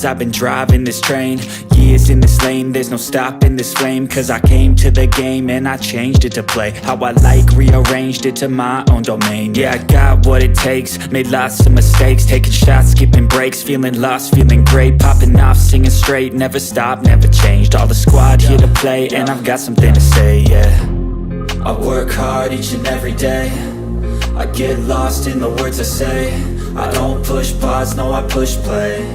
veins, I've been driving this train. Years in this lane, there's no stopping this flame. Cause I came to the game and I changed it to play how I like, rearranged it to my own domain. Yeah, I got what it takes, made lots of mistakes, taking shots, skipping breaks, feeling lost, feeling great, popping off, singing straight, never stopped, never changed. All the squad here to play and I've got something to say, yeah. I work hard each and every day, I get lost in the words I say. I don't push pause, no I push play.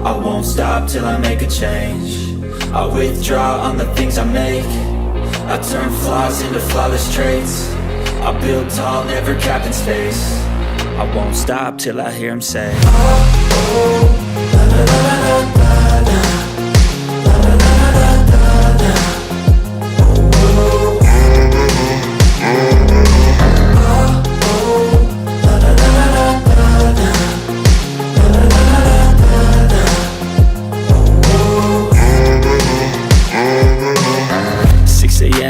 I won't stop till I make a change. I withdraw on the things I make. I turn flaws into flawless traits. I build tall, never capped in space. I won't stop till I hear him say, oh, oh, la, la, la, la, la, la.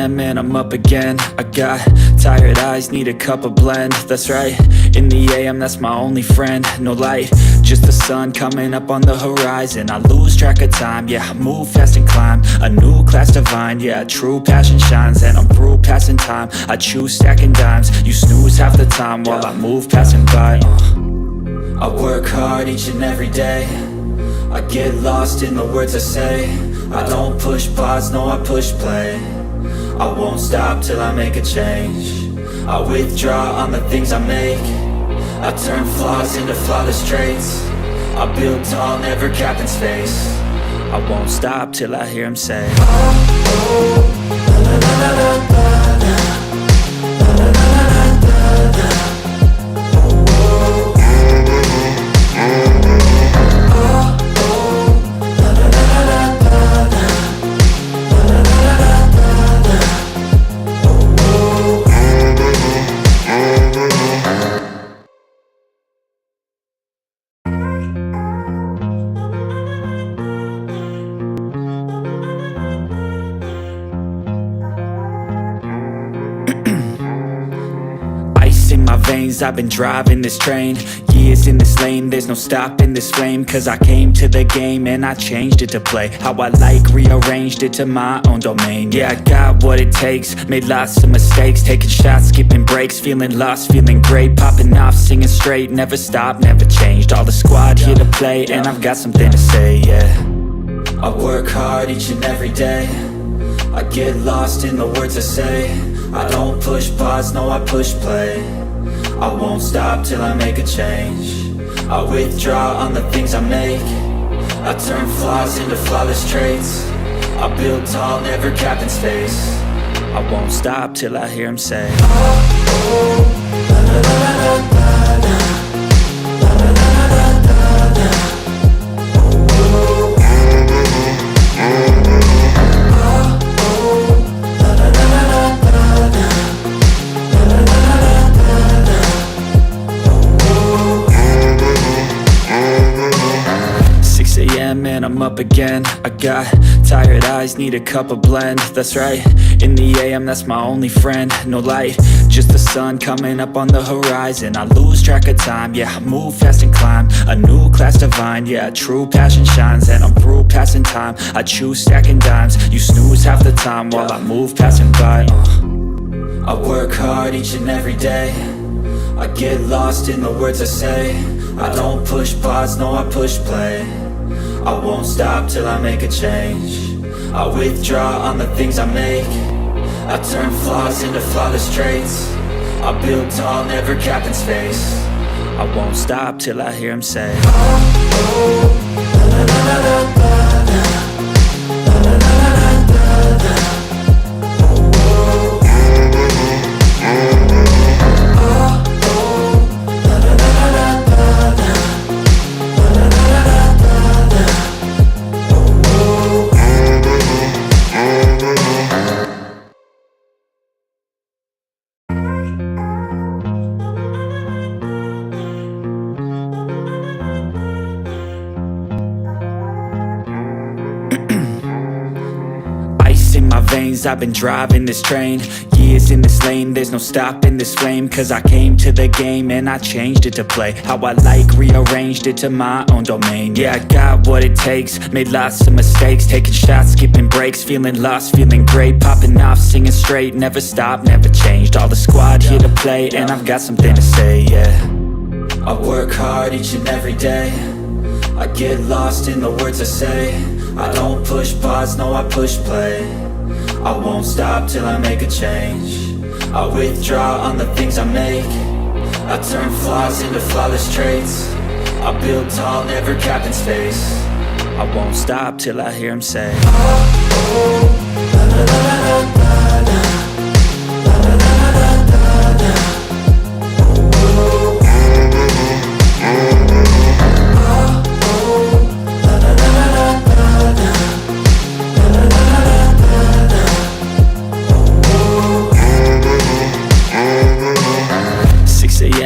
And I'm up again. I got tired eyes, need a cup of blend. That's right, in the AM, that's my only friend. No light, just the sun coming up on the horizon. I lose track of time, yeah, I move fast and climb a new class divine, yeah, true passion shines. And I'm through passing time, I choose stacking dimes. You snooze half the time while I move passing by. I work hard each and every day, I get lost in the words I say. I don't push pause, no I push play. I won't stop till I make a change. I withdraw on the things I make. I turn flaws into flawless traits. I build tall, never capped in space. I won't stop till I hear him say, oh, oh, la, la, la, la, la, la, la, la, la, la, la, la. I've been driving this train, years in this lane, there's no stopping this flame. Cause I came to the game and I changed it to play how I like, rearranged it to my own domain. Yeah, I got what it takes, made lots of mistakes, taking shots, skipping breaks, feeling lost, feeling great, popping off, singing straight, never stopped, never changed. All the squad here to play and I've got something to say, yeah. I work hard each and every day, I get lost in the words I say. I don't push pause, no I push play. I won't stop till I make a change. I withdraw on the things I make. I turn flaws into flawless traits. I build tall, never capped in space. I won't stop till I hear him say, oh, oh, la, la, la, la, la, la, la, la, la, la, la, la. And I'm up again. I got tired eyes, need a cup of blend. That's right, in the AM, that's my only friend. No light, just the sun coming up on the horizon. I lose track of time, yeah, I move fast and climb a new class divine, yeah, true passion shines. And I'm through passing time, I choose stacking dimes. You snooze half the time while I move passing by. I work hard each and every day, I get lost in the words I say. I don't push pause, no I push play. I won't stop till I make a change. I withdraw on the things I make. I turn flaws into flawless traits. I build tall, never capped in space. I won't stop till I hear him say, oh, oh, la, la, la, la, la, la, la, la, la, la, la, la. my veins, I've been driving this train. Years in this lane, there's no stopping this flame. Cause I came to the game and I changed it to play how I like, rearranged it to my own domain. Yeah, I got what it takes, made lots of mistakes, taking shots, skipping breaks, feeling lost, feeling great, popping off, singing straight, never stopped, never changed. All the squad here to play and I've got something to say, yeah. I work hard each and every day, I get lost in the words I say. I don't push pause, no I push play. I won't stop till I make a change. I withdraw on the things I make. I turn flaws into flawless traits. I build tall, never capped in space. I won't stop till I hear him say, oh, oh, la, la, la, la, la, la.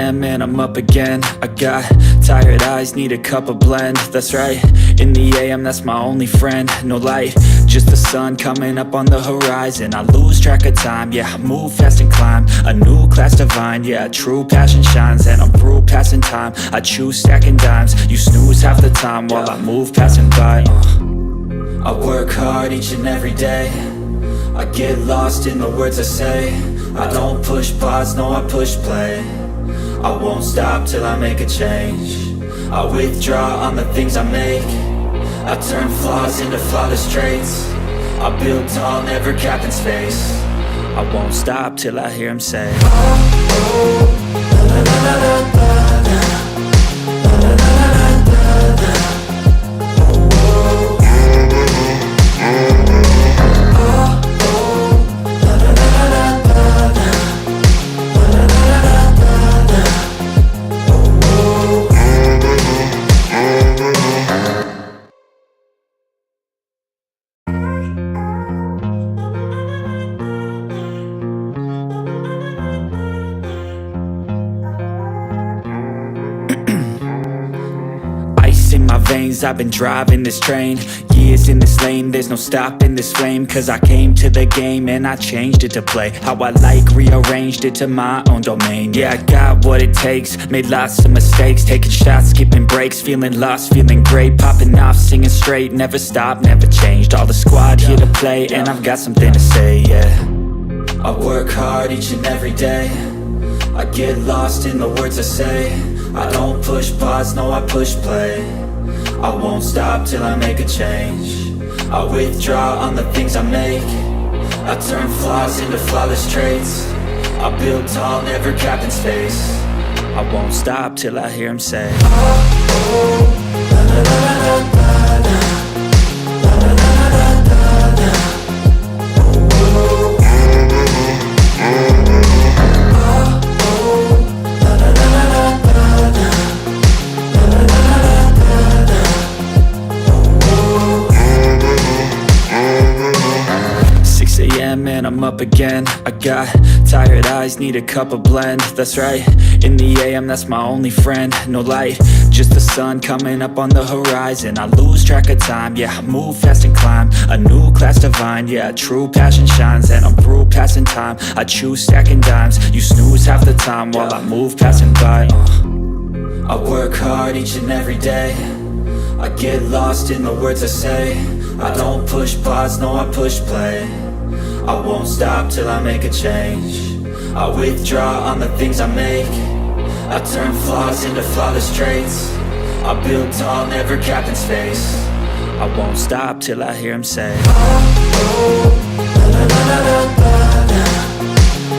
And I'm up again. I got tired eyes, need a cup of blend. That's right, in the AM, that's my only friend. No light, just the sun coming up on the horizon. I lose track of time, yeah, I move fast and climb a new class divine, yeah, true passion shines. And I'm through passing time, I choose stacking dimes. You snooze half the time while I move passing by. I work hard each and every day, I get lost in the words I say. I don't push pause, no I push play. I won't stop till I make a change. I withdraw on the things I make. I turn flaws into flawless traits. I build tall, never capped in space. I won't stop till I hear him say, oh, oh, la, la, la, la, la, la. La, la, la, la, la, la, la. Oh, oh, I've been driving this train, years in this lane, there's no stopping this flame. Cause I came to the game and I changed it to play how I like, rearranged it to my own domain. Yeah, I got what it takes, made lots of mistakes, taking shots, skipping breaks, feeling lost, feeling great, popping off, singing straight, never stopped, never changed. All the squad here to play and I've got something to say, yeah. I work hard each and every day, I get lost in the words I say. I don't push pause, no I push play. I won't stop till I make a change. I withdraw on the things I make. I turn flaws into flawless traits. I build tall, never capped in space. I won't stop till I hear him say, oh, oh, la, la, la, la, la, la. La, la, la, la, la, la, la. Oh, oh, and I'm up again. I got tired eyes, need a cup of blend. That's right, in the AM, that's my only friend. No light, just the sun coming up on the horizon. I lose track of time, yeah, I move fast and climb a new class divine, yeah, true passion shines. And I'm through passing time, I choose stacking dimes. You snooze half the time while I move passing by. I work hard each and every day, I get lost in the words I say. I don't push pause, no I push play. I won't stop till I make a change. I withdraw on the things I make. I turn flaws into flawless traits. I build tall, never capped in space. I won't stop till I hear him say, oh, oh, la, la, la, la, la, la.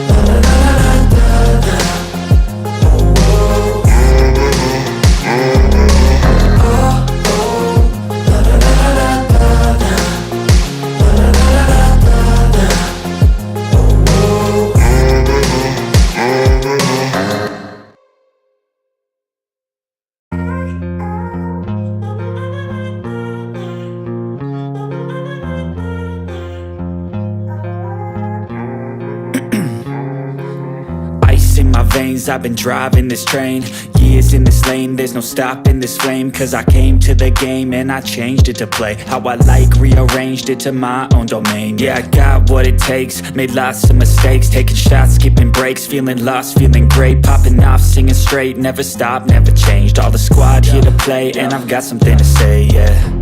La, la, la, la, la, la, la. chains. I've been driving this train, years in this lane, there's no stopping this flame. Cause I came to the game and I changed it to play how I like, rearranged it to my own domain. Yeah, I got what it takes, made lots of mistakes, taking shots, skipping breaks, feeling lost, feeling great, popping off, singing straight, never stopped, never changed. All the squad here to play, and I've got something to say, yeah.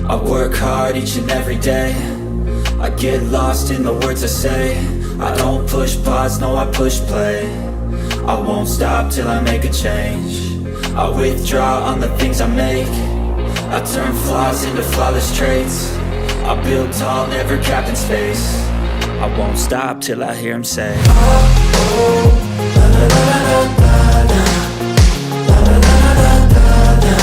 I work hard each and every day, I get lost in the words I say. I don't push pause, no, I push play. I won't stop till I make a change. I withdraw on the things I make. I turn flaws into flawless traits. I build tall, never capped in space. I won't stop till I hear him say, oh, oh, la, la, la, la, la, la, la, la, la, la, la, la.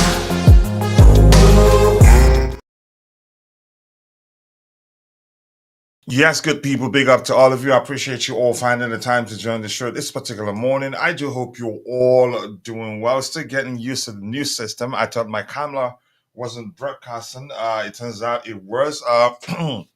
Yes, good people, big up to all of you. I appreciate you all finding the time to join the show this particular morning. I do hope you're all doing well. Still getting used to the new system. I thought my camera wasn't broadcasting. It turns out it was. But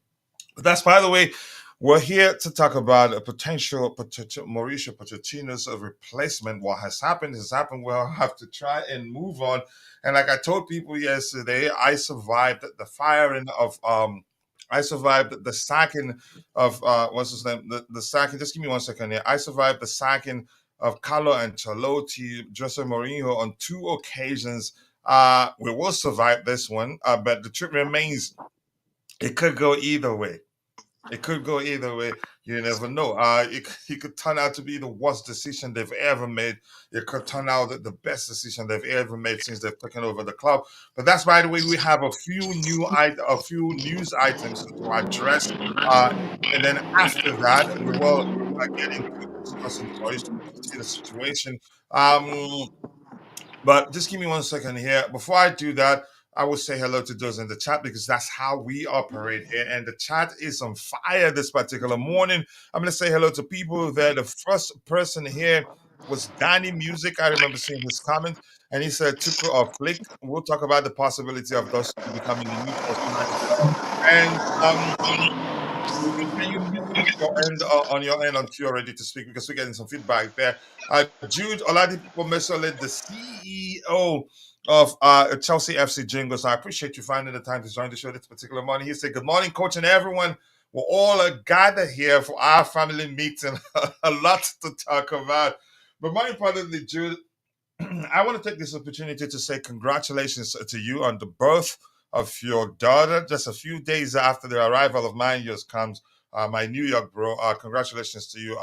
that's, by the way, we're here to talk about a potential Mauricio Pochettino's replacement. What has happened has happened. We'll have to try and move on. And like I told people yesterday, I survived the firing of I survived the sacking of what's his name? The sacking. Just give me 1 second here. I survived the sacking of Carlo Ancelotti, Jose Mourinho on 2 occasions. We will survive this one, but the truth remains, it could go either way. It could go either way. You never know. It could turn out to be the worst decision they've ever made. It could turn out the best decision they've ever made since they've taken over the club. But that's, by the way, we have a few news items to address. Uh, and then after that, we will get into discussing the situation. Um, but just give me 1 second here. Before I do that, I will say hello to those in the chat because that's how we operate here. And the chat is on fire this particular morning. I'm going to say hello to people there. The first person here was Danny Music. I remember seeing his comment. And he said, Tuchel or Flick. We'll talk about the possibility of those two becoming the new first manager. And can you mute on your end until you're ready to speak because we're getting some feedback there. Jude Oladipo Mesolid, the CEO of Chelsea FC Jingles. I appreciate you finding the time to join the show this particular morning. He said, good morning, coach, and everyone. We're all gathered here for our family meeting. A lot to talk about. But more importantly, Jude, I want to take this opportunity to say congratulations to you on the birth of your daughter. Just a few days after the arrival of mine, yours comes. My New York bro, congratulations to you.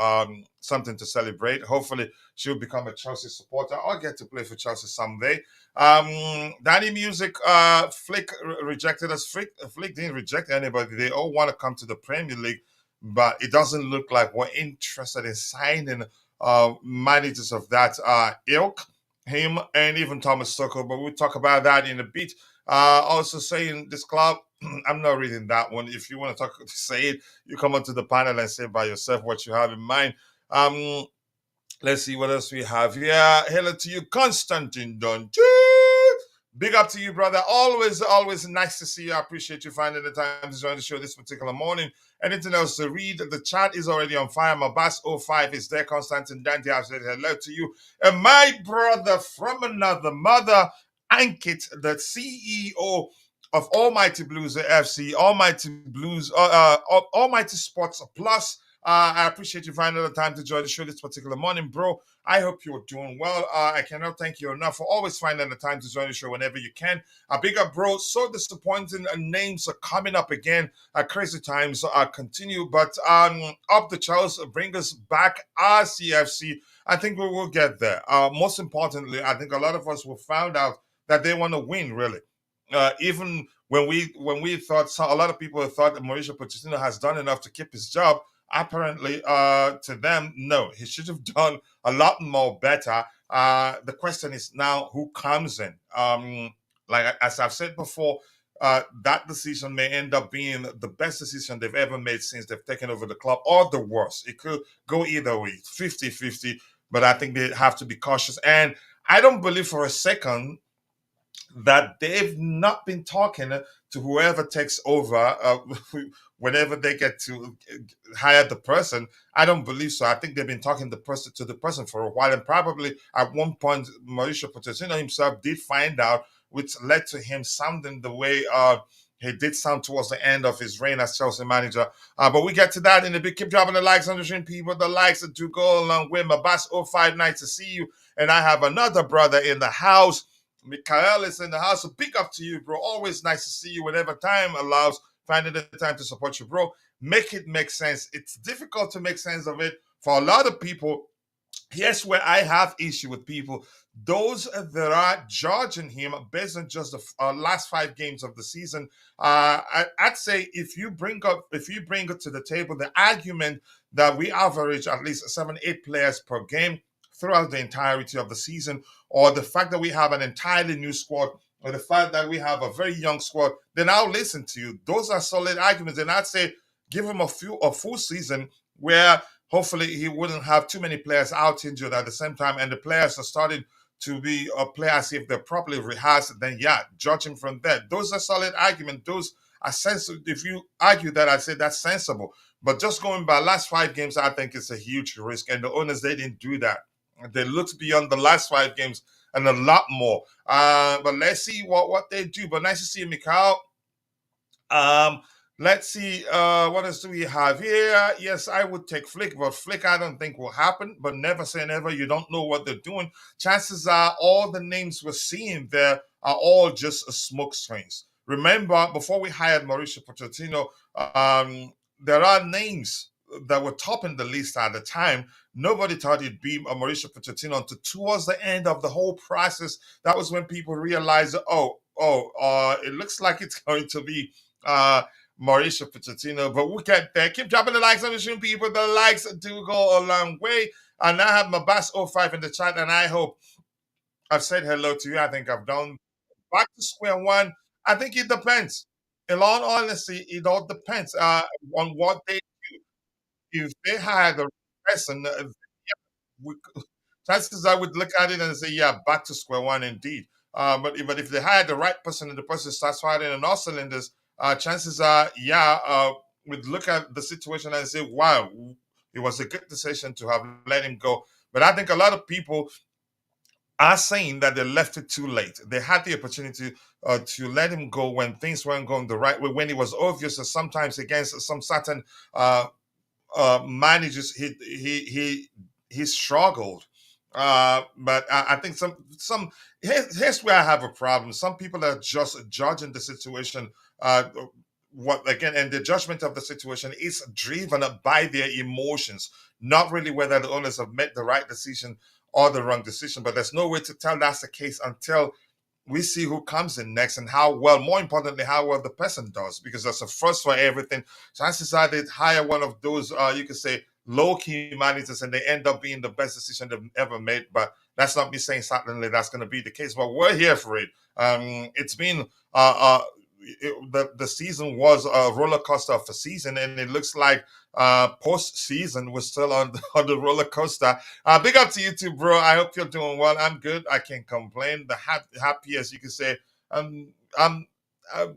Something to celebrate. Hopefully, she'll become a Chelsea supporter or get to play for Chelsea someday. Danny Music, Flick rejected us. Flick didn't reject anybody. They all want to come to the Premier League, but it doesn't look like we're interested in signing managers of that ilk. Him and even Thomas Tuchel, but we'll talk about that in a bit. Also saying this club, I'm not reading that one. If you want to say it, you come onto the panel and say by yourself what you have in mind. Let's see what else we have here. Hello to you, Constantine Dante. Big up to you, brother. Always nice to see you. I appreciate you finding the time to join the show this particular morning. Anything else to read? The chat is already on fire. Mabas05 is there. Constantine Dante, I've said hello to you. And my brother from another mother, Ankit, the CEO of Almighty Blues FC, Almighty Sports Plus. I appreciate you finding the time to join the show this particular morning, bro. I hope you're doing well. I cannot thank you enough for always finding the time to join the show whenever you can. Big up, bro. So disappointing. Names are coming up again. Crazy times continue. But up the Charles, bring us back RCFC. I think we will get there. Most importantly, I think a lot of us will find out that they want to win, really. Even when we thought, a lot of people thought that Mauricio Pochettino has done enough to keep his job. Apparently, to them, no, he should have done a lot more better. The question is now who comes in. Like as I've said before, that decision may end up being the best decision they've ever made since they've taken over the club, or the worst. It could go either way, 50-50, but I think they have to be cautious. And I don't believe for a second that they've not been talking to whoever takes over whenever they get to hire the person. I don't believe so. I think they've been talking to the person for a while, and probably at one point Mauricio Pochettino himself did find out, which led to him sounding the way he did sound towards the end of his reign as Chelsea manager. But we get to that in a bit. Keep dropping the likes on the stream, people. The likes that do go along with my boss. 05, nice to see you. And I have another brother in the house. Mikael is in the house, so big up to you, bro. Always nice to see you whenever time allows. Finding the time to support you, bro. Make it make sense. It's difficult to make sense of it for a lot of people. Here's where I have issue with people. Those that are judging him based on just the last 5 games of the season. I'd say if you bring it to the table, the argument that we average at least 7, 8 players per game throughout the entirety of the season, or the fact that we have an entirely new squad, or the fact that we have a very young squad, then I'll listen to you. Those are solid arguments, and I'd say give him a full season where hopefully he wouldn't have too many players out injured at the same time, and the players are starting to be players if they're properly rehearsed. Then yeah, judge him from that. Those are solid arguments. Those are sensible. If you argue that, I say that's sensible. But just going by last 5 games, I think it's a huge risk, and the owners, they didn't do that. They looked beyond the last 5 games and a lot more. But let's see what they do. But nice to see you, Mikhail. Um, let's see. What else do we have here? Yes, I would take Flick, but Flick I don't think will happen. But never say never. You don't know what they're doing. Chances are all the names we're seeing there are all just smoke screens. Remember, before we hired Mauricio Pochettino, there are names that were topping the list at the time. Nobody thought it'd be Mauricio Pochettino until towards the end of the whole process. That was when people realized, it looks like it's going to be uh, Mauricio Pochettino. But we'll get there. Keep dropping the likes on the stream, people. The likes do go a long way. And I have my Bass 05 in the chat, and I hope I've said hello to you. I think I've done. Back to square one. I think it depends. In all honesty, it all depends on what they do. If they had a person, we, chances I would look at it and say, yeah, back to square one indeed. But if they hired the right person and the person starts firing on all cylinders, chances are, yeah, we'd look at the situation and say, wow, it was a good decision to have let him go. But I think a lot of people are saying that they left it too late. They had the opportunity to let him go when things weren't going the right way, when it was obvious that sometimes against some certain managers he struggled. But I think here's where I have a problem. Some people are just judging the situation. What again? And the judgment of the situation is driven by their emotions, not really whether the owners have made the right decision or the wrong decision. But there's no way to tell that's the case until we see who comes in next and how well, more importantly, how well the person does, because that's the first for everything. Chances are they hire one of those, you could say, low-key managers, and they end up being the best decision they've ever made. But that's not me saying certainly that's going to be the case. But we're here for it. It's been the season was a roller coaster of a season, and it looks like post-season we're still on on the roller coaster. Big up to you too, bro. I hope you're doing well. I'm good. I can't complain. The happy, as you can say. I'm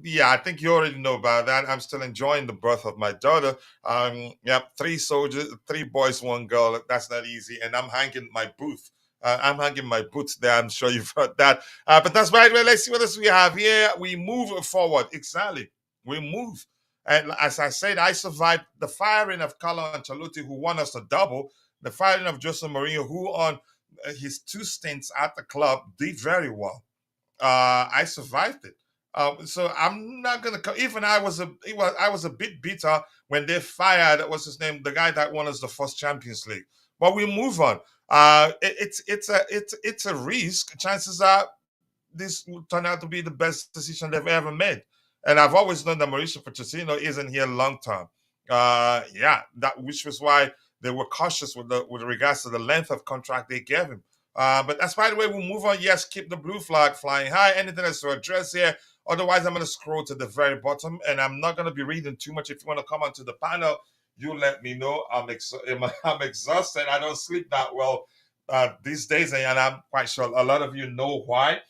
yeah, I think you already know about that. I'm still enjoying the birth of my daughter. Yeah, 3 soldiers, 3 boys, 1 girl. That's not easy. And I'm hanging my booth. I'm hanging my boots there. I'm sure you've heard that. But that's right. Well, let's see what else we have here. We move forward. Exactly. We move. And as I said, I survived the firing of Carlo Ancelotti, who won us a double, the firing of Jose Mourinho, who on his 2 stints at the club did very well. I survived it. So I'm not gonna. Even I was a bit bitter when they fired. What's his name? The guy that won us the first Champions League. But we move on. It's a risk. Chances are this will turn out to be the best decision they've ever made. And I've always known that Mauricio Pochettino isn't here long term. Yeah, that which was why they were cautious with regards to the length of contract they gave him. But that's by the way, we'll move on. Yes, keep the blue flag flying high. Anything else to address here? Otherwise, I'm going to scroll to the very bottom, and I'm not going to be reading too much. If you want to come onto the panel, you let me know. I'm exhausted. I don't sleep that well these days, and I'm quite sure a lot of you know why.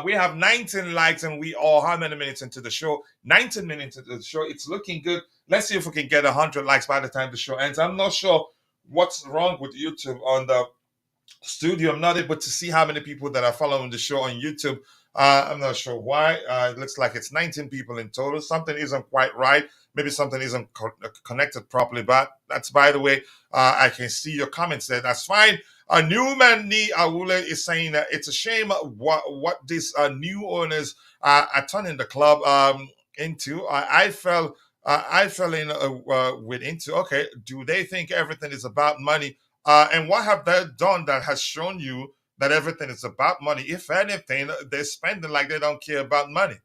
We have 19 likes, and we are how many minutes into the show? 19 minutes into the show. It's looking good. Let's see if we can get 100 likes by the time the show ends. I'm not sure what's wrong with YouTube on the studio. I'm not able to see how many people that are following the show on YouTube. I'm not sure why. It looks like it's 19 people in total. Something isn't quite right. Maybe something isn't connected properly. But that's, by the way, I can see your comments there. That's fine. Newman Ni Awule is saying that it's a shame what these new owners are turning the club into. I fell in with into. Okay, do they think everything is about money? And what have they done that has shown you that everything is about money? If anything, they're spending like they don't care about money.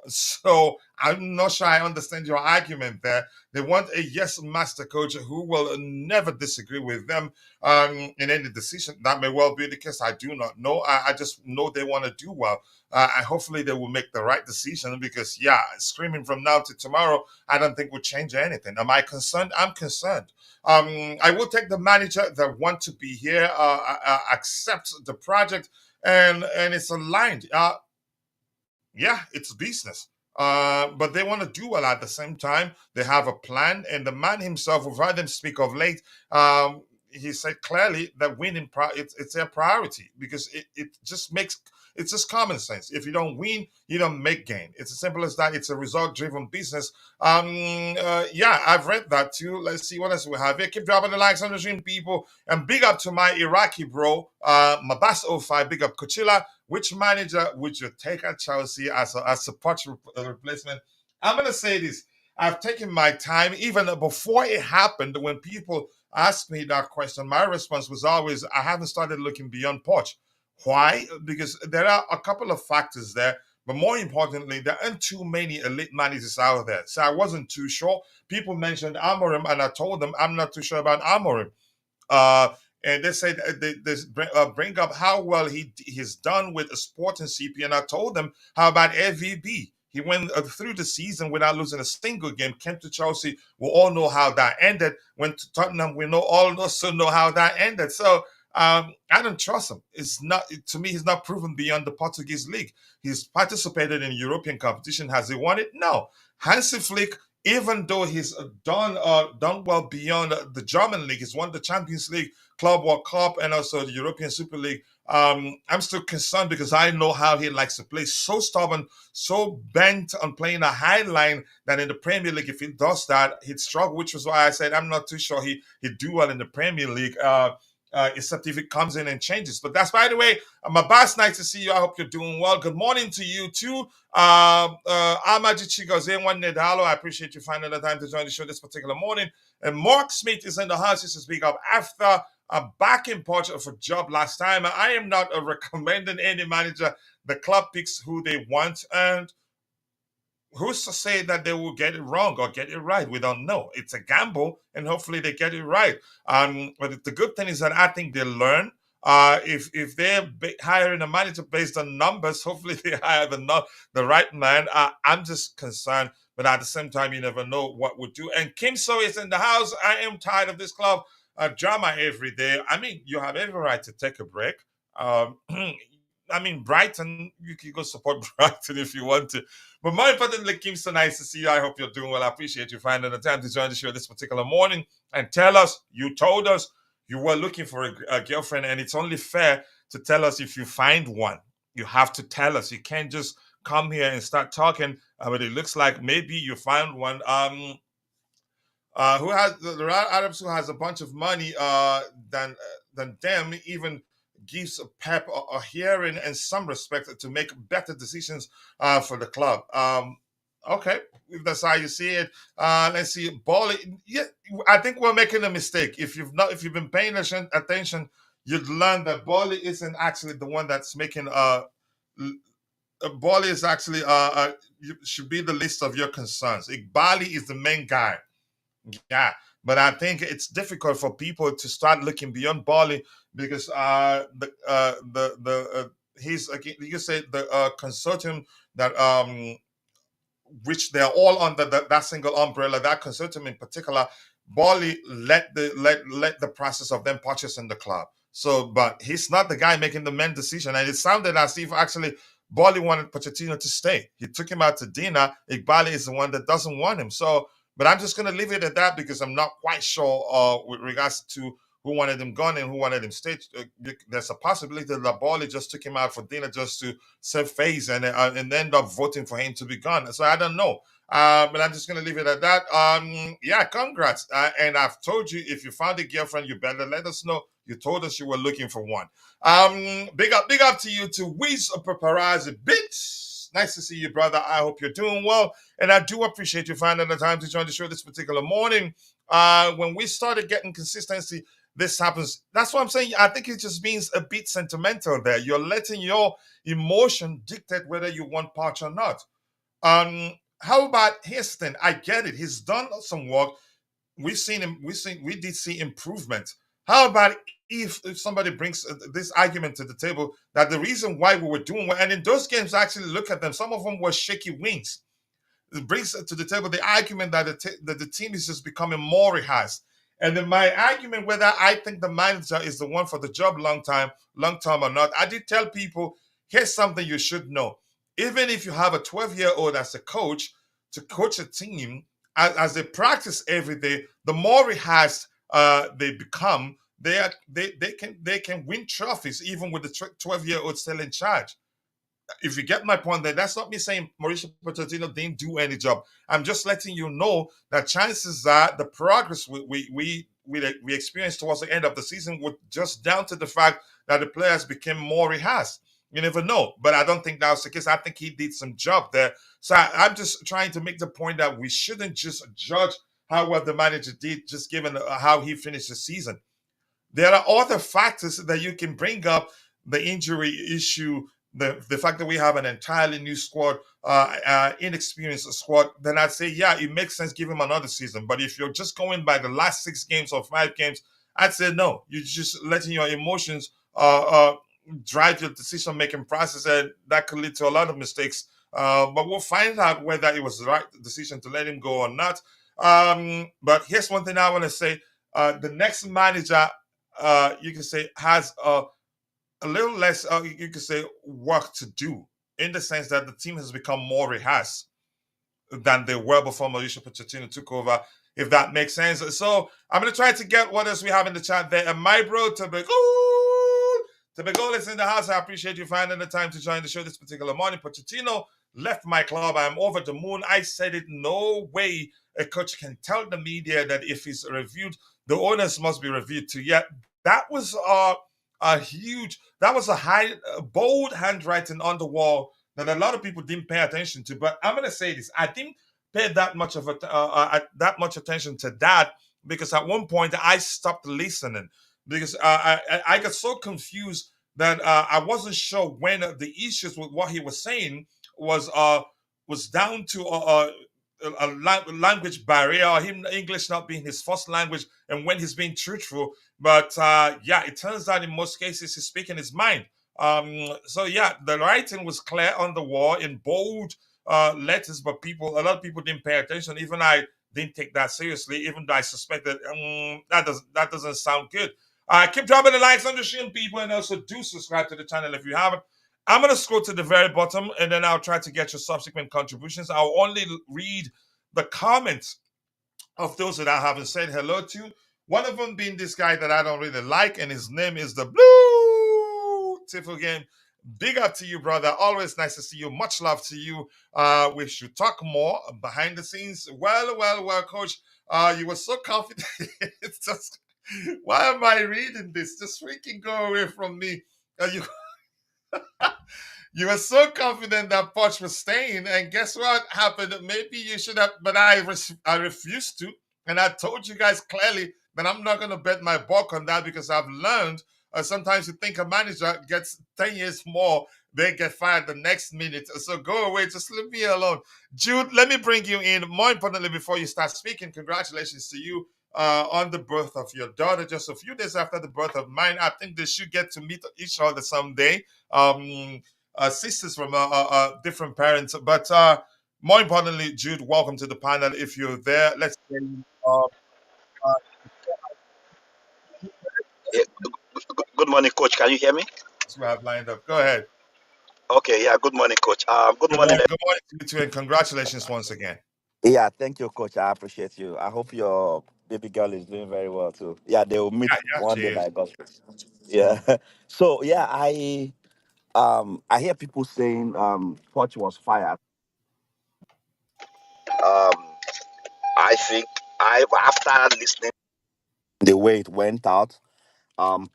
So I'm not sure I understand your argument there. They want a yes master coach who will never disagree with them in any decision. That may well be the case. I do not know. I just know they want to do well. And hopefully they will make the right decision because, yeah, screaming from now to tomorrow, I don't think would change anything. Am I concerned? I'm concerned. I will take the manager that want to be here, accept the project, and it's aligned. Yeah, it's business. But they want to do well at the same time. They have a plan, and the man himself, we've heard him speak of late. He said clearly that winning it's their priority because it just makes it's just common sense. If you don't win, you don't make gain. It's as simple as that. It's a result-driven business. Yeah, I've read that too. Let's see what else we have here. Keep dropping the likes on the stream, people, and big up to my Iraqi bro, Mabas05. Big up Kuchila. Which manager would you take at Chelsea as a Poch replacement? I'm gonna say this. I've taken my time, even before it happened. When people asked me that question, my response was always, "I haven't started looking beyond Poch." Why? Because there are a couple of factors there, but more importantly, there aren't too many elite managers out there. So I wasn't too sure. People mentioned Amorim, and I told them I'm not too sure about Amorim. And they said they bring up how well he's done with a Sporting CP, and I told them how about AVB. He went through the season without losing a single game. Came to Chelsea, we all know how that ended. Went to Tottenham, we also know how that ended. So I don't trust him. It's not to me. He's not proven beyond the Portuguese league. He's participated in European competition. Has he won it? No. Hansi Flick, even though he's done well beyond the German league, he's won the Champions League, Club World Cup, and also the European Super League. I'm still concerned because I know how he likes to play. So stubborn, so bent on playing a high line that in the Premier League, if he does that, he'd struggle. Which was why I said I'm not too sure he'd do well in the Premier League. Except if it comes in and changes. But that's, by the way, my boss, nice to see you. I hope you're doing well. Good morning to you too. Amaji Chigoze, one Nedalo. I appreciate you finding the time to join the show this particular morning. And Mark Smith is in the house. This is speak up after back in Portugal for job last time. I am not recommending any manager. The club picks who they want, and who's to say that they will get it wrong or get it right? We don't know. It's a gamble, and hopefully they get it right. But the good thing is that I think they learn. If they're hiring a manager based on numbers, hopefully they hire the right man. I'm just concerned, but at the same time, you never know what we'll do. And Kim So is in the house. I am tired of this club drama every day. I mean, you have every right to take a break. I mean, Brighton, you can go support Brighton if you want to. But more importantly, Kim, so nice to see you. I hope you're doing well. I appreciate you finding the time to join the show this particular morning and tell us, you told us you were looking for a girlfriend, and it's only fair to tell us if you find one. You have to tell us. You can't just come here and start talking, but it looks like maybe you found one. Who has the Arabs who has a bunch of money than them even gives Pep a hearing and some respect to make better decisions for the club. Okay, if that's how you see it, let's see. Ball, yeah, I think we're making a mistake. If you've been paying attention, you'd learn that Bali isn't actually the one that's making Bali is actually should be the list of your concerns. Bali is the main guy. Yeah, but I think it's difficult for people to start looking beyond Bali because he's you can say the consortium that which they're all under that single umbrella. That consortium in particular, Bali let the process of them purchasing the club. So, but he's not the guy making the main decision, and it sounded as if actually Bolly wanted Pochettino to stay. He took him out to dinner. Igbali is the one that doesn't want him. So, but I'm just going to leave it at that because I'm not quite sure with regards to who wanted him gone and who wanted him stayed. There's a possibility that Bolly just took him out for dinner just to save face and end up voting for him to be gone. So I don't know. But I'm just going to leave it at that. Yeah, congrats. And I've told you, if you found a girlfriend, you better let us know. You told us you were looking for one. Big up to you, to Wiz Paparazzi Bits. Nice to see you, brother. I hope you're doing well. And I do appreciate you finding the time to join the show this particular morning. When we started getting consistency, this happens. That's what I'm saying. I think it just means a bit sentimental there. You're letting your emotion dictate whether you want Poch or not. How about Houston? I get it. He's done some work. We've seen him. We did see improvement. How about if somebody brings this argument to the table that the reason why we were doing well, and in those games, actually look at them. Some of them were shaky wins. It brings to the table the argument that the team is just becoming more rehearsed. And then my argument whether I think the manager is the one for the job long term or not, I did tell people, here's something you should know. Even if you have a 12-year-old as a coach to coach a team, as they practice every day, the more rehearsed they become, they can win trophies even with the 12-year-old still in charge. If you get my point there, that's not me saying Mauricio Pochettino didn't do any job. I'm just letting you know that chances are the progress we experienced towards the end of the season was just down to the fact that the players became more rehearsed. You never know, but I don't think that was the case. I think he did some job there. So I'm just trying to make the point that we shouldn't just judge how well the manager did just given how he finished the season. There are other factors that you can bring up: the injury issue, the fact that we have an entirely new squad, inexperienced squad. Then I'd say, yeah, it makes sense, give him another season. But if you're just going by the last 6 games or 5 games, I'd say no. You're just letting your emotions drive your decision-making process, and that could lead to a lot of mistakes. But we'll find out whether it was the right decision to let him go or not. But here's one thing I want to say. The next manager, you can say, has a little less, you could say, work to do, in the sense that the team has become more rehearsed than they were before Mauricio Pochettino took over, if that makes sense. So I'm going to try to get what else we have in the chat there. And my bro, Tabegol is in the house. I appreciate you finding the time to join the show this particular morning. Pochettino left my club. I'm over the moon. I said it. No way a coach can tell the media that if he's reviewed, the owners must be reviewed too. Yet that was that was a high, bold handwriting on the wall that a lot of people didn't pay attention to. But I'm going to say this: I didn't pay that much attention to that, because at one point I stopped listening because I got so confused that I wasn't sure when the issues with what he was saying was down to a language barrier, or him English not being his first language, and when he's being truthful. But yeah, it turns out in most cases he's speaking his mind. So yeah, the writing was clear on the wall in bold letters, but a lot of people didn't pay attention. Even I didn't take that seriously, even though I suspect that that doesn't sound good. Keep dropping the likes on the stream, people, and also do subscribe to the channel if you haven't. I'm going to scroll to the very bottom, and then I'll try to get your subsequent contributions. I'll only read the comments of those that I haven't said hello to. One of them being this guy that I don't really like, and his name is the Blue Tiffle Game. Big up to you, brother. Always nice to see you. Much love to you. We should talk more behind the scenes. Well, Coach. You were so confident. It's just, why am I reading this? Just freaking go away from me. You were so confident that Poch was staying, and guess what happened? Maybe you should have, but I refused to, and I told you guys clearly that I'm not going to bet my buck on that, because I've learned sometimes you think a manager gets 10 years more, they get fired the next minute. So go away, just leave me alone. Jude, let me bring you in. More importantly, before you start speaking, congratulations to you on the birth of your daughter, just a few days after the birth of mine. I think they should get to meet each other someday. Sisters from different parents. But more importantly, Jude, welcome to the panel. If you're there, let's say, Yeah. Good morning, Coach. Can you hear me? we have lined up. Go ahead. Okay, yeah. Good morning, coach. Good morning. Good morning to you too, and congratulations once again. Yeah, thank you, coach. I appreciate you. I hope your baby girl is doing very well too. Yeah, they will meet Yeah, yeah, one day cheers. by God's grace. Yeah. So yeah, I hear people saying Poch was fired. Um, I think I after listening the way it went out,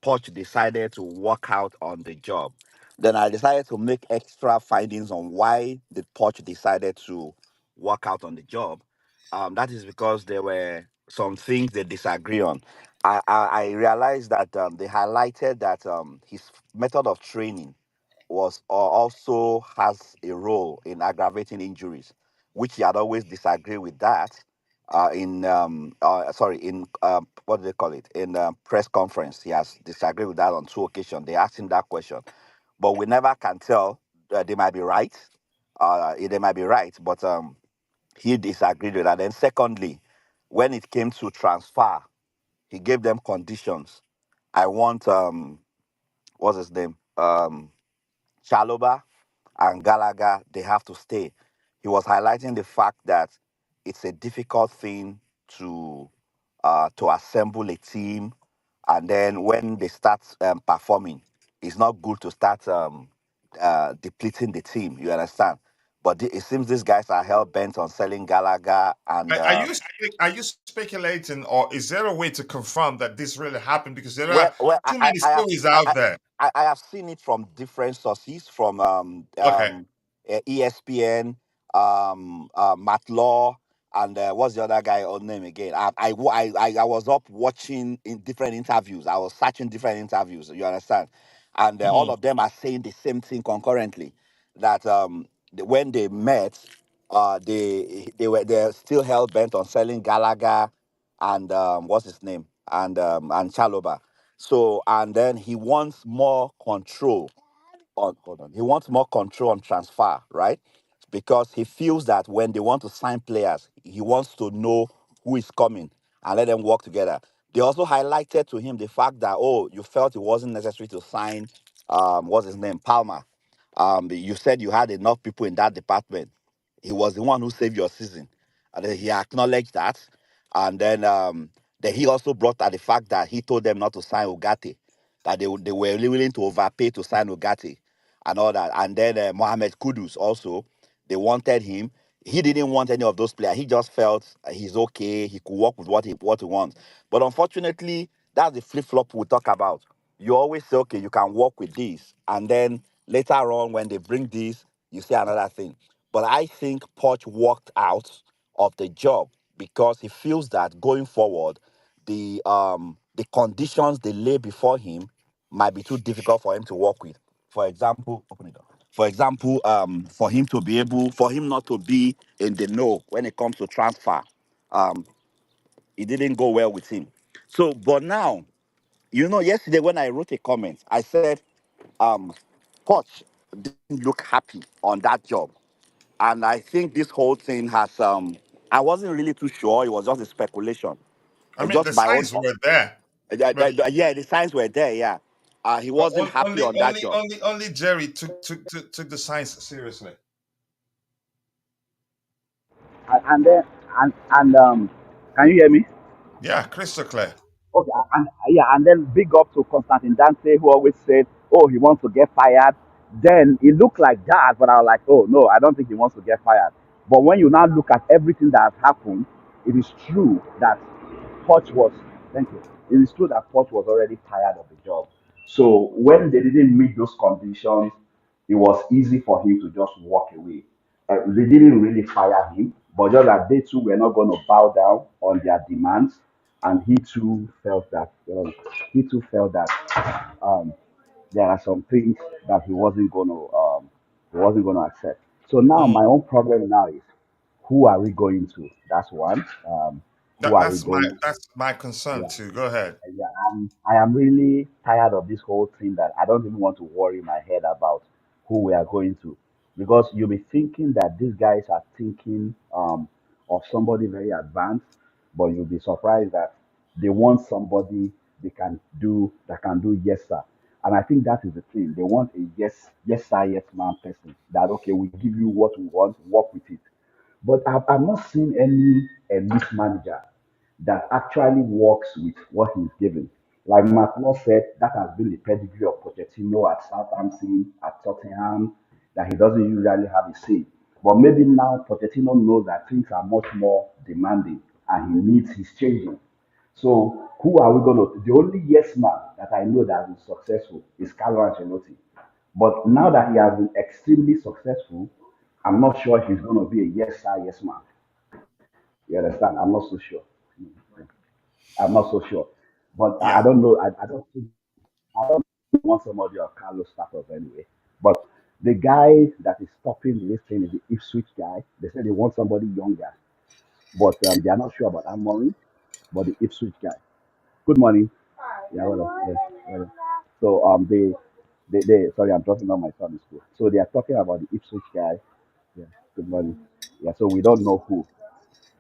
Poch decided to walk out on the job. Then I decided to make extra findings on why the Poch decided to walk out on the job. That is because there were some things they disagree on. I realized that they highlighted that his method of training was also has a role in aggravating injuries, which he had always disagreed with that. In sorry, in what do they call it? In press conference, he has disagreed with that on two occasions. They asked him that question, but we never can tell. They might be right. They might be right, but he disagreed with that. Then secondly, when it came to transfer, he gave them conditions. I want what's his name? Chaloba and Gallagher, they have to stay. He was highlighting the fact that it's a difficult thing to assemble a team, and then when they start performing, it's not good to start depleting the team. You understand? But it seems these guys are hell bent on selling Gallagher, and Are you speculating, or is there a way to confirm that this really happened? Because there well, are well, too many stories out there. I have seen it from different sources, from Okay. ESPN, Matt Law, and what's the other guy on name again? I was up watching in different interviews. I was searching different interviews. You understand? And all Mhm. of them are saying the same thing concurrently. That when they met, they're still hell bent on selling Gallagher and what's his name, and Chaloba. So, and then he wants more control on, hold on, he wants more control on transfer, right? Because he feels that when they want to sign players, he wants to know who is coming and let them work together. They also highlighted to him the fact that, oh, you felt it wasn't necessary to sign what's his name, Palmer. You said you had enough people in that department. He was the one who saved your season. And then he acknowledged that. And then he also brought out the fact that he told them not to sign Ugarte, that they were willing to overpay to sign Ugarte and all that. And then Mohamed Kudus also, they wanted him. He didn't want any of those players. He just felt he's okay. He could work with what he wants. But unfortunately, that's the flip flop we talk about. You always say, okay, you can work with this, and then later on, when they bring this, you say another thing. But I think Poch walked out of the job because he feels that going forward, the conditions they lay before him might be too difficult for him to work with. For example, open it up. For example, for him not to be in the know when it comes to transfer, um, it didn't go well with him. So, but now, yesterday when I wrote a comment, I said, um, Poch didn't look happy on that job, and I think this whole thing has. I wasn't really too sure. It was just a speculation. I mean, the Just my own. signs were there, but Yeah, the signs were there. Yeah, he wasn't happy on that job. only Jerry took the signs seriously. And then and can you hear me? Yeah, crystal clear. Okay, and yeah, and then big up to Constantine Dante, who always said, "Oh, he wants to get fired." Then it looked like that, but I was like, "Oh no, I don't think he wants to get fired." But when you now look at everything that has happened, it is true that Poch was. Thank you. It is true that Poch was already tired of the job. So when they didn't meet those conditions, it was easy for him to just walk away. They didn't really fire him, but just that they too were not going to bow down on their demands, and he too felt that um, there are some things that he wasn't going to accept. So now Mhm. my own problem now is, who are we going to? That's one. Who are we going to? That's my concern Yeah. too. Go ahead. Yeah, I am really tired of this whole thing that I don't even want to worry my head about who we are going to. Because you'll be thinking that these guys are thinking of somebody very advanced, but you'll be surprised that they want somebody that can do yes, sir. And I think that is the thing. They want a yes sir, yes man person. That okay, we give you what we want, work with it. But I've not seen any elite manager that actually works with what he's given. Like McLaw said, that has been the pedigree of Pochettino at Southampton, at Tottenham, that he doesn't usually have a say. But maybe now Pochettino knows that things are much more demanding and he needs his changing. So who are we going to? The only yes man that I know that is successful is Carlo Ancelotti. But now that he has been extremely successful, I'm not sure he's going to be a yes sir, yes man. You understand? I'm not so sure. I'm not so sure. But I Yeah, don't know. I don't want somebody of Carlos status anyway. But the guy that is stopping this thing is the Ipswich guy. They said they want somebody younger, but they are not sure about Amorim, but the Ipswich guy. Good morning. Yeah, well. So sorry, I'm dropping on my son in school. So they are talking about the Ipswich guy. Yeah, good morning. Yeah, so we don't know who.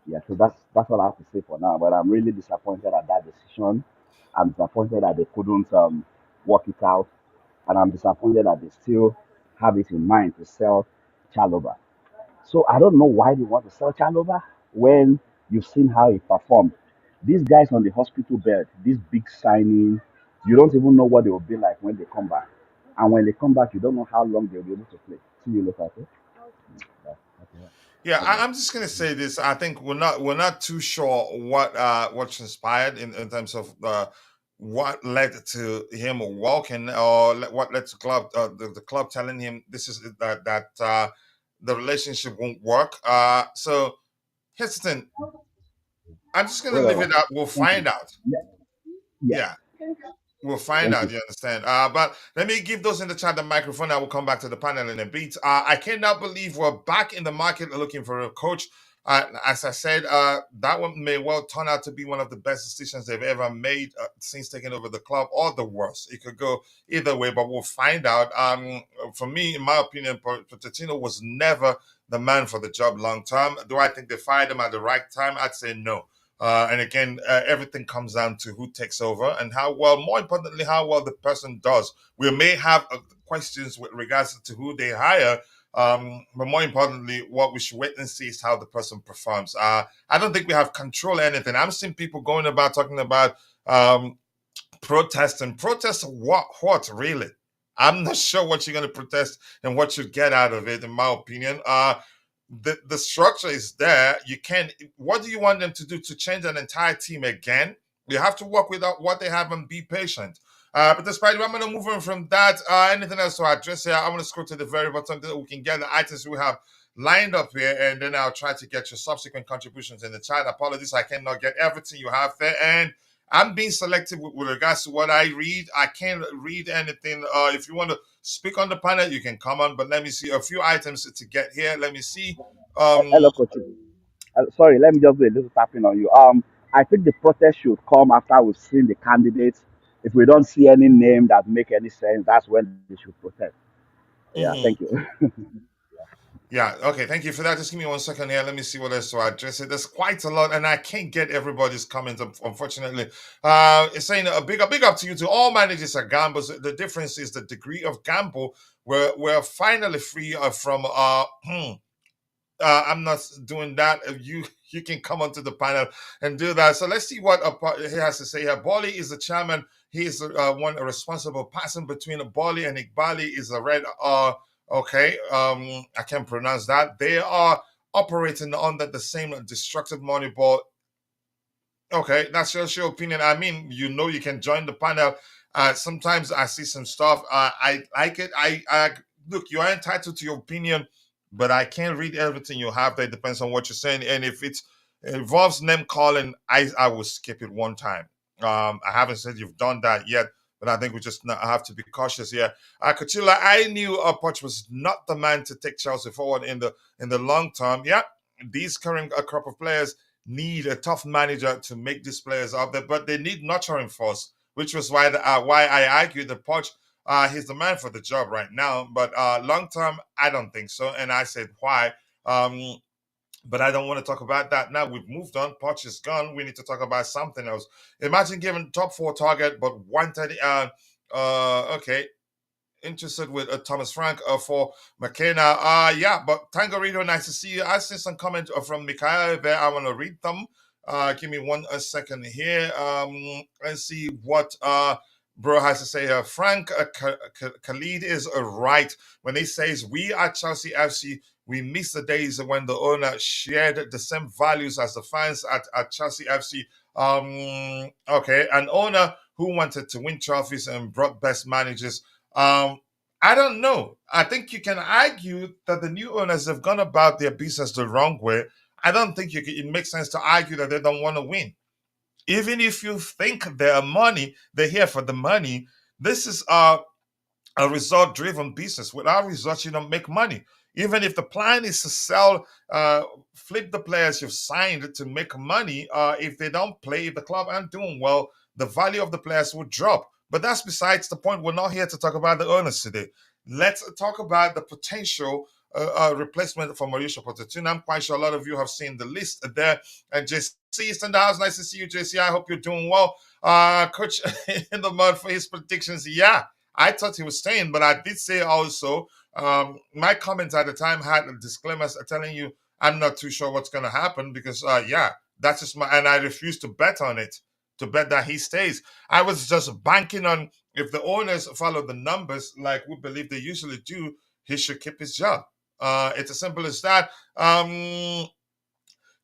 Yeah, so that's all I have to say for now. But I'm really disappointed at that decision. I'm disappointed that they couldn't work it out, and I'm disappointed that they still have it in mind to sell Chalobah. So I don't know why they want to sell Chalobah when you've seen how he performed. These guys on the hospital bed, this big signing, you don't even know what they will be like when they come back. And when they come back, you don't know how long they'll be able to play. See you later. Okay? Yeah, okay. yeah. Okay. I'm just gonna say this. I think we're not too sure what transpired in terms of what led to him walking, or what led to the club telling him this is that the relationship won't work. So here's the thing. I'm just gonna leave Whatever. it up. We'll Thank you. find out. Yeah. Yeah. Yeah. We'll find Thank out, you. you understand. But let me give those in the chat the microphone. I will come back to the panel in a bit. I cannot believe we're back in the market looking for a coach. As I said, that one may well turn out to be one of the best decisions they've ever made since taking over the club, or the worst. It could go either way, but we'll find out. For me, in my opinion, Pochettino was never the man for the job long term. Do I think they fired him at the right time? I'd say no. And again, everything comes down to who takes over and how well, more importantly, how well the person does. We may have questions with regards to who they hire, but more importantly, what we should wait and see is how the person performs. I don't think we have control of anything. I'm seeing people going about talking about protest, and protest what really. I'm not sure what you're going to protest and what you get out of it, in my opinion. The structure is there. You can't. What do you want them to do, to change an entire team again? You have to work with what they have and be patient. But despite, I'm going to move on from that. Anything else to address here? I'm going to scroll to the very bottom so we can get the items we have lined up here, and then I'll try to get your subsequent contributions in the chat. Apologies, I cannot get everything you have there, and I'm being selective with regards to what I read. I can't read anything. If you want to speak on the panel, you can come on. But let me see a few items to get here. Let me see. Um, Hello, coach. Sorry, let me just do a little tapping on you. I think the protest should come after we've seen the candidates. If we don't see any name that make any sense, that's when they should protest. Yeah, mhm. thank you. Yeah, okay, thank you for that. Just give me 1 second here. Let me see what else to address it. There's quite a lot, and I can't get everybody's comments, unfortunately. It's saying a big up to you. To all managers are gambles. The difference is the degree of gamble. We're finally free from I'm not doing that. You can come onto the panel and do that. So let's see what he has to say here. Bali is the chairman. He is one responsible person between Bali and Iqbali is a red. Okay. I can't pronounce that. They are operating under the same destructive money ball. Okay, that's just your opinion. I mean, you can join the panel. Sometimes I see some stuff. I like it. I look. You are entitled to your opinion, but I can't read everything you have. That depends on what you're saying. And if it involves name calling, I will skip it one time. I haven't said you've done that yet, but I think we just have to be cautious here. Kachila, I knew Poch was not the man to take Chelsea forward in the long term. Yeah, these current crop of players need a tough manager to make these players out there, but they need nurturing first, which was why I argued that Poch, he's the man for the job right now, but long term, I don't think so. And I said why. But I don't want to talk about that now. We've moved on. Poch is gone. We need to talk about something else. Imagine giving top four target, but wanted Okay. Interested with Thomas Frank for McKenna. Yeah, but Tangerino, nice to see you. I see some comments from Mikhail there. I want to read them. Give me one second here. Let's see what bro has to say. Frank Khalid is right when he says we at Chelsea FC, we miss the days when the owner shared the same values as the fans at Chelsea FC. Okay, an owner who wanted to win trophies and brought best managers. I don't know. I think you can argue that the new owners have gone about their business the wrong way. I don't think it makes sense to argue that they don't want to win. Even if you think they're here for the money. This is a result driven business. Without results, you don't make money. Even if the plan is to sell, flip the players you've signed to make money, if they don't play, if the club aren't doing well, the value of the players will drop. But that's besides the point. We're not here to talk about the owners today. Let's talk about the potential replacement for Mauricio Pochettino. I'm quite sure a lot of you have seen the list there. And JC is in the house. Nice to see you, JC. I hope you're doing well. Coach in the mud for his predictions. Yeah, I thought he was staying, but I did say also my comments at the time had disclaimers telling you I'm not too sure what's going to happen because, yeah, that's just and I refuse to bet on it, to bet that he stays. I was just banking on if the owners follow the numbers like we believe they usually do, he should keep his job. It's as simple as that.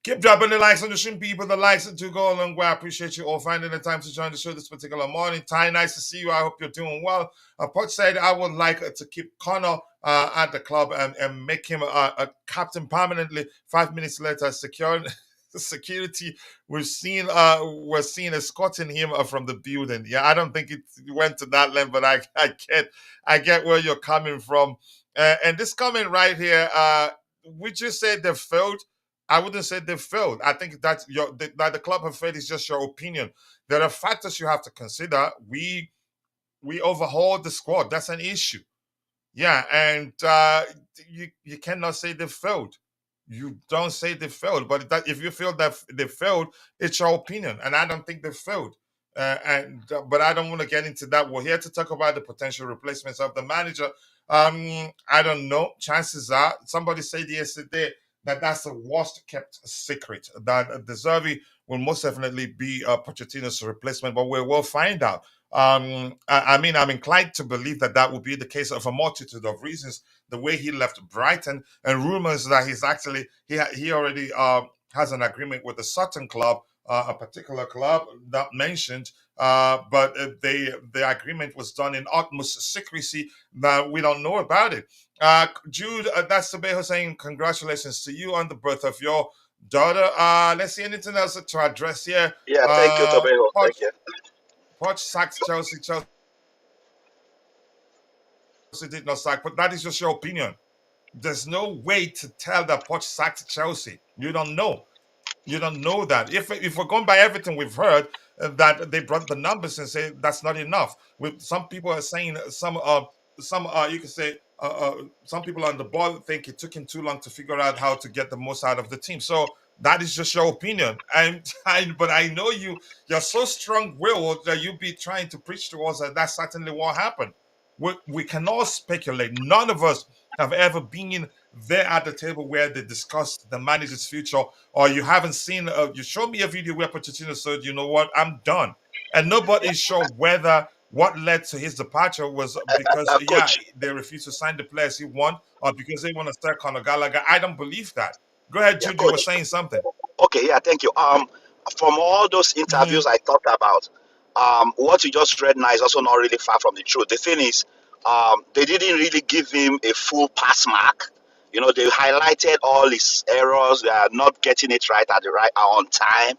Keep dropping the likes on the stream, people. The likes do go a long way. I appreciate you all finding the time to join the show this particular morning. Ty, nice to see you. I hope you're doing well. Poch said I would like to keep Connor at the club and make him a captain permanently. 5 minutes later, security we're seen escorting him from the building. Yeah, I don't think it went to that level, but I get where you're coming from. And this comment right here, we just said they failed. I wouldn't say they failed. I think that the club have failed is just your opinion. There are factors you have to consider. We overhauled the squad. That's an issue. Yeah, and you cannot say they failed. You don't say they failed, but if you feel that they failed, it's your opinion, and I don't think they failed. But I don't want to get into that. We're here to talk about the potential replacements of the manager. I don't know. Chances are, somebody said yesterday that that's the worst kept secret. That the Zerbi will most definitely be Pochettino's replacement, but we will find out. I mean, I'm inclined to believe that that will be the case of a multitude of reasons. The way he left Brighton, and rumors that he's actually he already has an agreement with a certain club, a particular club not mentioned. But the agreement was done in utmost secrecy. That we don't know about it. Jude, that's Sabeho saying congratulations to you on the birth of your daughter. Let's see anything else to address here. Yeah, thank you, Tobeho. Thank you. Poch sacked Chelsea. Chelsea did not sack, but that is just your opinion. There's no way to tell that Poch sacked Chelsea. You don't know. You don't know that. If we're going by everything we've heard, that they brought the numbers and say that's not enough. With some people are saying some you can say some people on the board think it took him too long to figure out how to get the most out of the team. So that is just your opinion. But I know you're so strong-willed that you be trying to preach to us that that's certainly what happened. We can all speculate. None of us have ever been there at the table where they discussed the manager's future, or you haven't seen. You showed me a video where Pochettino said, "You know what? I'm done," and nobody is sure whether what led to his departure was because Coach. they refused to sign the players he want, or because they want to start Conor Gallagher. I don't believe that. Go ahead, Yeah, Jude. You were Coach. saying something. Okay, yeah, thank you. From all those Mhm. interviews I talked about, what you just read now is also not really far from the truth. The thing is, they didn't really give him a full pass mark. You know, they highlighted all his errors. They are not getting it right at the right on time.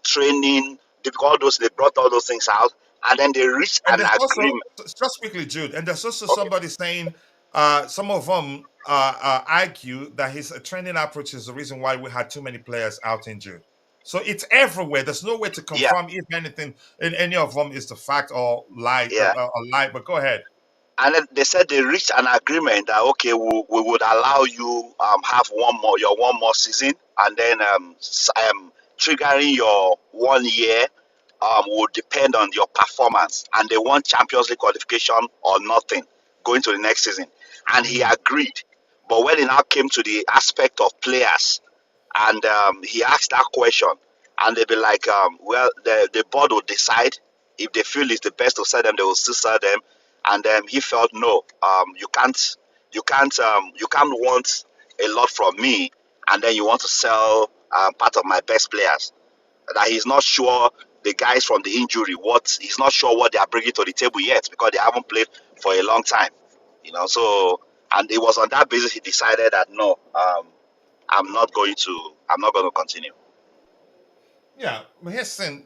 Training, they brought all those things out, and then they reached And an there's also, agreement. just quickly, Jude, and there's also Okay, somebody saying, some of them argue that his training approach is the reason why we had too many players out injured. So it's everywhere. There's no way to yeah, confirm if anything in any of them is the fact or lie. yeah. A lie. But go ahead. And then they said they reached an agreement that okay, we would allow you have one more season, and then triggering your 1 year will depend on your performance, and they want Champions League qualification or nothing going to the next season. And he agreed. But when it now came to the aspect of players, and he asked that question, and they'll be like, well, the board will decide. If they feel it's the best to sell them, they will still sell them. And he felt, no, you can't want a lot from me, and then you want to sell part of my best players. That he's not sure the guys from the injury, he's not sure what they are bringing to the table yet, because they haven't played for a long time. So, and it was on that basis he decided that no, I'm not going to continue. Yeah, listen,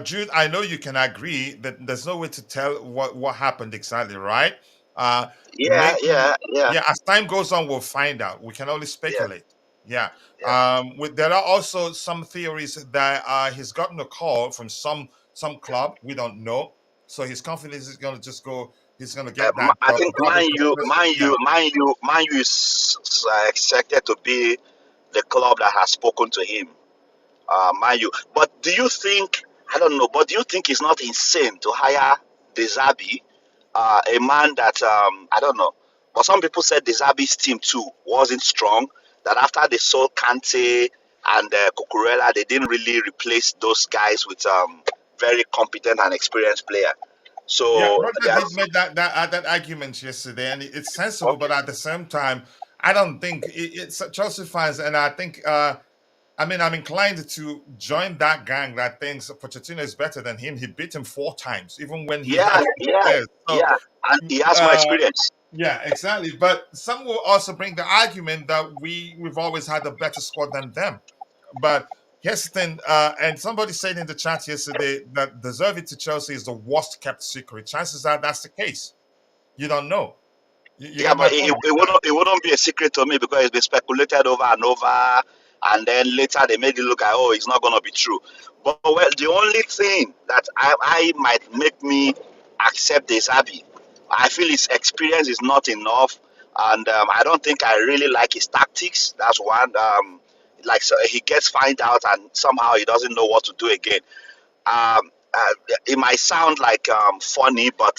Jude, I know you can agree that there's no way to tell what happened exactly, right? Uh, Yeah, maybe, yeah, yeah, yeah, as time goes on, we'll find out. We can only yeah, speculate. Yeah. yeah. There are also some theories that he's gotten a call from some club we don't know, so his confidence is going to just go. He's going to get that I job. think Probably because, yeah, Man U is expected to be the club that has spoken to him. Man U. But do you think? I don't know. But do you think it's not insane to hire the Zerbi, a man that I don't know. But some people said the Zerbi's team too wasn't strong. That after they sold Kante and Cucurella, they didn't really replace those guys with very competent and experienced player. yeah. So Roger did that's make that argument yesterday, and it's sensible, but at the same time, I don't think it's Chelsea fans, and I think. I mean, I'm inclined to join that gang that thinks Pochettino is better than him. He beat him 4 times, even when he yeah, had yeah, players. So, yeah, and he has more uh, experience. yeah, exactly. But some will also bring the argument that we've always had a better squad than them. But Heston, and somebody said in the chat yesterday that the Zerbi to Chelsea is the worst kept secret. Chances are that's the case. You don't know. You Yeah, get my but point? it wouldn't be a secret to me because it's been speculated over and over, and then later they made it look like, oh, it's not gonna be true. But well, the only thing that I might make me accept this Abi, I feel his experience is not enough, and I don't think I really like his tactics. That's one. Like, so he gets fined out and somehow he doesn't know what to do again. It might sound like funny, but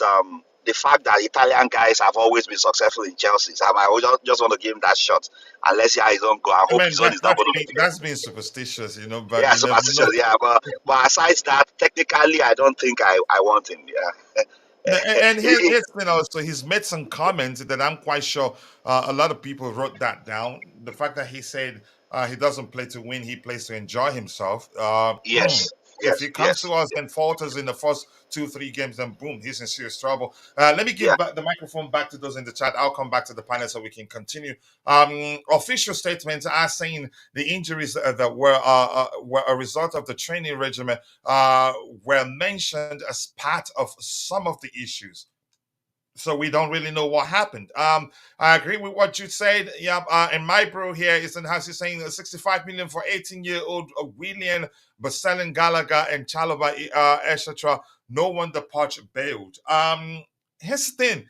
the fact that Italian guys have always been successful in Chelsea, so I would just want to give him that shot. And let's see how his own go. I I hope mean, his own is not going to be. that's being superstitious, but Yeah, you never superstitious. know. Yeah, but aside that, technically, I don't think I want him. Yeah. And here's been also he's made some comments that I'm quite sure a lot of people wrote that down. The fact that he said he doesn't play to win, he plays to enjoy himself. Yes, If he yes, comes to yes. us and falters in the first 2-3 games, then boom, he's in serious trouble. Let me Yeah. give back the microphone back to those in the chat. I'll come back to the panel so we can continue. Official statements are saying the injuries that were a result of the training regimen were mentioned as part of some of the issues. So we don't really know what happened. I agree with what you said. Yeah, and my bro here is in house. He's saying 65 million for 18-year-old William, but selling Gallagher and Chalobah, etc. No wonder Poch bailed. Here's the thing: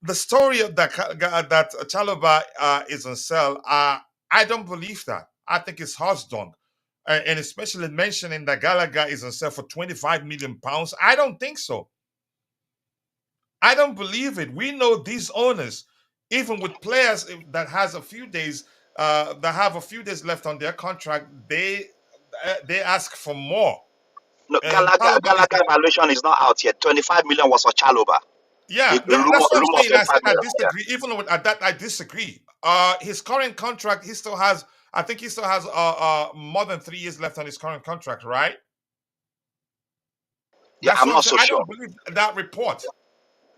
the story of that Chalobah is on sale. I don't believe that. I think it's horse dung. And especially mentioning that Gallagher is on sale for 25 million pounds. I don't think so. I don't believe it. We know these owners, even with players that has a few days, that have a few days left on their contract, they ask for more. No, And Chalobah is, Gallagher evaluation is not out yet. 25 million was for Chaloba. yeah, Rumor that's what I'm of saying. I 25 said I million. Yeah. disagree. Even with at that, I disagree. His current contract, he still has. I think he still has more than 3 years left on his current contract, right? Yeah, That's I'm what I'm not saying. so I sure. don't believe that report.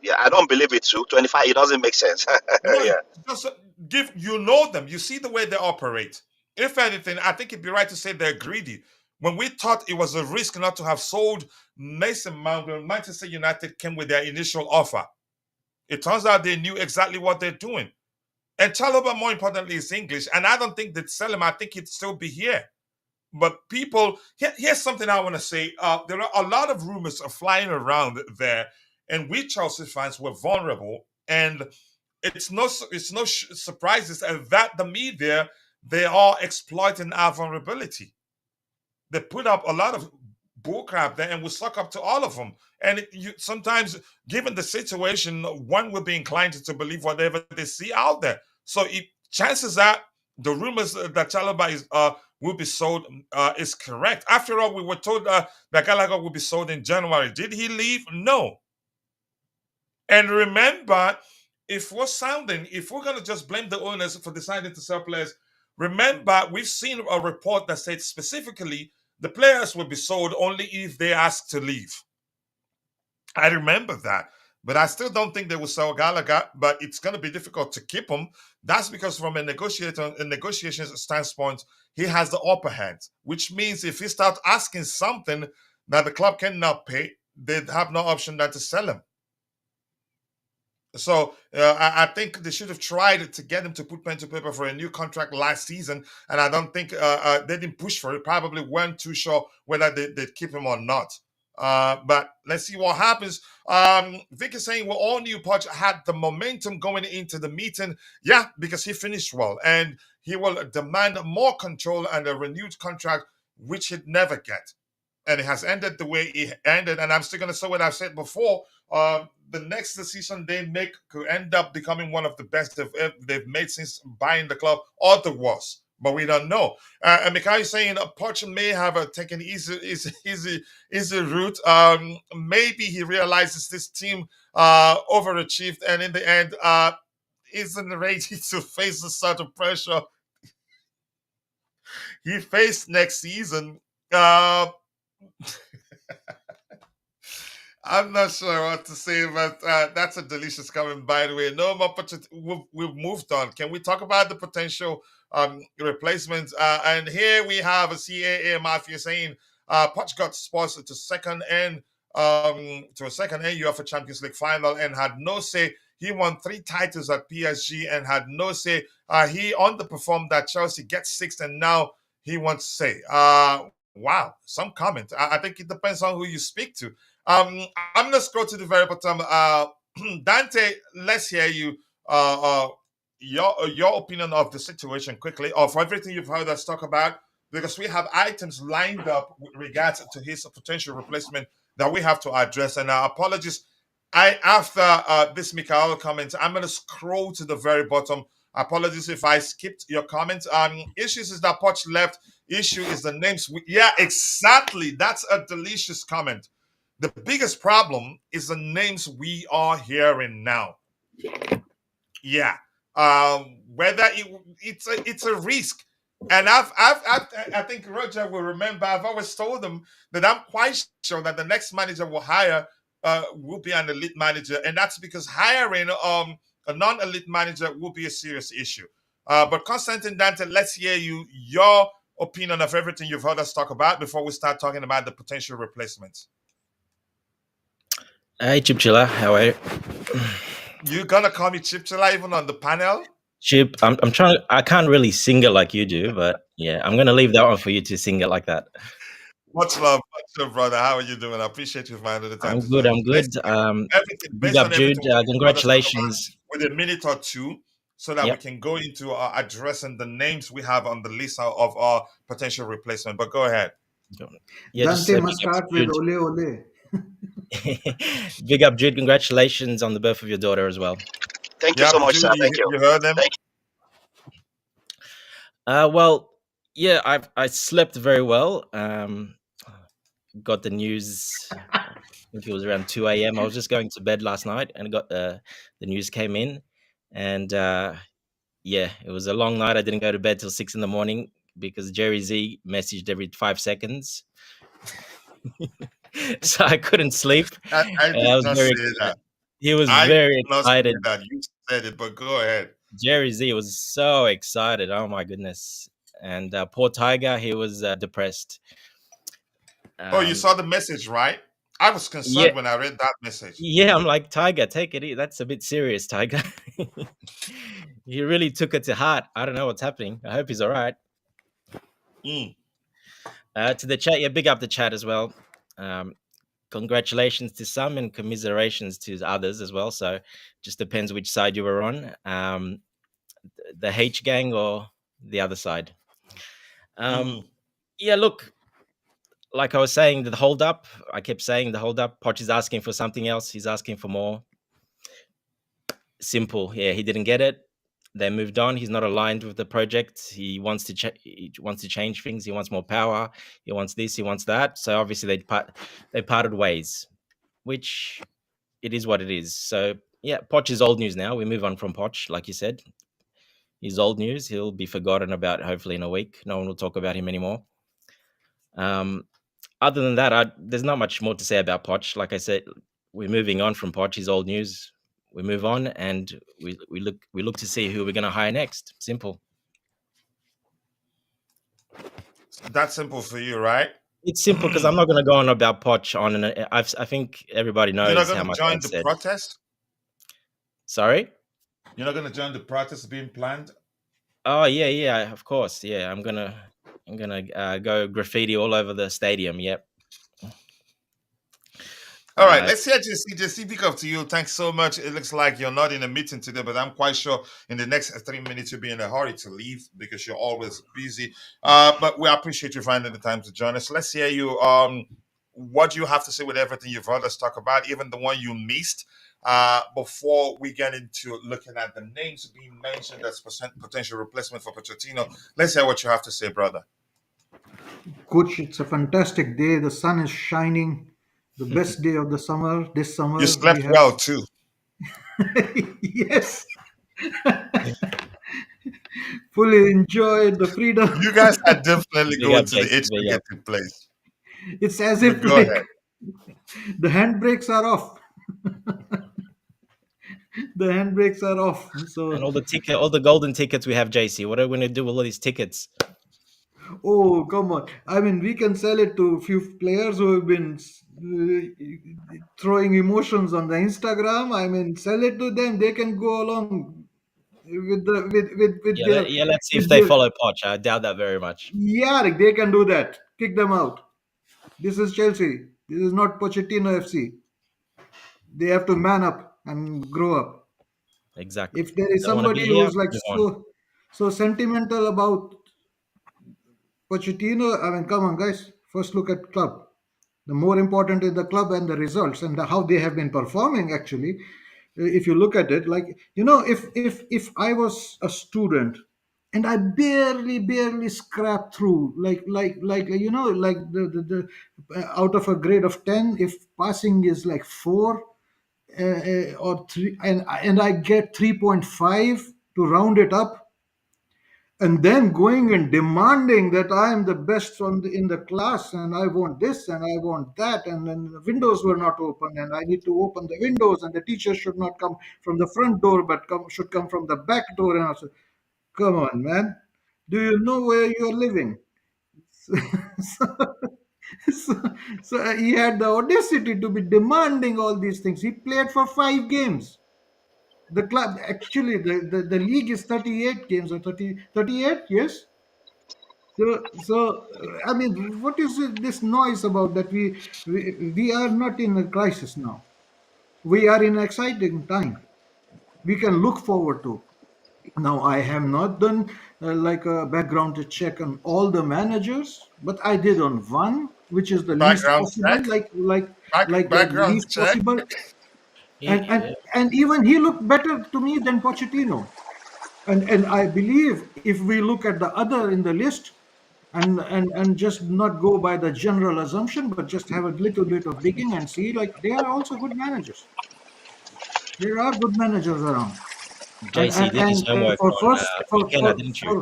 Yeah, I don't believe it too. 25, it doesn't make sense. No, Yeah. just give you know them. You see the way they operate. If anything, I think it'd be right to say they're greedy. When we thought it was a risk not to have sold Mason Mount when Manchester United came with their initial offer, it turns out they knew exactly what they're doing. And Chalobah, more importantly, is English, and I don't think they'd sell him. I think he'd still be here. But people, here's something I want to say. There are a lot of rumors are flying around there, and we Chelsea fans were vulnerable. And it's no surprises that the media they are exploiting our vulnerability. They put up a lot of bullcrap there, and we'll suck up to all of them. And sometimes, given the situation, one will be inclined to believe whatever they see out there. So chances are the rumors that Chalobah is will be sold is correct. After all, we were told that Gallagher will be sold in January. Did he leave? No. And remember, if we're going to just blame the owners for deciding to sell players, remember, we've seen a report that said specifically the players will be sold only if they ask to leave. I remember that. But I still don't think they will sell Gallagher, but it's going to be difficult to keep him. That's because from a negotiations standpoint, he has the upper hand, which means if he starts asking something that the club cannot pay, they'd have no option than to sell him. So I think they should have tried to get him to put pen to paper for a new contract last season, and I don't think they didn't push for it. Probably weren't too sure whether they'd keep him or not. But let's see what happens. Vic is saying, well, all knew Poch had the momentum going into the meeting. Yeah, because he finished well, and he will demand more control and a renewed contract, which he'd never get. And it has ended the way it ended. And I'm still going to say what I've said before. The next decision they make could end up becoming one of the best they've made since buying the club, or the worst. But we don't know. And Mikhail is saying Poch may have taken easy route. Maybe he realizes this team overachieved, and in the end, isn't ready to face the sort of pressure he faced next season. I'm not sure what to say, but that's a delicious comment, by the way. No more we've moved on. Can we talk about the potential replacements? And here we have a CAA Mafia saying Poch got Spurs to second end UEFA Champions League final and had no say. He won 3 titles at PSG and had no say. He underperformed at Chelsea, gets 6th, and now he wants say. Wow, some comment. I think it depends on who you speak to. I'm going to scroll to the very bottom. Dante, let's hear you. Your opinion of the situation quickly, of everything you've heard us talk about, because we have items lined up with regards to his potential replacement that we have to address. And apologies, after this Mikhail comment, I'm going to scroll to the very bottom. Apologies if I skipped your comments. Issues is that Poch left. Issue is the names. Yeah, exactly. That's a delicious comment. The biggest problem is the names we are hearing now. Yeah, whether it's a risk, and I think Roger will remember. I've always told him that I'm quite sure that the next manager will hire will be an elite manager, and that's because hiring a non-elite manager will be a serious issue. But Constantine Dante, let's hear your opinion of everything you've heard us talk about before we start talking about the potential replacements. Hi, Chipchilla. How are you? You gonna call me Chipchilla even on the panel? Chip, I'm trying. I can't really sing it like you do, but yeah, I'm gonna leave that one for you to sing it like that. Much love, brother. How are you doing? I appreciate you finding the time. I'm good. I'm good. Big up, Jude. Congratulations. With a minute or two, so that we can go into addressing the names we have on the list of our potential replacement. But go ahead. Yeah, Dante must start with Ole Ole. Big up, Jude. Congratulations on the birth of your daughter as well. Thank you so much, Jude, sir. Thank you. You heard them? Well, yeah, I slept very well. Got the news. I think it was around 2 a.m. I was just going to bed last night, and got the news came in, and yeah, it was a long night. I didn't go to bed till 6 a.m. because Jerry Z messaged every 5 seconds. So I couldn't sleep. I did not say that. He was very excited. That. You said it, but go ahead. Jerry Z was so excited. Oh my goodness. And poor Tiger, he was depressed. You saw the message, right? I was concerned when I read that message. Yeah, I'm like, Tiger, take it easy. That's a bit serious, Tiger. He really took it to heart. I don't know what's happening. I hope he's all right. To the chat, big up the chat as well. Congratulations to some and commiserations to others as well. So just depends which side you were on, the H gang or the other side. Yeah, look, like I was saying, the hold up. I kept saying the hold up. Poch is asking for something else. He's asking for more. Simple. Yeah, he didn't get it. They moved on. He's not aligned with the project. He wants to change things. He wants more power. He wants this. He wants that. So obviously they parted ways, which it is what it is. So yeah, Poch is old news now. We move on from Poch, like you said. He's old news. He'll be forgotten about hopefully in a week. No one will talk about him anymore. Other than that, there's not much more to say about Poch. Like I said, we're moving on from Poch. He's old news. We move on and we look to see who we're going to hire next. Simple. That's simple for you, right? It's simple because I'm not going to go on about Poch on, and I think everybody knows. You're not how going to much join I've the said. protest? Sorry? You're not going to join the protest being planned? Oh yeah, of course. Yeah, I'm gonna go graffiti all over the stadium. Yep. All right, let's hear JC. JC, pick up to you. Thanks so much. It looks like you're not in a meeting today, but I'm quite sure in the next 3 minutes you'll be in a hurry to leave because you're always busy. But we appreciate you finding the time to join us. Let's hear you. What do you have to say with everything you've heard us talk about, even the one you missed? Before we get into looking at the names being mentioned as potential replacement for Pochettino, let's hear what you have to say, brother. Coach, it's a fantastic day. The sun is shining. The best day of the summer. This summer. You slept well too. Yes. Fully enjoyed the freedom. You guys are definitely going to the educated place. It's as if Go ahead. The handbrakes are off. The handbrakes are off. So and all the golden tickets we have, JC. What are we going to do with all these tickets? Oh, come on. I mean, we can sell it to a few players who have been throwing emotions on the Instagram. I mean, sell it to them. They can go along with their... Let's see if they follow Poch. I doubt that very much. Yeah, they can do that. Kick them out. This is Chelsea. This is not Pochettino FC. They have to man up and grow up. Exactly. If there is somebody who's like so sentimental about Pochettino, I mean, come on, guys. First look at club. The more important is the club and the results and how they have been performing. Actually, if you look at it, like if I was a student and I barely scrap through, like the out of a grade of 10, if passing is like 4 or 3, and I get 3.5 to round it up. And then going and demanding that I am the best in the class and I want this and I want that, and then the windows were not open and I need to open the windows and the teacher should not come from the front door but should come from the back door. And I said, come on, man, do you know where you are living? So he had the audacity to be demanding all these things. He played for 5 games. The club, actually, the league is 38 games or 38, yes? So I mean, what is this noise about that we are not in a crisis now? We are in an exciting time. We can look forward to. Now, I have not done like a background check on all the managers, but I did on one, which is the least possible, like the least possible. And even he looked better to me than Pochettino. And I believe if we look at the other in the list and just not go by the general assumption, but just have a little bit of digging and see, like, they are also good managers. There are good managers around. JC did his homework on McKenna, didn't you?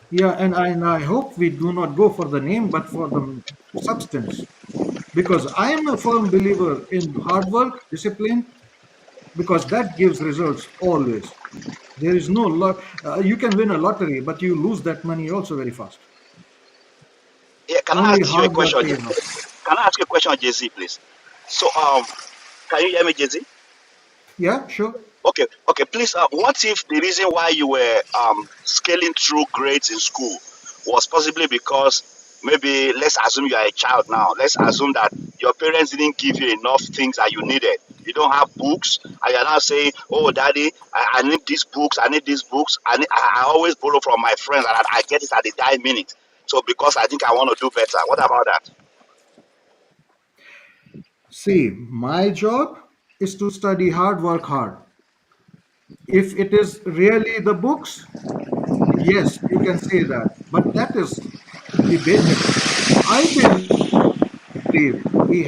Yeah, and I hope we do not go for the name, but for the substance. Because I am a firm believer in hard work, discipline, because that gives results always. There is no lot. You can win a lottery, but you lose that money also very fast. Yeah, can I ask you a question? Can I ask you a question, JC, please? So, can you hear me, JC? Yeah, sure. Okay. Please, what if the reason why you were scaling through grades in school was possibly because maybe, let's assume you are a child now. Let's assume that your parents didn't give you enough things that you needed. You don't have books, and you're now saying, "Oh, Daddy, I need these books. I need these books. I always borrow from my friends, and I get it at the dying minute. So because I think I want to do better." What about that? See, my job is to study hard, work hard. If it is really the books, yes, you can say that. But that is debatable. I believe he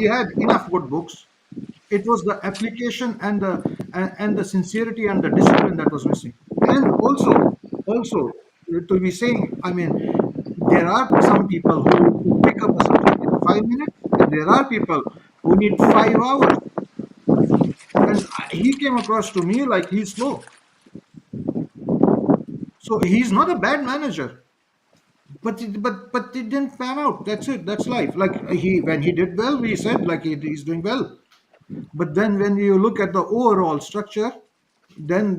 had enough good books. It was the application and the sincerity and the discipline that was missing. And also to be saying, I mean, there are some people who pick up a subject in 5 minutes, and there are people who need 5 hours. And he came across to me like he's slow. So he's not a bad manager, but it didn't pan out. That's it. That's life. Like when he did well, we said like he's doing well. But then when you look at the overall structure, then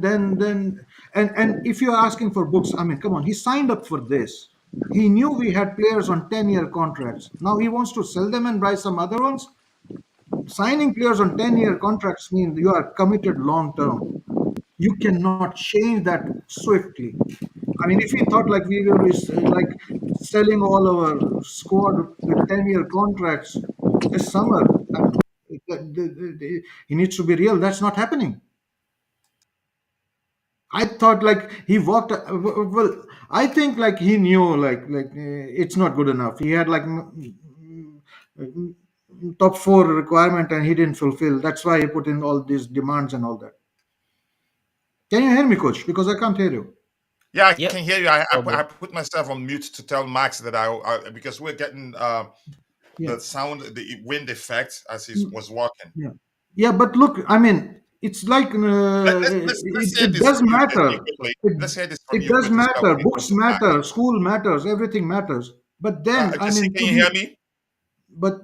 and if you're asking for books, I mean, come on, he signed up for this. He knew we had players on 10-year contracts. Now he wants to sell them and buy some other ones. Signing players on 10-year contracts means you are committed long term. You cannot change that swiftly. I mean, if we thought like we will be like selling all our squad with 10-year contracts this summer, I mean, he needs to be real. That's not happening. I thought like he walked. Well, I think like he knew it's not good enough. He had like top four requirement and he didn't fulfill. That's why he put in all these demands and all that. Can you hear me, coach? Because I can't hear you. Yeah, I Yep. can hear you. I put myself on mute to tell Max that I because we're getting Yeah. the sound, the wind effect as he was walking. Yeah. Yeah, but look, I mean, it's like Let's hear it this does from you, Jesse, matter. quickly. It, Let's hear this from it you does quickly, so that matter. when it comes Books to Max. matter. School matters. Everything matters. But then, I Jesse, mean, can you hear me? but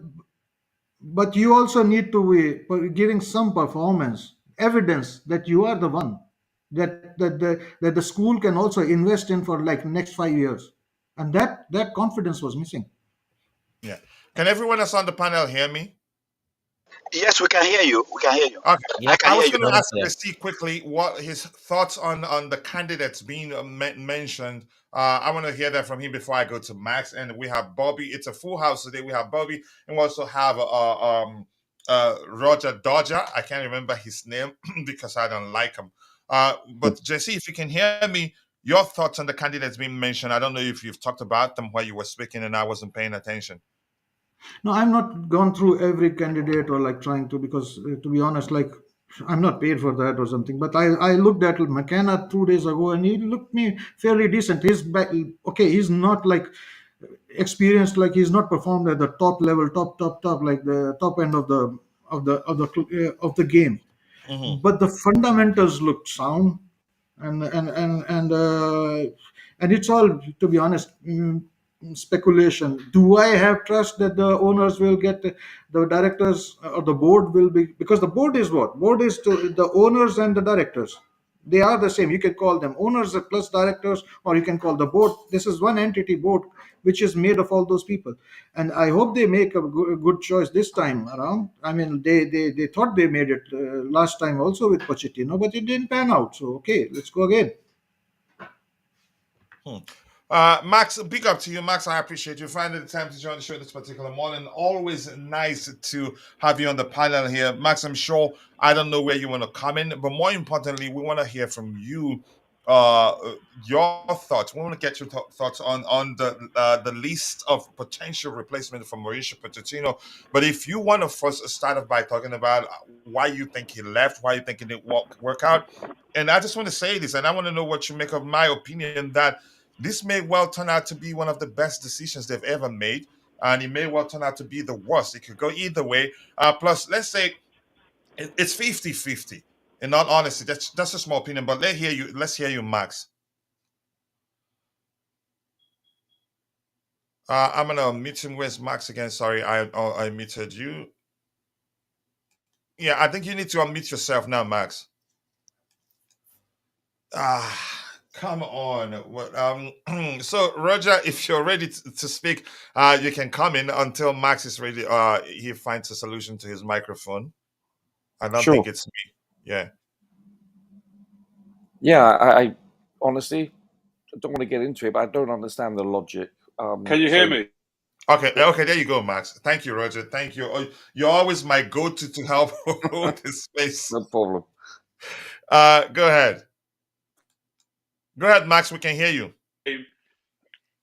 but you also need to be giving some performance evidence that you are the one that the school can also invest in for like next 5 years, and that confidence was missing. Yeah. Can everyone that's on the panel hear me? Yes, we can hear you. We can hear you. Okay. I Yep. can I hear was you. going to Loud and ask clear. Jesse quickly what his thoughts on the candidates being mentioned. I want to hear that from him before I go to Max. And we have Bobby. It's a full house today. We have Bobby, and we also have Roger Dodger. I can't remember his name because I don't like him. But Jesse, if you can hear me, your thoughts on the candidates being mentioned. I don't know if you've talked about them while you were speaking and I wasn't paying attention. No, I'm not gone through every candidate or like trying to, because to be honest, like I'm not paid for that or something. But I looked at McKenna 2 days ago and he looked me fairly decent. Okay. He's not like experienced, like he's not performed at the top level, top, like the top end of the game. Mm-hmm. But the fundamentals looked sound, and it's all, to be honest, speculation. Do I have trust that the owners will get the directors or the board will be, because the board is what? Board is to the owners and the directors. They are the same. You can call them owners plus directors, or you can call the board. This is one entity board which is made of all those people. And I hope they make a good choice this time around. I mean, they thought they made it last time also with Pochettino, but it didn't pan out. So okay, let's go again. Max, big up to you, Max. I appreciate you finding the time to join the show this particular morning. Always nice to have you on the panel here, Max. I'm sure I don't know where you want to come in, but more importantly, we want to hear from you. Your thoughts. We want to get your thoughts on the list of potential replacement for Mauricio Pochettino. But if you want to first start off by talking about why you think he left, why you think it didn't work out, and I just want to say this, and I want to know what you make of my opinion that this may well turn out to be one of the best decisions they've ever made, and it may well turn out to be the worst. It could go either way. Plus, let's say it's 50-50. In all honesty, that's a small opinion, but let's hear you, Max. I'm gonna mute him. Where's Max again? Sorry, I muted you. Yeah, I think you need to unmute yourself now, Max. Come on. So Roger, if you're ready to speak, you can come in until Max is ready. He finds a solution to his microphone. I don't think Sure. it's me. Yeah. Yeah, I honestly don't want to get into it, but I don't understand the logic. Can you hear me? Okay, okay, there you go, Max. Thank you, Roger. Thank you. Oh, you're always my go-to to help hold this space. No problem. Go ahead. Go ahead, Max. We can hear you.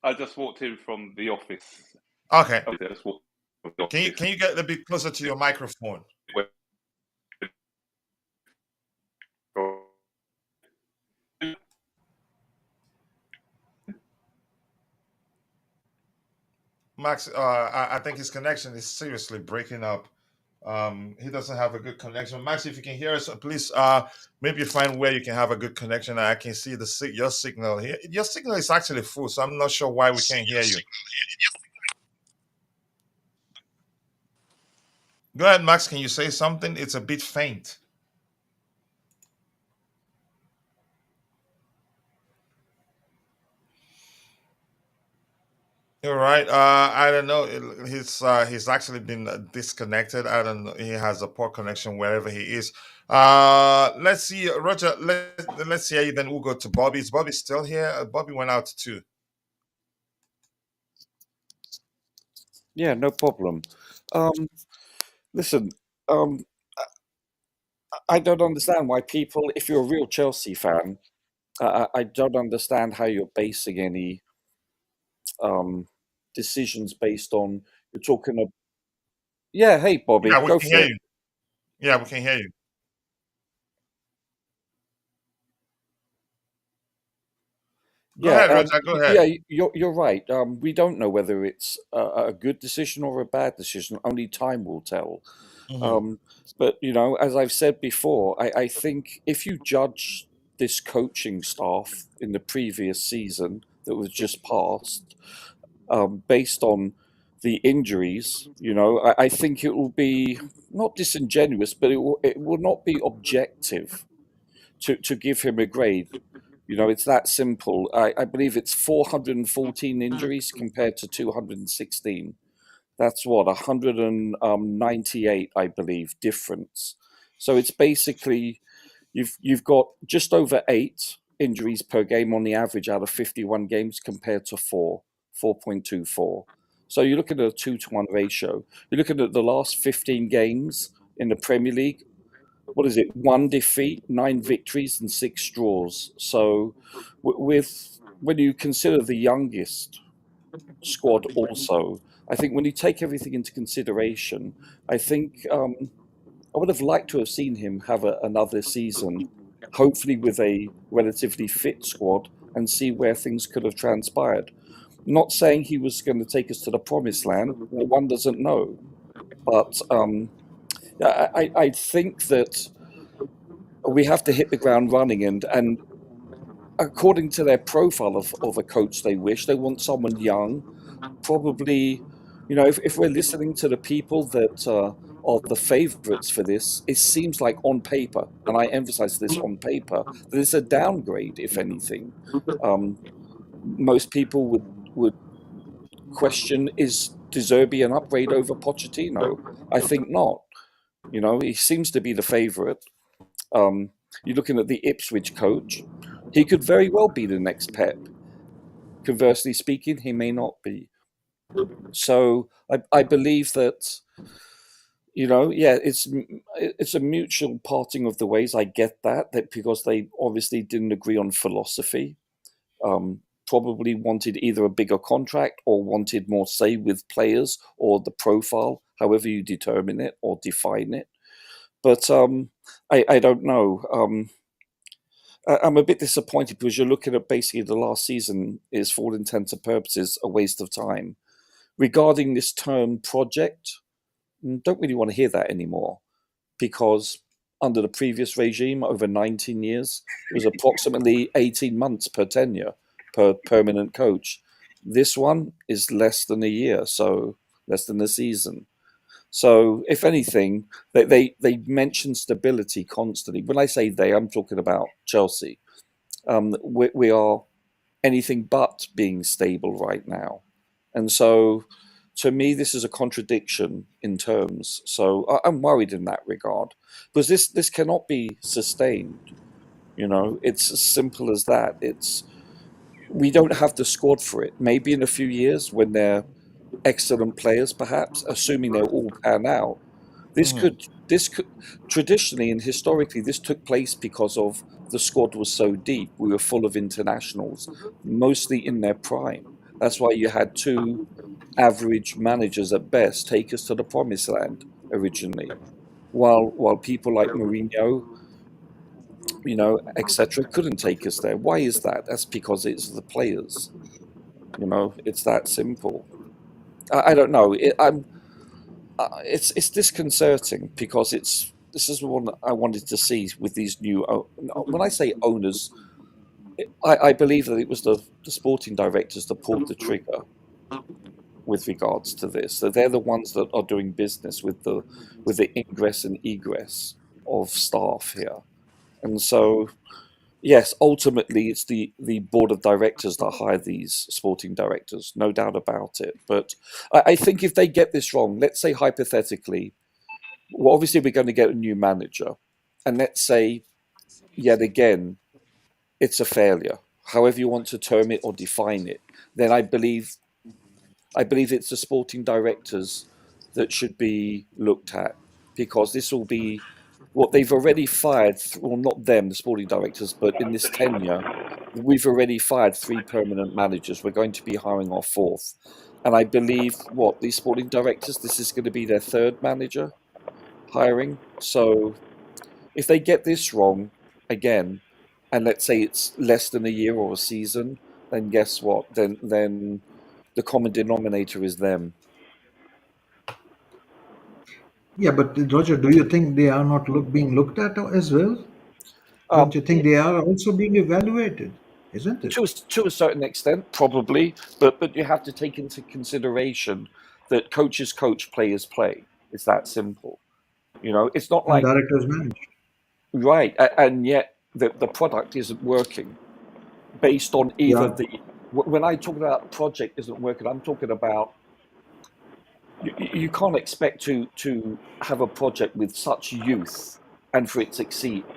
I just walked in from the office. Okay. I just walked from the Can you get a bit closer to your microphone? Max, I think his connection is seriously breaking up. He doesn't have a good connection. Max, if you can hear us, please maybe find where you can have a good connection. I can see your signal here. Your signal is actually full, so I'm not sure why we can't hear you. Go ahead, Max. Can you say something? It's a bit faint. All right. I don't know. He's actually been disconnected. I don't know. He has a poor connection wherever he is. Let's see, Roger. Let's see. Then we'll go to Bobby. Is Bobby still here? Bobby went out too. Yeah, no problem. Listen, um, I don't understand why people, if you're a real Chelsea fan, I don't understand how you're basing any decisions based on you're talking of. Yeah, hey Bobby, Yeah, we go can for hear it. you. Yeah, we can hear you. Go Yeah, ahead, Roger. Go yeah, ahead. you're right. We don't know whether it's a good decision or a bad decision. Only time will tell. Mhm. Um, but as I've said before, I think if you judge this coaching staff in the previous season that was just passed, based on the injuries, I think it will be not disingenuous, but it will not be objective to give him a grade. It's that simple. I believe it's 414 injuries compared to 216. That's what 198, I believe, difference. So it's basically you've got just over 8 injuries per game on the average out of 51 games compared to 4.24. So you're looking at a 2-to-1 ratio. You're looking at the last 15 games in the Premier League. What is it? 1 defeat, 9 victories, and 6 draws. So with when you consider the youngest squad also, I think when you take everything into consideration, I think I would have liked to have seen him have another season, hopefully with a relatively fit squad, and see where things could have transpired. Not saying he was going to take us to the promised land. One doesn't know, but I think that we have to hit the ground running, and according to their profile of a coach they wish, they want someone young, probably, if we're listening to the people that are the favorites for this, it seems like on paper, and I emphasize this on paper, that it's a downgrade, if anything. Um, Most people would question, is De Zerbi an upgrade over Pochettino? I think not. He seems to be the favorite. You're looking at the Ipswich coach. He could very well be the next Pep. Conversely speaking, he may not be. So I believe that yeah, it's a mutual parting of the ways. I get that because they obviously didn't agree on philosophy. Probably wanted either a bigger contract or wanted more say with players or the profile, however you determine it or define it. But I don't know. I'm a bit disappointed because you're looking at basically the last season is, for all intents and purposes, a waste of time. Regarding this term project, don't really want to hear that anymore because under the previous regime, over 19 years, it was approximately 18 months per tenure per permanent coach. This one is less than a year, so less than a season. So, if anything, they mention stability constantly. When I say they, I'm talking about Chelsea. We are anything but being stable right now. And so, to me, this is a contradiction in terms. So I'm worried in that regard because this cannot be sustained. It's as simple as that. We don't have the squad for it. Maybe in a few years when they're excellent players, perhaps, assuming they'll all pan out. This could traditionally and historically, this took place because of the squad was so deep. We were full of internationals, mostly in their prime. That's why you had two average managers at best take us to the promised land originally, while people like Mourinho, etc., couldn't take us there. Why is that? That's because it's the players. It's that simple. I don't know. It's disconcerting because this is one I wanted to see with these new. When I say owners, I believe that it was the sporting directors that pulled the trigger with regards to this. So they're the ones that are doing business with the ingress and egress of staff here, and so. Yes, ultimately it's the board of directors that hire these sporting directors, no doubt about it. But I think if they get this wrong, let's say hypothetically, well, obviously we're going to get a new manager, and let's say yet again it's a failure, however you want to term it or define it, then I believe it's the sporting directors that should be looked at because this will be what they've already fired. Well, not them, the sporting directors, but in this tenure, we've already fired 3 permanent managers. We're going to be hiring our 4th. And I believe these sporting directors, this is going to be their 3rd manager hiring. So if they get this wrong again, and let's say it's less than a year or a season, then guess what? Then the common denominator is them. Yeah, but Roger, do you think they are not being looked at as well? Don't you think they are also being evaluated? Isn't it? To a certain extent, probably, but you have to take into consideration that coaches coach, players play. It's that simple. It's not And like directors manage. right, and yet the product isn't working based on either Yeah. when I talk about project isn't working, I'm talking about you can't expect to have a project with such youth and for it to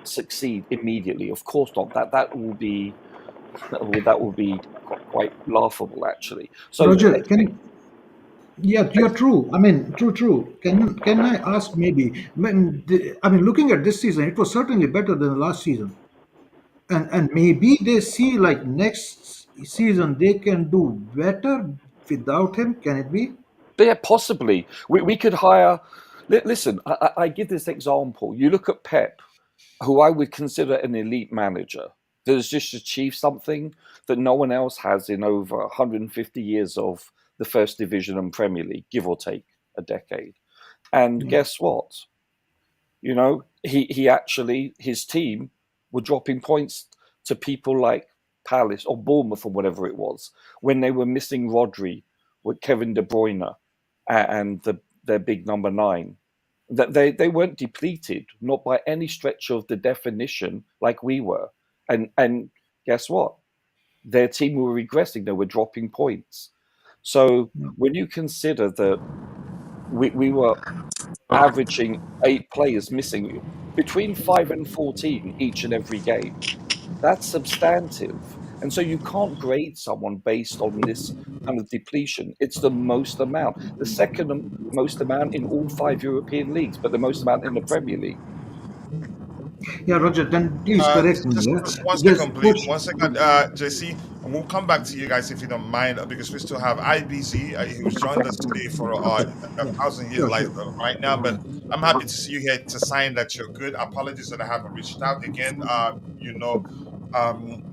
succeed immediately. Of course not. That will be quite laughable, actually. So Roger, let's can yeah, you're true. I mean, true. Can I ask maybe? I mean, looking at this season, it was certainly better than the last season, and maybe they see like next season they can do better without him. Can it be? yeah, possibly we could hire. Listen, I give this example. You look at Pep, who I would consider an elite manager that has just achieved something that no one else has in over 150 years of the First Division and Premier League, give or take a decade. And Yeah. guess what? He actually, his team were dropping points to people like Palace or Bournemouth or whatever it was when they were missing Rodri with Kevin De Bruyne and their big number 9. That they weren't depleted, not by any stretch of the definition, like we were. And guess what? Their team were regressing; they were dropping points. So when you consider that we were averaging 8 players missing between 5 and 14 each and every game, that's substantive. And so you can't grade someone based on this kind of depletion. It's the most amount, the second most amount in all 5 European leagues, but the most amount in the Premier League. Yeah, Roger. Then please correct me. Just, Yeah, just one because second, please. coach. 1 second, JC, and we'll come back to you guys if you don't mind, because we still have IBZ. He was joined us today for Okay. a Yeah. 1,000 years Sure. life Sure. right now, but I'm happy to see you here to sign that you're good. Apologies that I haven't reached out again.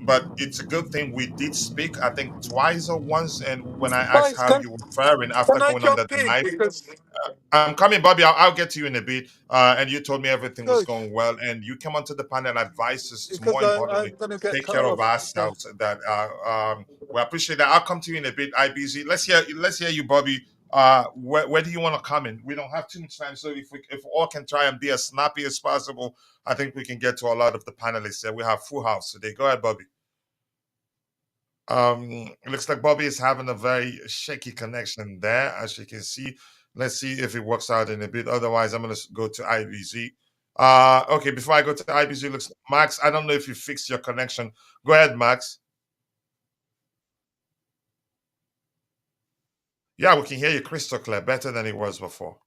But it's a good thing we did speak. I think twice or once, and when I asked Guys, how you were faring after can I going under jump the in? knife. Because, I'm coming, Bobby. I'll get to you in a bit. And you told me everything was coach, going well, and you came onto the panel and advised us to, more I'm importantly, going to get take cut care of off. So, ourselves. That we appreciate that. I'll come to you in a bit, IBZ. Let's hear you, Bobby. Where do you want to come in? We don't have too much time, so if all can try and be as snappy as possible, I think we can get to a lot of the panelists. There, we have full house today. Go ahead, Bobby. It looks like Bobby is having a very shaky connection there, as you can see. Let's see if it works out in a bit. Otherwise, I'm gonna go to IBZ. Okay, before I go to IBZ, looks Max. I don't know if you fixed your connection. Go ahead, Max. Yeah, we can hear you crystal clear, better than it was before.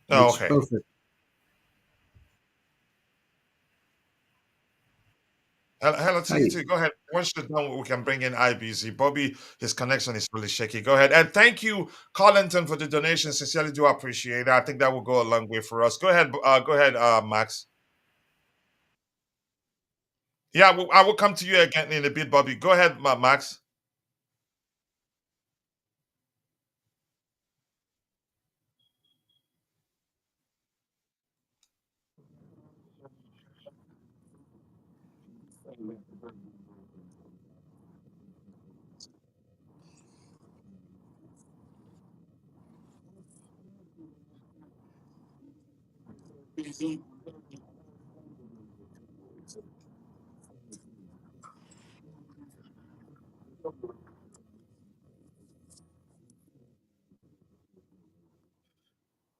Oh, It's okay. perfect. Hello to you Hi. too. Go ahead. Once you're done, we can bring in IBZ. Bobby, his connection is really shaky. Go ahead. And thank you, Collington, for the donation. Sincerely do appreciate it. I think that will go a long way for us. Go ahead, Max. Yeah, I will come to you again in a bit, Bobby. Go ahead, Max.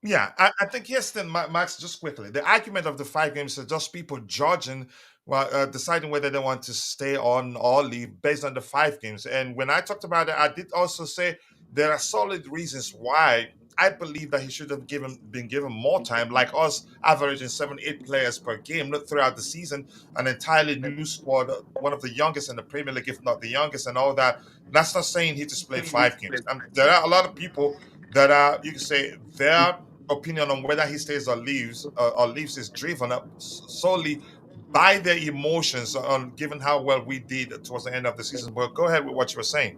Yeah, I think yes. Then Max, just quickly, the argument of the 5 games is just people judging, well, deciding whether they want to stay on or leave based on the 5 games. And when I talked about it, I did also say there are solid reasons why I believe that he should have been given more time, like us averaging 7, 8 players per game not throughout the season, an entirely new squad, one of the youngest in the Premier League, if not the youngest, and all that. That's not saying he just played 5 games. There are a lot of people that are, you can say, their opinion on whether he stays or leaves is driven up solely by their emotions on given how well we did towards the end of the season. But go ahead with what you were saying.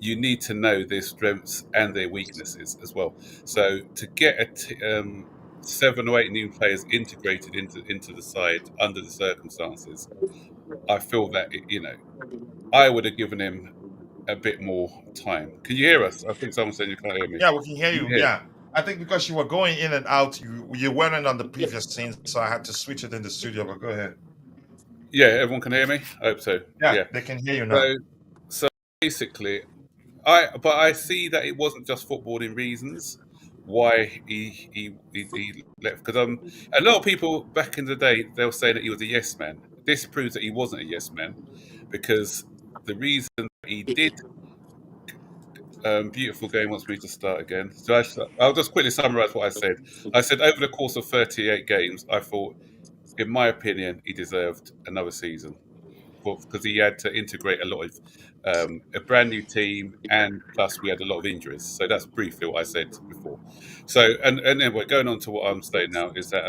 You need to know their strengths and their weaknesses as well. So to get 7 or 8 new players integrated into the side under the circumstances, I feel that I would have given him a bit more time. Can you hear us? I think someone said you can't hear me. Yeah, we can hear Can you you. hear? Yeah. I think because you were going in and out, you weren't on the previous scene, so I had to switch it in the studio. But go ahead. Yeah, everyone can hear me. I hope so. Yeah, Yeah. they can hear you now. So basically, I see that it wasn't just footballing reasons why he left, because a lot of people back in the day they'll say that he was a yes man. This proves that he wasn't a yes man, because the reason that he did beautiful game wants me to start again. So I'll just quickly summarize what I said. I said over the course of 38 games, I thought, in my opinion, he deserved another season because he had to integrate a lot of a brand new team, and plus we had a lot of injuries. So that's briefly what I said before. So and then we're going on to what I'm saying now is that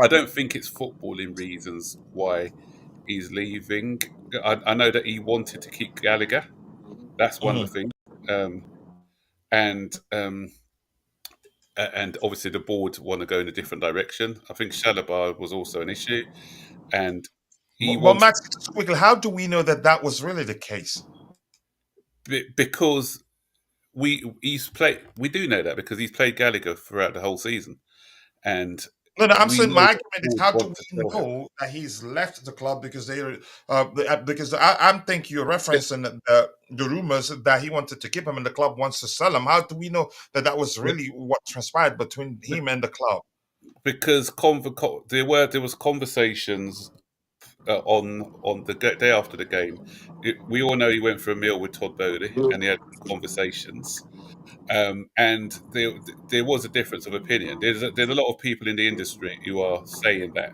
I don't think it's footballing reasons why he's leaving. I know that he wanted to keep Gallagher. That's one of the Mhm. things. Um, and and obviously the board want to go in a different direction. I think Shalabar was also an issue, and he But wanted Max, just quickly, how do we know that that was really the case? because he's played. We do know that because he's played Gallagher throughout the whole season, and No, no, I'm we saying know my that argument is board how do want to we sell him. know that he's left the club because because I'm thinking you're Yeah, referencing the rumors that he wanted to keep him and the club wants to sell him. How do we know that that was yeah. really what transpired between him and the club? Because there was conversations on the day after the game. We all know he went for a meal with Todd Bowley and he had conversations. And there was a difference of opinion. There's a lot of people in the industry who are saying that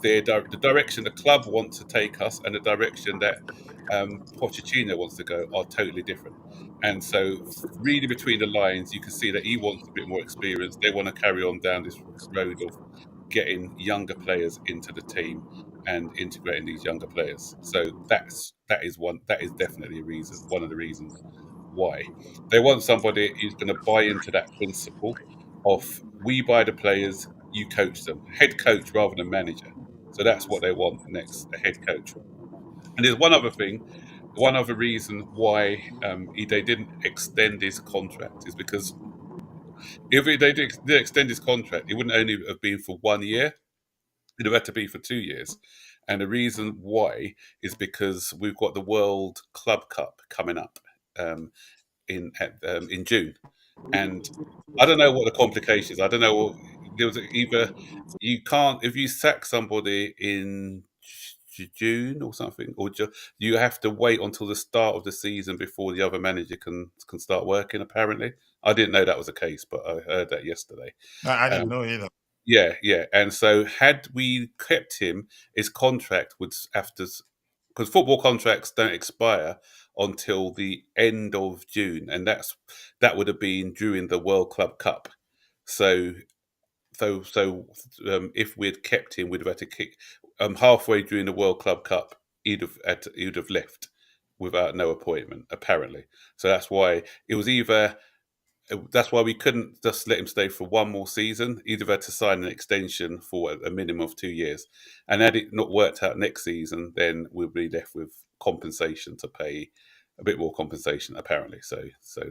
the direction the club wants to take us and the direction that Pochettino wants to go are totally different. And so, reading between the lines, you can see that he wants a bit more experience. They want to carry on down this road of getting younger players into the team and integrating these younger players. So that is definitely a reason, one of the reasons why they want somebody who's going to buy into that principle of we buy the players, you coach them, head coach rather than manager. So that's what they want next, a head coach. And there's one other thing. one other reason why they didn't extend his contract is because if they did extend his contract, it wouldn't only have been for 1 year; it'd have had to be for 2 years. And the reason why is because we've got the World Club Cup coming up in June, and I don't know what the complications. I don't know. There was either you can't if you sack somebody in June or something, or you have to wait until the start of the season before the other manager can start working. Apparently, I didn't know that was the case, but I heard that yesterday. I didn't Um, know either. yeah, yeah. And so, had we kept him, his contract would have to, because football contracts don't expire until the end of June, and that would have been during the World Club Cup. So, if we'd kept him, we'd have had to kick halfway during the World Club Cup. He'd have left without no appointment, apparently. So that's why it was either that's why we couldn't just let him stay for one more season. He'd have had to sign an extension for a minimum of 2 years. And had it not worked out next season, then we'll be left with compensation to pay a bit more compensation, apparently. So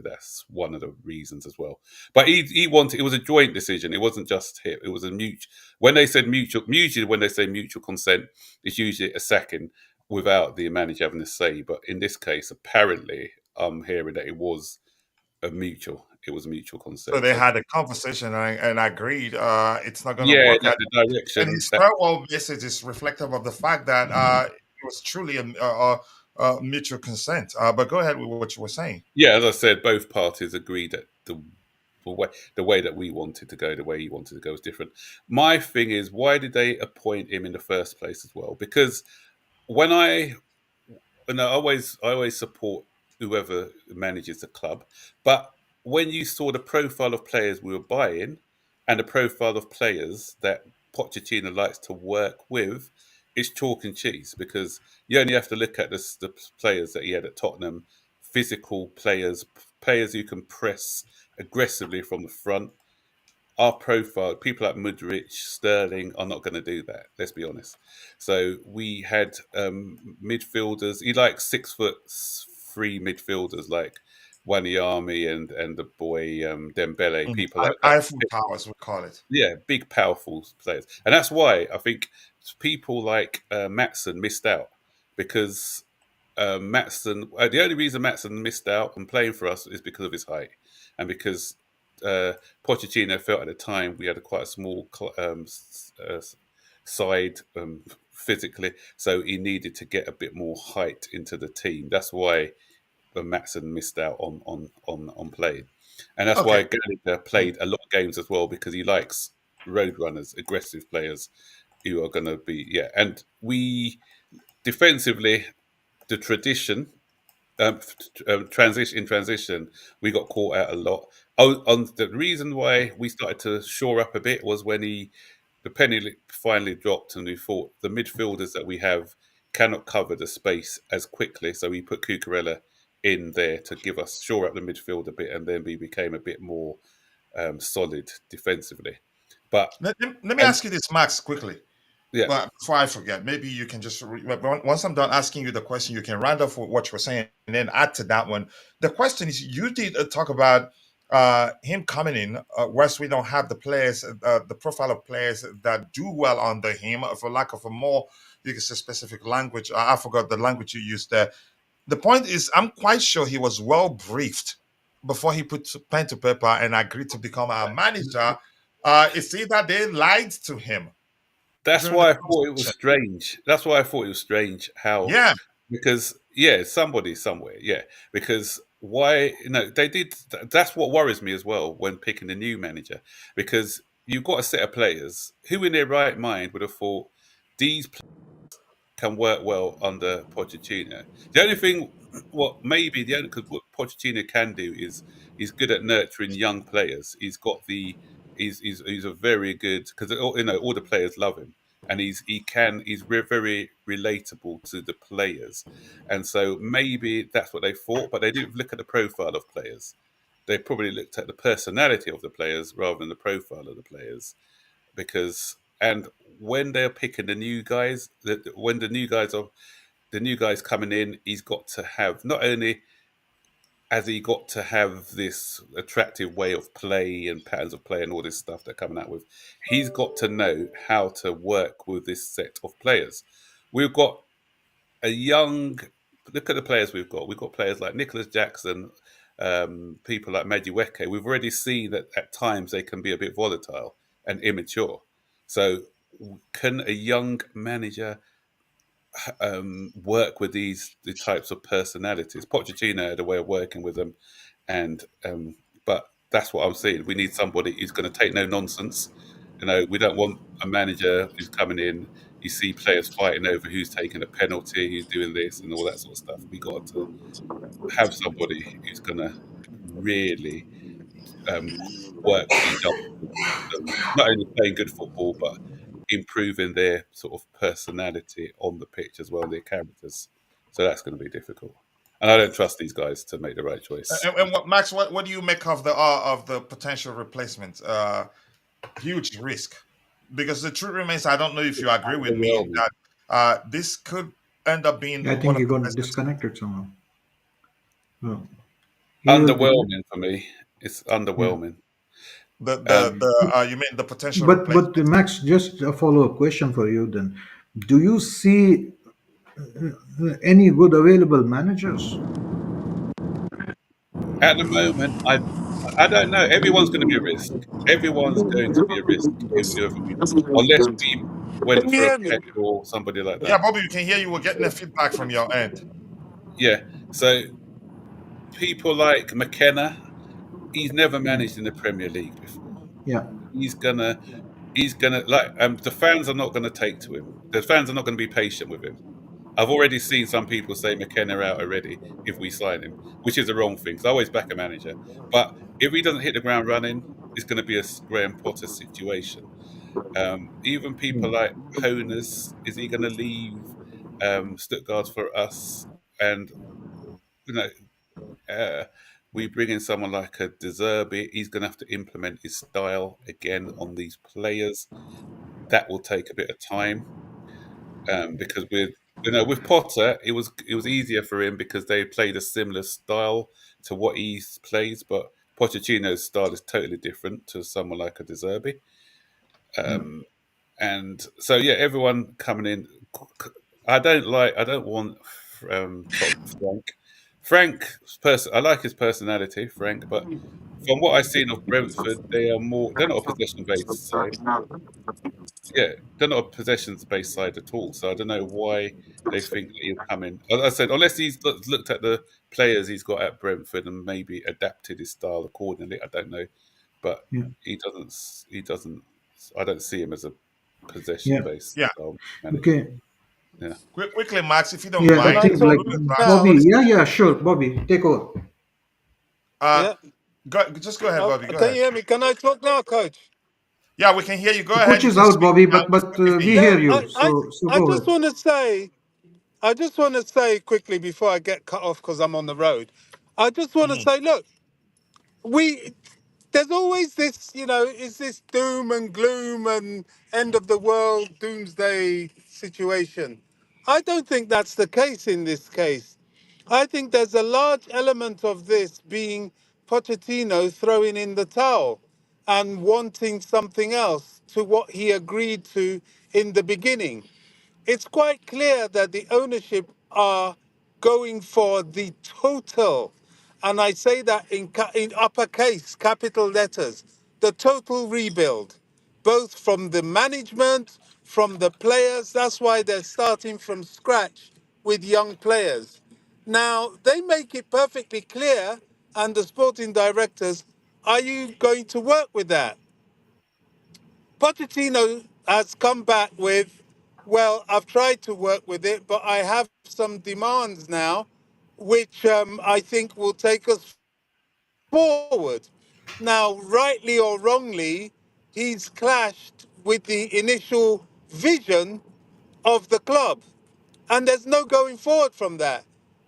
that's one of the reasons as well. But he wanted, it was a joint decision. It wasn't just him. It was a mutual. When they said usually when they say mutual consent, it's usually a second without the manager having a say. But in this case, apparently, I'm hearing that it was a mutual So consent. they So had a conversation and agreed it's not going to yeah, work that out. the And direction his that farewell message is reflective of the fact that it was truly a mutual consent. But go ahead with what you were saying. yeah, as I said, both parties agreed that the way that we wanted to go, the way he wanted to go was different. My thing is, why did they appoint him in the first place as well? Because when I and I always support whoever manages the club. But when you saw the profile of players we were buying and the profile of players that Pochettino likes to work with, it's chalk and cheese because you only have to look at the players that he had at Tottenham, physical players, players who can press aggressively from the front. Our profile, people like Mudrich, Sterling are not going to do that. Let's be honest. So we had midfielders. He likes 6'3" midfielders like Wanyama and the boy Dembele. People like that. Eiffel Towers, we call it. Yeah, big, powerful players, and that's why I think people like Matson missed out because Matson. The only reason Matson missed out on playing for us is because of his height, and because Pochettino felt at the time we had quite a small side physically, so he needed to get a bit more height into the team. That's why Matson missed out on playing, and that's why Okay. Gallagher played a lot of games as well because he likes road runners, aggressive players who are going to be And we defensively, the tradition transition, we got caught out a lot. Oh, on the reason why we started to shore up a bit was when the penny finally dropped, and we thought the midfielders that we have cannot cover the space as quickly, so we put Cucurella in there to give us shore up the midfield a bit, and then we became a bit more solid defensively. But Let me and ask you this, Max, quickly. yeah, Well, before I forget, maybe you can just once I'm done asking you the question, you can round off with what you were saying and then add to that one. The question is, you did talk about him coming in, whereas we don't have the players, the profile of players that do well under him, for lack of a more, you can say specific language. I forgot the language you used there. The point is, I'm quite sure he was well briefed before he put pen to paper and agreed to become our manager. It's either they lied to him that's during the why I thought it was conversation. strange. That's why I thought it was strange how Yeah. because somebody somewhere, because why they did that's what worries me as well when picking a new manager because you've got a set of players who in their right mind would have thought these can work well under Pochettino. The only thing, well, maybe the only because what Pochettino can do is he's good at nurturing young players. He's got he's a very good because all the players love him, and he's very relatable to the players, and so maybe that's what they thought, but they didn't look at the profile of players. They probably looked at the personality of the players rather than the profile of the players because and when they're picking the new guys, when the new guys are the new guy's coming in. He's got to have, not only has he got to have this attractive way of play and patterns of play and all this stuff they're coming out with, he's got to know how to work with this set of players. We've got a young, look at the players we've got. We've got players like Nicholas Jackson, people like Madueke. We've already seen that at times they can be a bit volatile and immature. So can a young manager work with the types of personalities? Pochettino had a way of working with them, and but that's what I'm saying. We need somebody who's going to take no nonsense. We don't want a manager who's coming in. You see players fighting over who's taking a penalty, who's doing this, and all that sort of stuff. We got to have somebody who's going to really work with these young people, not only playing good football, but improving their sort of personality on the pitch as well, their characters. So that's going to be difficult. And I don't trust these guys to make the right choice. And Max, what do you make of the potential replacement? Huge risk, because the truth remains, I don't know if you agree with me that this could end up being. I think he got disconnected somehow. No. Underwhelming for me. It's underwhelming. You mean the potential? But Max, just a follow-up question for you then. Do you see any good available managers? At the moment, I don't know. Everyone's going to be a risk. Everyone's going to be a risk, unless we went for a Pep or somebody like that. Yeah, Bobby, we can hear you. We're getting the feedback from your end. Yeah, so people like McKenna, he's never managed in the Premier League before. Yeah, he's gonna like the fans are not going to take to him. The fans are not going to be patient with him. I've already seen some people say McKenna out already if we sign him, which is the wrong thing. Because I always back a manager, but if he doesn't hit the ground running, it's going to be a Graham Potter situation. Even people like Hoeneß, is he going to leave Stuttgart for us? And we bring in someone like a Zerbi, he's going to have to implement his style again on these players. That will take a bit of time because with Potter, it was easier for him because they played a similar style to what he plays, but Pochettino's style is totally different to someone like a De Zerbi. And so everyone coming in. I don't want Frank. I like his personality, Frank, but from what I've seen of Brentford, they're not a possession-based side. Yeah, they're not a possessions-based side at all. So I don't know why they think that he'll come in. As I said, unless he's looked at the players he's got at Brentford and maybe adapted his style accordingly. I don't know, but he doesn't. I don't see him as a possession-based. Style manager. Okay. Yeah. Quickly, Max, if you don't Yeah, mind. I think like Bobby. Yeah, sure. Bobby, take over. Just go ahead, Bobby. Go Can ahead. you hear me? Can I talk now, Coach? Yeah, we can hear you. Go The ahead. coach is out, Bobby, but we hear you. So I go just want to say, quickly before I get cut off because I'm on the road. I just want to say, look, there's always this, is this doom and gloom and end of the world doomsday situation. I don't think that's the case in this case. I think there's a large element of this being Pochettino throwing in the towel and wanting something else to what he agreed to in the beginning. It's quite clear that the ownership are going for the total, and I say that in uppercase, capital letters, the total rebuild, both from the management, from the players. That's why they're starting from scratch with young players. Now, they make it perfectly clear, and the sporting directors, are you going to work with that? Pochettino has come back with, well, I've tried to work with it, but I have some demands now, which I think will take us forward. Now, rightly or wrongly, he's clashed with the initial vision of the club. And there's no going forward from that.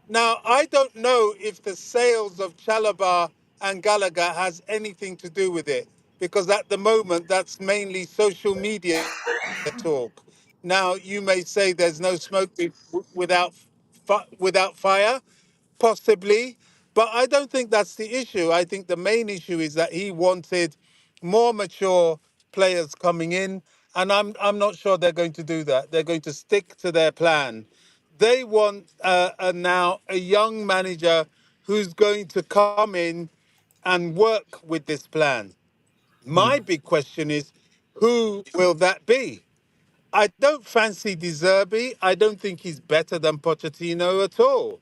Now, I don't know if the sales of Chalobah and Gallagher has anything to do with it, because at the moment, that's mainly social media talk. Now, you may say there's no smoke without without fire, possibly. But I don't think that's the issue. I think the main issue is that he wanted more mature players coming in, and I'm not sure they're going to do that. They're going to stick to their plan. They want now a young manager who's going to come in and work with this plan. My big question is, who will that be? I don't fancy De Zerbi. I don't think he's better than Pochettino at all.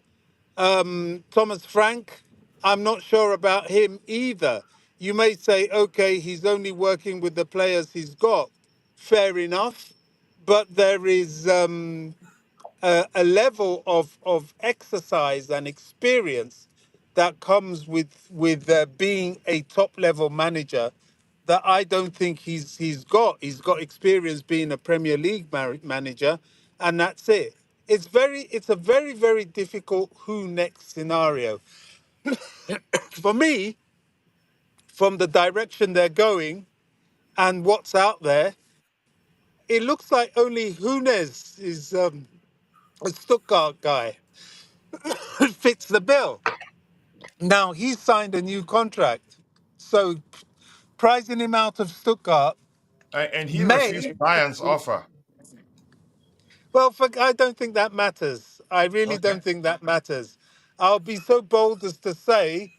Thomas Frank, I'm not sure about him either. You may say, okay, he's only working with the players he's got. Fair enough. But there is a level of exercise and experience that comes with being a top level manager that I don't think he's got. He's got experience being a Premier League manager, and that's it. It's a very difficult who next scenario for me. From the direction they're going and what's out there, it looks like only Hoeneß is a Stuttgart guy fits the bill. Now he's signed a new contract, so pricing him out of Stuttgart And he refused may. Bayern's offer. Well, I don't think that matters. I really Okay. don't think that matters. I'll be so bold as to say,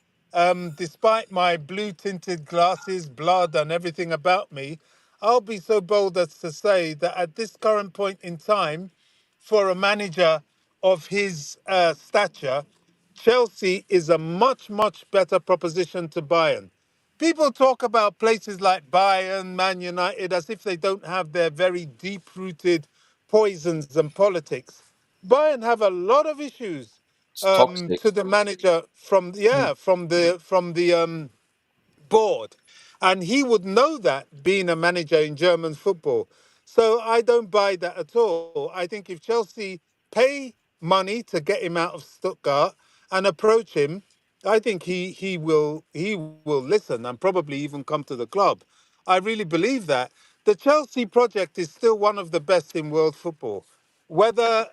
despite my blue tinted glasses, blood, and everything about me, I'll be so bold as to say that at this current point in time, for a manager of his stature, Chelsea is a much better proposition to Bayern. People talk about places like Bayern, Man United, as if they don't have their very deep-rooted poisons and politics. Bayern have a lot of issues It's toxic. to the manager from the board. And he would know that being a manager in German football. So I don't buy that at all. I think if Chelsea pay money to get him out of Stuttgart and approach him, I think he will listen and probably even come to the club. I really believe that. The Chelsea project is still one of the best in world football. Whether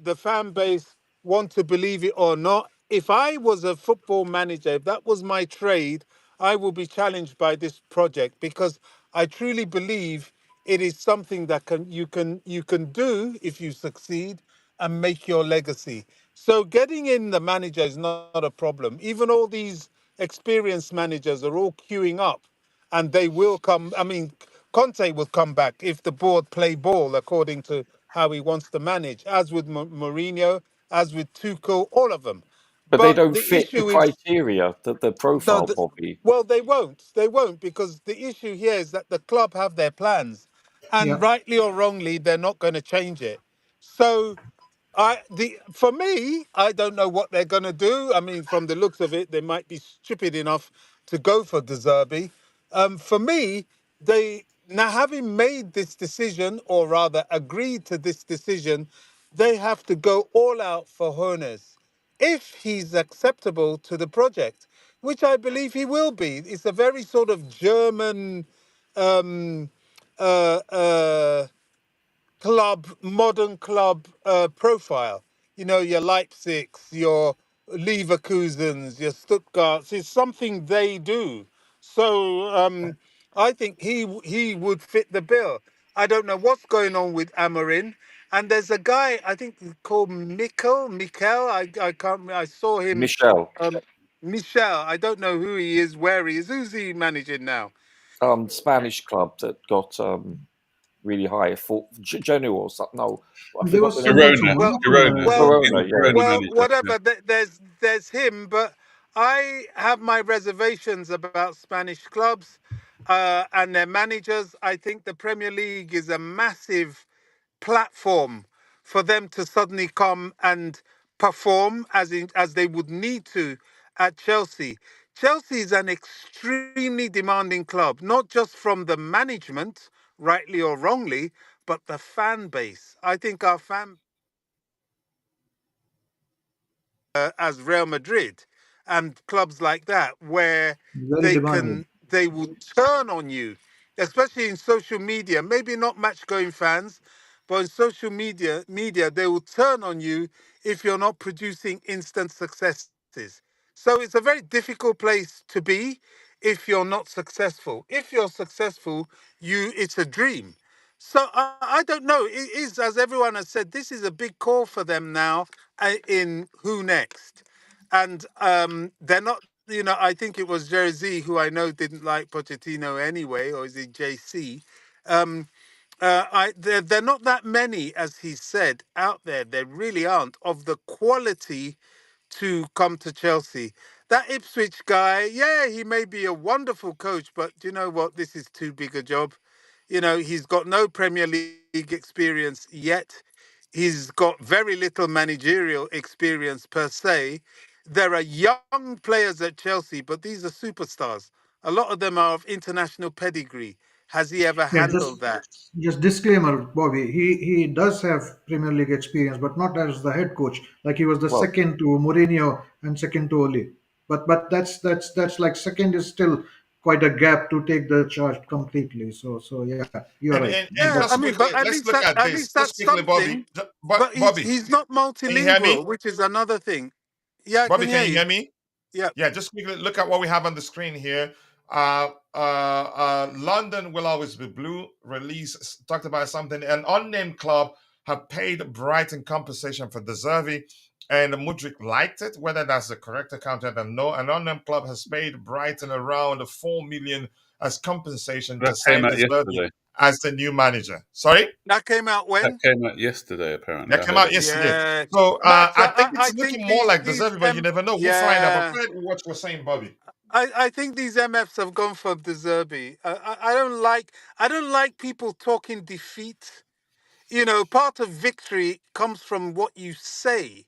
the fan base want to believe it or not, if I was a football manager, if that was my trade, I will be challenged by this project because I truly believe it is something that you can do if you succeed and make your legacy. So getting in the manager is not a problem. Even all these experienced managers are all queuing up and they will come. I mean, Conte will come back if the board play ball according to how he wants to manage, as with Mourinho, as with Tuchel, all of them. But they But don't the fit the issue is, criteria, the no, profile, Bobby. well, they won't. They won't because the issue here is that the club have their plans, and Yeah. rightly or wrongly, they're not going to change it. So, for me, I don't know what they're going to do. I mean, from the looks of it, they might be stupid enough to go for De Zerbi. For me, they now having made this decision, or rather agreed to this decision, they have to go all out for Hoeneß if he's acceptable to the project, which I believe he will be. It's a very sort of German um, uh, uh, club, modern club profile. You know, your Leipzigs, your Leverkusens, your Stuttgarts. It's something they do. So I think he would fit the bill. I don't know what's going on with Amarin. And there's a guy I think called Mikel. I can't. I saw him. Michel, Um, Michel. I don't know who he is, where he is. Who's he managing now? Spanish club that got really high for Genoa or something. No, I There forgot was the name of someone the from Girona, club. Monaco Girona, as Well, well. he Verona, was yeah. Girona well, manager. Yeah. whatever. There's him, but I have my reservations about Spanish clubs and their managers. I think the Premier League is a massive platform for them to suddenly come and perform as they would need to at Chelsea. Chelsea is an extremely demanding club, not just from the management, rightly or wrongly, but the fan base. I think our fan as Real Madrid and clubs like that, where Very demanding. they will turn on you, especially in social media. Maybe not match going fans, but in social media they will turn on you if you're not producing instant successes. So it's a very difficult place to be if you're not successful. If you're successful, it's a dream. So I don't know. It is, as everyone has said, this is a big call for them now in who next, and they're not. I think it was Jersey who I know didn't like Pochettino anyway, or is it JC? Um, they're not that many, as he said, out there. There really aren't of the quality to come to Chelsea. That Ipswich guy, yeah, he may be a wonderful coach, but do you know what? This is too big a job. He's got no Premier League experience yet. He's got very little managerial experience per se. There are young players at Chelsea, but these are superstars. A lot of them are of international pedigree. Has he ever Yeah, handled that? just disclaimer, Bobby. He does have Premier League experience, but not as the head coach. Like he was the Well, second to Mourinho and second to Ole. But that's like second is still quite a gap to take the charge completely. So yeah, you're And, right. and and Yeah, That's I just mean, quickly, but at let's least look that at at this. least Just that's quickly, Bobby. something. But Bobby, he's not can you hear multilingual, me? which is another thing. Yeah, I Bobby, can can hear you you. hear me? Yeah. Yeah, just quickly look at what we have on the screen here. London will always be blue. Release talked about something. An unnamed club have paid Brighton compensation for the Zerbi, and Mudryk liked it. Whether that's the correct account, I don't know. An unnamed club has paid Brighton around 4 million as compensation That to came sign out the Zerbi yesterday. as the new manager. Sorry, That came out That when? came out yesterday. Apparently, that I came heard out it. yesterday. Yeah. So Max, I think I it's think looking more like the these Zerbi, but you never know. We'll find out. But yeah. go ahead with what you're saying, Bobby. I think these MFs have gone for the Zerbi. I don't like people talking defeat. Part of victory comes from what you say.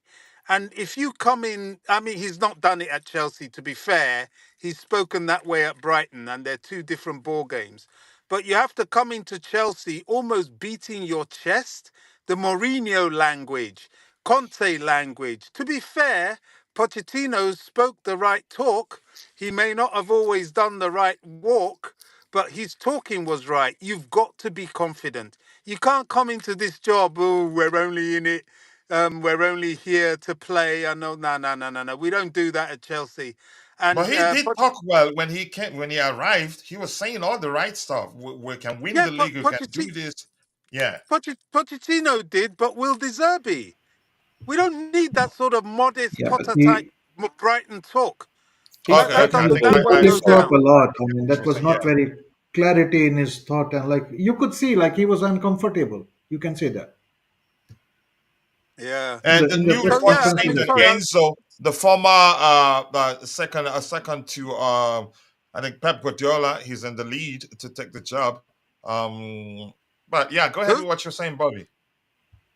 And if you come in, I mean, he's not done it at Chelsea, to be fair. He's spoken that way at Brighton, and they're two different ball games. But you have to come into Chelsea almost beating your chest, the Mourinho language, Conte language. To be fair, Pochettino spoke the right talk. He may not have always done the right walk, but his talking was right. You've got to be confident. You can't come into this job, oh, we're only in it, we're only here to play. I know, no. We don't do that at Chelsea. But And he did talk well when he came when he arrived. He was saying all the right stuff. We can win yeah, the league. We can do this. Yeah. Pochettino did, but will De Zerbi. We don't need that sort of modest yeah. Potter type He Brighton talk. he's Okay. That Okay. I doesn't. think That he won't go flip I flop a down. lot. I get mean, what that you're was saying. not Yeah. very clarity in his thought, and like you could see, like he was uncomfortable. You can say that Yeah. And the in the new press So report is yeah, I conference. mean, saying that sorry. Enzo, the former second to I think Pep Guardiola, he's in the lead to take the job. But yeah, go ahead Who? with what you're saying, Bobby.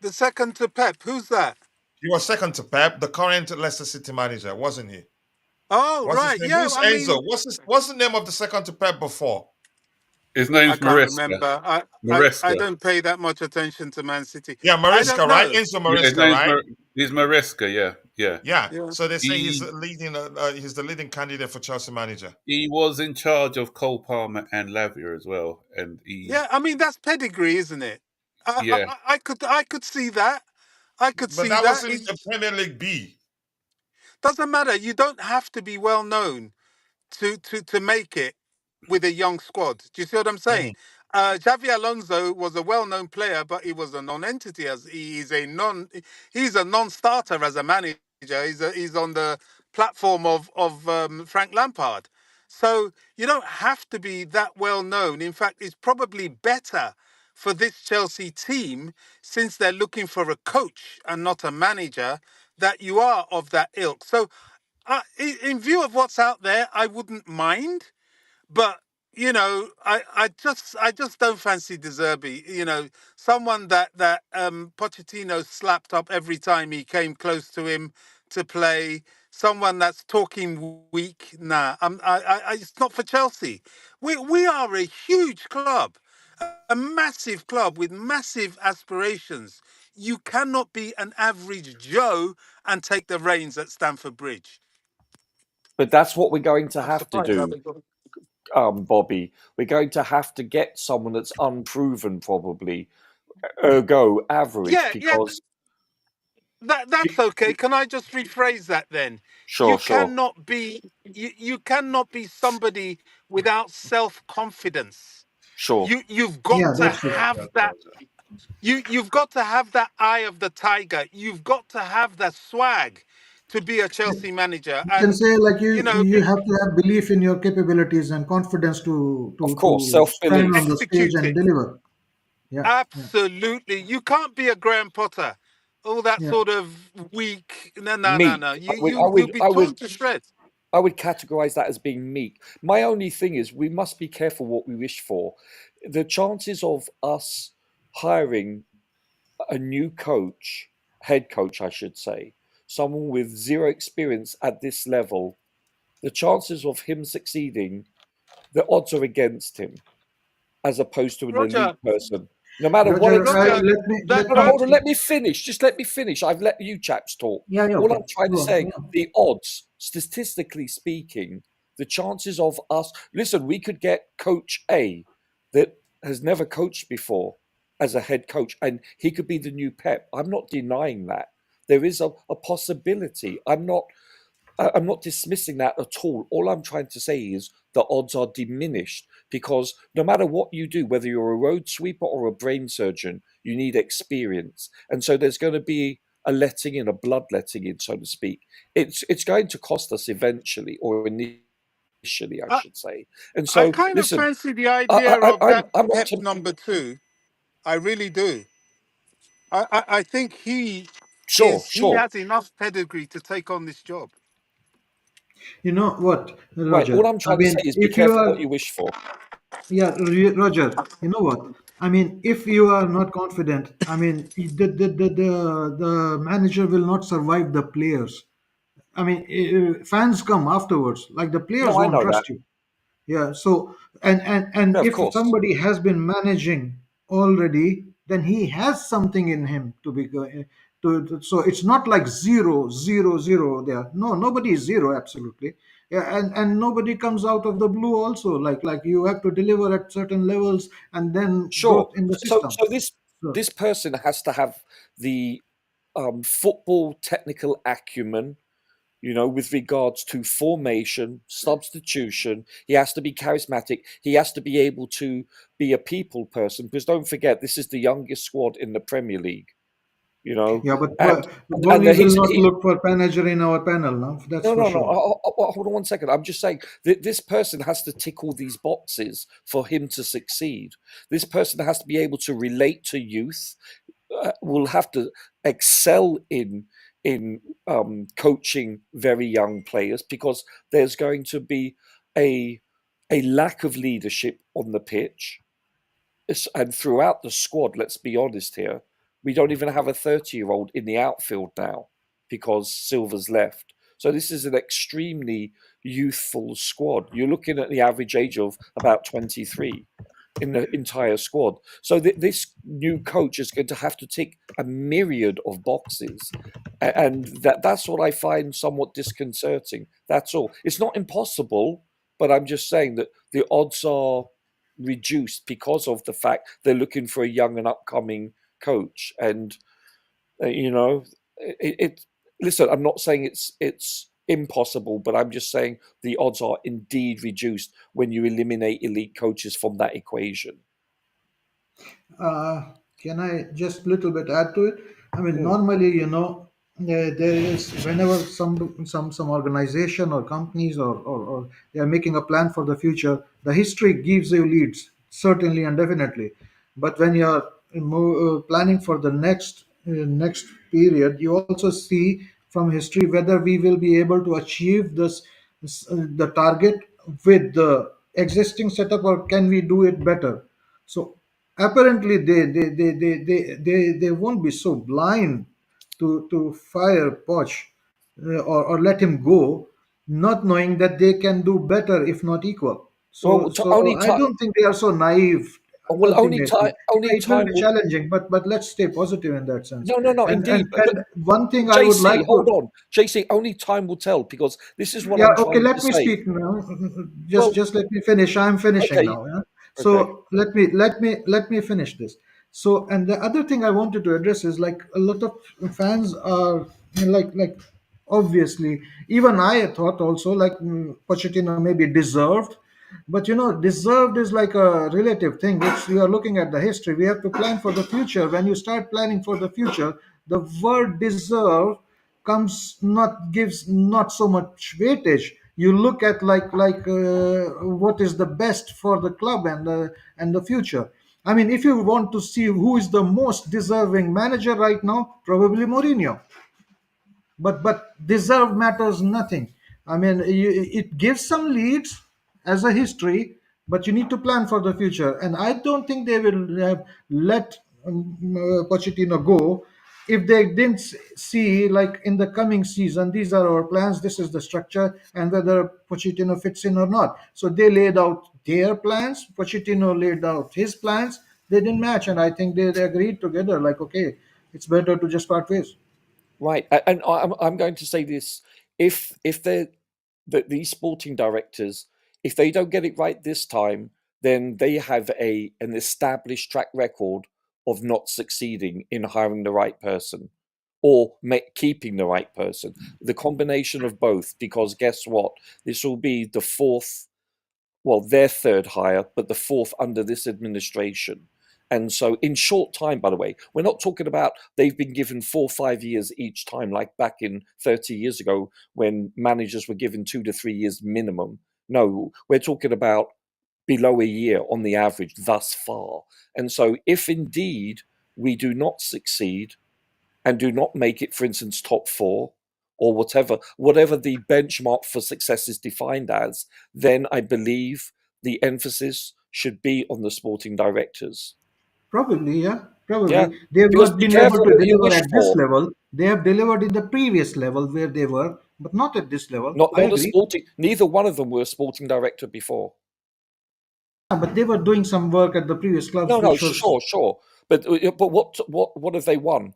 The second to Pep. Who's that? He was second to Pep, the current Leicester City manager, wasn't he? Oh, What's his right. name? Yeah. Who's I Enzo? mean, What's the name of the second to Pep before? His I name's can't Maresca. remember. I Maresca. don't pay that much attention to Man City. Yeah, I don't Maresca, right? know. Enzo Yeah, his Maresca, name's right? he's Maresca. Yeah. Yeah. Yeah. So they say he's He leading. He's the leading candidate for Chelsea manager. he was in charge of Cole Palmer and Lavia as well, and he Yeah. I mean, that's pedigree, isn't it? yeah. I could see that. I could But see that that. wasn't It a Premier League B. doesn't matter. You don't have to be well known to make it with a young squad. Do you see what I'm saying? Mhm. Xavi Alonso was a well-known player, but he was a non-entity. As he's a non-starter as a manager. He's on the platform of Frank Lampard. So you don't have to be that well known. In fact, it's probably better for this Chelsea team, since they're looking for a coach and not a manager, that you are of that ilk. So in view of what's out there, I wouldn't mind, but I just don't fancy De Zerbi. Someone that Pochettino slapped up every time he came close to him to play. Someone that's talking weak. Nah, it's not for Chelsea. We are a huge club, a massive club with massive aspirations. You cannot be an average Joe and take the reins at Stamford Bridge. but that's what we're going to I'm have to surprised. do, Bobby. We're going to have to get someone that's unproven, probably, ergo average, Yeah, yeah. because That's okay. Can I just rephrase that then? Sure, sure, You cannot be somebody without self-confidence. sure. You've Yeah, got to that's true. have that. You've got to have that eye of the tiger. You've got to have that swag to be a Chelsea manager. You can And say like you know, you have to have belief in your capabilities and confidence to Of to course, to stand self-belief. on the stage execute and it. deliver. Yeah, yeah, Absolutely. You can't be a Graham Potter. All that yeah. sort of weak. No, no, no, Meek. no. I would, I You'll would, be I torn would, to shreds. I would categorize that as being meek. My only thing is we must be careful what we wish for. The chances of us hiring a new coach, head coach, I should say, someone with zero experience at this level, the chances of him succeeding, the odds are against him as opposed to an elite Roger, person. No matter what Roger, Roger, experience. that No, no, that hold on. Let me finish. Just let me finish. I've let you chaps talk. yeah, yeah. All Okay, I'm trying to go on. say, Yeah. the odds, statistically speaking, the chances of us. Listen, we could get Coach A that has never coached before as a head coach, and he could be the new Pep. I'm not denying that. There is a possibility. I'm not dismissing that at all. All I'm trying to say is the odds are diminished because no matter what you do, whether you're a road sweeper or a brain surgeon, you need experience. And so there's going to be a letting in, a bloodletting in, so to speak. It's going to cost us eventually, or initially, I I, should say. And I so, kind of listen, fancy the idea of I'm that I'm Pep optim- number two. I really do. I think sure, he sure. has enough pedigree to take on this job. You know what, Right. All Roger? I'm I trying to say mean, is be if you careful are, what you wish for. yeah, Roger. You know what? I mean, if you are not confident, I mean, the manager will not survive the players. I mean, fans come afterwards. Like the players No, I won't know that. trust you. Yeah. So and No, of if course. somebody has been managing already, then he has something in him to be so it's not like zero, zero, zero there. No, nobody is zero, absolutely. Yeah, and nobody comes out of the blue also. Like you have to deliver at certain levels and then Sure. growth in the So, system. so this So this person has to have the football technical acumen, with regards to formation, substitution. He has to be charismatic. He has to be able to be a people person. Because don't forget, this is the youngest squad in the Premier League. You know, yeah, and but and we the, will he's not he. look for manager in our panel now. That's No, for no, no. sure. Hold on one second. I'm just saying that this person has to tick all these boxes for him to succeed. This person has to be able to relate to youth, will have to excel in coaching very young players because there's going to be a a lack of leadership on the pitch and throughout the squad. Let's be honest here, we don't even have a 30-year-old in the outfield now because Silva's left. So this is an extremely youthful squad. You're looking at the average age of about 23 in the entire squad. So this new coach is going to have to tick a myriad of boxes, and that's what I find somewhat disconcerting. That's all. It's not impossible, but I'm just saying that the odds are reduced because of the fact they're looking for a young and upcoming coach. And it listen, I'm not saying it's impossible, but I'm just saying the odds are indeed reduced when you eliminate elite coaches from that equation. Uh, can I just little bit add to it? I mean, Mm, normally, there is whenever some organization or companies or they are making a plan for the future, the history gives you leads certainly and definitely. But when you are planning for the next period, you also see from history whether we will be able to achieve the target with the existing setup or can we do it better. So apparently they won't be so blind to fire Poch or let him go, not knowing that they can do better if not equal. So well, so I don't think they are so naive ultimately. only It will time be will. challenging, but let's stay positive in that sense. No, no, no, And indeed. and But and one thing I would JC, like hold to. on. JC, only time will tell because this is what Yeah, I'm okay, trying to let me say. speak now. Just Well, just let me finish. I'm finishing okay, now. Yeah? okay. So let me finish this. So, and the other thing I wanted to address is like a lot of fans are like obviously, even I thought also like Pochettino maybe deserved, but deserved is like a relative thing. It's, we are looking at the history. We have to plan for the future. When you start planning for the future, the word deserve comes not gives not so much weightage. You look at what is the best for the club and the future. I mean, if you want to see who is the most deserving manager right now, probably Mourinho. But deserve matters nothing. I mean, it gives some leads as a history, but you need to plan for the future. And I don't think they will have let Pochettino go if they didn't see like in the coming season, these are our plans, this is the structure, and whether Pochettino fits in or not. So they laid out their plans, Pochettino laid out his plans, they didn't match, and I think they agreed together like, okay, it's better to just part ways. Right, and I'm going to say this: if these sporting directors, if they don't get it right this time, then they have an established track record of not succeeding in hiring the right person or keeping the right person. The combination of both, because guess what? This will be the fourth, well, their third hire, but the fourth under this administration. And so, in short time, by the way, we're not talking about they've been given 4 or 5 years each time, like back in 30 years ago when managers were given 2 to 3 years minimum. No, we're talking about below a year on the average thus far. And so, if indeed we do not succeed and do not make it, for instance, top 4 or whatever the benchmark for success is defined as, then I believe the emphasis should be on the sporting directors. Probably, yeah. Probably. Yeah, They have because not be been able careful to what you deliver wish at this for. level. They have delivered in the previous level where they were, but not at this level. Not I a agree. sporting. Neither one of them were a sporting director before. Yeah, but they were doing some work at the previous clubs, No, which was. sure. But what have they won?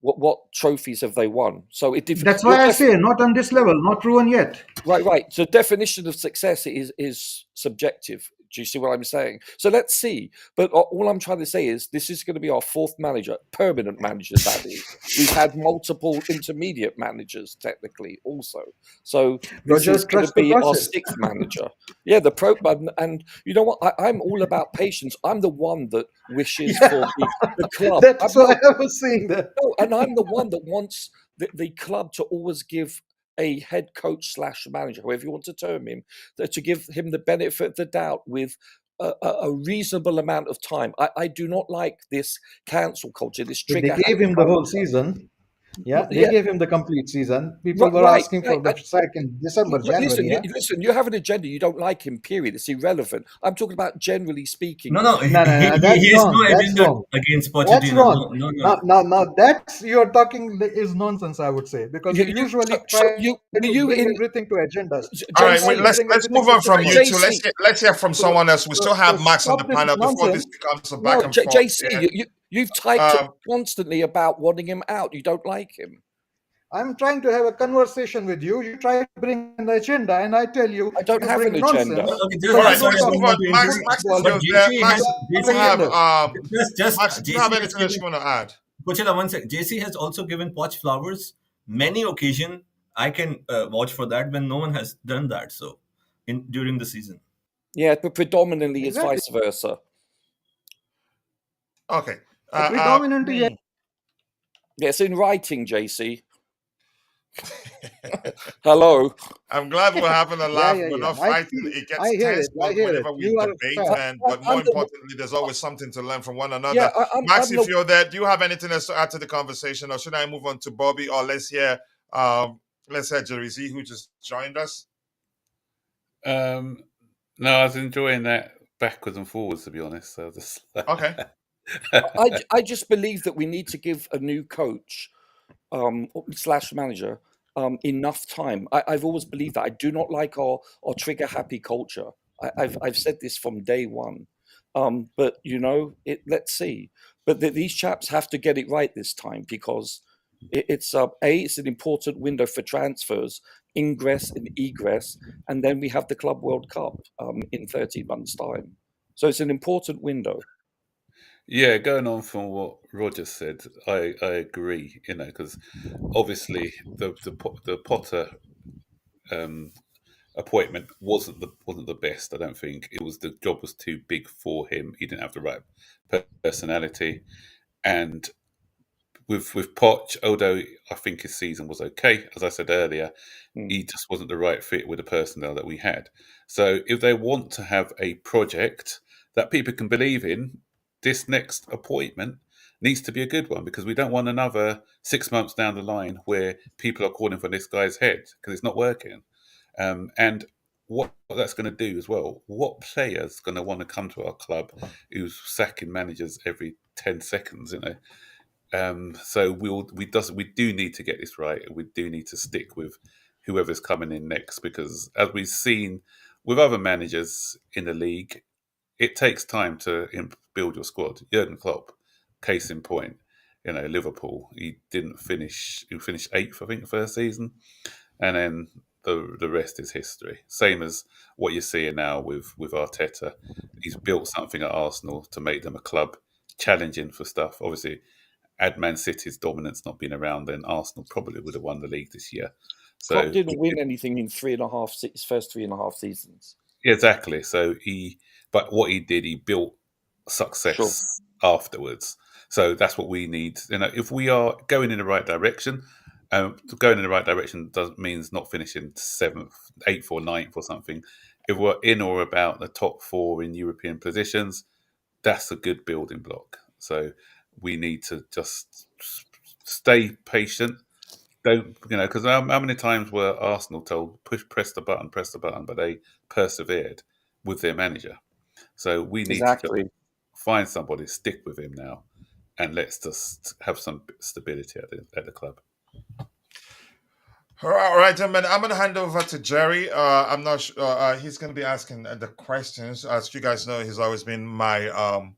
What trophies have they won? So That's why I say not on this level, not proven yet. Right. So definition of success is subjective. Do you see what I'm saying? So let's see. But all I'm trying to say is this is going to be our fourth manager, permanent manager, that is. We've had multiple intermediate managers, technically, also. So this Roger, is going to trust the be our process. sixth manager. Yeah, and you know what? I'm all about patience. I'm the one that wishes for the club. That's why I was saying that. No, and I'm the one that wants the club to always give a head coach / manager, however you want to term him, to give him the benefit of the doubt with a reasonable amount of time. I do not like this cancel culture, this They trigger gave happy him the whole culture. season. Yeah, they Yeah, gave him the complete season. People were right. asking for the sack in December, January. Yeah. Listen. You have an agenda. You don't like him. Period. It's irrelevant. I'm talking about generally speaking. No, No, that's he has wrong. no That's agenda wrong. against That's Pochettino. wrong. No. Now that's you're talking is nonsense. I would say because you usually try to bring everything to agendas. All right, Try wait, JC, to let's bring everything move to on from you two. agendas. Let's hear from someone else. We still have Max on Stop the this panel before this nonsense. becomes a back no, and forth. JC, you've typed constantly about wanting him out. You don't like him. I'm trying to have a conversation with you. You try to bring an agenda, and I tell you, I don't you have bring an agenda. nonsense Okay, All because you right, don't sorry, I let's talk don't move on. want about to Max, interrupt. Max is football. But still there. JC Max, has do you have Max, do you have anything else you want to add? one sec. JC has also given Poch flowers many occasion. I can vouch for that when no one has done that. So, during the season. Yeah, but predominantly it's Exactly. vice versa. Okay. Predominantly, yes. Yes, in writing, JC. Hello. I'm glad we're having a Yeah. laugh. We're not I fighting. see. It I gets hear tense it. I hear it. whenever we You are debate, but more I'm the, importantly, there's always something to learn from one yeah, another. Max, if you're there, do you have anything else to add to the conversation, or should I move on to Bobby? Or let's hear Jerizi, who just joined us. No, I was enjoying that backwards and forwards, to be honest. So just Okay. I just believe that we need to give a new coach / manager enough time. I've always believed that. I do not like our trigger happy culture. I've said this from day one. But let's see. But these chaps have to get it right this time because it's an important window for transfers, ingress and egress, and then we have the Club World Cup in 13 months' time. So it's an important window. Yeah, going on from what Roger said, I agree. Because obviously the Potter appointment wasn't the best. I don't think the job was too big for him. He didn't have the right personality, and with Poch, although I think his season was okay, as I said earlier, he just wasn't the right fit with the personnel that we had. So if they want to have a project that people can believe in, this next appointment needs to be a good one, because we don't want another 6 months down the line where people are calling for this guy's head because it's not working. And what that's going to do as well, what player's going to want to come to our club who's sacking managers every 10 seconds, so we do need to get this right. We do need to stick with whoever's coming in next, because as we've seen with other managers in the league, it takes time to build your squad. Jurgen Klopp, case in point, Liverpool. He didn't finish. He finished 8th, I think, the first season, and then the rest is history. Same as what you're seeing now with Arteta. He's built something at Arsenal to make them a club challenging for stuff. Obviously, had Man City's dominance not been around, then Arsenal probably would have won the league this year. Klopp So didn't win anything in his first 3.5 seasons. exactly. So but what he did, he built success afterwards. So that's what we need. If we are going in the right direction, going in the right direction means not finishing 7th, 8th, or 9th or something. If we're in or about the top 4 in European positions, that's a good building block. So we need to just stay patient. Don't because how many times were Arsenal told press the button, but they persevered with their manager. So we need to just find somebody, stick with him now, and let's just have some stability at the club. All right, gentlemen. I'm going to hand over to Jerry. I'm not sure. He's going to be asking the questions. As you guys know, he's always been my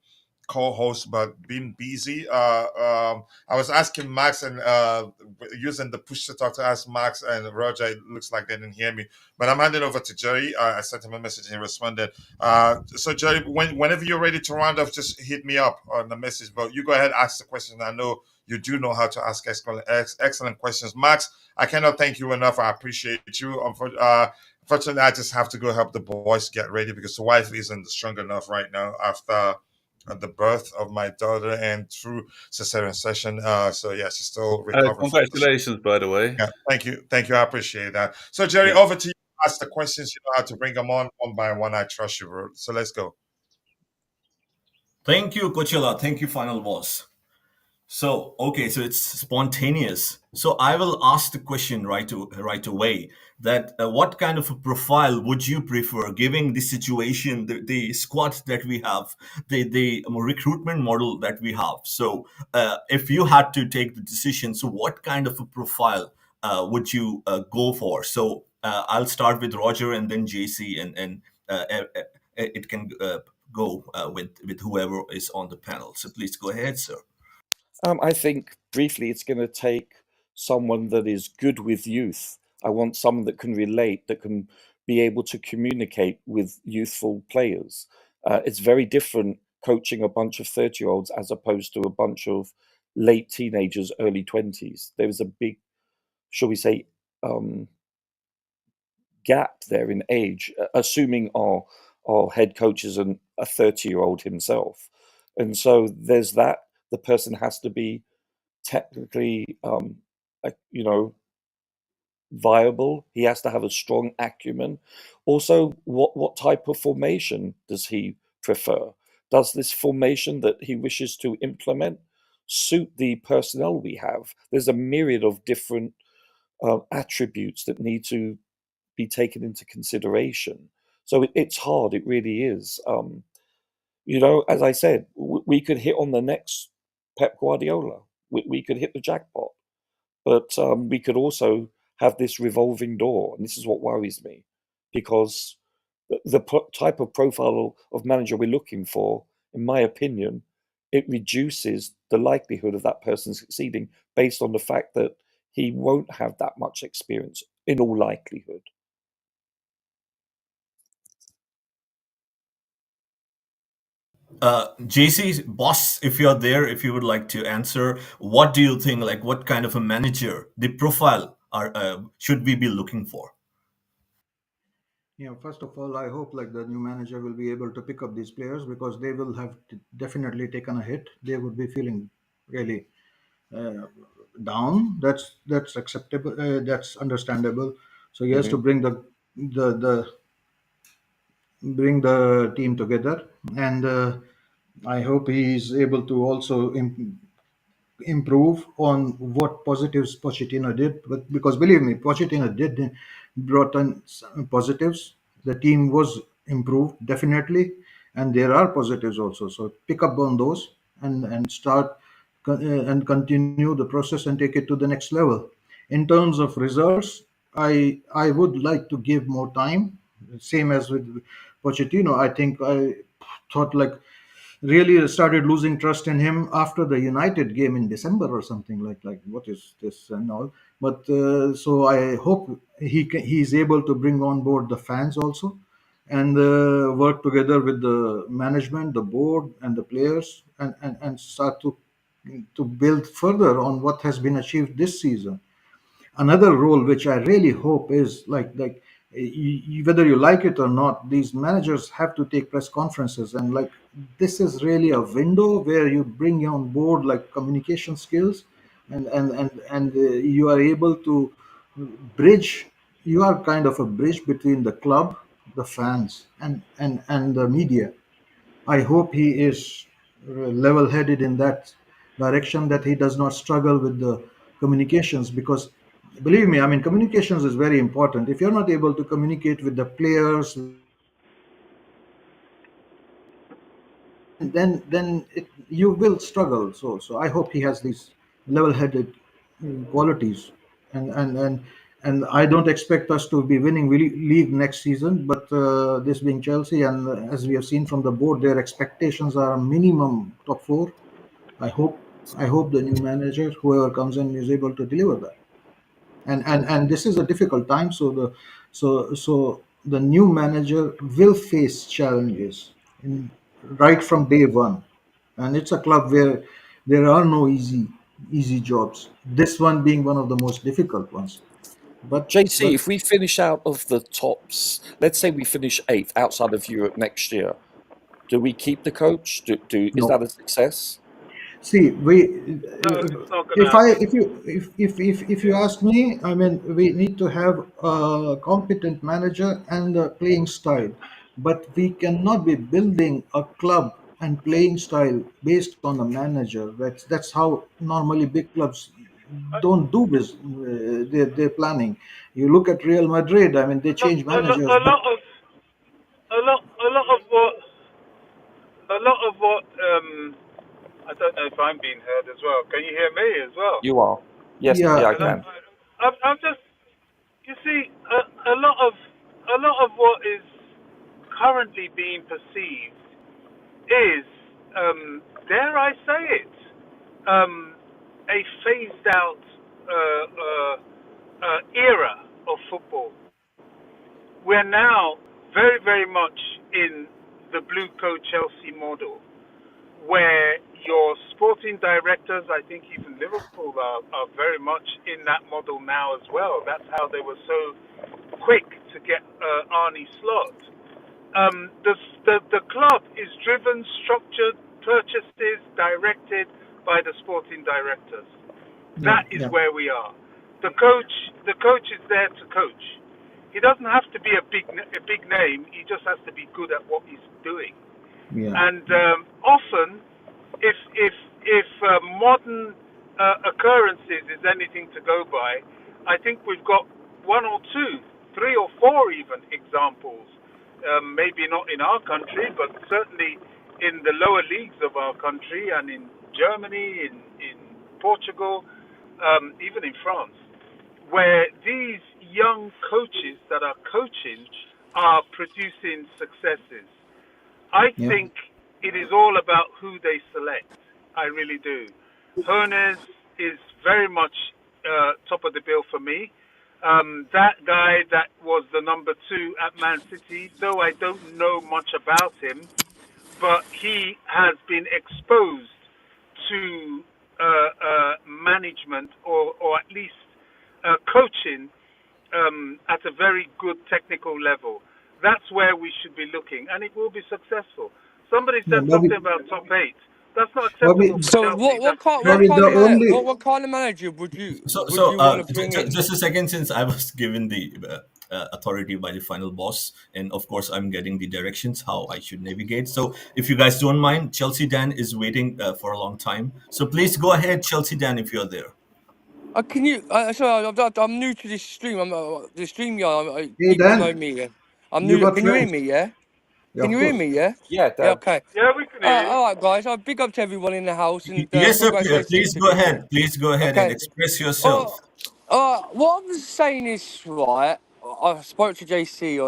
co-host, but being busy. I was asking Max and using the push to talk to ask Max and Roger. It looks like they didn't hear me, but I'm handing over to Jerry. I sent him a message and he responded. So Jerry, whenever you're ready to round off, just hit me up on the message. But you go ahead, ask the question. I know you do know how to ask excellent questions, Max. I cannot thank you enough. I appreciate you. Unfortunately, I just have to go help the boys get ready because the wife isn't strong enough right now after the birth of my daughter and through cesarean session. So yeah, she's still recovering. Congratulations, by the way. Yeah, thank you. I appreciate that. So Jerry, over to you. Ask the questions. You know how to bring them on one by one. I trust you, bro. So let's go. Thank you, Coachella. Thank you, Final Boss. So, okay, so it's spontaneous. So I will ask the question right away that what kind of a profile would you prefer, given the situation, the squad that we have, the recruitment model that we have? So if you had to take the decision, so what kind of a profile would you go for? So I'll start with Roger and then JC, and it can go with whoever is on the panel. So please go ahead, sir. I think briefly it's going to take someone that is good with youth. I want someone that can relate, that can be able to communicate with youthful players. It's very different coaching a bunch of 30-year-olds as opposed to a bunch of late teenagers, early 20s. There is a big, shall we say, gap there in age, assuming our head coach is a 30-year-old himself. And so there's that. The person has to be technically, viable. He has to have a strong acumen. Also, what type of formation does he prefer? Does this formation that he wishes to implement suit the personnel we have? There's a myriad of different attributes that need to be taken into consideration. So it's hard. It really is. As I said, we could hit on the next Pep Guardiola. We could hit the jackpot, but we could also have this revolving door, and this is what worries me, because the type of profile of manager we're looking for, in my opinion, it reduces the likelihood of that person succeeding based on the fact that he won't have that much experience in all likelihood. JC, boss, if you're there, if you would like to answer, what do you think? Like, what kind of a manager, the profile are should we be looking for? Yeah, first of all, I hope like the new manager will be able to pick up these players because they will have definitely taken a hit. They would be feeling really uh, down. That's acceptable. That's understandable. So he has to Hmm. the bring the team together, and I hope he is able to also improve on what positives Pochettino did. But because believe me, Pochettino did brought in some positives. The team was improved definitely, and there are positives also. So pick up on those and start and continue the process and take it to the next level. In terms of results, I would like to give more time. Same as with Pochettino, I think I thought like really started losing trust in him after the United game in December or something like what is this and all. But so I hope he's able to bring on board the fans also and work together with the management, the board, and the players, and start to build further on what has been achieved this season. Another role which I really hope is like whether you like it or not, these managers have to take press conferences, and like this is really a window where you bring on board like communication skills, and you are able to bridge. You are kind of a bridge between the club, the fans, and the media. I hope he is level headed in that direction, that he does not struggle with the communications, because believe me, I mean, communications is very important. If you're not able to communicate with the players, with the management, then you will struggle. So I hope he has these level headed qualities, and I don't expect us to be winning league next season, but this being Chelsea, and as we have seen from the board, their expectations are minimum top four. I hope I hope the new manager, whoever comes in, is able to deliver that. And this is a difficult time, so the new manager will face challenges right from day one, and it's a club where there are no easy jobs. This one being one of the most difficult ones. JC, But if we finish out of the tops, let's say we finish eighth outside of Europe next year, do we keep the coach? Is that no. a success? See, No, it's not going to if I, happen. if you Yeah. ask me, I mean, we need to have a competent manager and a playing style, but we cannot be building a club and playing style based on a manager. That's how normally big clubs don't do this. Their planning. You look at Real Madrid. I mean, they change managers, A but lot of a lot of what I don't know if I'm being heard as well. Can you hear me as well? You are. Yes, yeah, yeah, I can. I'm just, you see, a lot of what is currently being perceived is, dare I say it, a phased out era of football. We're now very, very much in the blue coat Chelsea model, where your sporting directors, I think even Liverpool are very much in that model now as well. That's how they were so quick to get Arnie Slot. The club is driven, structured, purchases, directed by the sporting directors. yeah, That is yeah, where we are. The coach is there to coach. He doesn't have to be a big name. He just has to be good at what he's doing. yeah, And often, if modern occurrences is anything to go by, I think we've got one or two, three or four even examples. Maybe not in our country, but certainly in the lower leagues of our country and in Germany, in Portugal, even in France, where these young coaches that are coaching are producing successes. I yeah, think it is all about who they select. I really do. Hoeneß is very much top of the bill for me. That guy that was the number 2 at Man City, though I don't know much about him, but he has been exposed to management or at least coaching at a very good technical level. That's where we should be looking, and it will be successful. Somebody Yeah, said Bobby, something about top 8. That's not Bobby, acceptable for So Chelsea. what Bobby, the only what kind of manager would you So, want to bring in? just a second, since I was given the authority by the final boss, and of course I'm getting the directions how I should navigate. So, if you guys don't mind, Chelsea Dan is waiting for a long time. So please go ahead, Chelsea Dan, if you're there. Can you? Sorry, I'm new to this stream. I'm the stream. hey People Dan, know me. Yeah. I'm you new. got Can you hear friends? me? Yeah. Yeah, Can of you hear course. me? Yeah. Yeah, Yeah. Dan. Okay. Yeah, we can hear you. All right, guys. I big up to everyone in the house and Yes, sir. congratulations Please to go Tuchel. ahead. Please go ahead and Okay. express yourself. Oh, what I was saying is right. I spoke to JC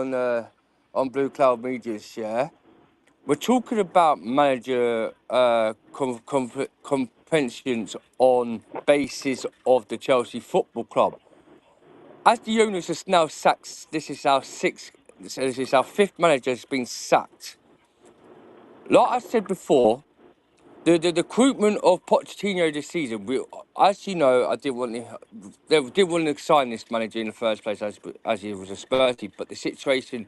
on Blue Cloud Media's. Yeah. We're talking about manager compensations on basis of the Chelsea Football Club. As the owners has now sacked, this is our fifth manager has been sacked. Like I said before, the recruitment of Pochettino this season, as you know, they didn't want to sign this manager in the first place as he was a Spursy, but the situation.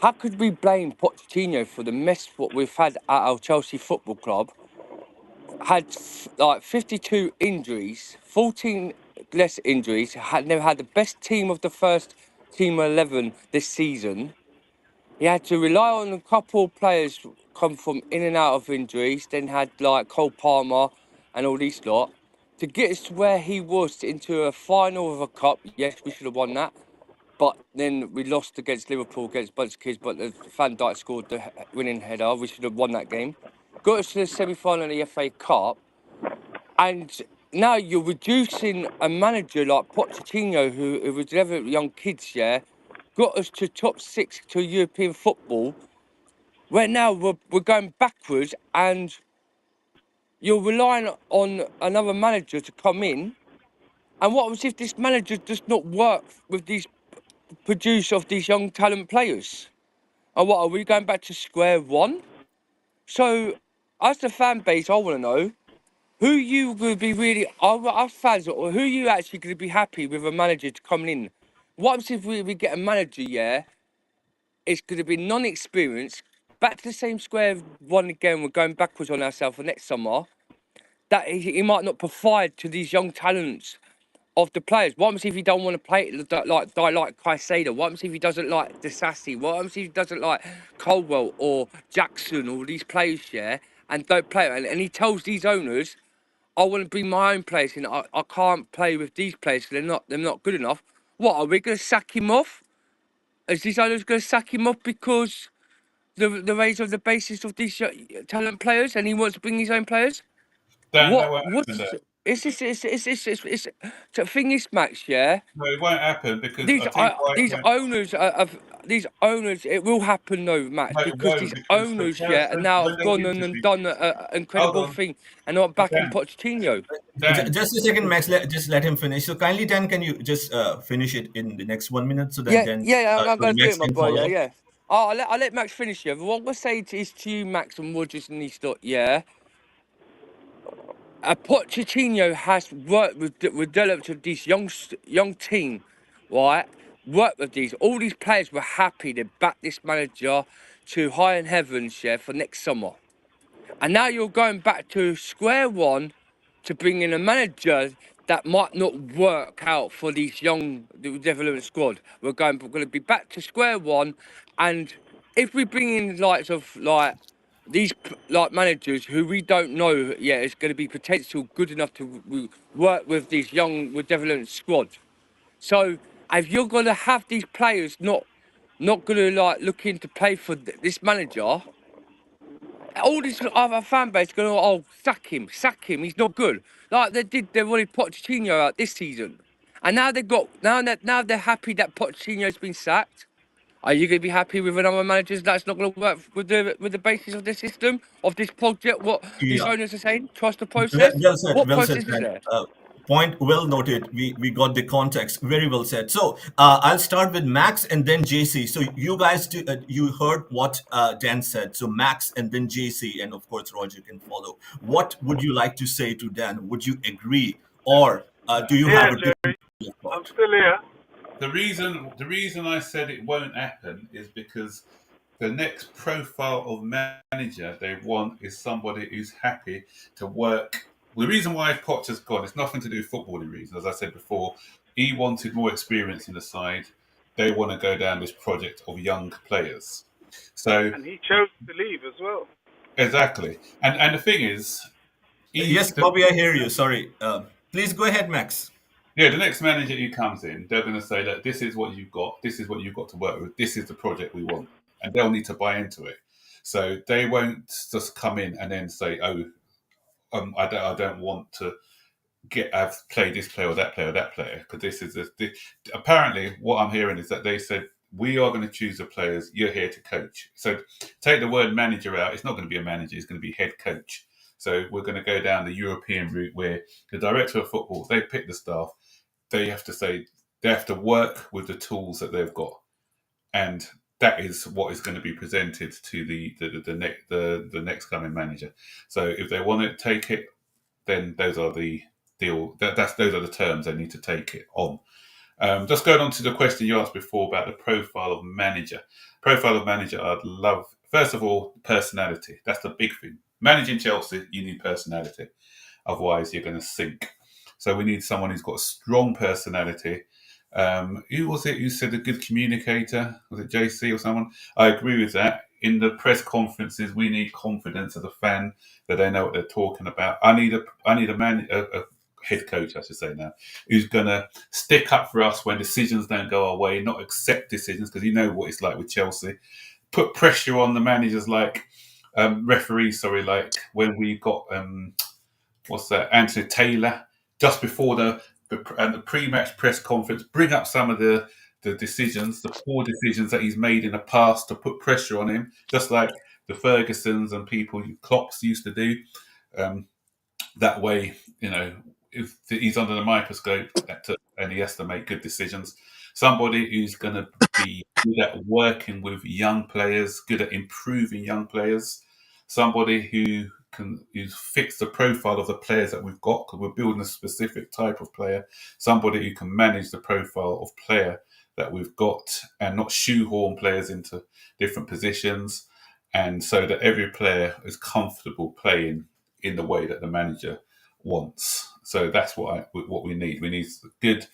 How could we blame Pochettino for the mess what we've had at our Chelsea Football Club? Had like 52 injuries, 14 less injuries. Never had the best team of the first team 11 this season. He had to rely on a couple of players come from in and out of injuries. Then had like Cole Palmer and all these lot to get us to where he was into a final of a cup. Yes, we should have won that. But then we lost against Liverpool, against a bunch of kids, but Van Dijk scored the winning header. We should have won that game. Got us to the semi-final of the FA Cup. And now you're reducing a manager like Pochettino, who was never young kids, yeah, got us to top 6 to European football, where now we're going backwards and you're relying on another manager to come in. And what was if this manager does not work with these produce of these young talent players? And what are we going back to square one? So, as the fan base, I want to know who you would be really, our fans, or who you actually going to be happy with a manager to come in. What if we get a manager, yeah, it's going to be non-experienced, back to the same square one again, we're going backwards on ourselves for next summer, that he might not provide to these young talents of the players. What happens if he don't want to play like Caicedo? What happens if he doesn't like Disassi? What happens if he doesn't like Colwell or Jackson or these players, yeah, and don't play? And he tells these owners, I want to bring my own players in. I can't play with these players because they're not good enough. What, are we going to sack him off? Is these owners going to sack him off because the raise of the basis of these talent players and he wants to bring his own players? Dan, that won't What? happen. Dan. It's the thing is, Max, yeah. No, it won't happen because These I think these owners these owners. It will happen, though, Max, no, it because won't these because the owners, yeah, are person now when have they gone and interview. done an Hold incredible on, thing and are back in Dan. Pochettino. Dan. Just a second, Max. Just let him finish. So kindly, Dan, can you just finish it in the next 1 minute so that then I'm so going to do Max it, my can boy. follow? Yeah. Oh, I'll let Max finish here. But what we're saying is to you, Max and Rogers and these lot, yeah. Pochettino has worked with developed with this young team, right? Worked with these. All these players were happy to back this manager to high in heavens, yeah, for next summer. And now you're going back to square one to bring in a manager that might not work out for these young development squad. We're going to be back to square one, and if we bring in likes of like these like managers who we don't know yet is going to be potential good enough to work with these young development squad. So if you're going to have these players not going to like looking to play for this manager, all this other fan base going, oh, sack him, he's not good. Like they wanted Pochettino out this season. And now now they're happy that Pochettino's been sacked. Are you going to be happy with another manager that's not going to work with the basis of the system, of this project, what these Yeah. owners are saying? Trust the process? Well said. What Well said, process is Dan. there? Point well noted. We got the context. Very well said. So I'll start with Max and then JC. So you guys, you heard what Dan said. So Max and then JC, and of course Roger can follow. What would you like to say to Dan? Would you agree, or do you have Yeah, a Jerry, different I'm thought? still here. The reason I said it won't happen is because the next profile of manager they want is somebody who's happy to work. The reason why Potter's gone, it's nothing to do with footballing reasons. As I said before, he wanted more experience in the side. They want to go down this project of young players. So And he chose to leave as well. exactly, and the thing is, Yes, he's the Bobby, I hear you. Sorry. Please go ahead, Max. yeah, the next manager who comes in, they're going to say that this is what you've got, this is what you've got to work with, this is the project we want, and they'll need to buy into it. So they won't just come in and then say, "Oh, I don't want to have play this player or that player or that player," because apparently what I'm hearing is that they said we are going to choose the players. You're here to coach. So take the word manager out. It's not going to be a manager. It's going to be head coach. So we're going to go down the European route where the director of football, they pick the staff. They have to say they have to work with the tools that they've got, and that is what is going to be presented to the next coming manager. So if they want to take it, then those are the deal. Those are the terms they need to take it on. Just going on to the question you asked before about the profile of manager. Profile of manager, I'd love first of all personality. That's the big thing. Managing Chelsea, you need personality. Otherwise, you're going to sink. So we need someone who's got a strong personality. Who was it who said a good communicator? Was it JC or someone? I agree with that. In the press conferences, we need confidence as a fan that they know what they're talking about. I need a head coach, I should say now, who's going to stick up for us when decisions don't go our way, not accept decisions, because you know what it's like with Chelsea. Put pressure on the managers like referees, like when we got what's that? Anthony Taylor just before the pre-match press conference, bring up some of the decisions, the poor decisions that he's made in the past to put pressure on him, just like the Fergusons and people Klopps used to do. That way, if he's under the microscope and he has to make good decisions, somebody who's going to be good at working with young players, good at improving young players, somebody who fits the profile of the players that we've got, because we're building a specific type of player, somebody who can manage the profile of player that we've got and not shoehorn players into different positions, and so that every player is comfortable playing in the way that the manager wants. So that's what we need. We need a good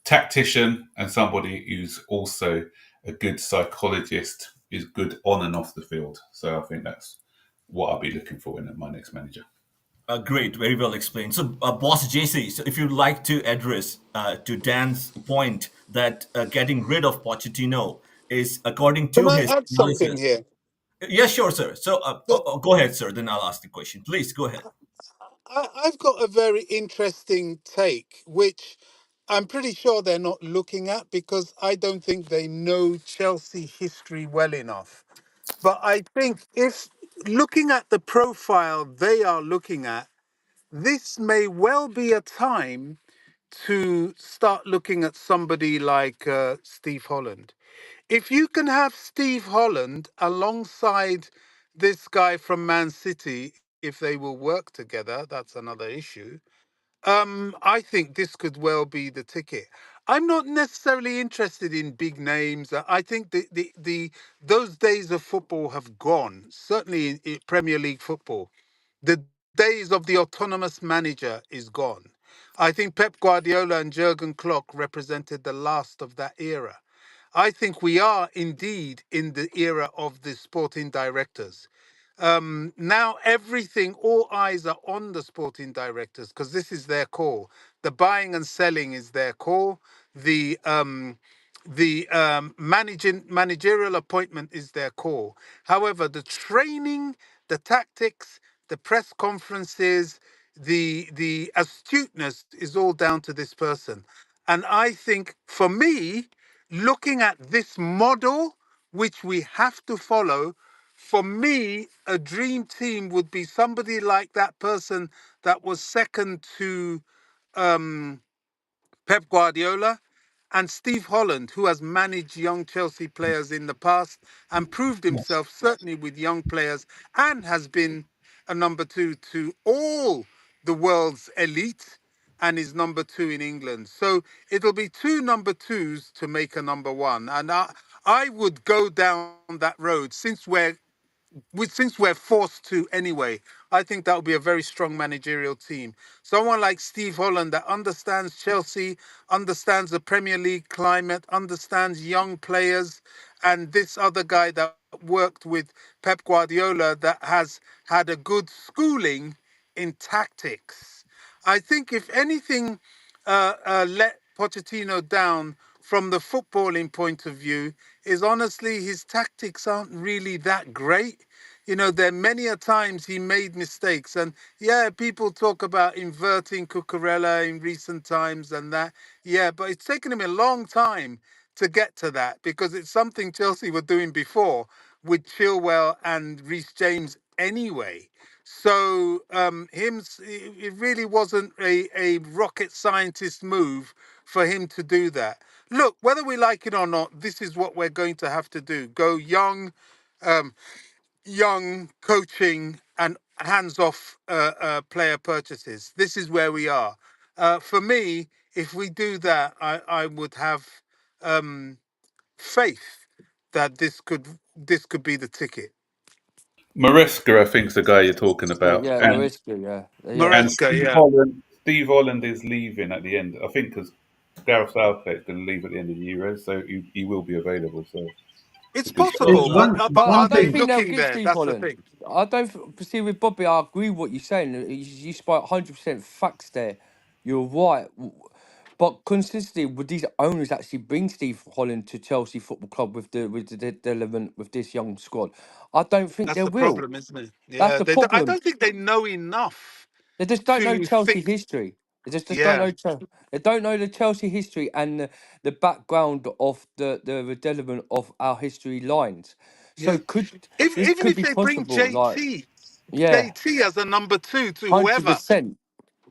tactician and somebody who's also a good psychologist, is good on and off the field. So I think that's what I'll be looking for in my next manager. Great, very well explained. So, Boss JC, so if you'd like to address to Dan's point that getting rid of Pochettino is, according Can to I his add something analysis. here? Yeah, sure, sir. So, go ahead, sir. Then I'll ask the question. Please go ahead. I've got a very interesting take, which I'm pretty sure they're not looking at because I don't think they know Chelsea history well enough. But I think if looking at the profile they are looking at, this may well be a time to start looking at somebody like Steve Holland. If you can have Steve Holland alongside this guy from Man City, if they will work together, that's another issue. I think this could well be the ticket. I'm not necessarily interested in big names. I think the those days of football have gone. Certainly in Premier League football, the days of the autonomous manager is gone. I think Pep Guardiola and Jurgen Klopp represented the last of that era. I think we are indeed in the era of the sporting directors. Now everything, all eyes are on the sporting directors because this is their call. The buying and selling is their call. The managerial appointment is their call. However, the training, the tactics, the press conferences, the astuteness is all down to this person. And I think for me, looking at this model, which we have to follow, for me, a dream team would be somebody like that person that was second to Pep Guardiola, and Steve Holland, who has managed young Chelsea players in the past and proved Yes. himself certainly with young players and has been a number two to all the world's elite and is number two in England. So it'll be two number twos to make a number one. And I would go down that road since we're forced to anyway. I think that would be a very strong managerial team. Someone like Steve Holland that understands Chelsea, understands the Premier League climate, understands young players, and this other guy that worked with Pep Guardiola that has had a good schooling in tactics. I think if anything let Pochettino down from the footballing point of view is honestly his tactics aren't really that great. You know, there are many a times he made mistakes. And yeah, people talk about inverting Cucurella in recent times and that. Yeah, but it's taken him a long time to get to that because it's something Chelsea were doing before with Chilwell and Reece James anyway. So it really wasn't a rocket scientist move for him to do that. Look, whether we like it or not, this is what we're going to have to do. Go um, young coaching and hands-off player purchases. This is where we are. For me, if we do that, I would have faith that this could be the ticket. Maresca, I think, is the guy you're talking about, Yeah, and Maresca, yeah. and Maresca, Steve yeah. Holland. Steve Holland is leaving at the end. I think because Gareth Southgate is going to leave at the end of the Euros, so he will be available. So It's we should. possible, So but But I are one they don't thing. think they'll looking give there? Steve That's the Holland. thing. I don't see with Bobby. I agree with what you're saying. You spoke 100% facts there. You're right. But consistently, would these owners actually bring Steve Holland to Chelsea Football Club with the development with this young squad? I don't think That's they the will. problem, isn't it? That's Yeah, the I problem. don't think they know enough They just don't know to Chelsea think. history. They just don't Yeah, know. They don't know the Chelsea history and the background of the development of our history lines. So yeah. this Even could if be they bring possible? Like, yeah, JT as a number two to hundred whoever, percent.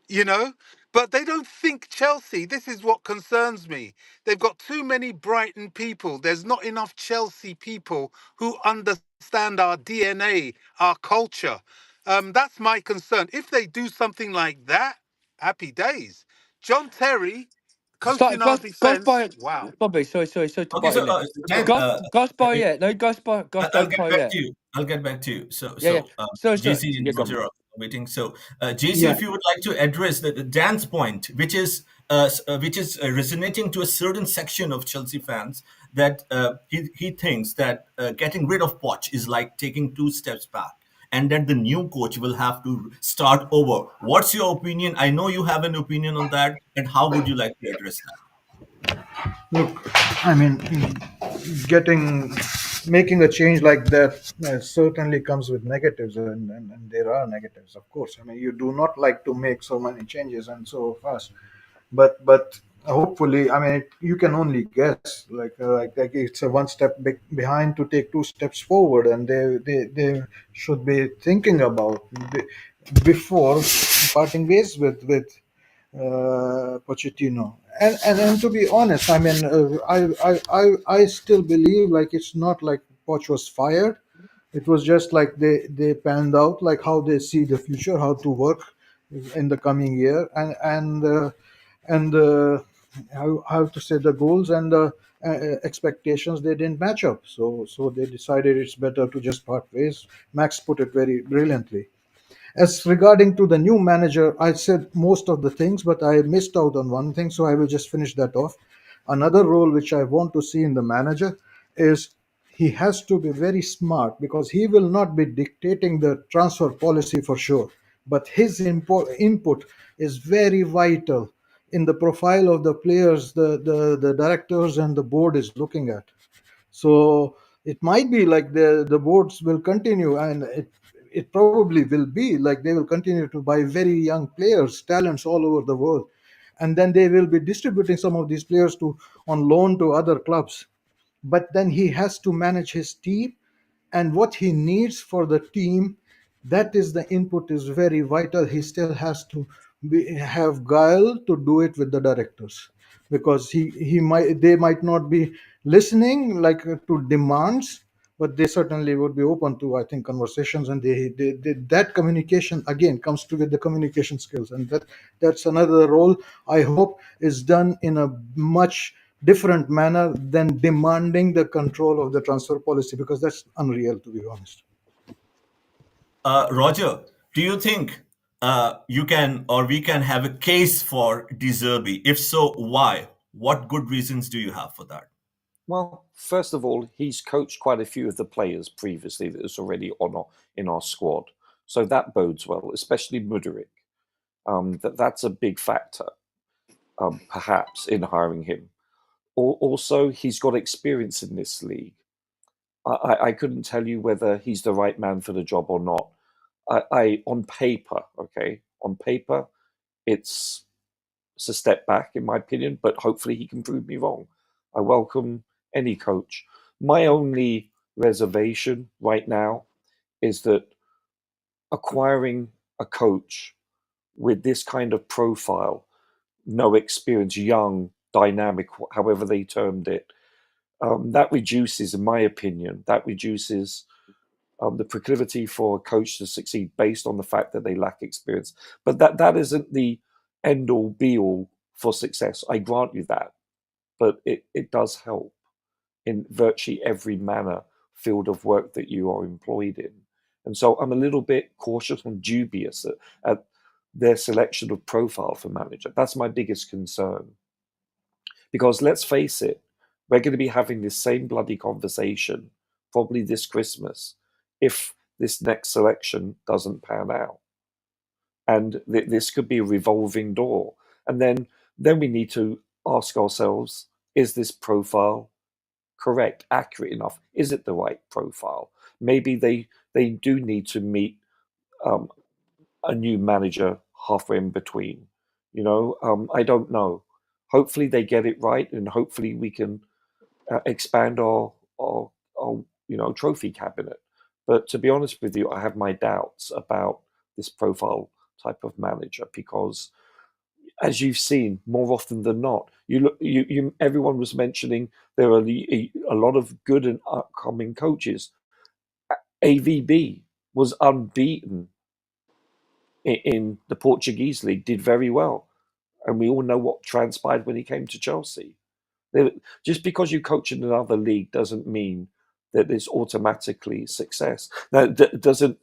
you know, but they don't think Chelsea. This is what concerns me. They've got too many Brighton people. There's not enough Chelsea people who understand our DNA, our culture. That's my concern. If they do something like that, happy days. John Terry Start coaching our defense. By Wow. Bobby. Sorry to Okay, butt so in there. Dan, Gus by yet? No, Gus I'll don't get by back yet. to you. I'll get back to you. So, Yeah, yeah. So JC and yeah, go on. Roger are waiting. So, JC, Yeah. if you would like to address Dan's point, which is resonating to a certain section of Chelsea fans, that he thinks that getting rid of Poch is like taking two steps back, and that the new coach will have to start over. What's your opinion? I know you have an opinion on that, and how would you like to address that? Look, I mean, getting making a change like that certainly comes with negatives, and there are negatives, of course. I mean, you do not like to make so many changes and so fast, but hopefully, I mean, you can only guess. Like it's a one step behind to take two steps forward, and they should be thinking about before parting ways with Pochettino. And to be honest, I mean, I still believe like it's not like Poch was fired. It was just like they panned out like how they see the future, how to work in the coming year, and how to say the goals and the expectations they didn't match up. So they decided it's better to just part ways. Max put it very brilliantly. As regarding to the new manager, I said most of the things, but I missed out on one thing, so I will just finish that off. Another role which I want to see in the manager is he has to be very smart because he will not be dictating the transfer policy for sure, but his input is very vital in the profile of the players the directors and the board is looking at. So it might be like the boards will continue, and it probably will be like they will continue to buy very young players, talents all over the world, and then they will be distributing some of these players to on loan to other clubs. But then he has to manage his team and what he needs for the team. That is the input is very vital. He still has to have guile to do it with the directors, because they might not be listening like to demands, but they certainly would be open to, I think, conversations, and that communication again comes to with the communication skills, and that's another role I hope is done in a much different manner than demanding the control of the transfer policy, because that's unreal, to be honest. Roger, do you think you can or we can have a case for De Zerbi? If so, why? What good reasons do you have for that? Well, first of all, he's coached quite a few of the players previously that is already in our squad, so that bodes well, especially Mudryk. That's a big factor, perhaps, in hiring him. Also, he's got experience in this league. I couldn't tell you whether he's the right man for the job or not. On paper, it's a step back in my opinion, but hopefully he can prove me wrong. I welcome any coach. My only reservation right now is that acquiring a coach with this kind of profile, no experience, young, dynamic, however they termed it, that reduces, in my opinion, the proclivity for a coach to succeed based on the fact that they lack experience. But that isn't the end all be all for success. I grant you that. But it does help in virtually every field of work that you are employed in. And so I'm a little bit cautious and dubious at their selection of profile for manager. That's my biggest concern. Because let's face it, we're going to be having this same bloody conversation probably this Christmas if this next selection doesn't pan out. And this could be a revolving door. And then we need to ask ourselves, is this profile correct, accurate enough? Is it the right profile? Maybe they do need to meet a new manager halfway in between. I don't know. Hopefully they get it right, and hopefully we can expand our trophy cabinet. But to be honest with you, I have my doubts about this profile type of manager, because as you've seen more often than not, everyone was mentioning there are a lot of good and upcoming coaches. AVB was unbeaten in the Portuguese league, did very well, and we all know what transpired when he came to Chelsea. Just because you coach in another league doesn't mean that it's automatically success. Now, doesn't,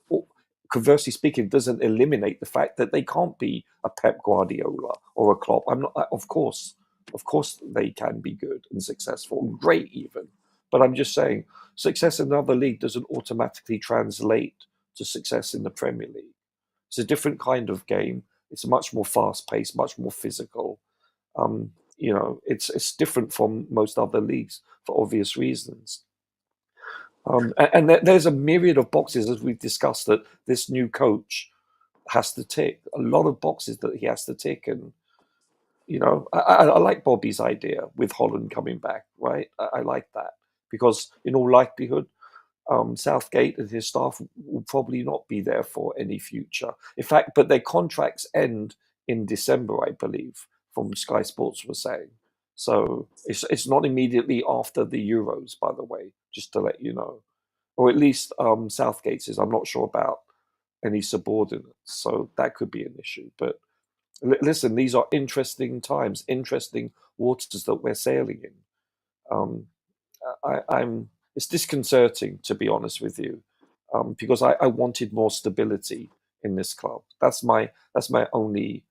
conversely speaking, doesn't eliminate the fact that they can't be a Pep Guardiola or a Klopp. Of course, they can be good and successful, great even. But I'm just saying, success in another league doesn't automatically translate to success in the Premier League. It's a different kind of game. It's much more fast-paced, much more physical. It's different from most other leagues for obvious reasons. And there's a myriad of boxes, as we've discussed, that this new coach has to tick. A lot of boxes that he has to tick. And, I like Bobby's idea with Holland coming back, right? I like that, because in all likelihood, Southgate and his staff will probably not be there for any future. In fact, but their contracts end in December, I believe, from Sky Sports was saying. So it's not immediately after the Euros, by the way, just to let you know. Or at least Southgate says. I'm not sure about any subordinates, so that could be an issue. But listen, these are interesting times, interesting waters that we're sailing in. It's disconcerting, to be honest with you, because I wanted more stability in this club. That's my only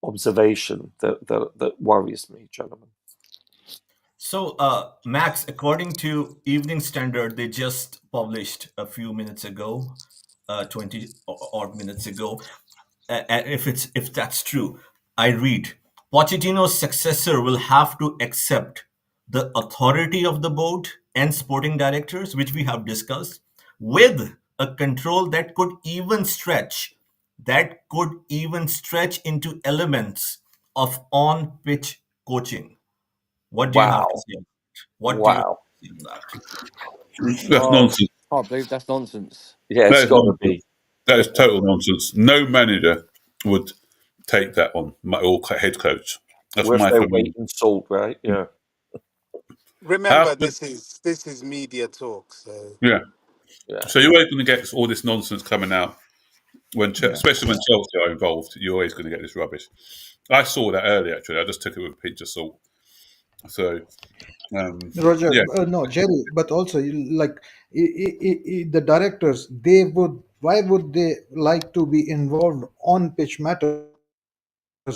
observation that worries me, gentlemen. So, Max, according to Evening Standard, they just published a few minutes ago, 20 odd minutes ago. And if that's true, I read, Pochettino's successor will have to accept the authority of the board and sporting directors, which we have discussed, with a control that could even stretch into elements of on-pitch coaching. What do you have to Wow. say? What do you have Wow. to say on that? That's Oh, nonsense. I can't believe that's nonsense. Yeah, That it's is got to nonsense. be. That is total nonsense. No manager would take that on, or head coach. That's Where's my their comment. weight in salt, right? Yeah. Remember, this is media talk, so Yeah. Yeah. So you're always going to get all this nonsense coming out especially when Chelsea are involved. You're always going to get this rubbish. I saw that earlier. Actually, I just took it with a pinch of salt. So, Roger, yeah, no, Jerry, but also like the directors, why would they like to be involved on pitch matters?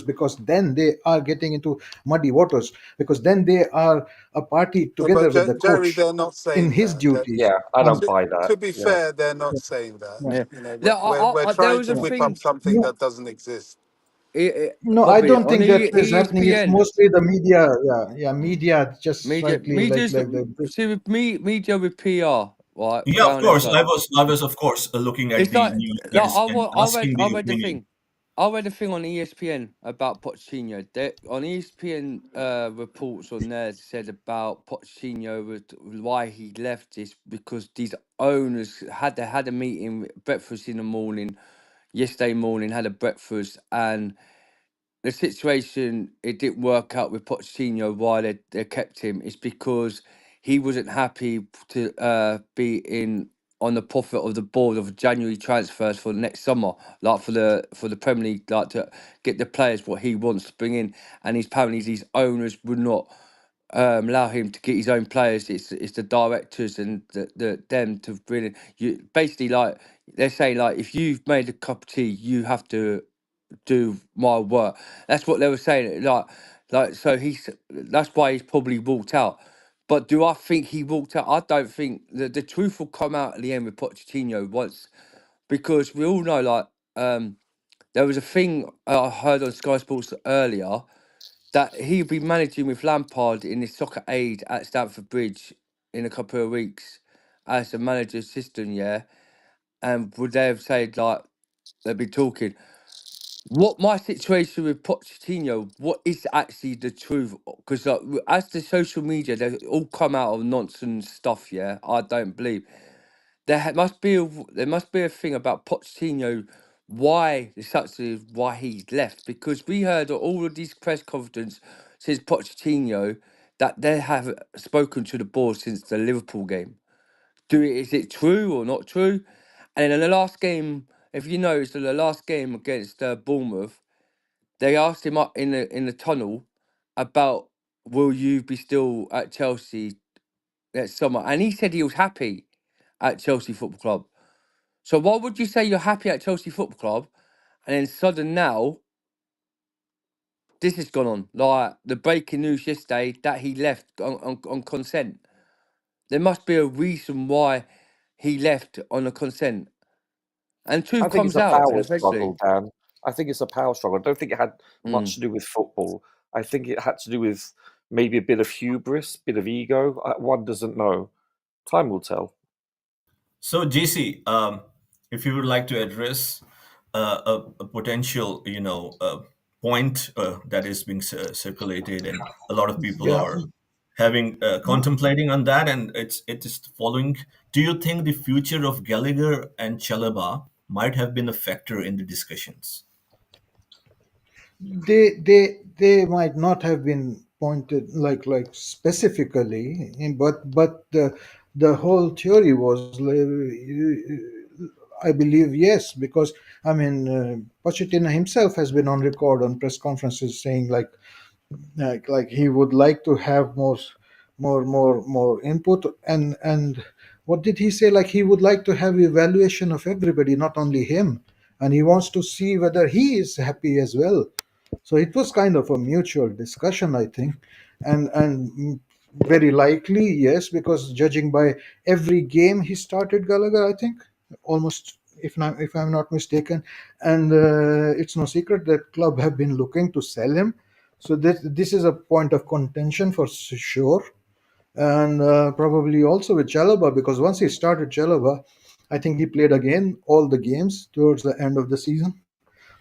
Because then they are getting into muddy waters. Because then they are a party together with the yeah, but coach Jerry, they're in not his saying that. duties Yeah, I on. don't To, buy that. to be Yeah. fair, they're not saying that. Yeah. Yeah. You know, Yeah, we're there trying was to a Yeah. whip up thing. something No, that doesn't exist. no, I Bobby, don't on think that is happening. It's ESPN, mostly the media. Yeah, media just slightly media's like the. see with media with PR, right? Yeah, of Down their course. side. I was of course looking at It's the like news and asking I the read the opinion. thing. I read a thing on ESPN about Pochettino. On ESPN reports on there said about Pochettino why he left is because these owners had a meeting, breakfast in the morning, yesterday morning, had a breakfast, and the situation it didn't work out with Pochettino why they kept him is because he wasn't happy to be in on the profit of the board of January transfers for next summer, like for the Premier League, like to get the players what he wants to bring in, and his apparently these owners would not allow him to get his own players. It's the directors and them to bring in. You basically like they're saying like if you've made a cup of tea, you have to do my work. That's what they were saying. Like so that's why he's probably walked out. But do I think he walked out? I don't think the truth will come out at the end with Pochettino once, because we all know like there was a thing I heard on Sky Sports earlier that he'd be managing with Lampard in his soccer aid at Stamford Bridge in a couple of weeks as a manager assistant, yeah. And would they have said like they'd be talking? What my situation with Pochettino, what is actually the truth? Because like, as the social media, they all come out of nonsense stuff. Yeah, I don't believe there must be a thing about Pochettino, why such as why he's left. Because we heard all of these press conferences since Pochettino that they have spoken to the board since the Liverpool game. Is it true or not true? And then in the last game, if you notice, in the last game against Bournemouth, they asked him up in the tunnel about will you be still at Chelsea next summer, and he said he was happy at Chelsea Football Club. So why would you say you're happy at Chelsea Football Club, and then sudden now this has gone on? Like the breaking news yesterday that he left on consent. There must be a reason why he left on a consent, and I truth think it's comes a out power eventually. struggle, Dan. I think it's a power struggle. I don't think it had Mm. much to do with football. I think it had to do with maybe a bit of hubris, bit of ego. One doesn't know. Time will tell. So, JC, if you would like to address a potential, point that is being circulated, and a lot of people Yeah. are having contemplating on that, and it is the following: do you think the future of Gallagher and Chalaba might have been a factor in the discussions? They might not have been pointed like specifically, but the whole theory was I believe yes, because I mean Pochettino himself has been on record on press conferences saying like he would like to have more input, and what did he say, like he would like to have evaluation of everybody, not only him, and he wants to see whether he is happy as well. So it was kind of a mutual discussion, I think, and very likely yes, because judging by every game he started Gallagher, I think almost, if I'm not mistaken, and it's no secret that club have been looking to sell him. So this is a point of contention for sure, and probably also with Chalaba, because once he started Chalaba, I think he played again all the games towards the end of the season.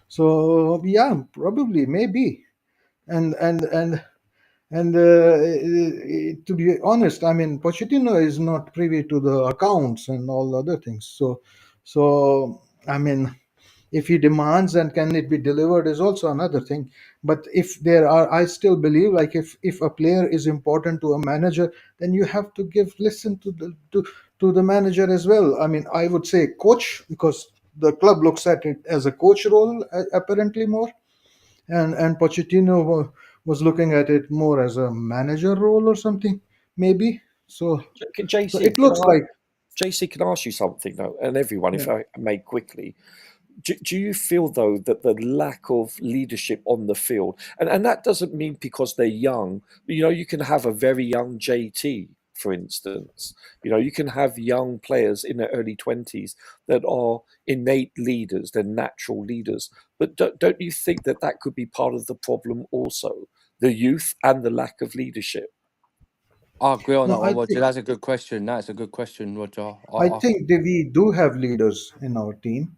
So yeah, probably, maybe, and to be honest, I mean Pochettino is not privy to the accounts and all other things. So I mean If he demands and can it be delivered is also another thing. But if there are, I still believe, like if a player is important to a manager, then you have to listen to the manager as well. I mean, I would say coach, because the club looks at it as a coach role, apparently more, and Pochettino was looking at it more as a manager role or something, maybe. So JC, it looks like, JC, can I ask you something though, and everyone, yeah. if I may quickly, do you feel though that the lack of leadership on the field, and that doesn't mean because they're young, you can have a very young JT, for instance, you can have young players in their early 20s that are innate leaders, they're natural leaders, but don't you think that could be part of the problem also, the youth and the lack of leadership? I agree on No, that one, Roger. That's a good question. That's a good question, Roger. I think that we do have leaders in our team.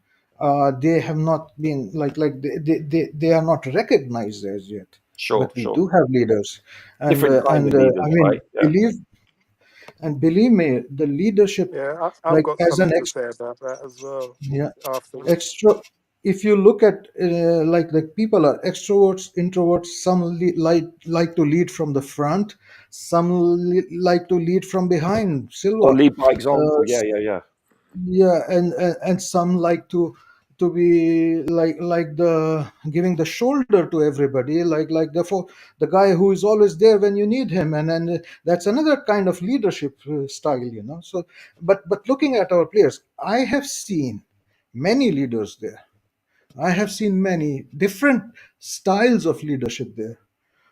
They have not been they are not recognized as yet, Sure, but we sure. do have leaders, Different kind of I leaders, mean, right? Yeah. believe me, the leadership, Yeah, I've like got as an something to say about that as well yeah, afterwards. extra. If you look at like people are extroverts, introverts. Some like to lead from the front, some like to lead from behind. Or Silva. lead by Uh, example. Yeah. yeah, and some like to be like the giving the shoulder to everybody, like the guy who is always there when you need him, and that's another kind of leadership style. So but looking at our players, I have seen many leaders there. I have seen many different styles of leadership there.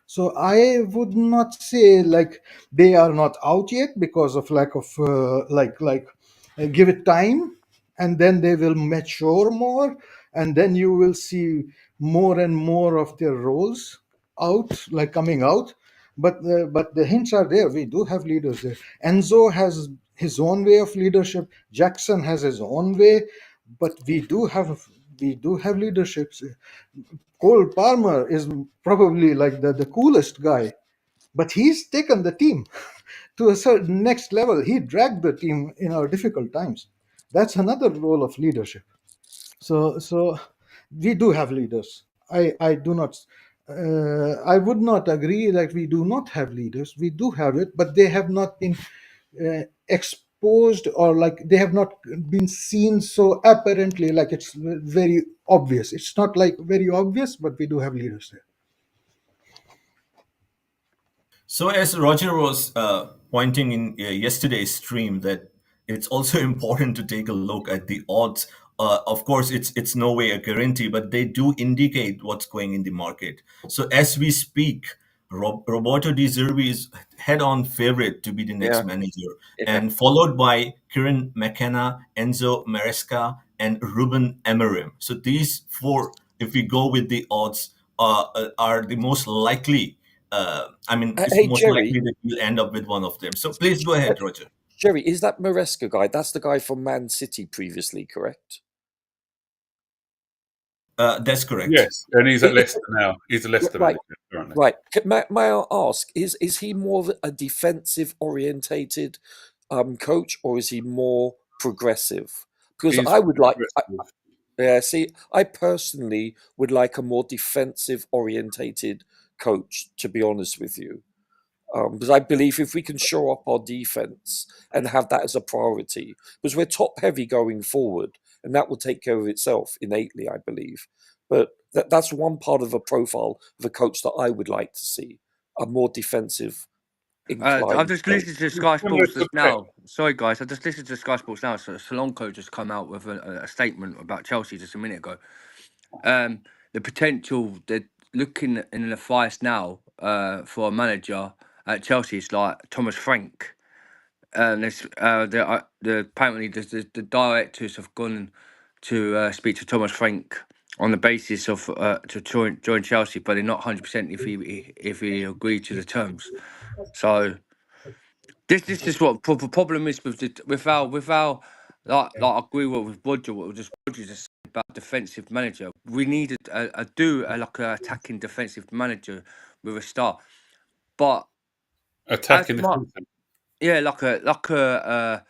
So I would not say like they are not out yet because of lack of give it time, and then they will mature more, and then you will see more and more of their roles coming out. But the hints are there. We do have leaders there. Enzo has his own way of leadership. Jackson has his own way, but we do have leaderships. Cole Palmer is probably like the coolest guy, but he's taken the team to a certain next level. He dragged the team in our difficult times. That's another role of leadership. So we do have leaders. I do not. I would not agree that we do not have leaders. We do have it, but they have not been exposed, or like they have not been seen so apparently, like it's very obvious. It's not like very obvious, but we do have leaders there. So, as Roger was pointing in yesterday's stream, that it's also important to take a look at the odds. Of course, it's no way a guarantee, but they do indicate what's going in the market. So, as we speak, Roberto Di Zerbi is head-on favorite to be the next Yeah. manager, Yeah. and followed by Kieran McKenna, Enzo Maresca, and Ruben Amorim. So these four, if we go with the odds, are the most likely. It's Hey, most Jerry. likely that you'll end up with one of them. So please go ahead, Roger. Jerry, is that Maresca guy? That's the guy from Man City previously, correct? That's correct. Yes, and he's at It- Leicester now. He's a Leicester right. manager currently. Right. May I ask, is he more of a defensive orientated coach, or is he more progressive? Because He's I would like, progressive. yeah, see, I personally would like a more defensive orientated coach, to be honest with you. Because I believe if we can shore up our defense and have that as a priority, because we're top heavy going forward, and that will take care of itself innately, I believe. But that's one part of a profile of a coach that I would like to see, a more defensive I've inclined just coach. listened to Sky Similar Sports to just Pep. now. Sorry, guys. I just listened to Sky Sports now. So Solanco just come out with a statement about Chelsea just a minute ago. The potential, they're looking in the files now for a manager at Chelsea is like Thomas Frank. Apparently the directors have gone to speak to Thomas Frank on the basis of to join Chelsea, but they're not 100% if he agreed to the terms. So this is what the problem is with our like I agree with Roger. What Roger just said about defensive manager. We needed like an attacking defensive manager with a star, but as Attacking much defensive. yeah, like a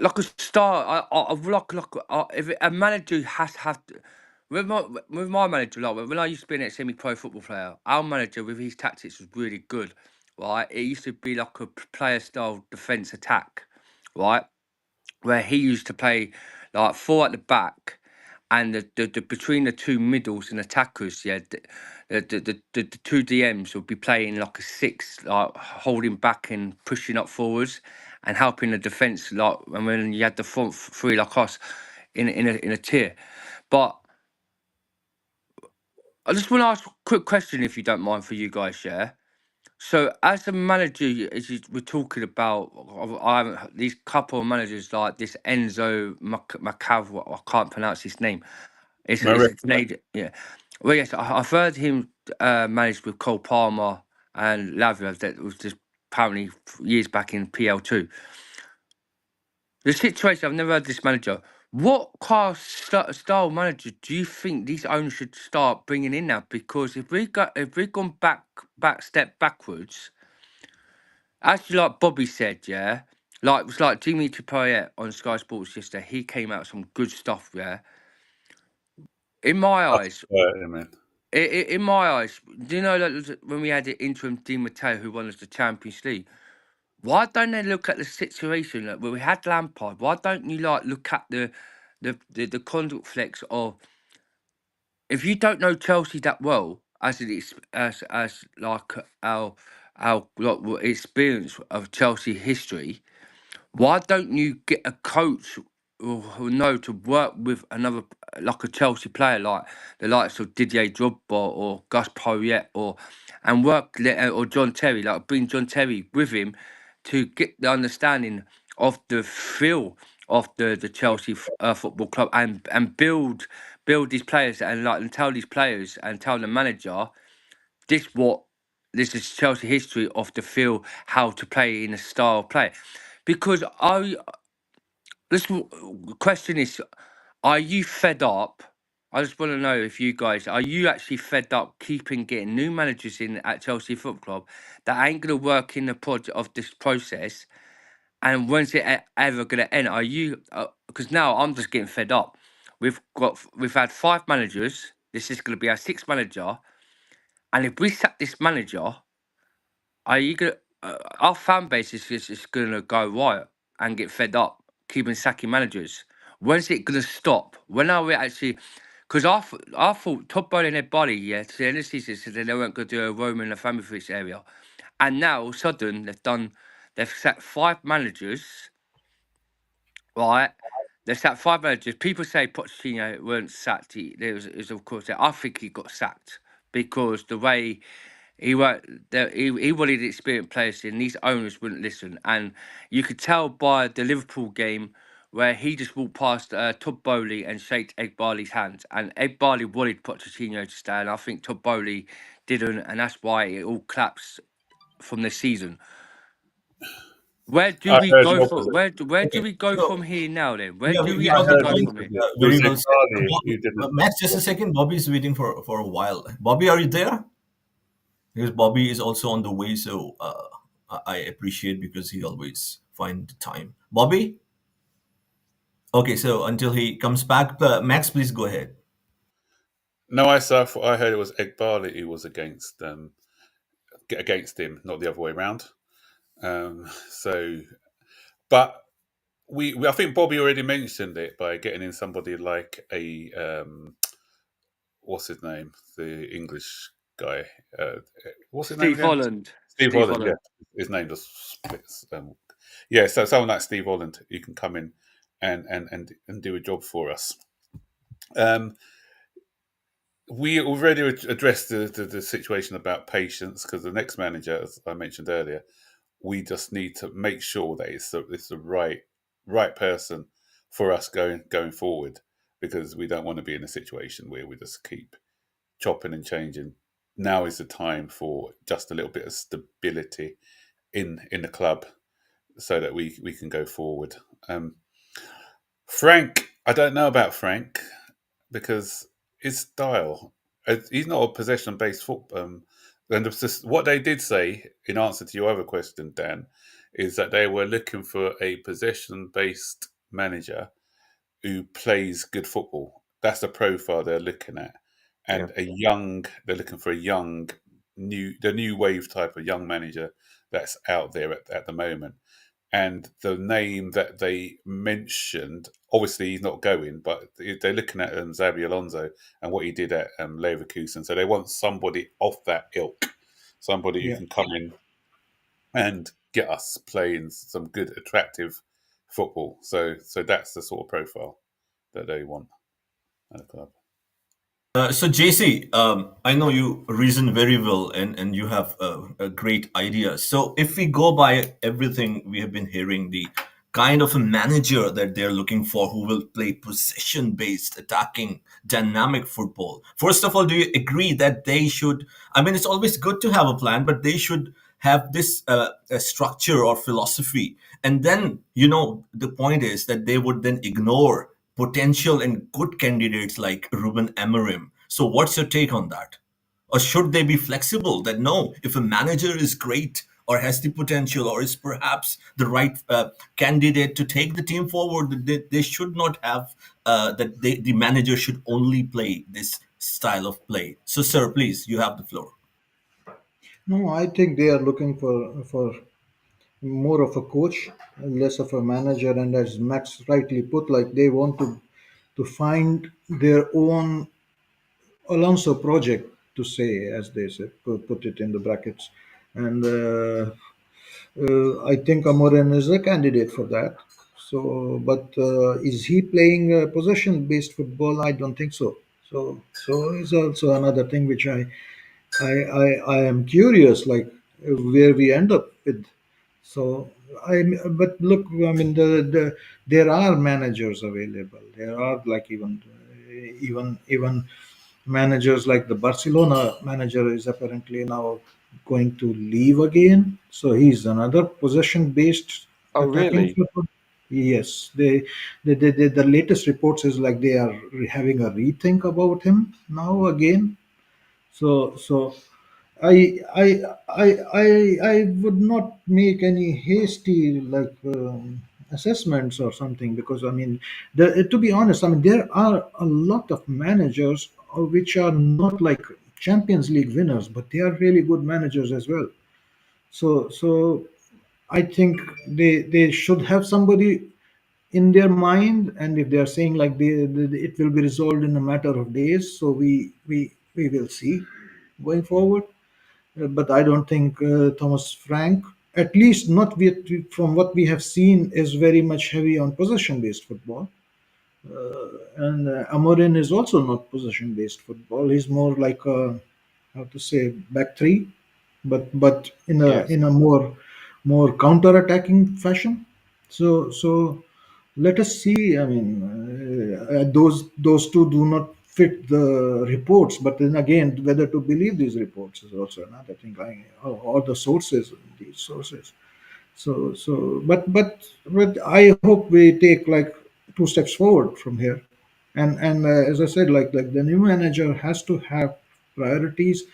like a star. I if a manager has to have to, with my manager, like when I used to be a semi-pro football player, our manager with his tactics was really good, right? It used to be like a player style defense attack, right? Where he used to play like four at the back, and the between the two middles and attackers, yeah, the two DMs would be playing like a six, like holding back and pushing up forwards, and helping the defense. Like, and when you had the front three like us in a tier, but I just want to ask a quick question, if you don't mind, for you guys, yeah. So, as a manager, as you were talking about, I haven't, these couple of managers like this Enzo Macav, I can't pronounce his name. It's a Canadian, yeah. Well, yes, I've heard him manage with Cole Palmer and Lavia. That was just apparently years back in PL2. The situation, I've never heard this manager. What kind of style manager do you think these owners should start bringing in now? Because if we've gone step backwards, actually, like Bobby said, yeah, like it was like Dimitri Payet on Sky Sports yesterday. He came out with some good stuff, yeah. In my eyes, in my eyes, do you know that when we had the interim Di Matteo who won us the Champions League? Why don't they look at the situation where we had Lampard? Why don't you like look at the conduct flex of, if you don't know Chelsea that well as it is as like our like experience of Chelsea history, why don't you get a coach who know to work with another, like a Chelsea player, like the likes of Didier Drogba or Gus Poyet, and work or John Terry, like bring John Terry with him to get the understanding of the feel of the Chelsea football club, and build these players, and like and tell these players and tell the manager this is Chelsea history of the feel, how to play in a style of play. Because this question is, are you fed up? I just want to know if you guys, are you actually fed up getting new managers in at Chelsea Football Club that ain't going to work in the project of this process? And when's it ever going to end? Are you, because now I'm just getting fed up. We've had 5 managers. This is going to be our 6th manager. And if we sack this manager, are you going to, our fan base is going to go wild and get fed up keeping sacking managers. When's it going to stop? When are we actually? Because I thought Todd Bowley and Ed Barley, yeah, to the end of the season said they weren't going to do a Roman and family for this area, and now all of a sudden they've sacked 5 managers, right? They've sacked 5 managers. People say Pochettino weren't sacked. He was of course. I think he got sacked because the way he wanted experienced players in. These owners wouldn't listen, and you could tell by the Liverpool game where he just walked past Todd Bowley and shaked Ed Barley's hand, and Ed Barley wanted Pochettino to stay, and I think Todd Bowley didn't, and that's why it all collapsed from this season. Where do we go from? Where do we go from here now? Then where do we actually go from here? Very well said. Max, just a second. Bobby's waiting for a while. Bobby, are you there? Because Bobby is also on the way, so I appreciate, because he always find time. Bobby? Okay, so until he comes back, Max, please go ahead. No, I heard it was Ed Barley who was against him, not the other way around. But I think Bobby already mentioned it by getting in somebody like a what's his name, the English guy. What's his name again? Holland. Steve Holland. Yeah, his name just splits. Yeah, so someone like Steve Holland, you can come in and do a job for us. We already addressed the situation about patience, because the next manager, as I mentioned earlier, we just need to make sure that it's the right person for us going forward, because we don't want to be in a situation where we just keep chopping and changing. Now is the time for just a little bit of stability in the club, so that we can go forward. Frank, I don't know about Frank, because his style, he's not a possession-based football. And what they did say in answer to your other question, Dan, is that they were looking for a possession-based manager who plays good football. That's the profile they're looking at, and they're looking for a young, the new wave type of young manager that's out there at the moment. And the name that they mentioned, obviously he's not going, but they're looking at Xabi Alonso and what he did at Leverkusen. So they want somebody off that ilk, somebody who Yeah. can come in and get us playing some good, attractive football. So that's the sort of profile that they want at a club. So JC, I know you reason very well, and you have a great idea. So if we go by everything we have been hearing, the kind of a manager that they're looking for who will play possession-based, attacking, dynamic football. First of all, do you agree that they should? I mean, it's always good to have a plan, but they should have this a structure or philosophy. And then, the point is that they would then ignore potential and good candidates like Ruben Amorim. So, what's your take on that? Or should they be flexible that no, if a manager is great or has the potential or is perhaps the right candidate to take the team forward, they should not have the manager should only play this style of play. So, sir, please, you have the floor. No, I think they are looking for more of a coach, less of a manager, and as Max rightly put, like they want to find their own Alonso project, to say, as they say, put it in the brackets, and I think Amorim is a candidate for that. So, but is he playing possession-based football? I don't think so. So is also another thing which I am curious, like where we end up with. So but look, I mean, there are managers available. There are like even managers like the Barcelona manager is apparently now going to leave again. So he's another possession-based Oh, attacking really? football. Yes, the latest reports is like they are having a rethink about him now again. So I would not make any hasty assessments or something, because I mean, to be honest, I mean there are a lot of managers which are not like Champions League winners, but they are really good managers as well. So I think they should have somebody in their mind, and if they are saying like it will be resolved in a matter of days, so we will see going forward. But I don't think Thomas Frank, at least not from what we have seen, is very much heavy on possession-based football. And Amorin is also not possession-based football. He's more like a, how to say, back three, but Yes. in a more counter-attacking fashion. So let us see. I mean, those two do not fit the reports, but then again, whether to believe these reports is also another thing. Or the sources, these sources. But I hope we take like two steps forward from here, and as I said, like the new manager has to have priorities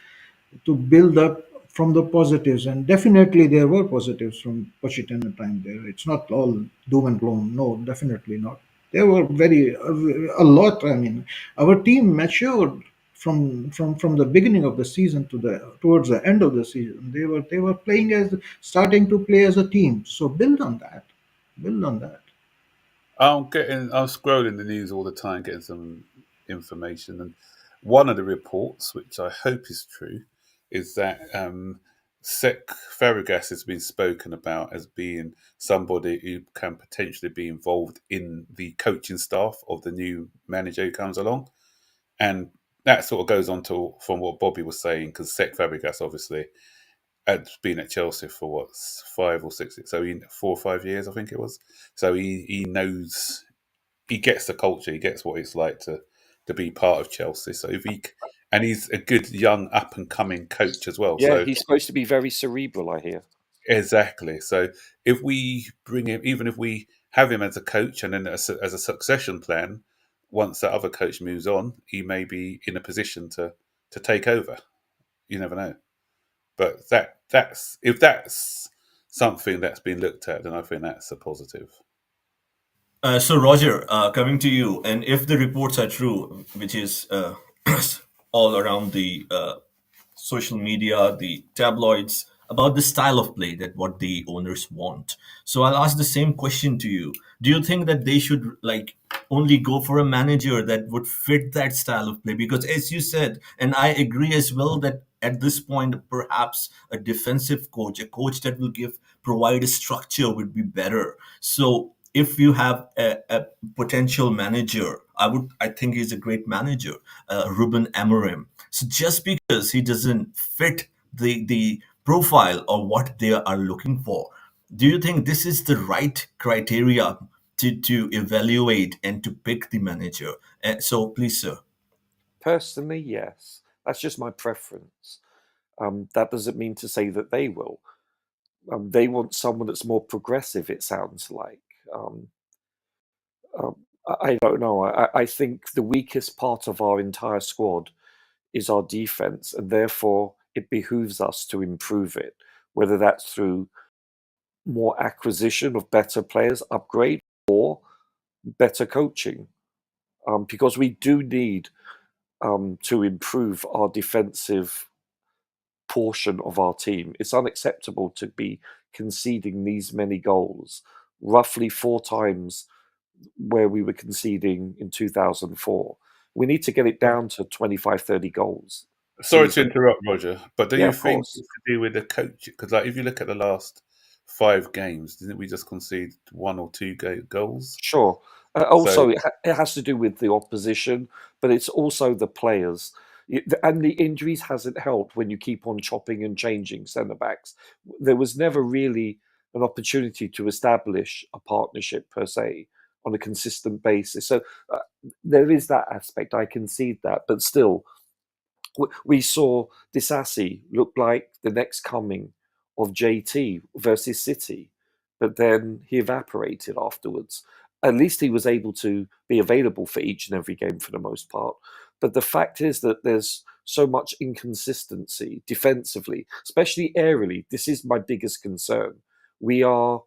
to build up from the positives, and definitely there were positives from Pochettino time there. It's not all doom and gloom. No, definitely not. There were a lot. I mean, our team matured from the beginning of the season to the towards the end of the season. They were playing as starting to play as a team. So build on that. Build on that. I'm scrolling the news all the time, getting some information, and one of the reports, which I hope is true, is that Sec Fabregas has been spoken about as being somebody who can potentially be involved in the coaching staff of the new manager who comes along, and that sort of goes on to from what Bobby was saying, because Sec Fabregas obviously had been at Chelsea for what 5 or 6, so 4 or 5 years, I think it was. So he knows, he gets the culture, he gets what it's like to be part of Chelsea. So and he's a good young up and coming coach as well. Yeah, So he's supposed to be very cerebral, I hear. exactly. So if we bring him, even if we have him as a coach, and then as a succession plan, once that other coach moves on, he may be in a position to take over. You never know. But that's if that's something that's been looked at, then I think that's a positive. So Roger, coming to you, and if the reports are true, which is all around the social media, the tabloids, about the style of play that what the owners want. So I'll ask the same question to you. Do you think that they should like only go for a manager that would fit that style of play? Because as you said, and I agree as well, that at this point, perhaps a defensive coach, a coach that will provide a structure would be better. So if you have a potential manager, I think he's a great manager, Ruben Amorim. So just because he doesn't fit the profile or what they are looking for, do you think this is the right criteria to evaluate and to pick the manager? So please, sir. Personally, yes. That's just my preference. That doesn't mean to say that they will. They want someone that's more progressive, it sounds like. I don't know. I think the weakest part of our entire squad is our defense, and therefore it behooves us to improve it, whether that's through more acquisition of better players, upgrade, or better coaching. Because we do need to improve our defensive portion of our team. It's unacceptable to be conceding these many goals, roughly 4 times where we were conceding in 2004. We need to get it down to 25, 30 goals. Sorry to interrupt, Roger, but do Yeah, you of think course. it's to do with the coach? Because like, if you look at the last 5 games, didn't we just concede 1 or 2 goals? Sure. Also, So it has to do with the opposition, but it's also the players. And the injuries hasn't helped when you keep on chopping and changing centre backs. There was never really an opportunity to establish a partnership per se on a consistent basis. So there is that aspect. I concede that, but still, we saw Disasi look like the next coming of JT versus City, but then he evaporated afterwards. At least he was able to be available for each and every game for the most part. But the fact is that there's so much inconsistency defensively, especially aerially. This is my biggest concern. We are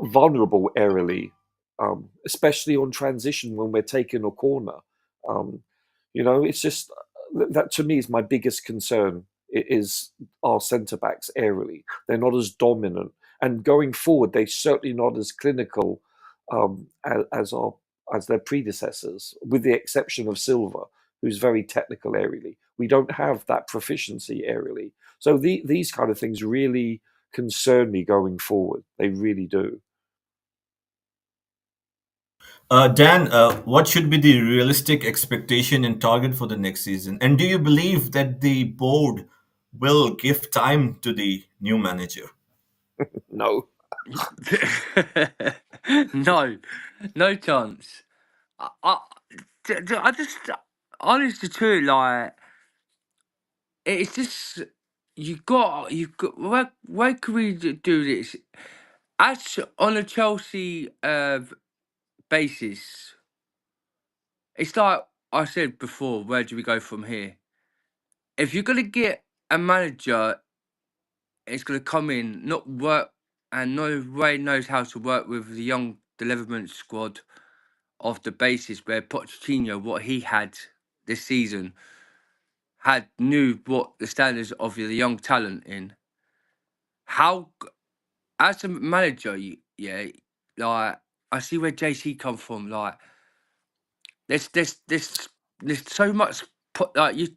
vulnerable aerially, especially on transition when we're taking a corner. It's just that to me is my biggest concern. It is our centre backs aerially. They're not as dominant, and going forward, they're certainly not as clinical as their predecessors, with the exception of Silva, who's very technical aerially. We don't have that proficiency aerially. So these kind of things really concern me going forward. They really do. Dan, what should be the realistic expectation and target for the next season? And do you believe that the board will give time to the new manager? No. No chance. I just, honestly, too, like, it's just you've got where can we do this? As on a Chelsea basis, it's like I said before. Where do we go from here? If you're gonna get a manager, it's gonna come in, not work, and no way knows how to work with the young development squad of the basis where Pochettino, what he had this season, knew what the standards of the young talent in. How, as a manager, yeah, like I see where JC come from. Like there's so much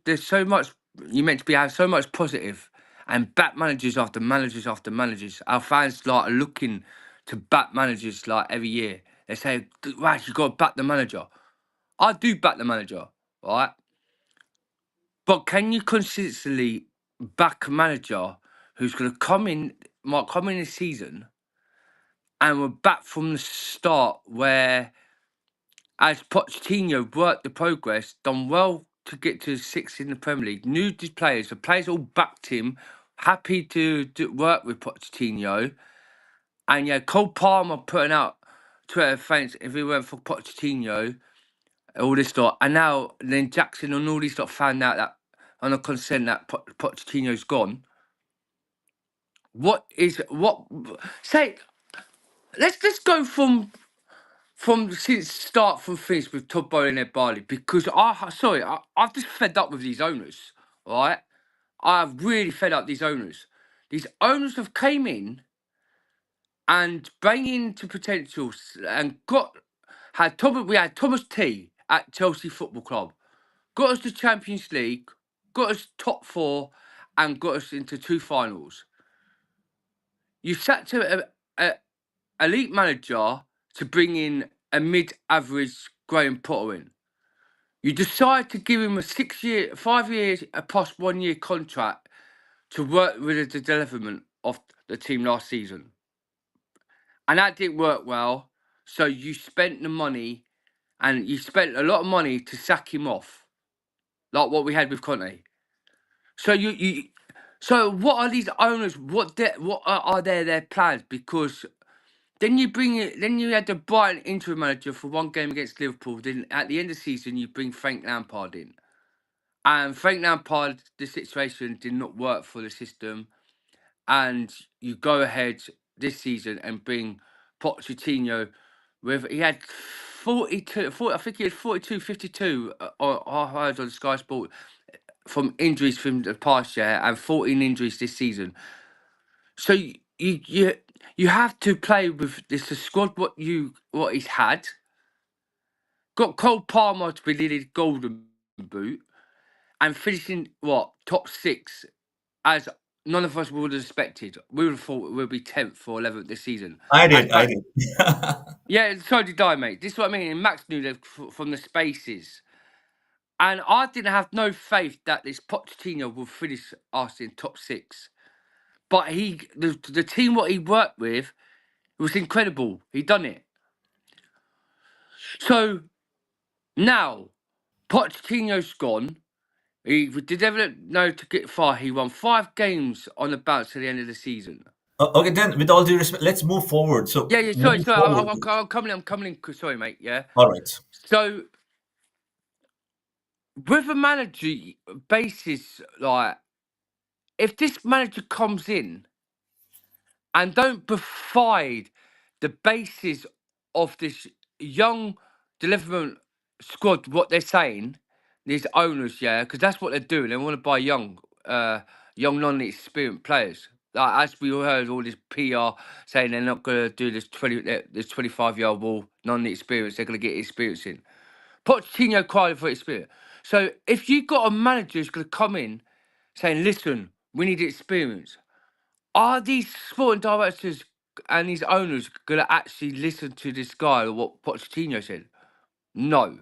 there's so much you meant to be have so much positive and back managers after managers after managers. Our fans like are looking to back managers like every year. They say, right, you got to back the manager. I do back the manager, right? But can you consistently back a manager who's going to might come in this season, and we're back from the start where, as Pochettino worked the progress, done well to get to 6th in the Premier League, knew the players all backed him, happy to work with Pochettino, and yeah, Cole Palmer putting out Twitter thanks if it weren't for Pochettino, all this stuff, and now then Jackson and all these stuff found out that on a consent that Pochettino's gone. Say, let's go from since start from finish with Todd Bowley and Ed Barley, because I've just fed up with these owners, right? I've really fed up these owners. These owners have came in and bringing to potentials and we had Thomas T at Chelsea Football Club, got us to Champions League, got us top 4, and got us into 2 finals. You sat to a elite manager to bring in a mid-average Graham Potter in. You decide to give him a 5 years plus 1 year contract to work with the development of the team last season. And that didn't work well. So you spent the money, and you spent a lot of money to sack him off, like what we had with Conte. So so what are these owners? What are their plans? Because then you had the Brighton interim manager for 1 game against Liverpool. Then at the end of the season, you bring Frank Lampard in. And Frank Lampard, the situation did not work for the system. And you go ahead this season and bring Pochettino he had 42, I think he had 42, 52 I heard on Sky Sport from injuries from the past year, and 14 injuries this season. So you have to play with this squad what he's had. Got Cole Palmer to be leading Golden Boot and finishing top 6, as none of us would have expected. We would have thought we'll be 10th or 11th this season. I did. Yeah, so did I, mate. This is what I mean. And Max knew that from the spaces. And I didn't have no faith that this Pochettino will finish us in top 6. But the team what he worked with was incredible. He done it. So now Pochettino's gone. He did ever know to get far. He won 5 games on the bounce to the end of the season. Okay, then, with all due respect, let's move forward. So Yeah. Sorry. I'm coming in. Sorry, mate. Yeah. All right. So with a manager basis, like, if this manager comes in and don't provide the basis of this young development squad, what they're saying, these owners, because that's what they're doing. They want to buy young non-experienced players. Like, as we all heard, all this PR saying they're not going to do this 25-year-old ball non-experienced. They're going to get experience in. Pochettino cried for experience. So if you got a manager who's going to come in saying, listen, we need experience, are these sporting directors and these owners going to actually listen to this guy or what Pochettino said? No.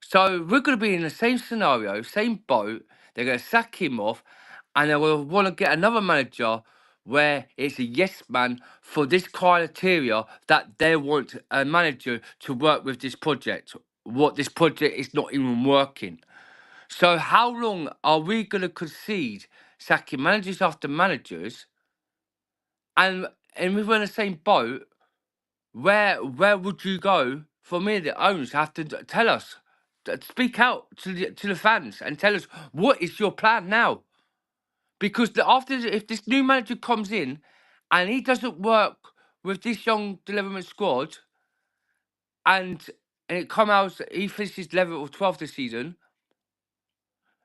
So we're going to be in the same scenario, same boat. They're going to sack him off, and they will want to get another manager where it's a yes man for this criteria that they want a manager to work with this project. What this project is not even working. So how long are we going to concede sacking managers after managers? And we were in the same boat. Where would you go? For me, the owners have to tell us, speak out to the fans and tell us what is your plan now. Because if this new manager comes in and he doesn't work with this young development squad, and it come out he finishes 11th or 12th this season,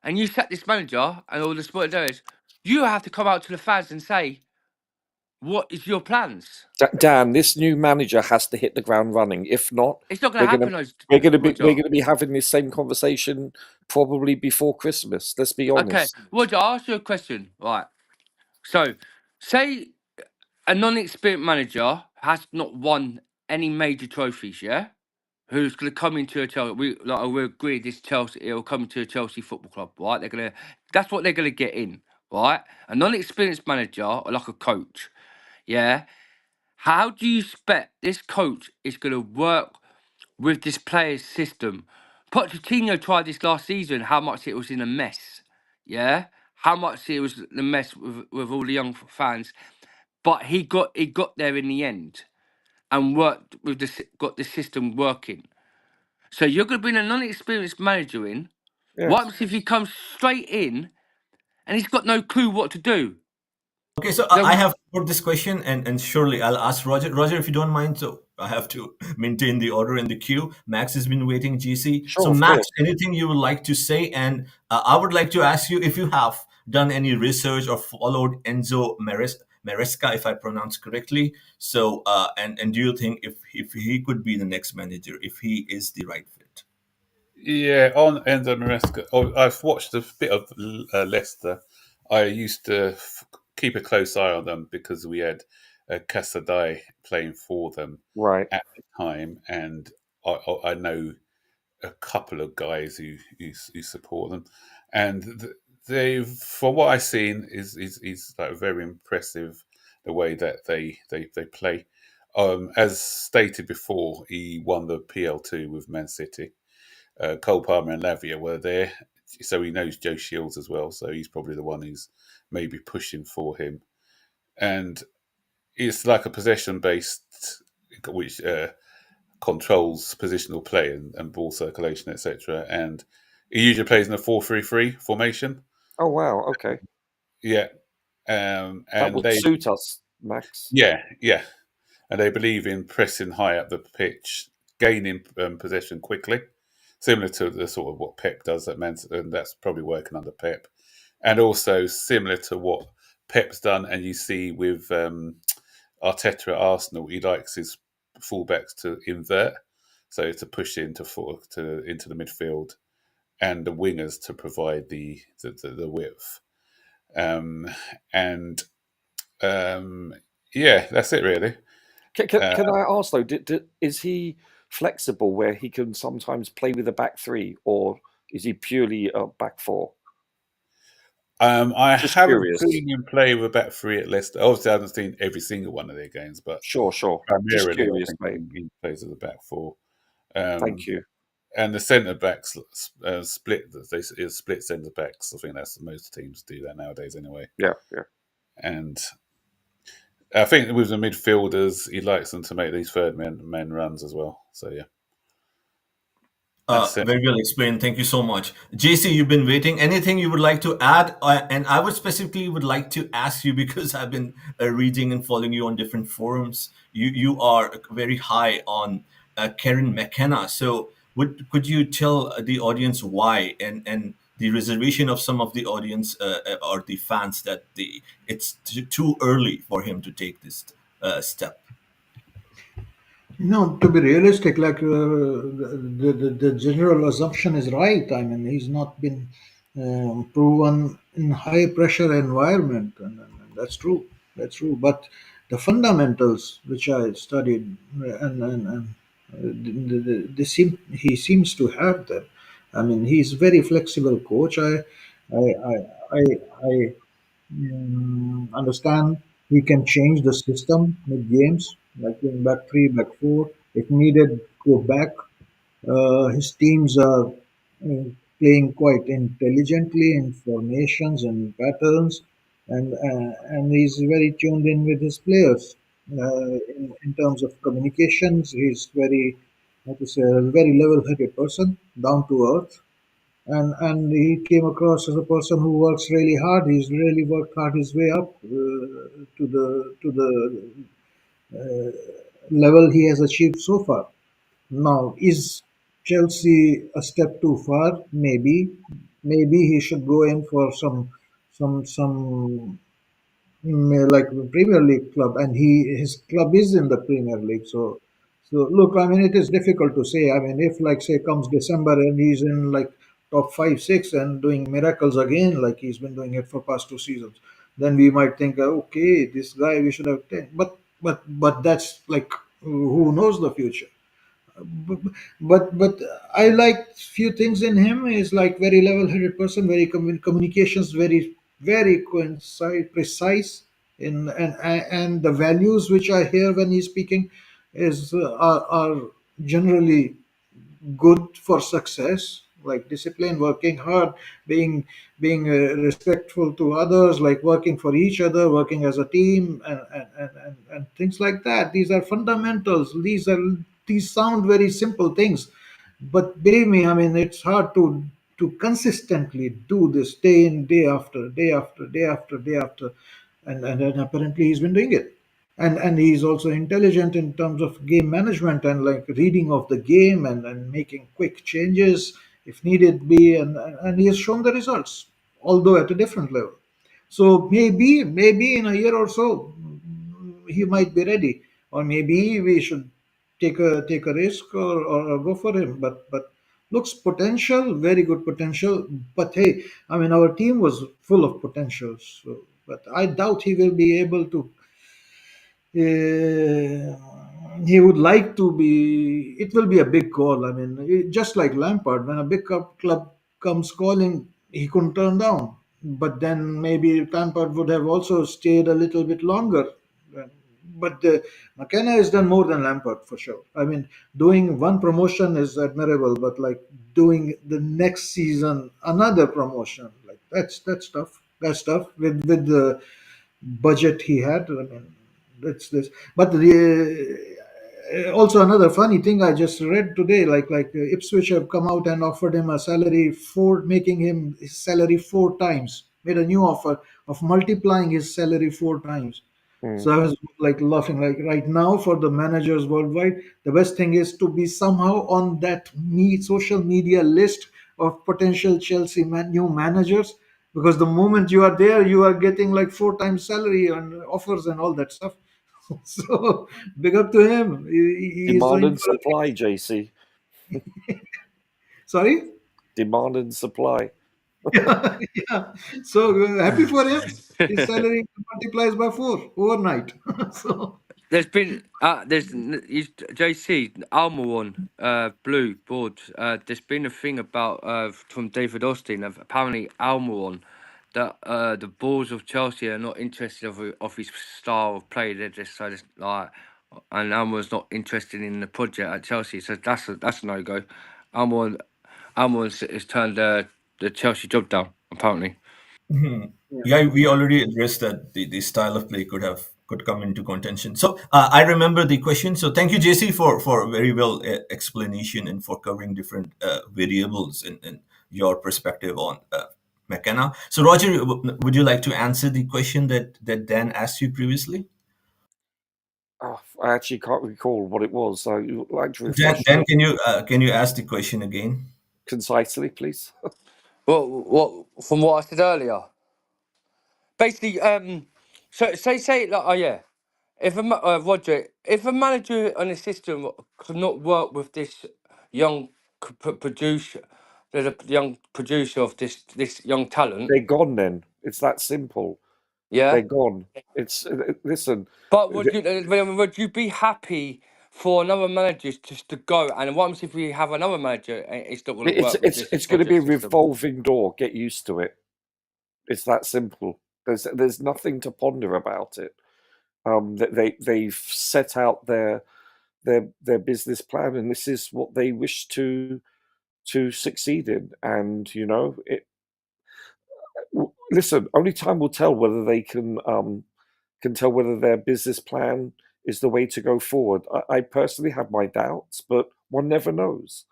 and you sack this manager and all the sports, you have to come out to the fans and say, what is your plans? Dan, this new manager has to hit the ground running. If not, it's not going to happen. We're going to be having this same conversation probably before Christmas. Let's be honest. Okay, Roger, I'll ask you a question. Right. So, say a non-experienced manager has not won any major trophies, yeah? Who's going to come into a Chelsea? We agree this Chelsea. It'll come into a Chelsea Football Club, right? That's what they're going to get in, right? A non-experienced manager, or like a coach, yeah. How do you expect this coach is going to work with this player's system? Pochettino tried this last season. How much it was in a mess, yeah. How much it was a mess with all the young fans, but he got there in the end, and worked with got the system working. So you're going to bring a non-experienced manager in. Yes. What happens if he comes straight in and he's got no clue what to do? Okay, so No, I have put this question, and surely I'll ask Roger. Roger, if you don't mind, so I have to maintain the order in the queue. Max has been waiting, GC. So, Sure, of Max, course. anything you would like to say? And I would like to ask you if you have done any research or followed Enzo Maresca, if I pronounce correctly. So, and do you think if he could be the next manager, if he is the right fit? Yeah, on Enzo Maresca. Oh, I've watched a bit of Leicester. I used to keep a close eye on them because we had Casadei playing for them Right. at the time, and I know a couple of guys who support them, and they, from what I've seen, is like very impressive the way that they play. As stated before, he won the PL2 with Man City. Cole Palmer and Lavia were there, so he knows Joe Shields as well. So he's probably the one who's maybe pushing for him, and it's like a possession based, which controls positional play and ball circulation, etc. And he usually plays in a 4-3-3 formation. Oh wow. Okay, Yeah, that and would they, suit us, Max. yeah, and they believe in pressing high up the pitch, gaining possession quickly, similar to the sort of what Pep does at Man, and that's probably working under Pep, and also similar to what Pep's done, and you see with Arteta at Arsenal, he likes his fullbacks to invert, so to push into into the midfield, and the wingers to provide the width. Um, and yeah, that's it really. Can I ask though? Is he flexible where he can sometimes play with a back three, or is he purely a back four? I Just haven't curious. seen him play with back three at Leicester. Obviously, I haven't seen every single one of their games, but Sure, sure. Just primarily, I curious, think mate. he plays as a back four. Thank Um, you. and the centre backs split. They split centre backs. I think that's most teams do that nowadays, anyway. Yeah, yeah. And I think with the midfielders, he likes them to make these third men runs as well. So yeah, that's it. Very well explained. Thank you so much. JC, you've been waiting. Anything you would like to add? And I would specifically would like to ask you because I've been reading and following you on different forums. You are very high on Karen McKenna. So could you tell the audience why and the reservation of some of the audience or the fans that it's too early for him to take this step? No, to be realistic, like the general assumption is right. I mean, he's not been proven in high pressure environment, and that's true. That's true. But the fundamentals which I studied, they seem he seems to have them. I mean, he's very flexible coach. I understand he can change the system mid games, like going back three, back four. If needed, go back. His teams are playing quite intelligently in formations and patterns, and he's very tuned in with his players. In terms of communications, he's very, how to say, a very level-headed person, down to earth, and he came across as a person who works really hard. He's really worked hard his way up to the level he has achieved so far. Now, is Chelsea a step too far? Maybe. Maybe he should go in for some like the Premier League club, and his club is in the Premier League. So look, I mean, it is difficult to say. I mean, if like say comes December and he's in like top five, six, and doing miracles again, like he's been doing it for past 2 seasons, then we might think, okay, this guy we should have taken. But that's like who knows the future. But I like few things in him. He's like very level-headed person, very communications, very coincide, precise in and the values which I hear when he's speaking are generally good for success, like discipline, working hard, being respectful to others, like working for each other, working as a team, and things like that. These are fundamentals. These sound very simple things, but believe me, I mean, it's hard to consistently do this day in, day after day after day after day after. and apparently he's been doing it. And he's also intelligent in terms of game management and like reading of the game and making quick changes if needed be, and he has shown the results, although at a different level. So maybe in a year or so he might be ready, or maybe we should take a risk or go for him. But looks potential, very good potential. But hey, I mean our team was full of potentials. So, but I doubt he will be able to. He would like to be. It will be a big call. I mean, just like Lampard, when a big club comes calling, he couldn't turn down. But then maybe Lampard would have also stayed a little bit longer. But McKenna has done more than Lampard for sure. I mean, doing one promotion is admirable, but like doing the next season another promotion, like that's tough. That's tough with the budget he had. I mean, that's this. But also another funny thing I just read today, like Ipswich have come out and offered him a salary for making him his salary four times. Made a new offer of multiplying his salary four times. Mm. So I was like laughing. Like right now, for the managers worldwide, the best thing is to be somehow on that social media list of potential Chelsea new managers, because the moment you are there, you are getting like four times salary and offers and all that stuff. So big up to him. He's Demand in and for a supply, JC. sorry. Demand and supply. Yeah. So happy for him. His salary multiplies by four overnight. So There's been JC Almiron blue board. There's been a thing about from David Austin of apparently Almiron that the Bulls of Chelsea are not interested of his style of play. They're just like, and Almiron's not interested in the project at Chelsea. So that's a no go. Almiron has turned the Chelsea job down apparently. Mhm. Yeah, we already addressed that the style of play could come into contention. So I remember the question. So thank you, JC, for a very well explanation and for covering different variables in your perspective on McKenna. So Roger, would you like to answer the question that Dan asked you previously? Oh, I actually can't recall what it was. So you'd like to Dan, refresh Dan, me can you ask the question again? concisely, please? What from what I said earlier? Basically, so say like, oh yeah, if Roger, if a manager and a system could not work with this young producer, the young producer of this young talent, They're gone then. It's that simple. yeah. They're gone. It's listen. But would you be happy for another manager just to go? And what happens if we have another manager and it's not going to It's work with it's this it's going to be project a system? revolving door. Get used to it. It's that simple. There's nothing to ponder about it. They've set out their business plan, and this is what they wish to succeed in. And you know, listen. Only time will tell whether they can tell whether their business plan is the way to go forward. I personally have my doubts, but one never knows.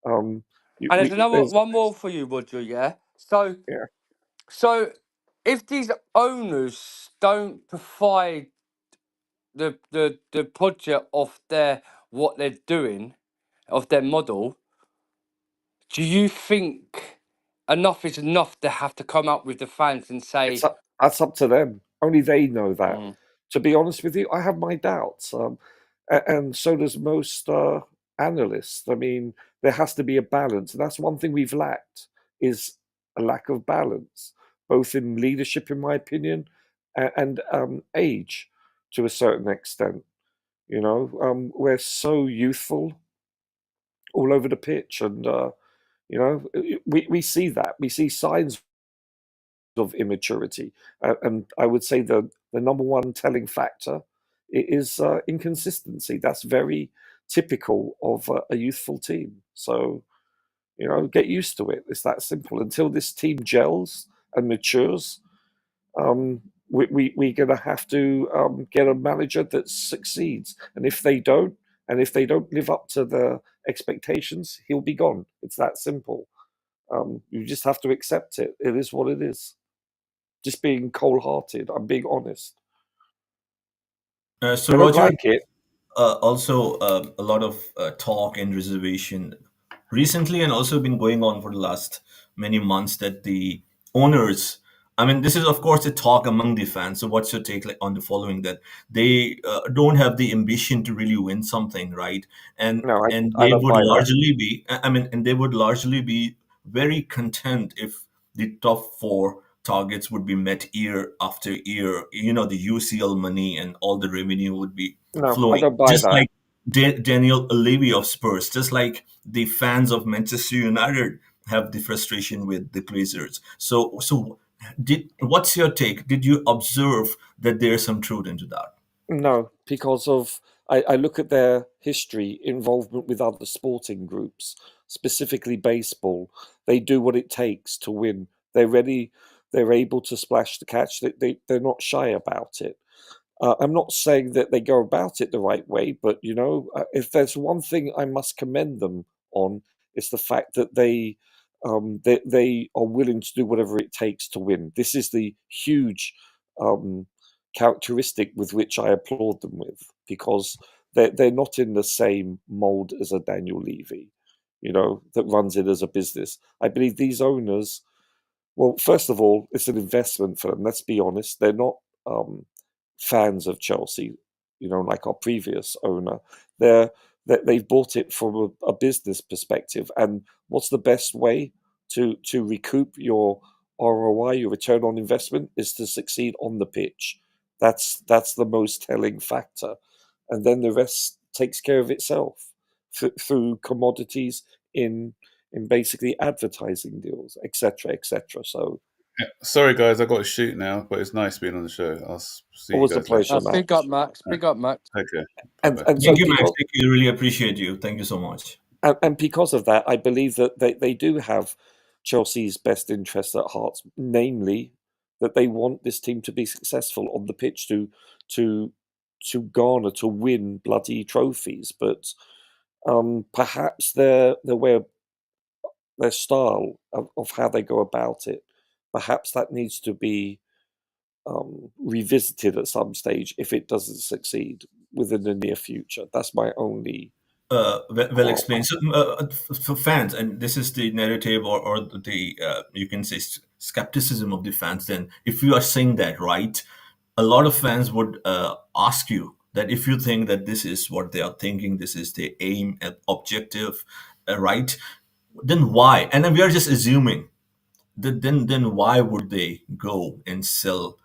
Um, And there's another there's one more for you, Roger. Yeah. So yeah. so if these owners don't provide the project of their what they're doing of their model, do you think enough is enough to have to come up with the fans and say, That's up to them. Only they know that. mm. To be honest with you, I have my doubts, and so does most analysts. I mean, there has to be a balance, and that's one thing we've lacked is a lack of balance, both in leadership, in my opinion, and age to a certain extent. You know, we're so youthful all over the pitch, and you know, we see that. We see signs of immaturity. And I would say the number one telling factor is inconsistency. That's very typical of a youthful team. So, you know, get used to it. It's that simple. Until this team gels and matures, we're going to have to get a manager that succeeds. And if they don't, and if they don't live up to the expectations, he'll be gone. It's that simple. You just have to accept it. It is what it is. Just being cold-hearted. I'm being honest. So I don't Roger, like it. also a lot of talk and reservation recently, and also been going on for the last many months, that the owners, I mean, this is of course a talk among the fans. So what's your take, like, on the following, that they don't have the ambition to really win something, right? And No, and I they don't would buy that. largely be, I mean, and they would largely be very content if the top four targets would be met year after year. You know, the UCL money and all the revenue would be No, I flowing, don't buy just that. like Daniel Levy of Spurs, just like the fans of Manchester United have the frustration with the Glazers. So what's your take? Did you observe that there's some truth into that? No, because of I look at their history, involvement with other sporting groups, specifically baseball. They do what it takes to win. They're ready. They're able to splash the catch. They're not shy about it. I'm not saying that they go about it the right way, but if there's one thing I must commend them on, it's the fact that they are willing to do whatever it takes to win. This is the huge um, characteristic with which I applaud them with, because they're not in the same mold as a Daniel Levy, that runs it as a business. I believe these owners, well, first of all, it's an investment for them. Let's be honest; they're not fans of Chelsea, like our previous owner. They've bought it from a business perspective. And what's the best way to recoup your ROI, your return on investment, is to succeed on the pitch. That's the most telling factor, and then the rest takes care of itself through commodities in basically advertising deals, etc., etc. So, Yeah. Sorry, guys, I got to shoot now, but it's nice being on the show. I'll see you always a guys later. pleasure, Big up, Max. Max. Big up, Max. Take care. And Bye-bye. and so Thank you, Max. because Thank you. Really appreciate you. Thank you so much. and because of that, I believe that they do have Chelsea's best interests at heart, namely that they want this team to be successful on the pitch, to garner, to win bloody trophies. But perhaps their way of, their style of how they go about it, perhaps that needs to be revisited at some stage if it doesn't succeed within the near future. That's my only Well quarrel. explained. So, for fans, and this is the narrative, or the you can say skepticism of the fans. Then, if you are saying that, right, a lot of fans would ask you that if you think that this is what they are thinking, this is the aim and objective, right? Then why? And then we are just assuming then why would they go and sell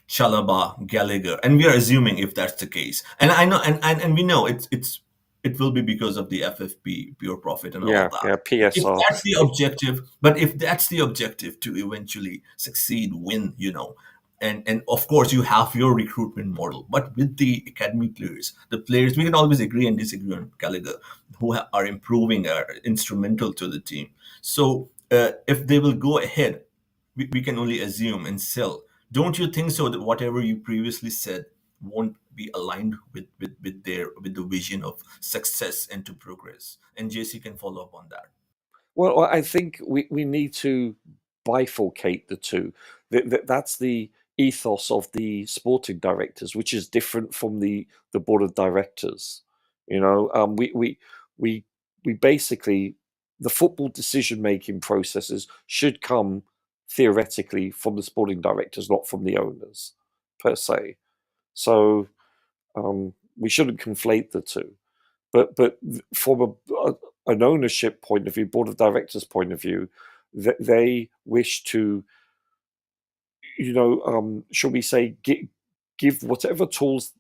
Chalaba, Gallagher? And we are assuming if that's the case. And I know, and we know it will be because of the FFP, pure profit, and all Yeah, that. yeah, If PSR. that's the objective, but if that's the objective to eventually succeed, win, and of course you have your recruitment model, but with the academy players, the players, we can always agree and disagree on Gallagher, who are improving, are instrumental to the team. So if they will go ahead, we can only assume and sell. Don't you think so that whatever you previously said won't be aligned with the vision of success and to progress? And JC can follow up on that. Well, I think we need to bifurcate the two. That's the ethos of the sporting directors, which is different from the board of directors. We basically, the football decision making processes should come theoretically from the sporting directors, not from the owners per se. So we shouldn't conflate the two. But from an ownership point of view, board of directors point of view, they wish to, shall we say, give whatever tools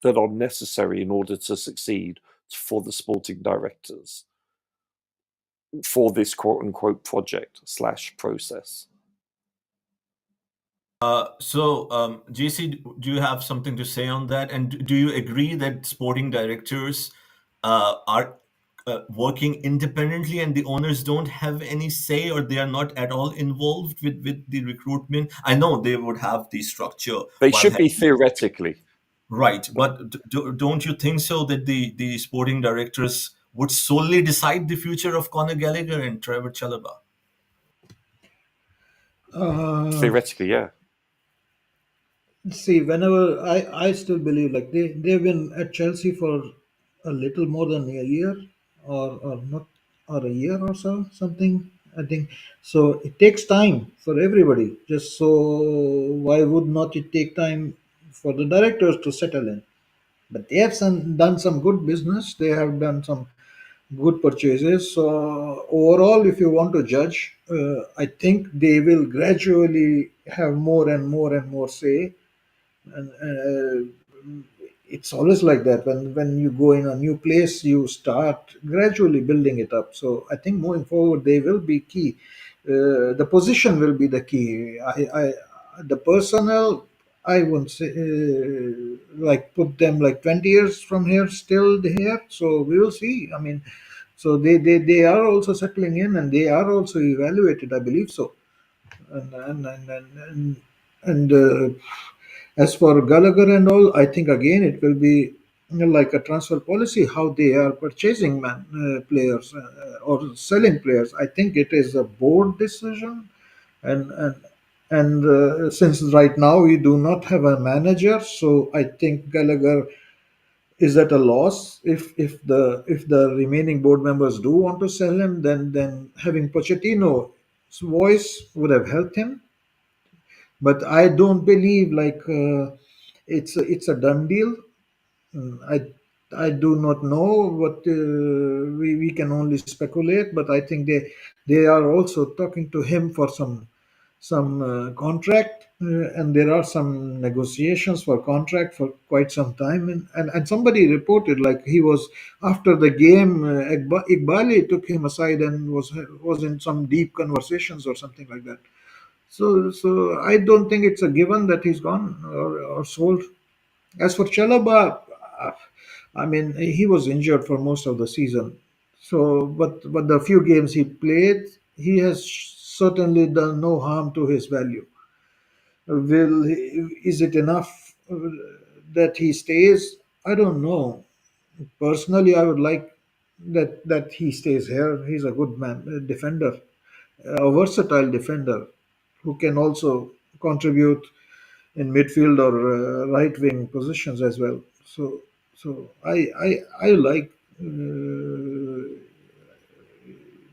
that are necessary in order to succeed for the sporting directors for this quote unquote project / process. So, JC, do you have something to say on that? And do you agree that sporting directors are working independently and the owners don't have any say, or they are not at all involved with the recruitment? I know they would have the structure They while should be having, theoretically. right, but don't you think so that the sporting directors would solely decide the future of Conor Gallagher and Trevor Chalobah? Theoretically, yeah. See, whenever I still believe like they've been at Chelsea for a little more than a year, or not, or a year or so, something, I think. So it takes time for everybody. Just so why would not it take time for the directors to settle in? But they have done some good business. They have done some good purchases. So overall, if you want to judge, I think they will gradually have more and more and more say. And it's always like that. When you go in a new place, you start gradually building it up. So I think moving forward, they will be key. The position will be the key. The personnel, I wouldn't say like put them like 20 years from here still here. So we will see. I mean, so they are also settling in, and they are also evaluated, I believe so. And as for Gallagher and all, I think again it will be like a transfer policy, how they are purchasing players or selling players. I think it is a board decision, and since right now we do not have a manager, so I think Gallagher is at a loss. If the remaining board members do want to sell him, then having Pochettino's voice would have helped him. But I don't believe like it's a done deal. I do not know what we can only speculate, but I think they are also talking to him for some contract, and there are some negotiations for contract for quite some time. And somebody reported like he was after the game, Iqbali took him aside and was in some deep conversations or something like that. So I don't think it's a given that he's gone or sold. As for Chalaba, uh, I mean he was injured for most of the season. So, but the few games he played, he has certainly done no harm to his value. Is it enough that he stays? I don't know. Personally, I would like that he stays here. He's a good man, a defender, a versatile defender who can also contribute in midfield or right wing positions as well. So I like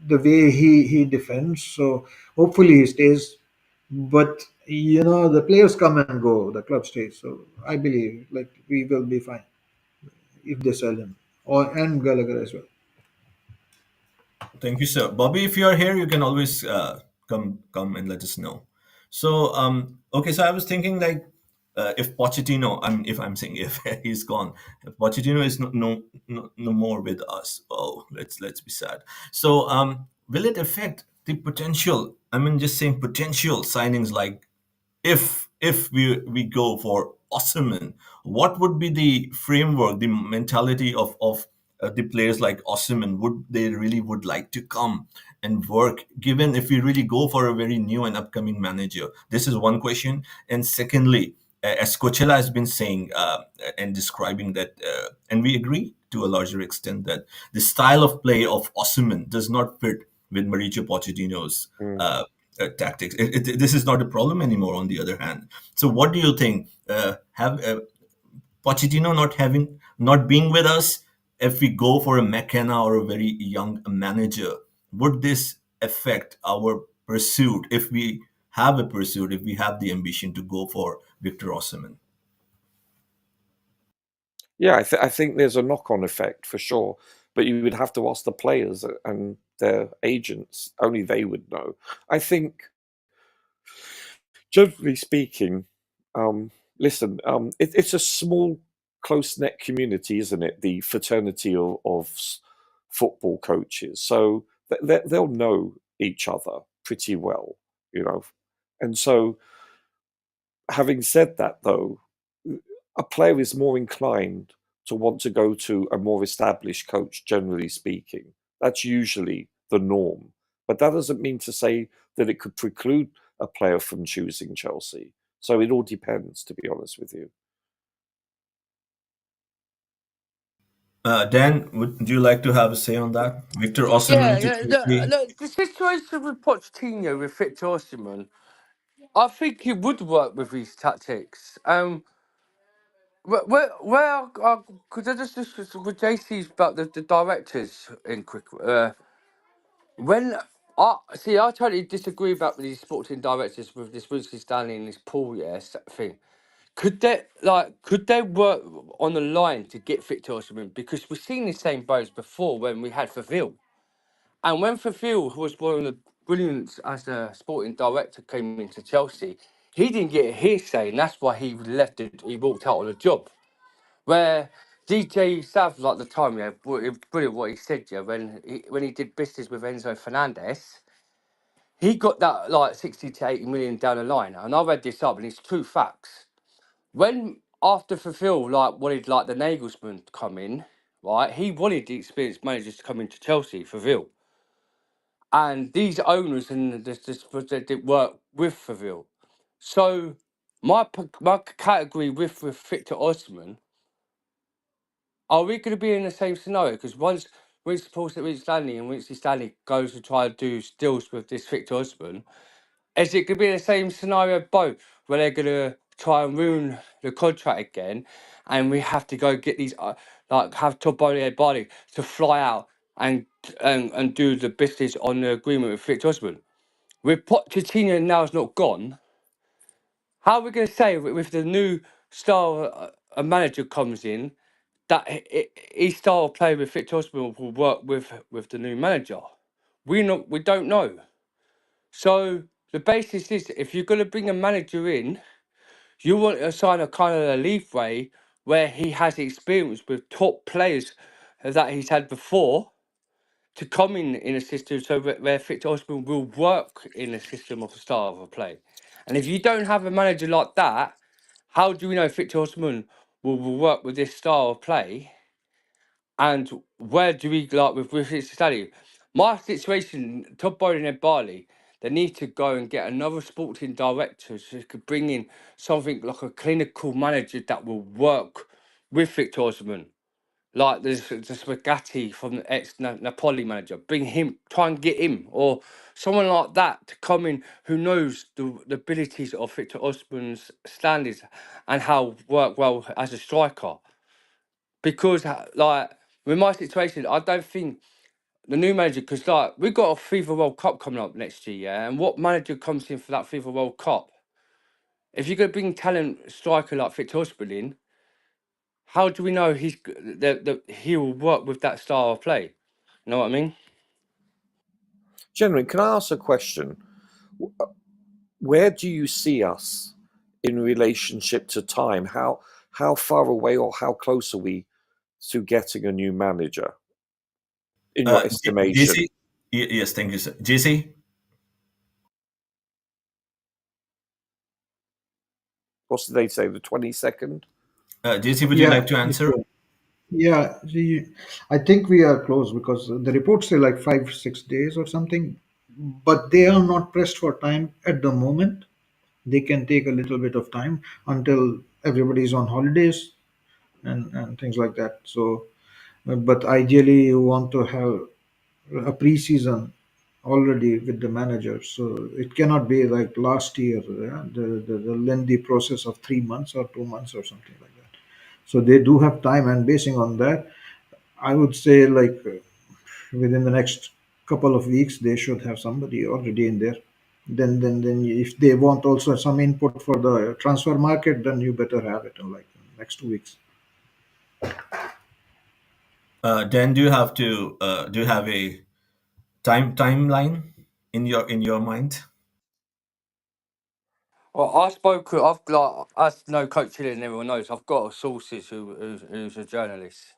the way he defends. So hopefully he stays. But the players come and go, the club stays. So I believe like we will be fine if they sell him, or and Gallagher as well. Thank you, sir. Bobby, if you are here, you can always come and let us know. So okay, so I was thinking like if Pochettino, if I'm saying if he's gone, if Pochettino is no more with us, oh, let's be sad. So will it affect the potential? I mean, just saying potential signings like if we go for Osimhen, what would be the framework, the mentality of the players like Osimhen? Would they really would like to come and work? Given if we really go for a very new and upcoming manager, this is one question. And secondly, as Coachella has been saying and describing that, and we agree to a larger extent that the style of play of Osimhen does not fit with Mauricio Pochettino's tactics. This is not a problem anymore. On the other hand, so what do you think? Have Pochettino not being with us, if we go for a McKenna or a very young manager, would this affect our pursuit if we have a pursuit, if we have the ambition to go for Victor Osimhen? Yeah, I think there's a knock-on effect for sure, but you would have to ask the players and their agents. Only they would know. I think, generally speaking, listen, it's a small, close-knit community, isn't it? The fraternity of football coaches, so they'll know each other pretty well, and so. Having said that, though, a player is more inclined to want to go to a more established coach, generally speaking. That's usually the norm. But that doesn't mean to say that it could preclude a player from choosing Chelsea. So it all depends, to be honest with you. Dan, would you like to have a say on that? Victor Yeah, Osimhen to yeah. Chelsea? The situation with Pochettino with Victor Osimhen, I think he would work with his tactics. Where could I just with JC's about the directors in quick? When I see, I totally disagree about these sporting directors with this Winsley Stanley and this Paul thing. Could they work on the line to get fit to Osimhen? Because we've seen the same boats before when we had Faville. And when Faville, who was one of the brilliant as a sporting director, came into Chelsea, he didn't get his say, and that's why he left it. He walked out on the job. Where DJ Sav, like the time, yeah, it was brilliant what he said, yeah, when he did business with Enzo Fernandez, he got that like 60 to 80 million down the line. And I read this up, and it's true facts. When after Fulfill wanted the Nagelsmann to come in, right? He wanted the experienced managers to come into Chelsea for Ville. And these owners and this did work with Faville. So my category with Victor Osman, are we going to be in the same scenario? Because once Winston Stanley and Winston Stanley goes to try and do deals with this Victor Osman, is it going to be the same scenario both where they're going to try and ruin the contract again, and we have to go get these have Ballerz to fly out and do the business on the agreement with Victor Osman? With Pochettino now's not gone, how are we going to say with the new style a manager comes in that his style of play with Victor Osman will work with the new manager? We don't know. So the basis is if you're going to bring a manager in, you want to sign a kind of a leeway where he has experience with top players that he's had before to come in a system so where Victor Osman will work in a system of a style of a play. And if you don't have a manager like that, how do we know Victor Osman will work with this style of play? And where do we with his study? My situation, Todd Bowden and Barley, they need to go and get another sporting director so they could bring in something like a clinical manager that will work with Victor Osman. Like the Spaghetti from the ex Napoli manager. Bring him, try and get him, or someone like that to come in who knows the abilities of Victor Osman's standards and how work well as a striker. Because with my situation, I don't think the new manager, because we've got a FIFA World Cup coming up next year, yeah, and what manager comes in for that FIFA World Cup? If you're going to bring talent striker like Victor Osman in, how do we know he will work with that style of play? You know what I mean? Gentlemen, can I ask a question? Where do you see us in relationship to time? How far away or how close are we to getting a new manager, in your estimation? JC? Yes, thank you, sir. JC? What did they say, the 22nd? JC, would you like to answer? Yeah, I think we are close because the reports say like 5-6 days or something, but they are not pressed for time at the moment. They can take a little bit of time until everybody's on holidays and things like that. So, but ideally, you want to have a preseason already with the manager. So it cannot be like last year, the lengthy process of 3 months or 2 months or something like that. So they do have time, and basing on that, I would say within the next couple of weeks they should have somebody already in there. Then if they want also some input for the transfer market, then you better have it in like next 2 weeks. Dan, do you have a timeline in your mind? Well, as no Coach Hill and everyone knows, I've got sources who's a journalist,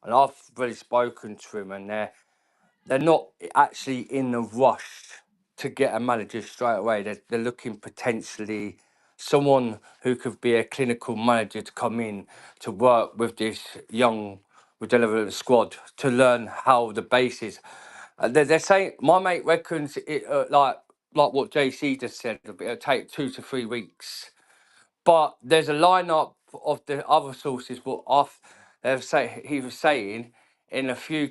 and I've really spoken to him, and they're not actually in the rush to get a manager straight away. They're looking potentially someone who could be a clinical manager to come in to work with this young relevant squad to learn how the base is. They're saying my mate reckons it like what JC just said. It'll take 2 to 3 weeks, but there's a lineup of the other sources. He was saying in a few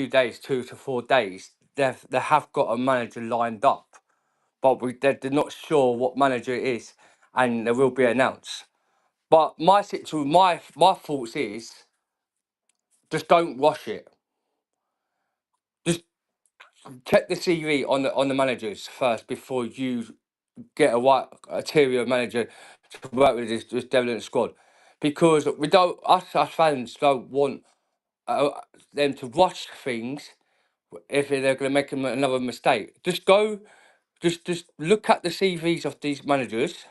days, 2 to 4 days, they have got a manager lined up. but they're not sure what manager it is, and they will be announced. But my thoughts is just don't rush it. Just check the CV on the managers first before you get a tier manager to work with this Devlin squad, because we don't us fans don't want them to rush things if they're going to make another mistake. Just look at the CVs of these managers,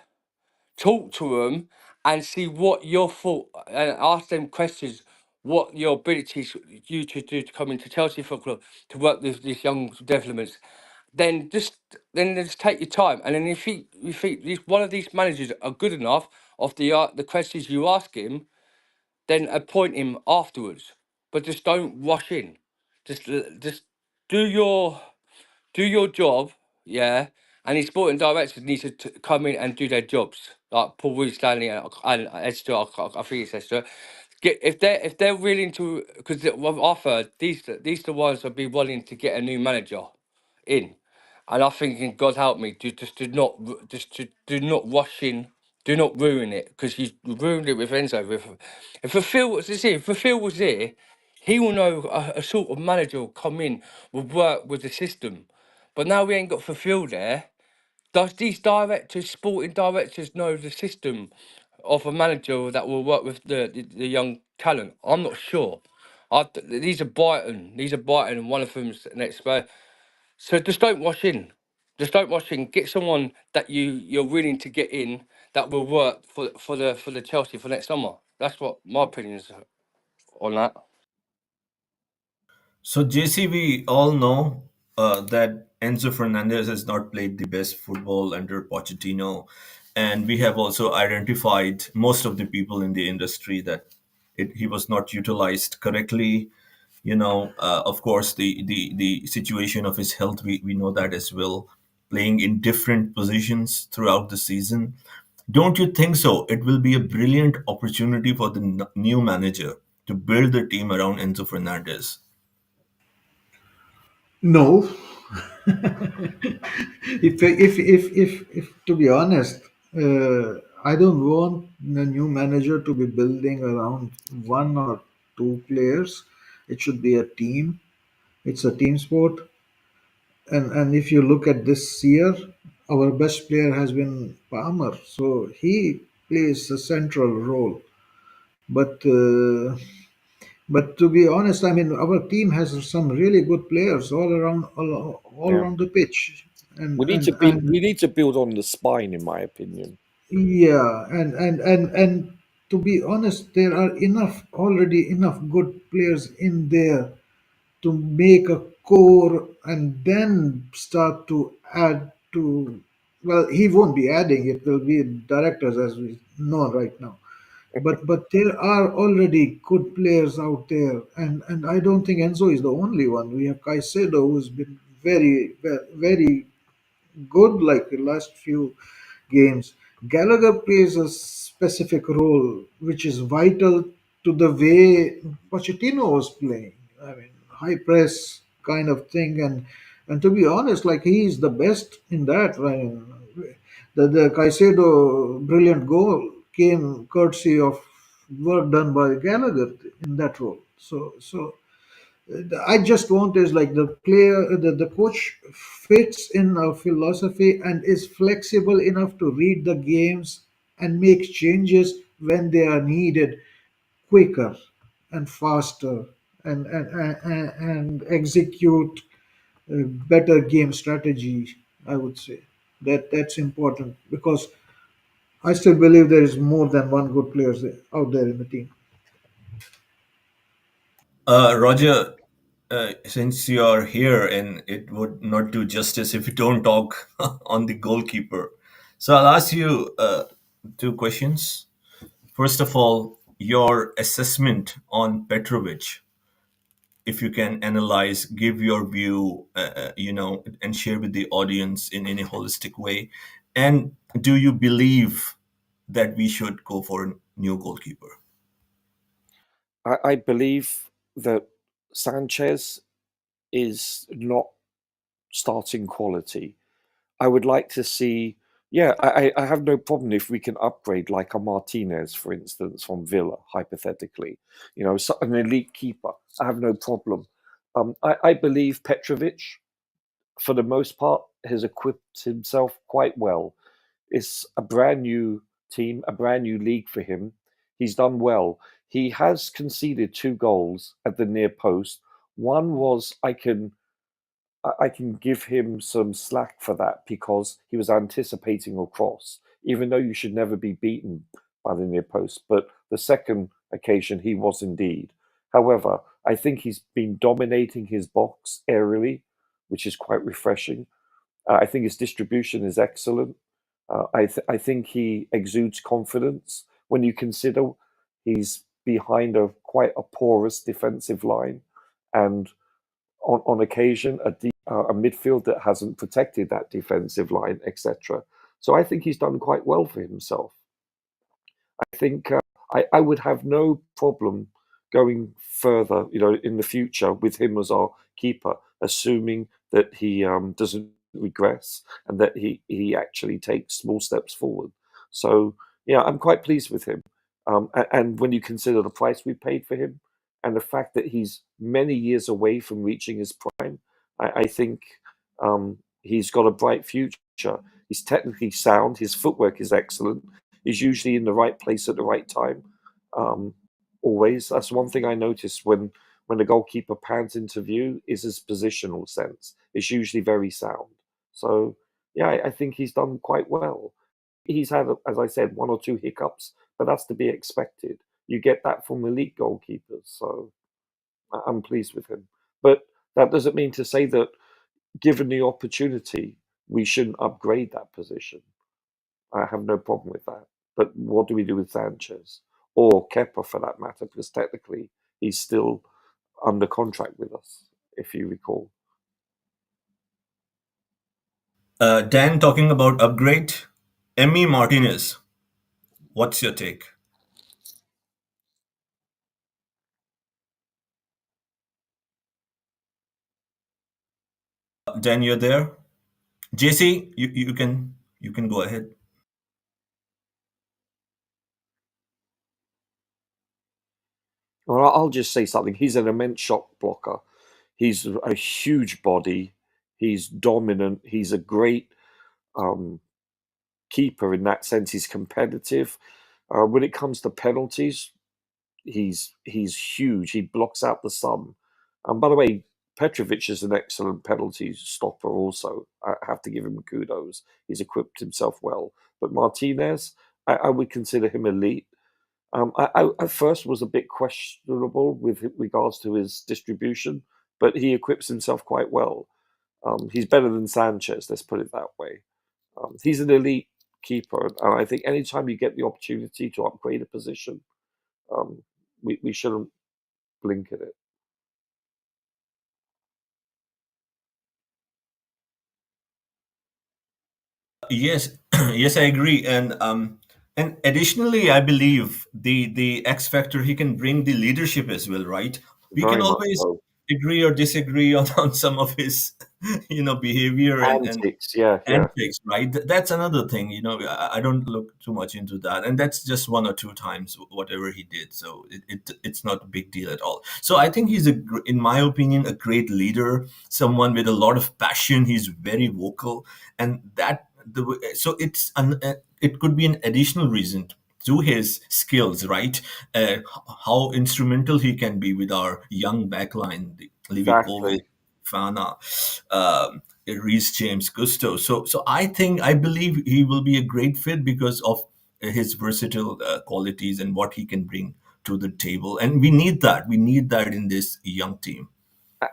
talk to them, and see what your thought, and ask them questions. What your abilities you to do to come into Chelsea Football Club to work with these young developments. Then just take your time, and then if you think one of these managers are good enough of the questions you ask him, then appoint him afterwards. But just don't rush in. Just do your job, yeah. And these sporting directors need to come in and do their jobs, like Paul Reed Stanley and Esther. I think it's Esther. If they're willing to, because I've heard these the ones that be willing to get a new manager in, and I'm thinking, God help me, do not rush in, do not ruin it, because you ruined it with Enzo. If the Phil was here, he will know a sort of manager will come in, will work with the system. But now we ain't got fulfilled there. Does these sporting directors, know the system of a manager that will work with the young talent? I'm not sure. These are Brighton. And one of them's an expert. So just don't rush in. Just don't rush in. Get someone that you're willing to get in that will work for the Chelsea for next summer. That's what my opinion is on that. So, JC, we all know that Enzo Fernandez has not played the best football under Pochettino. And we have also identified most of the people in the industry that he was not utilized correctly. Of course, the situation of his health, we know that as well, playing in different positions throughout the season. Don't you think so? It will be a brilliant opportunity for the new manager to build the team around Enzo Fernandez. No. If to be honest, I don't want the new manager to be building around one or two players. It should be a team. It's a team sport. And if you look at this year, our best player has been Palmer, so he plays a central role. But but to be honest, I mean, our team has some really good players all Yeah. around the pitch, and We need to and be and we need to build on the spine, in my opinion. yeah, and to be honest, there are already enough good players in there to make a core and then start to add to. Well, he won't be adding; it will be directors as we know right now. But there are already good players out there, and I don't think Enzo is the only one. We have Caicedo, who's been very good like the last few games. Gallagher plays a specific role which is vital to the way Pochettino was playing. I mean, high press kind of thing, and to be honest, like he is the best in that. I mean, the Caicedo brilliant goal came courtesy of work done by Gallagher in that role. I just want is like the coach fits in our philosophy and is flexible enough to read the games and make changes when they are needed quicker and faster and execute better game strategy. I would say that's important because I still believe there is more than one good player out there in the team. Roger, since you are here, and it would not do justice if you don't talk on the goalkeeper. So I'll ask you two questions. First of all, your assessment on Petrovic, if you can analyze, give your view, and share with the audience in a holistic way. And do you believe that we should go for a new goalkeeper? I believe that Sanchez is not starting quality. I would like to see. Yeah, I have no problem if we can upgrade like a Martinez, for instance, from Villa, hypothetically. An elite keeper. I have no problem. I believe Petrovic, for the most part, has equipped himself quite well. It's a brand new team, a brand new league for him. He's done well. He has conceded 2 goals at the near post. One was I can give him some slack for that because he was anticipating a cross, even though you should never be beaten by the near post. But the second occasion, he was indeed. However, I think he's been dominating his box aerially, which is quite refreshing. I think his distribution is excellent. I think he exudes confidence when you consider he's behind quite a porous defensive line, and on occasion a midfield that hasn't protected that defensive line, etc. So I think he's done quite well for himself. I think I would have no problem going further, in the future with him as our keeper, assuming that he doesn't regress and that he actually takes small steps forward. So yeah, I'm quite pleased with him. And when you consider the price we paid for him and the fact that he's many years away from reaching his prime, I think he's got a bright future. He's technically sound. His footwork is excellent. He's usually in the right place at the right time. Always. That's one thing I noticed when the goalkeeper pans into view is his positional sense. It's usually very sound. So yeah, I think he's done quite well. He's had, as I said, 1 or 2 hiccups, but that's to be expected. You get that from elite goalkeepers, so I'm pleased with him. But that doesn't mean to say that, given the opportunity, we shouldn't upgrade that position. I have no problem with that. But what do we do with Sanchez or Kepa for that matter? Because technically he's still under contract with us, if you recall. Dan, talking about upgrade, Emi Martinez. What's your take? Dan, you're there. JC, you can go ahead. Well, I'll just say something. He's an immense shot blocker. He's a huge body. He's dominant. He's a great keeper in that sense. He's competitive. When it comes to penalties, he's huge. He blocks out the sun. And by the way, Petrovic is an excellent penalty stopper also. I have to give him kudos. He's equipped himself well. But Martinez, I would consider him elite. I at first was a bit questionable with regards to his distribution, but he equips himself quite well. He's better than Sanchez, let's put it that way. He's an elite keeper, and I think anytime you get the opportunity to upgrade a position, we shouldn't blink at it. Yes, yes, I agree. And additionally, I believe the X factor, he can bring the leadership as well, right? We can Very much always so. agree or disagree on some of his, behavior and Antics, yeah. antics, right? That's another thing. I don't look too much into that, and that's just 1 or 2 times whatever he did. So it's not a big deal at all. So I think he's in my opinion, a great leader, someone with a lot of passion. He's very vocal, and so it could be an additional reason to his skills, right? How instrumental he can be with our young backline, Livikovic, Exactly. Fana, Reece James, Gusto. So I believe he will be a great fit because of his versatile qualities and what he can bring to the table. And we need that. We need that in this young team.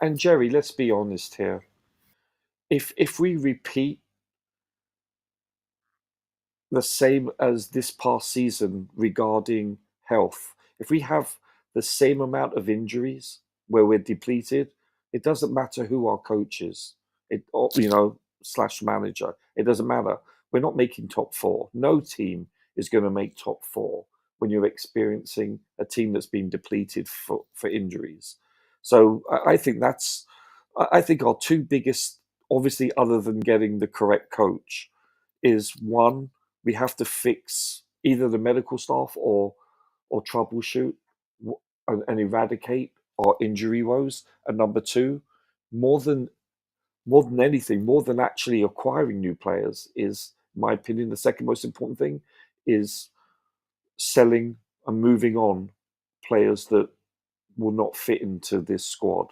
And Jerry, let's be honest here. If we repeat the same as this past season regarding health, if we have the same amount of injuries where we're depleted, it doesn't matter who our coach is, slash manager. It doesn't matter. We're not making top 4. No team is going to make top 4 when you're experiencing a team that's been depleted for injuries. So I think our 2 biggest obviously, other than getting the correct coach, is one, we have to fix either the medical staff or troubleshoot and eradicate our injury woes. And number two, more than anything, more than actually acquiring new players, is, in my opinion, the second most important thing is selling and moving on players that will not fit into this squad.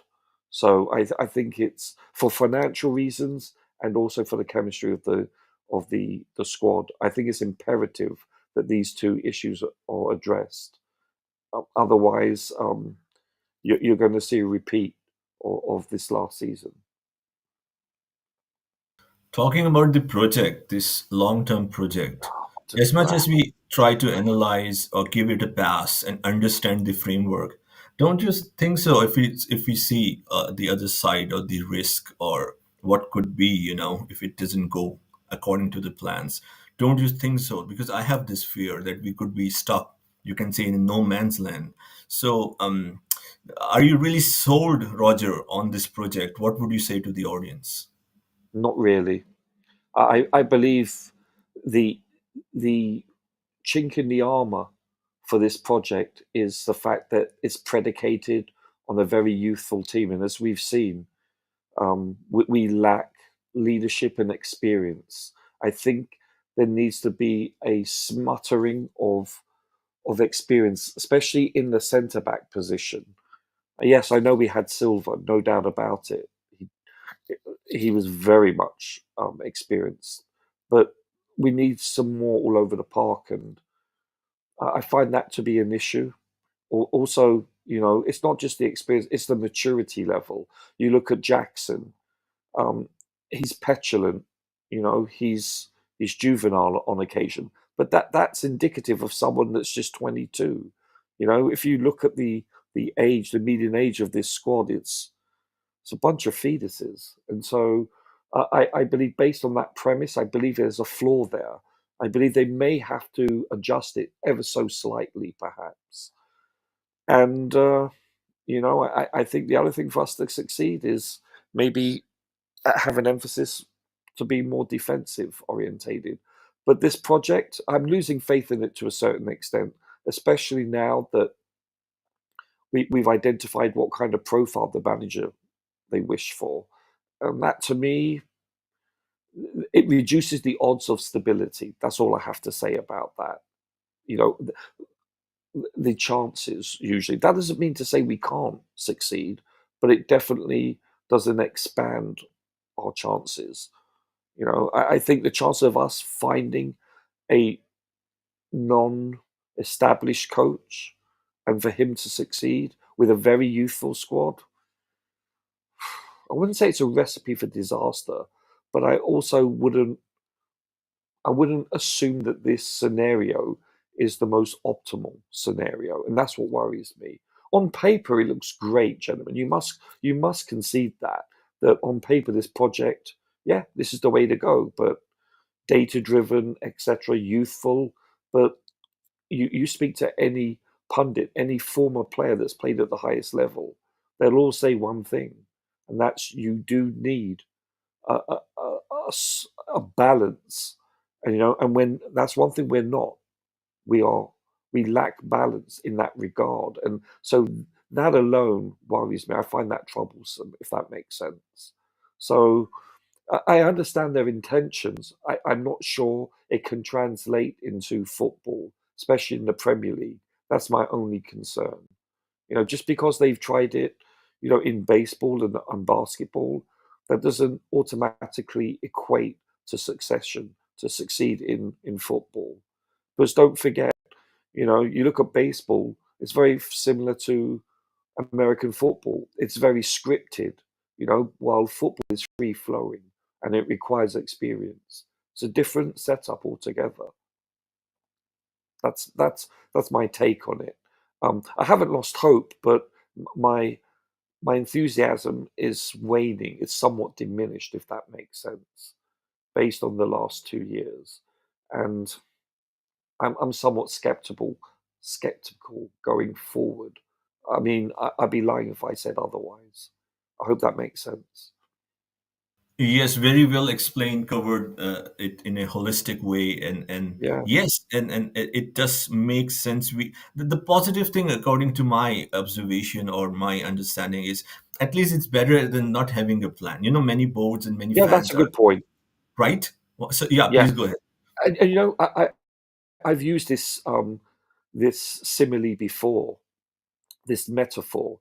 So I think it's for financial reasons and also for the chemistry of the squad. I think it's imperative that these two issues are addressed. Otherwise, you're going to see a repeat of this last season. Talking about the project, this long-term project, as much as we try to analyze or give it a pass and understand the framework, don't you think so? If we see the other side or the risk or what could be, if it doesn't go according to the plans, don't you think so? Because I have this fear that we could be stuck, you can say, in no man's land. So, are you really sold, Roger, on this project? What would you say to the audience? Not really. I believe the chink in the armor for this project is the fact that it's predicated on a very youthful team, and as we've seen, we lack leadership and experience. I think there needs to be a smattering of experience, especially in the centre back position. Yes, I know we had Silva, no doubt about it. He was very much experienced, but we need some more all over the park, and I find that to be an issue. Also, it's not just the experience; it's the maturity level. You look at Jackson; um, he's petulant. He's juvenile on occasion, but that's indicative of someone that's just 22. If you look at the age, the median age of this squad, it's a bunch of fetuses. And so I believe, based on that premise, I believe there's a flaw there. I believe they may have to adjust it ever so slightly, perhaps. And, I think the other thing for us to succeed is maybe have an emphasis to be more defensive orientated. But this project, I'm losing faith in it to a certain extent, especially now that we've identified what kind of profile the manager they wish for. And that, to me, it reduces the odds of stability. That's all I have to say about that. You know, the chances usually. That doesn't mean to say we can't succeed, but it definitely doesn't expand our chances. I think the chance of us finding a non-established coach and for him to succeed with a very youthful squad, I wouldn't say it's a recipe for disaster, but I also wouldn't assume that this scenario is the most optimal scenario, and that's what worries me. On paper, it looks great, gentlemen. You must concede that on paper, this project, yeah, this is the way to go. But data driven, etc., youthful. But you speak to any pundit, any former player that's played at the highest level, they'll all say one thing, and that's you do need a, a, a, a balance. And when that's one thing we're not, we lack balance in that regard, and so that alone worries me. I find that troublesome, if that makes sense. So I understand their intentions. I'm not sure it can translate into football, especially in the Premier League. That's my only concern. Just because they've tried it, in baseball and basketball, that doesn't automatically equate to to succeed in football. Because don't forget, you look at baseball, it's very similar to American football. It's very scripted, while football is free flowing and it requires experience. It's a different setup altogether. That's my take on it. I haven't lost hope, but my enthusiasm is waning. It's somewhat diminished, if that makes sense, based on the last 2 years, and I'm somewhat skeptical going forward. I mean, I'd be lying if I said otherwise. I hope that makes sense. Yes, very well explained, covered it in a holistic way, and Yeah, yes, and it does make sense. The positive thing, according to my observation or my understanding, is at least it's better than not having a plan. Many boards and many yeah, that's fans a are good point. right. So yeah, Yeah, please go ahead. and I've used this simile before, this metaphor.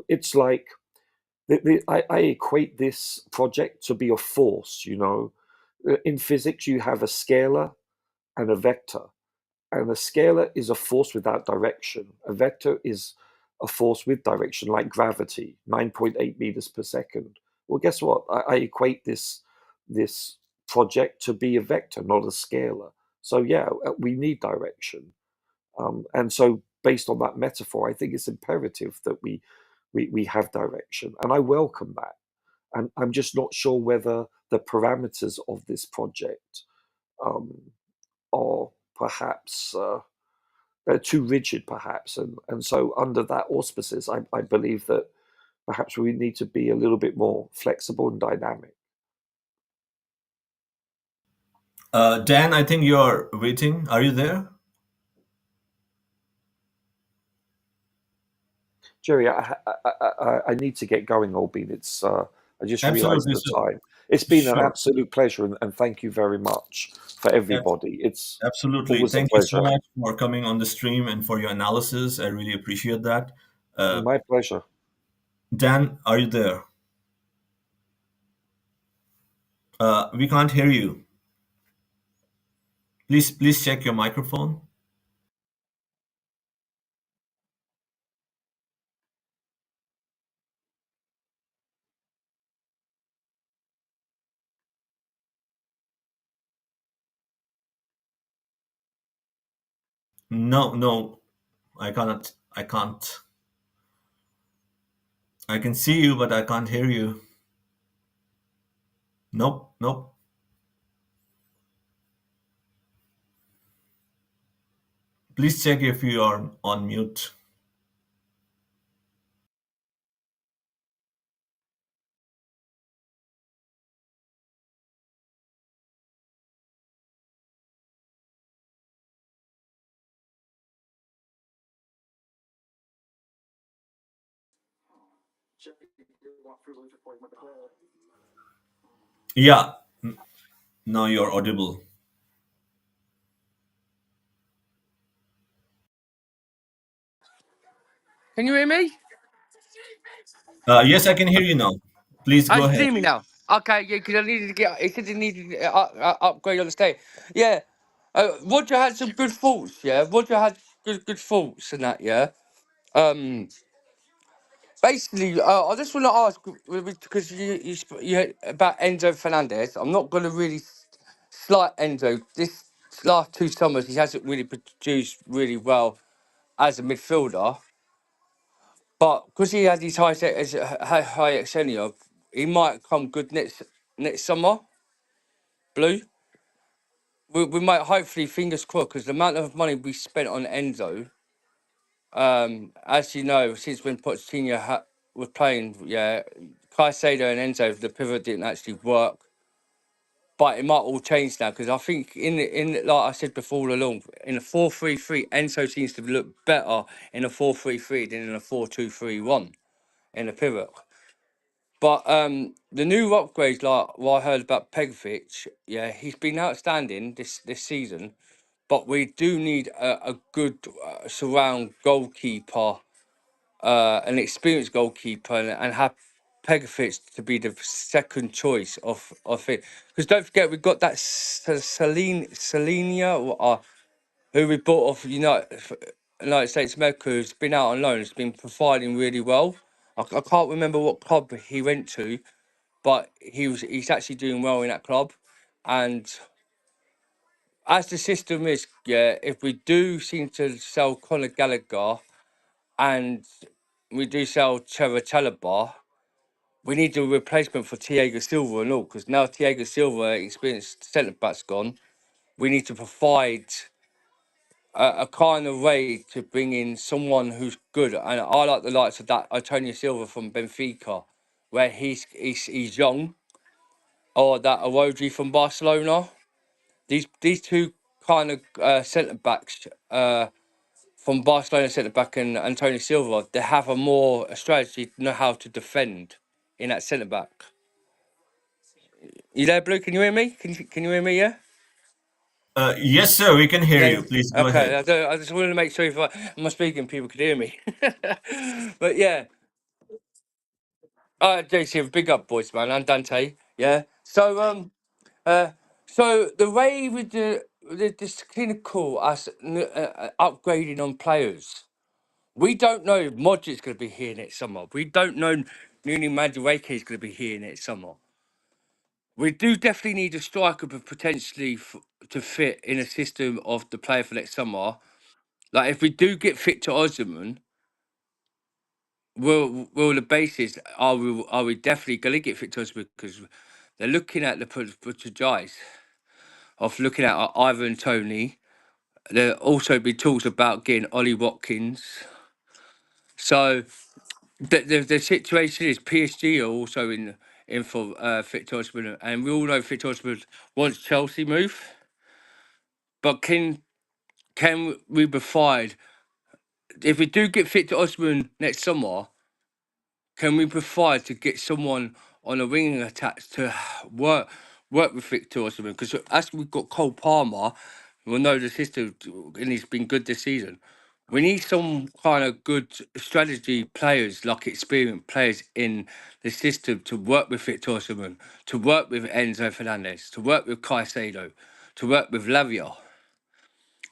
It's like I equate this project to be a force. In physics, you have a scalar and a vector. And a scalar is a force without direction. A vector is a force with direction, like gravity, 9.8 meters per second. Well, guess what? I equate this project to be a vector, not a scalar. So yeah, we need direction. And so based on that metaphor, I think it's imperative that we have direction. And I welcome that. And I'm just not sure whether the parameters of this project um, are perhaps too rigid, perhaps. And so, under that auspices, I believe that perhaps we need to be a little bit more flexible and dynamic. Dan, I think you're waiting. Are you there? Jerry, I need to get going, Albin. I just realised Absolutely. the So, time. It's been an sure. absolute pleasure, and thank you very much for everybody. It's Absolutely. always a Thank you so pleasure. much for coming on the stream and for your analysis. I really appreciate that. Uh, My pleasure. Dan, are you there? We can't hear you. Please check your microphone. No, no, I cannot. I can't. I can see you, but I can't hear you. Nope, nope. Please check if you are on mute. Yeah, now you're audible. Can you hear me? Yes, I can hear you now. Please Oh, go you can ahead. hear me now. Okay, yeah, because I needed to get. He said he needed to upgrade on the stage. Yeah, Roger had some good thoughts. Yeah, Roger had good thoughts and that. Yeah. Um. Basically, I just want to ask because you had about Enzo Fernandez. I'm not going to really slight Enzo. This last 2 summers, he hasn't really produced really well as a midfielder. But because he had his high extension, he might come good next summer. Blue. We might hopefully fingers crossed because the amount of money we spent on Enzo, as you know, since when Pochettino was playing, yeah, Caicedo and Enzo, the pivot didn't actually work. But it might all change now because I think like I said before all along, in a 4-3-3, Enzo seems to look better in a 4-3-3 than in a 4-2-3-1 in a pivot. But the new upgrades, like what I heard about Pegovic, yeah, he's been outstanding this season. But we do need a good surround goalkeeper, an experienced goalkeeper, and have Pegovic to be the second choice of it. Because don't forget, we've got that Selenia, who we bought off United States America, who's been out on loan, has been providing really well. I can't remember what club he went to, but he's actually doing well in that club. And as the system is, yeah, if we do seem to sell Conor Gallagher and we do sell Trevor Chalobah, we need a replacement for Thiago Silva and all, because now Thiago Silva, experienced centre back's gone. We need to provide a kind of way to bring in someone who's good, and I like the likes of that Antonio Silva from Benfica, where he's young or that Awoji from Barcelona. These two kind of centre backs from Barcelona centre back and Antonio Silva, they have a strategy to know how to defend in that centre back. You there, Blue? Can you hear me? Can you hear me? Yeah. Yes, sir. We can hear Yeah. you. Please go Okay. ahead. I just wanted to make sure if I'm speaking, people could hear me. But yeah. JC, big up, boys, man, and Dante. Yeah. So the way with this kind of cool us upgrading on players. We don't know if Modric's going to be here next summer. We don't know Nuni Madueke is going to be here next summer. We do definitely need a striker, but potentially to fit in a system of the player for next summer. Like if we do get fit to Osman, will the basis are we definitely going to get fit to Osman because they're looking at the Portuguese of looking at Ivan Tony. There also be talks about getting Ollie Watkins. So the situation is PSG are also in for Fit Osman, and we all know Fit Osman wants Chelsea move. But can we provide if we do get Fit Osman next summer? Can we provide to get someone on a wing attack to work with Victor Osimhen? Because as we've got Cole Palmer, we'll know the system, and he's been good this season. We need some kind of good strategy players, like experienced players in the system to work with Victor Osimhen, to work with Enzo Fernandez, to work with Caicedo, to work with Lavia.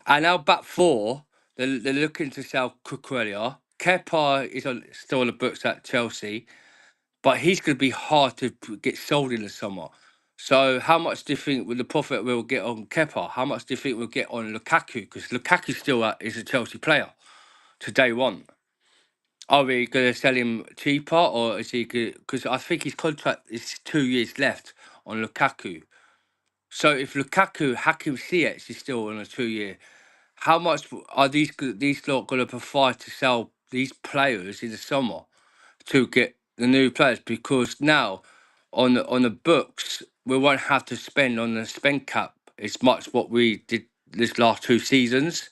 And our back four, they're looking to sell Cucurella. Kepa is still on the books at Chelsea, but he's going to be hard to get sold in the summer. So how much do you think with the profit we'll get on Kepa? How much do you think we'll get on Lukaku? Because Lukaku still is a Chelsea player to day one. Are we going to sell him cheaper or is he good? Because I think his contract is 2 years left on Lukaku. So if Lukaku, Hakim Ziyech is still on a 2 year, how much are these lot going to provide to sell these players in the summer to get the new players? Because now on the books we won't have to spend on the spend cap as much what we did this last 2 seasons.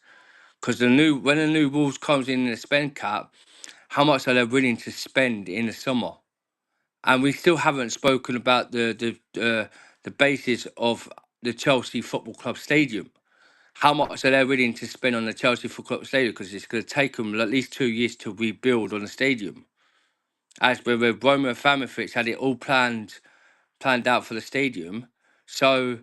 Because when the new rules comes in the spend cap, how much are they willing to spend in the summer? And we still haven't spoken about the basis of the Chelsea Football Club Stadium. How much are they willing to spend on the Chelsea Football Club Stadium? Because it's going to take them at least 2 years to rebuild on the stadium. As with Roma Abramovich had it all planned out for the stadium. So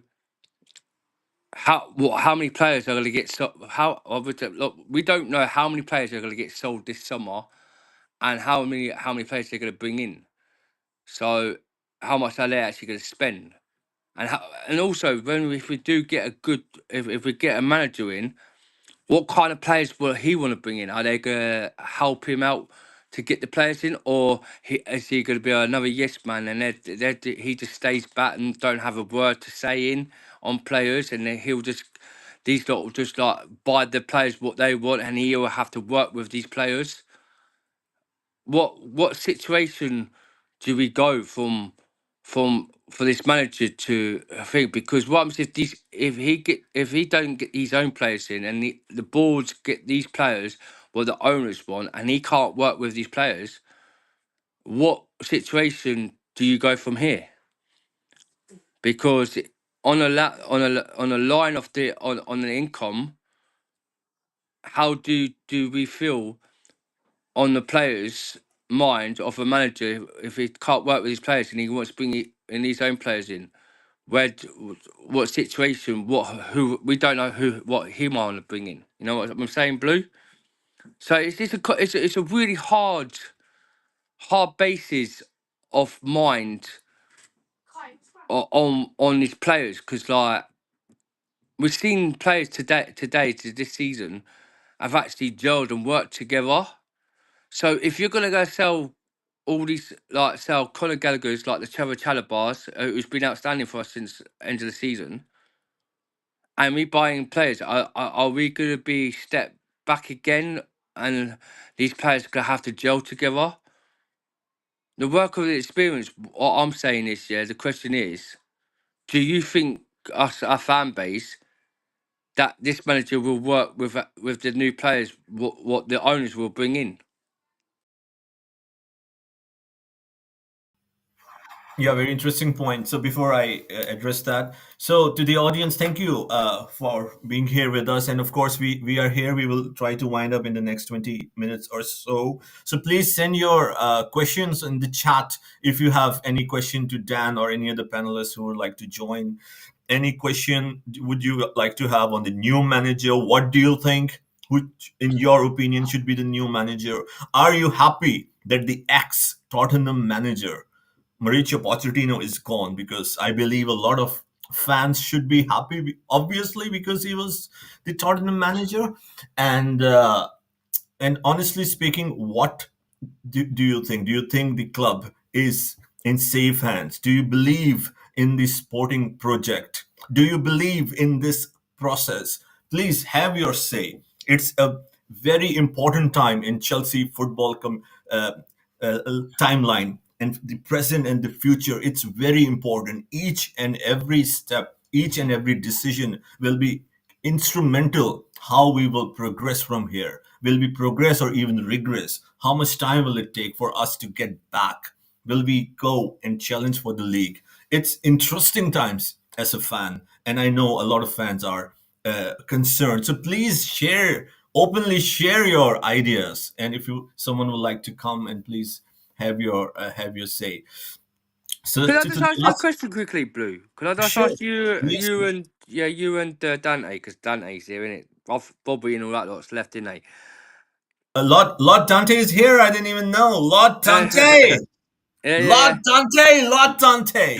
how many players are going to get sold? Look, we don't know how many players are going to get sold this summer, and how many players they're going to bring in. So how much are they actually going to spend? And also if we do get if we get a manager in, what kind of players will he want to bring in? Are they going to help him out to get the players in, or is he going to be another yes man and he just stays back and don't have a word to say in on players, and then these lot will just like buy the players what they want, and he will have to work with these players. What situation do we go from for this manager to think? Because what happens if he don't get his own players in, and the boards get these players what the owners want, and he can't work with these players, what situation do you go from here? Because on a line of on the income, how do we feel on the players' mind of a manager if he can't work with his players and he wants to bring his own players in? What situation? Who we don't know what he might want to bring in. You know what I'm saying, Blue? So it's a really hard basis of mind on these players, because like we've seen players today to this season have actually gelled and worked together. So if you're gonna go sell all these, like sell Conor Gallagher's, like the Trevor Chalobahs, who's been outstanding for us since end of the season, and we buying players, are we gonna be step back again, and these players are gonna have to gel together? The work of the experience. What I'm saying is, yeah, the question is, do you think us, our fan base, that this manager will work with the new players, what the owners will bring in? Yeah, very interesting point. So before I address that, so to the audience, thank you for being here with us. And of course, we are here. We will try to wind up in the next 20 minutes or so. So please send your questions in the chat if you have any question to Dan or any other panelists who would like to join. Any question would you like to have on the new manager? What do you think? Which, in your opinion, should be the new manager? Are you happy that the ex-Tottenham manager Mauricio Pochettino is gone? Because I believe a lot of fans should be happy, obviously, because he was the Tottenham manager. And honestly speaking, what do you think? Do you think the club is in safe hands? Do you believe in the sporting project? Do you believe in this process? Please have your say. It's a very important time in Chelsea football timeline, and the present and the future. It's very important. Each and every step, each and every decision will be instrumental how we will progress from here. Will we progress or even regress? How much time will it take for us to get back? Will we go and challenge for the league? It's interesting times as a fan, and I know a lot of fans are concerned. So please openly share your ideas, and if someone would like to come and please have your say. So Could I to just the ask you a last, question quickly, Blue? Could I just sure, ask you, yes. you and Dante, because Dante's here, innit? Bobby and all that lot's left, innit they? Lord Dante is here. I didn't even know. Lord Dante, Yeah. Lord Dante.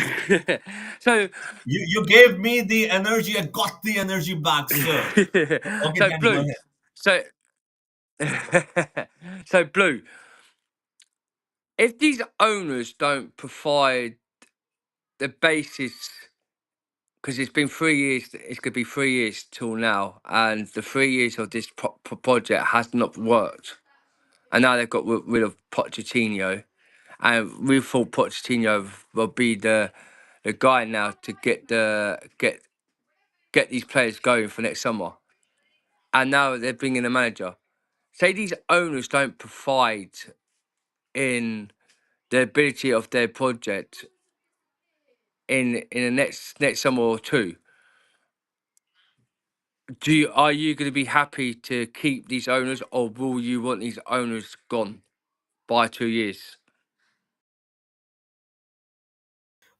So, You gave me the energy. I got the energy back, sir. Okay, so Danny, go Blue, ahead. so, so Blue, if these owners don't provide the basis, because it's been 3 years, it's going to be 3 years till now, and the 3 years of this project has not worked, and now they've got rid of Pochettino, and we thought Pochettino will be the guy now to get these players going for next summer, and now they're bringing a manager. Say these owners don't provide in the ability of their project in the next summer or two. Are you going to be happy to keep these owners, or will you want these owners gone by 2 years?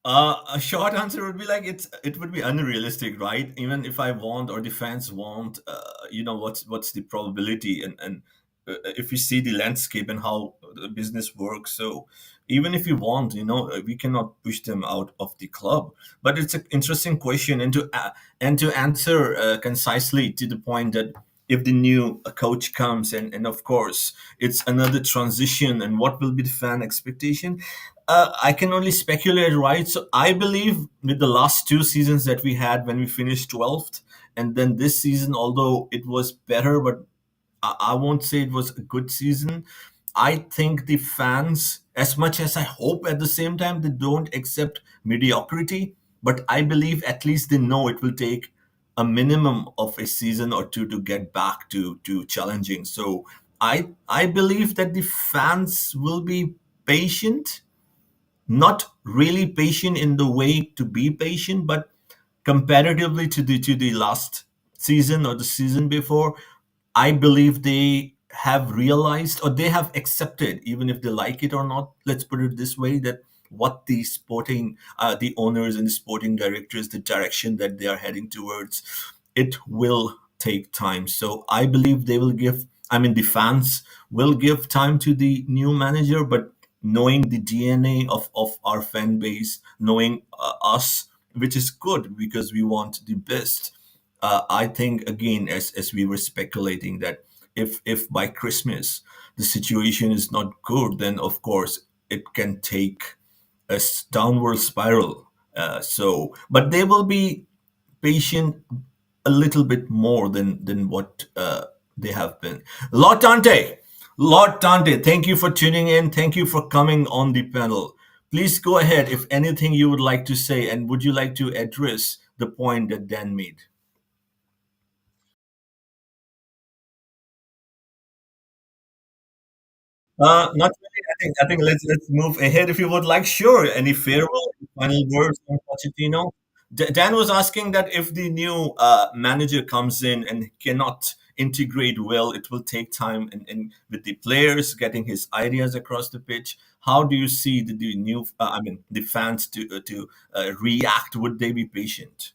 A short answer would be like it would be unrealistic, right? Even if I want or the fans want, what's the probability, and if you see the landscape and how the business works, so even if you want, we cannot push them out of the club. But it's an interesting question, and to answer concisely to the point that if the new coach comes, and of course it's another transition, and what will be the fan expectation, I can only speculate, right? So I believe with the last two seasons that we had, when we finished 12th, and then this season, although it was better, but I won't say it was a good season. I think the fans, as much as I hope at the same time, they don't accept mediocrity, but I believe at least they know it will take a minimum of a season or two to get back to challenging. So I believe that the fans will be patient, not really patient in the way to be patient, but comparatively to the last season or the season before, I believe they have realized, or they have accepted, even if they like it or not. Let's put it this way: that what the owners and the sporting directors, the direction that they are heading towards, it will take time. So I believe they will give. I mean, the fans will give time to the new manager, but knowing the DNA of our fan base, knowing us, which is good because we want the best. I think again, as we were speculating, that if by Christmas the situation is not good, then of course it can take a downward spiral. But they will be patient a little bit more than what they have been. Lord Dante, thank you for tuning in. Thank you for coming on the panel. Please go ahead if anything you would like to say, and would you like to address the point that Dan made? Not really. I think let's move ahead if you would like. Sure. Any farewell, final words on Pochettino? Dan was asking that if the new manager comes in and cannot integrate well, it will take time and with the players getting his ideas across the pitch. How do you see the new? I mean, the fans to react? Would they be patient?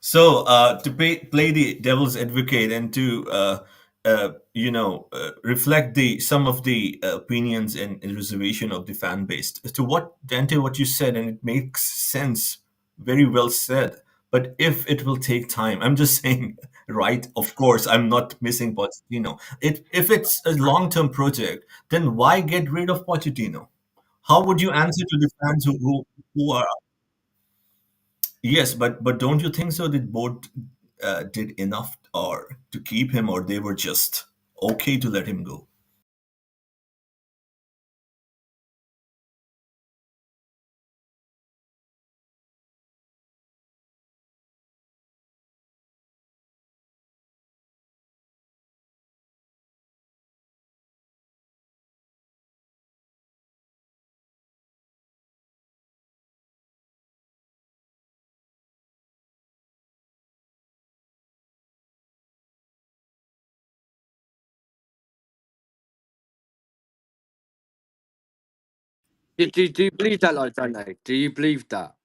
So to play the devil's advocate and to reflect the some of the opinions and reservation of the fan base. To what Dante, what you said, and it makes sense, very well said. But if it will take time, I'm just saying, right? Of course, I'm not missing Pochettino. If it's a long-term project, then why get rid of Pochettino? How would you answer to the fans who are? Yes, but don't you think so? That board did enough or to keep him, or they were just okay to let him go? Do you believe that, like Dante? Do you believe that?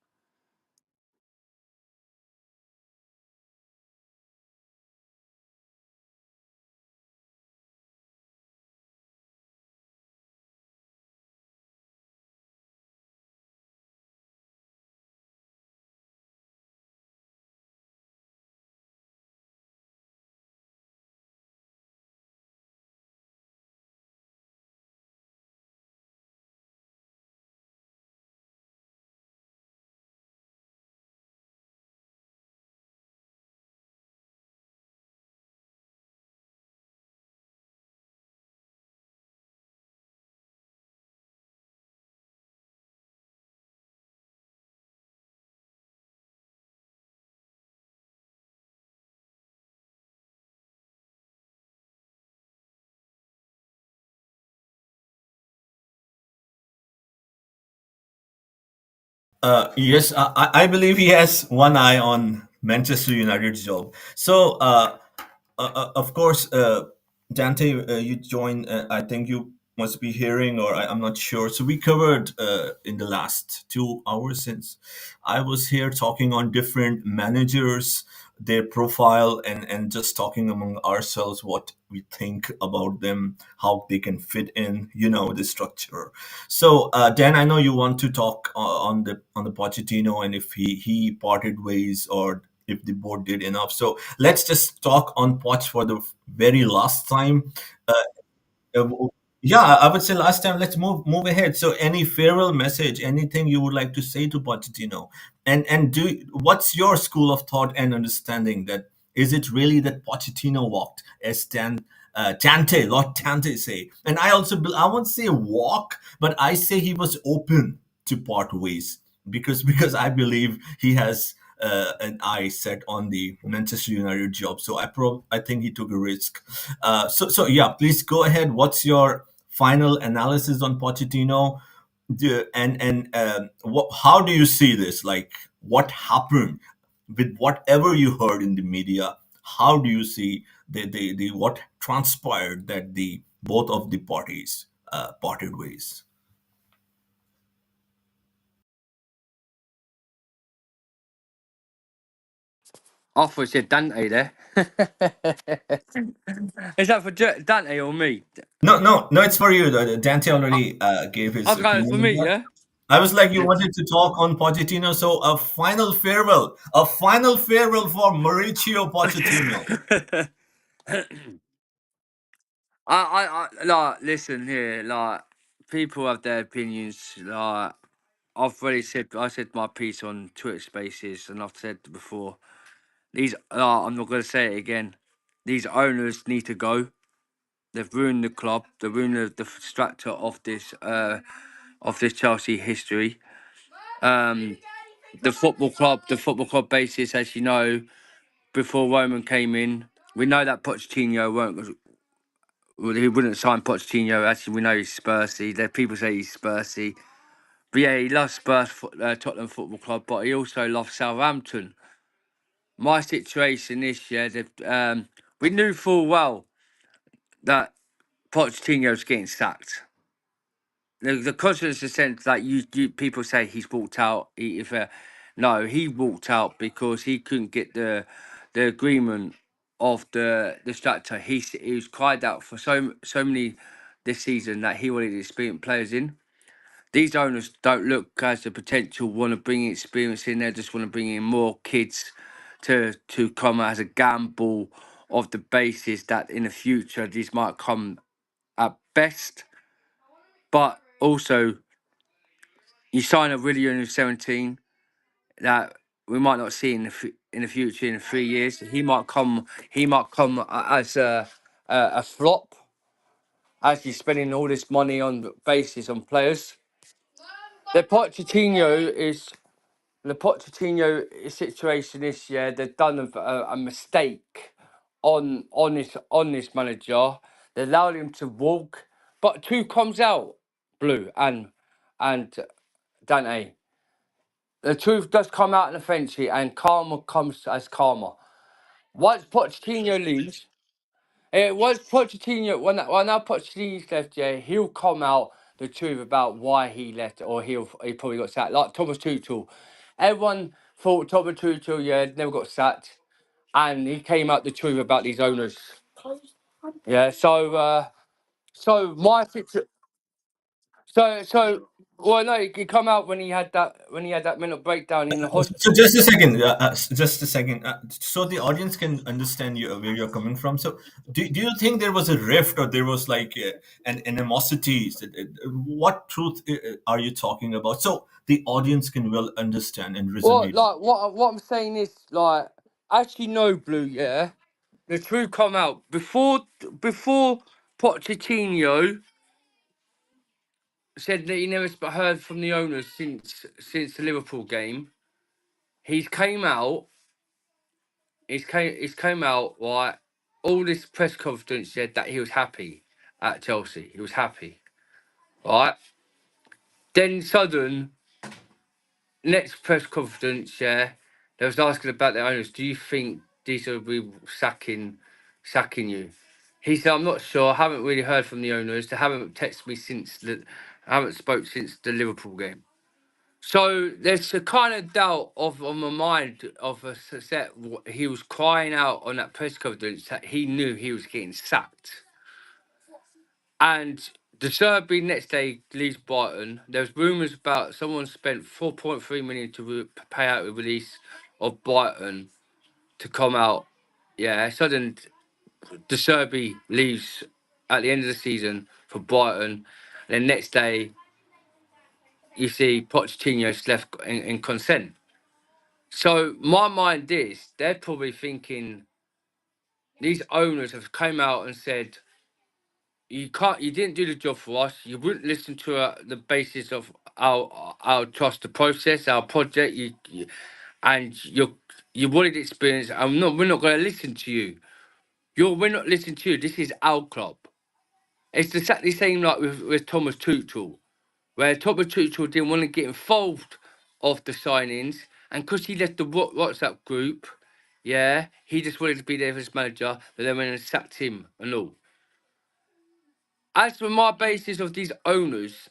Yes, I believe he has one eye on Manchester United's job. So, of course, Dante, you joined. I think you must be hearing, or I'm not sure. So we covered in the last 2 hours since I was here talking on different managers, their profile, and just talking among ourselves what we think about them, how they can fit in, the structure. So Dan, I know you want to talk on the Pochettino and if he parted ways or if the board did enough. So let's just talk on Poch for the very last time. Uh, uh, yeah, I would say last time. Let's move ahead. So, any farewell message, anything you would like to say to Pochettino, and what's your school of thought and understanding that is it really that Pochettino walked as Dante, Lord Dante say, and I also I won't say walk, but I say he was open to part ways because I believe he has an eye set on the Manchester United job. So I think he took a risk. So yeah, please go ahead. What's your final analysis on Pochettino? How do you see this? Like, what happened with whatever you heard in the media? How do you see the what transpired that the both of the parties parted ways? I thought you said Dante there. Is that for Dante or me? No, it's for you. Dante I, already gave I his was going opinion for on me, that. yeah? I was like, you Yeah. wanted to talk on Pochettino, so a final farewell for Mauricio Pochettino. Like, listen here, like, people have their opinions. Like, I said my piece on Twitter Spaces, and I've said before, I'm not going to say it again. These owners need to go. They've ruined the club. They've ruined the structure of this Chelsea history. The football club basis, as you know, before Roman came in, we know that Pochettino he wouldn't sign Pochettino. Actually, we know he's Spursy. There people say he's Spursy, but yeah, he loves Tottenham Football Club, but he also loves Southampton. My situation this year, we knew full well that Pochettino's getting sacked. The conscious sense that you people say he's walked out. No, he walked out because he couldn't get the agreement of the structure. He was cried out for so many this season that he wanted experienced players in. These owners don't look as the potential want to bring experience in. They just want to bring in more kids to come as a gamble of the basis that in the future these might come at best, but also you sign a really young 17 that we might not see in the future in 3 years. He might come. As a flop as he's spending all this money on basis on players. The Pochettino situation this year. They've done a mistake on this manager. They allowed him to walk, but two comes out, Blue and Dante. The truth does come out eventually, and karma comes as karma. Once Pochettino leaves, once Pochettino, when now Pochettino's left, yeah, he'll come out the truth about why he left, or he probably got sacked. Like Thomas Tuchel, everyone thought Thomas Tuchel, yeah, never got sacked, and he came out the truth about these owners. Yeah, so my situ- so well, no, he come out when he had that mental breakdown in the So hospital. just a second, just a second, so the audience can understand where you're coming from. So do you think there was a rift or there was like an animosity? What truth are you talking about? So the audience can well understand and Well, resonate. like what I'm saying is like actually no, Blue, yeah. The truth come out before Pochettino said that he never heard from the owners since the Liverpool game. He's came out. He's came out right. All this press conference said that he was happy at Chelsea. He was happy, right? Then sudden next press conference, yeah, they was asking about the owners. Do you think these will be sacking you? He said, I'm not sure. I haven't really heard from the owners. They haven't texted me since I haven't spoke since the Liverpool game. So there's a kind of doubt on my mind of a set. He was crying out on that press conference that he knew he was getting sacked. And the Zerbi next day leaves Brighton. There's rumours about someone spent 4.3 million to pay out the release of Brighton to come out. Yeah, sudden De Zerbi leaves at the end of the season for Brighton. And then next day, you see Pochettino's left in consent. So my mind is they're probably thinking these owners have come out and said you didn't do the job for us. You wouldn't listen to the basis of our trust the process, our project. And you wanted experience. We're not going to listen to you. We're not listening to you. This is our club. It's exactly the same like with Thomas Tuchel, where Thomas Tuchel didn't want to get involved of the signings, and because he left the WhatsApp group, yeah, he just wanted to be there as manager, but then when they sacked him and all. As for my basis of these owners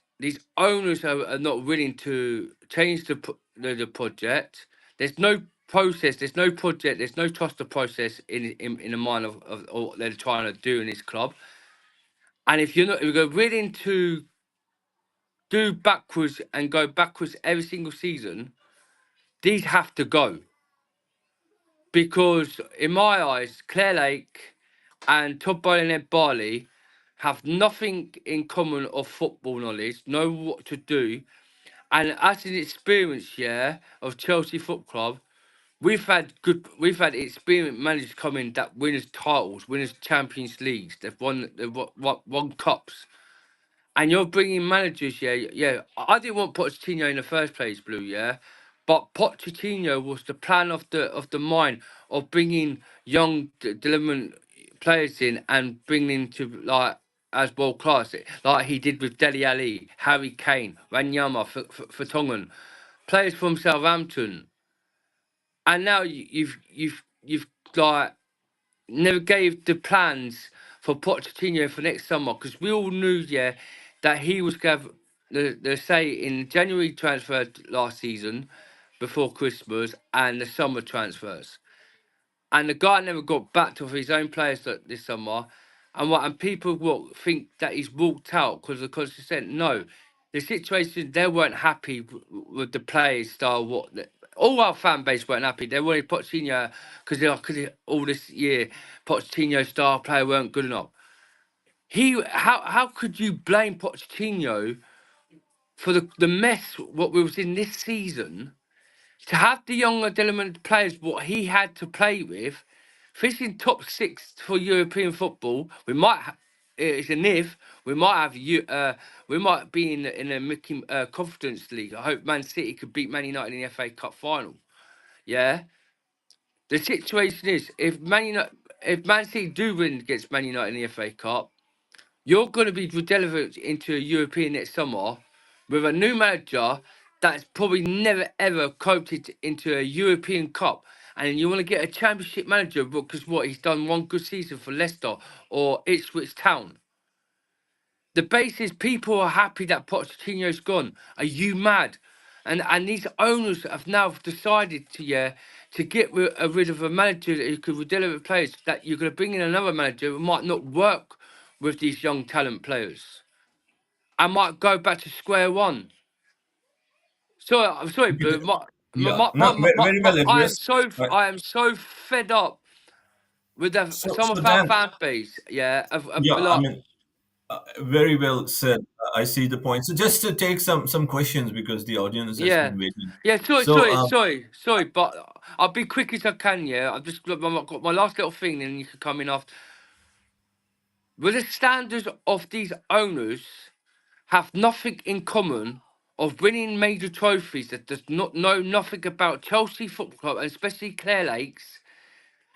are not willing to change the project. There's no process, there's no project, there's no trust the process in the mind of what they're trying to do in this club. And if you're willing to do backwards and go backwards every single season, these have to go. Because in my eyes, Claire Lake and Todd Bowling and Barley have nothing in common of football knowledge, know what to do. And as an experience, of Chelsea Football Club, we've had experienced managers come in that winners titles, winners Champions Leagues. They've won cups. And you're bringing managers, I didn't want Pochettino in the first place, Blue, but Pochettino was the plan of the mind of bringing young development players in and bringing to as world class, like he did with Dele Alli, Harry Kane, Wanyama, Vertonghen, players from Southampton, and now you've like never gave the plans for Pochettino for next summer because we all knew, that he was going to have the say in January transfer last season before Christmas and the summer transfers. And the guy never got back to his own players this summer. And people will think that he's walked out because of consent. No, the situation, they weren't happy with the players' style. All our fan base weren't happy. They wanted Pochettino because all this year, Pochettino's star player weren't good enough. How could you blame Pochettino for the mess what we was in this season? To have the younger development players what he had to play with, finishing top 6 for European football, we might it's an if we might have we might be in a Mickey Confidence League. I hope Man City could beat Man United in the FA Cup final. Yeah, the situation is if Man City do win against Man United in the FA Cup, you're going to be delivered into a European next summer with a new manager that's probably never ever coped it into a European Cup. And you want to get a Championship manager because he's done one good season for Leicester or Ipswich Town. The base is people are happy that Pochettino's gone. Are you mad? And these owners have now decided to get rid of a manager who could deliver players, that you're going to bring in another manager who might not work with these young talent players. I might go back to square one. Sorry, I'm sorry, Blue. Yeah, no, very well addressed. Right. I am so fed up with some So of our Dan, fan base. Yeah, yeah, I mean, very well said. I see the point. So just to take some questions because the audience has yeah, been waiting. yeah. So Sorry, but I'll be quick as I can. Yeah, I've just got my last little thing, and you can come in after. With the standards of these owners have nothing in common of winning major trophies that does not know nothing about Chelsea Football Club and especially Clare Lakes.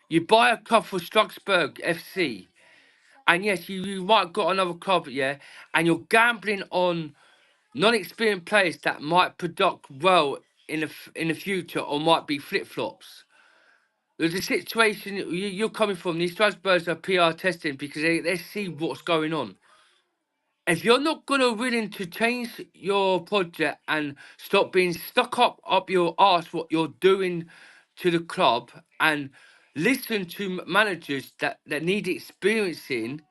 You buy a club for Strasbourg FC, and yes, you might have got another club, and you're gambling on non-experienced players that might produce well in the future or might be flip-flops. There's a situation you're coming from. These Strasbourgs are PR testing because they see what's going on. If you're not gonna willing to change your project and stop being stuck up your arse what you're doing to the club and listen to managers that need experiencing,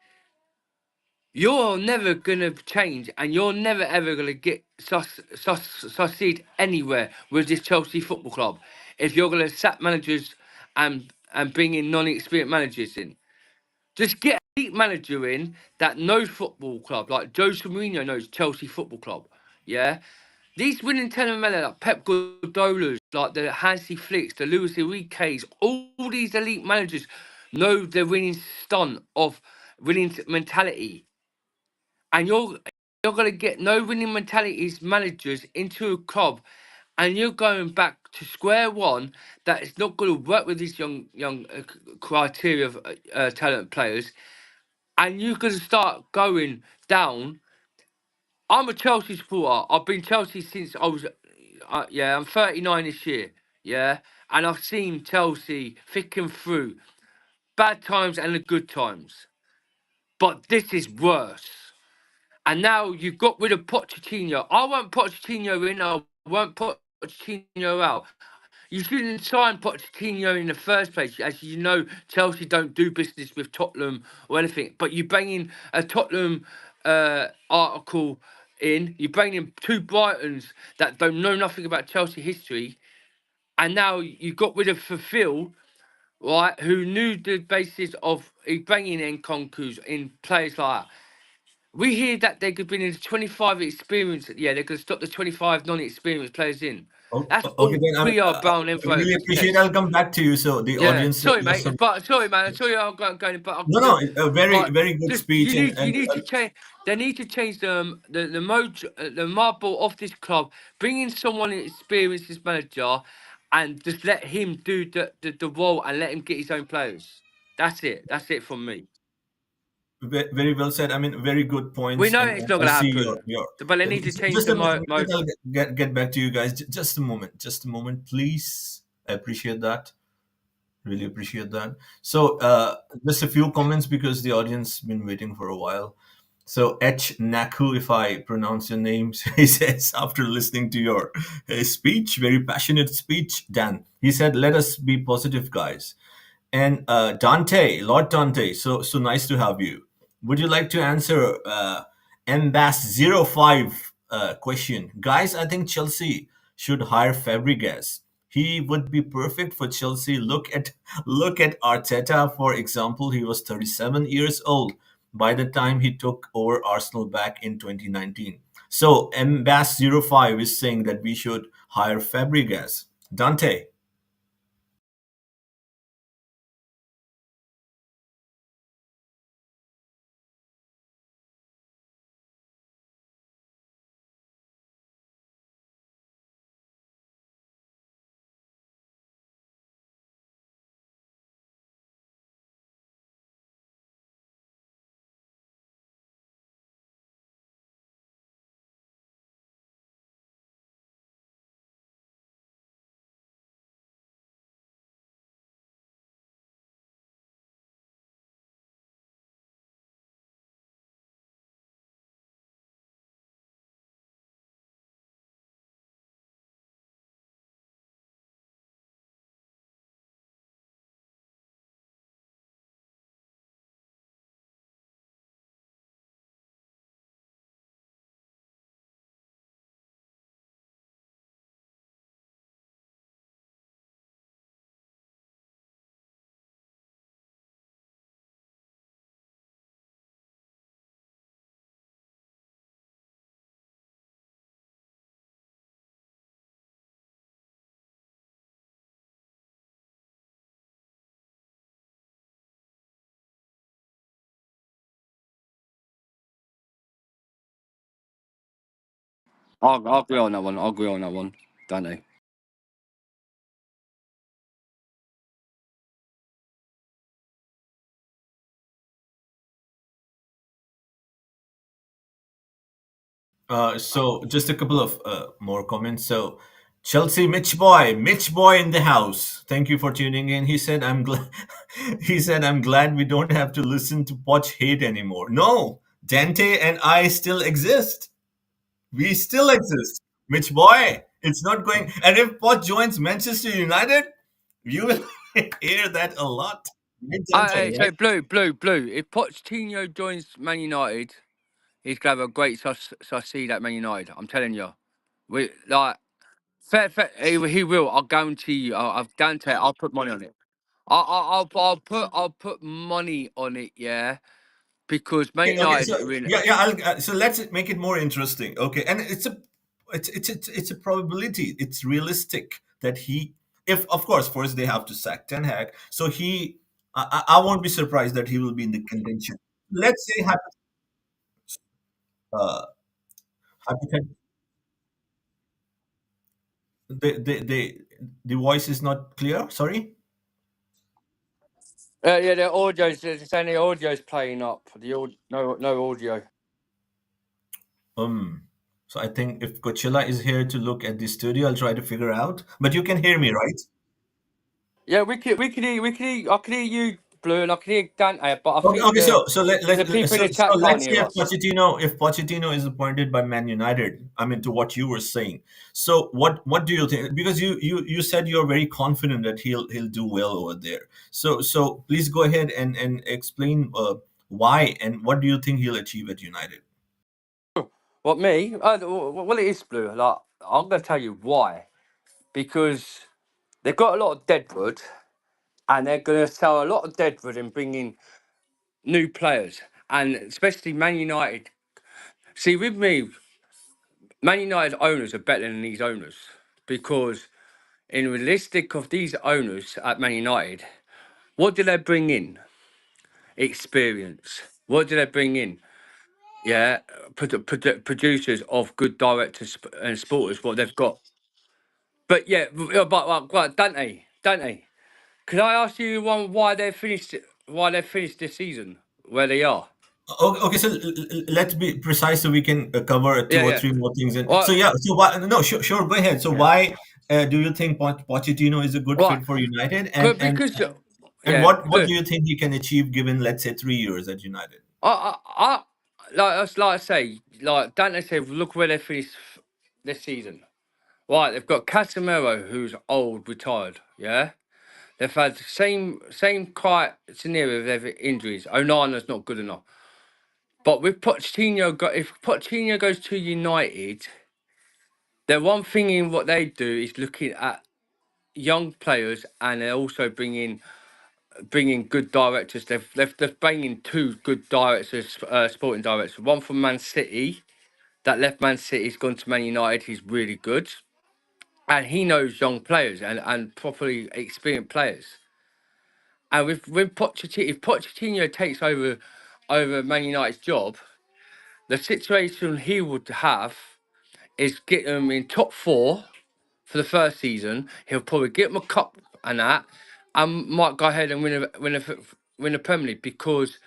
you're never gonna change and you're never ever gonna get succeed anywhere with this Chelsea Football Club if you're gonna sack managers and bring in non-experienced managers in. Just get a elite manager in that knows football club, like Jose Mourinho knows Chelsea Football Club. Yeah, these winning telenovela like Pep Guardiola's, like the Hansi Flicks, the Luis Enrique's, all these elite managers know the winning stunt of winning mentality, and you're gonna get no winning mentalities managers into a club, and you're going back to square one. That is not going to work with these young criteria of talent players, and you're going to start going down. I'm a Chelsea supporter. I've been Chelsea since I was, I'm 39 this year, yeah, and I've seen Chelsea thick and through, bad times and the good times. But this is worse. And now you got rid of Pochettino. I want Pochettino in. I want Pochettino out. You shouldn't sign Pochettino in the first place. As you know, Chelsea don't do business with Tottenham or anything. But you bring in a Tottenham article in. You bring in two Brightons that don't know nothing about Chelsea history. And now you got rid of Phil, right, who knew the basis of bringing in Nkunku in players like that. We hear that they could bring in 25 experience. Yeah, they could stop the 25 non-experienced players in. That's Okay, all then PR Brown I really influence appreciate. test. I'll come back to you. So the Yeah, audience sorry, must mate. have. But sorry, man. Sorry, I'm going. But No, no, a very but very good just speech, you and need to change. They need to change the mode, the marble of this club. Bring in someone experienced as manager, and just let him do the role and let him get his own players. That's it. That's it from me. very well said. I mean, very good We points, know and it's not I going to see happen, your. but they need to change Just the a minute, mode. I'll get back to you guys. Just a moment, please. I appreciate that. Really appreciate that. So, just a few comments because the audience been waiting for a while. So, H Naku, if I pronounce your name, he says after listening to your speech, very passionate speech, Dan. He said, "Let us be positive, guys." And Dante, Lord Dante, so nice to have you. Would you like to answer MBAS05 question? Guys, I think Chelsea should hire Fabregas. He would be perfect for Chelsea. Look at Arteta, for example. He was 37 years old by the time he took over Arsenal back in 2019. So MBAS05 is saying that we should hire Fabregas. Dante. I'll agree on that one. I'll agree on that one, Dante. So just a couple of more comments. So Chelsea Mitch Boy in the house. Thank you for tuning in. He said, "I'm glad." He said, "I'm glad we don't have to listen to Poch hate anymore." No, Dante and I still exist. We still exist, Mitch Boy. It's not going. And if Poch joins Manchester United, you will hear that a lot. Right, Dante, So right? blue. If Pochettino joins Man United, he's gonna have a great succeed at Man United. I'm telling you, we like fair. He will. I'll guarantee you. I've Dante. I'll put money on it. I'll put money on it. Yeah, because Man Okay. United So are in. yeah. So let's make it more interesting. Okay, and it's a probability. It's realistic that he, if of course, first they have to sack Ten Hag. So I won't be surprised that he will be in the contention. Let's say uh, hypothetically, the voice is not clear. Sorry. Yeah, the audio's. It's only audio's playing up. No audio. Um. So I think if Coachella is here to look at the studio, I'll try to figure out. But you can hear me, right? Yeah, I can hear you, Blue, and I can hear Dante, but I Okay, think okay. So the people in the so chat can't let's say hear us. If Pochettino is appointed by Man United, I mean to what you were saying. So what do you think? Because you said you're very confident that he'll do well over there. So please go ahead and explain why and what do you think he'll achieve at United? What me? Well, it is Blue. Like I'm going to tell you why. Because they've got a lot of deadwood, and they're going to sell a lot of deadwood and bring in new players, and especially Man United. See, with me, Man United owners are better than these owners because in realistic of these owners at Man United, what do they bring in? Experience. What do they bring in? Yeah, producers of good directors and sporters. What they've got. But yeah, but Dante, could I ask you one why they finished this season where they are? Okay, okay, so let's be precise so we can cover two Yeah, or yeah. three more things. And so Well, yeah, so why, no, sure, go ahead. So yeah. why do you think Pochettino is a good Right. fit for United? Good because And yeah, what do good. you think he can achieve given, let's say, 3 years at United? I like I say, like Dante said, look where they finished this season. Right, they've got Casemiro, who's old, retired. Yeah, they've had the same quite scenario with their injuries. Onana's not good enough. But with Pochettino, if Pochettino goes to United, the one thing in what they do is looking at young players, and they're also bringing good directors. They've bringing in two good directors, sporting directors. One from Man City, that left Man City, has gone to Man United. He's really good, and he knows young players and properly experienced players. And with Pochettino, if Pochettino takes over Man United's job, the situation he would have is get them in top four for the first season. He'll probably get them a cup and that, and might go ahead and win a Premier League because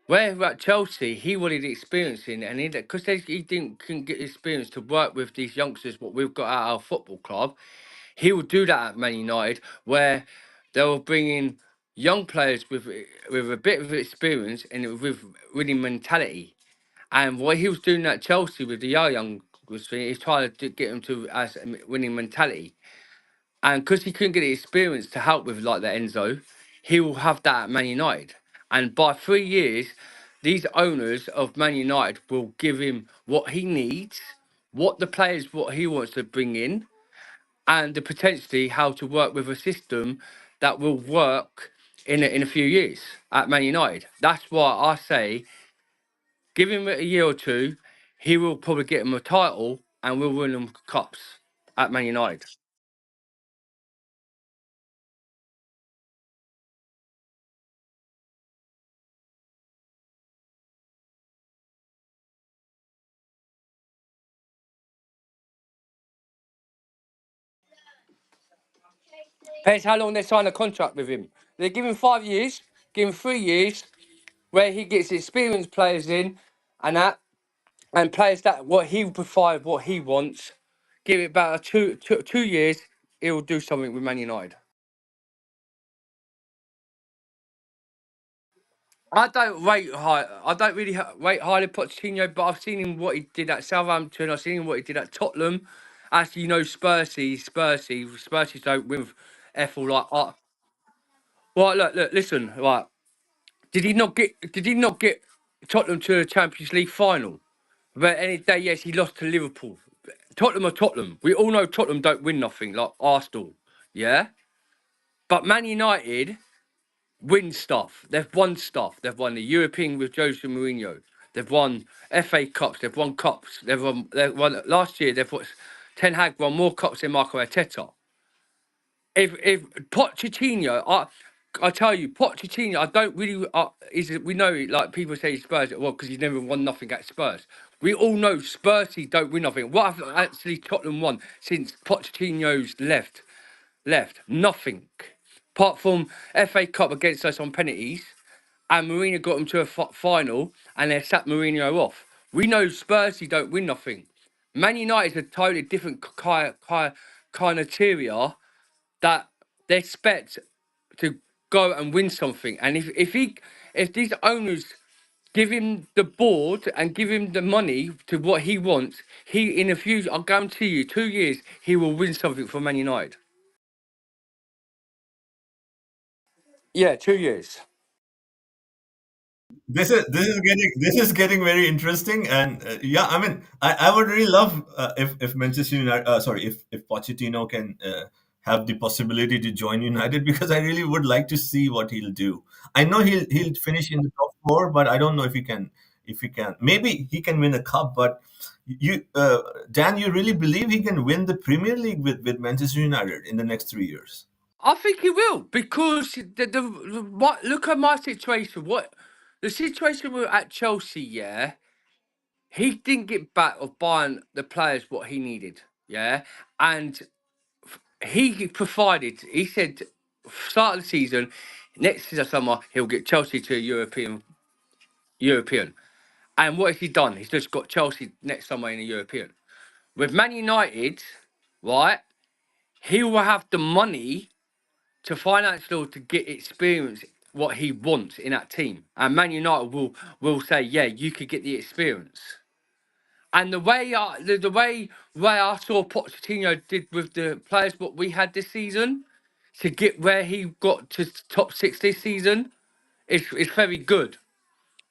where at Chelsea he wanted experience in, and because he couldn't get experience to work with these youngsters what we've got at our football club. He will do that at Man United, where they will bring in young players with a bit of experience and with winning mentality. And what he was doing at Chelsea with the young was he's trying to get them to as a winning mentality. And because he couldn't get the experience to help with like the Enzo, he will have that at Man United. And by 3 years, these owners of Man United will give him what he needs, what the players what he wants to bring in, and the potentially how to work with a system that will work in a few years at Man United. That's why I say give him a year or two, he will probably get him a title and we'll win them cups at Man United. Depends how long they sign a contract with him. They give him 5 years, give him 3 years, where he gets experienced players in and that, and players that what he provide, what he wants. give it about 2 years, he'll do something with Man United. I don't rate high. I don't really rate highly Pochettino, but I've seen him what he did at Southampton. I've seen him what he did at Tottenham. Actually, you know, Spursy don't win F all like. Well, look, listen, right. Did he not get Tottenham to the Champions League final? But any day, yes, he lost to Liverpool. Tottenham are Tottenham. We all know Tottenham don't win nothing like Arsenal. Yeah, but Man United win stuff. They've won stuff. They've won the European with Jose Mourinho. They've won FA Cups. They've won cups. They've won last year. They've won, Ten Hag won more cups than Marco Arteta. If Pochettino, I tell you, Pochettino, I don't really. We know, like people say Spurs, well, because he's never won nothing at Spurs. We all know Spursy don't win nothing. What have actually Tottenham won since Pochettino's left? Nothing. Apart from FA Cup against us on penalties, and Mourinho got them to a final, and they sacked Mourinho off. We know Spursy don't win nothing. Man United is a totally different kind of criteria that they expect to go and win something. And if these owners give him the board and give him the money to what he wants, he in the future, I guarantee you, 2 years he will win something for Man United. Yeah, 2 years. This is getting very interesting, and yeah, I mean, I would really love if Manchester United, if Pochettino can have the possibility to join United, because I really would like to see what he'll do. I know he'll finish in the top four, but I don't know if he can. Maybe he can win a cup, but Dan, you really believe he can win the Premier League with Manchester United in the next 3 years? I think he will, because what, look at my situation. What the situation we're at Chelsea, yeah, he didn't get back of buying the players what he needed, yeah, and he provided. He said, start of the season, next summer he'll get Chelsea to a European. And what has he done? He's just got Chelsea next summer in a European. With Man United, right, he will have the money to financial to get experience what he wants in that team. And Man United will say, yeah, you could get the experience. And the way I saw Pochettino did with the players what we had this season, to get where he got to top 6 this season, it's very good.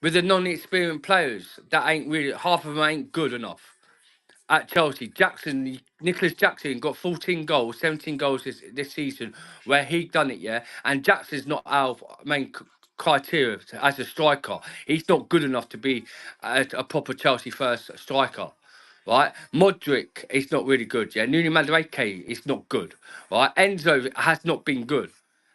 With the non-experienced players, that ain't really, half of them ain't good enough. At Chelsea, Nicholas Jackson got 14 goals, 17 goals this season, where he done it, yeah. And Jackson's not our main criteria as a striker. He's not good enough to be a proper Chelsea first striker, right? Modric is not really good, yeah. Nuno Madueke is not good, right? Enzo has not been good.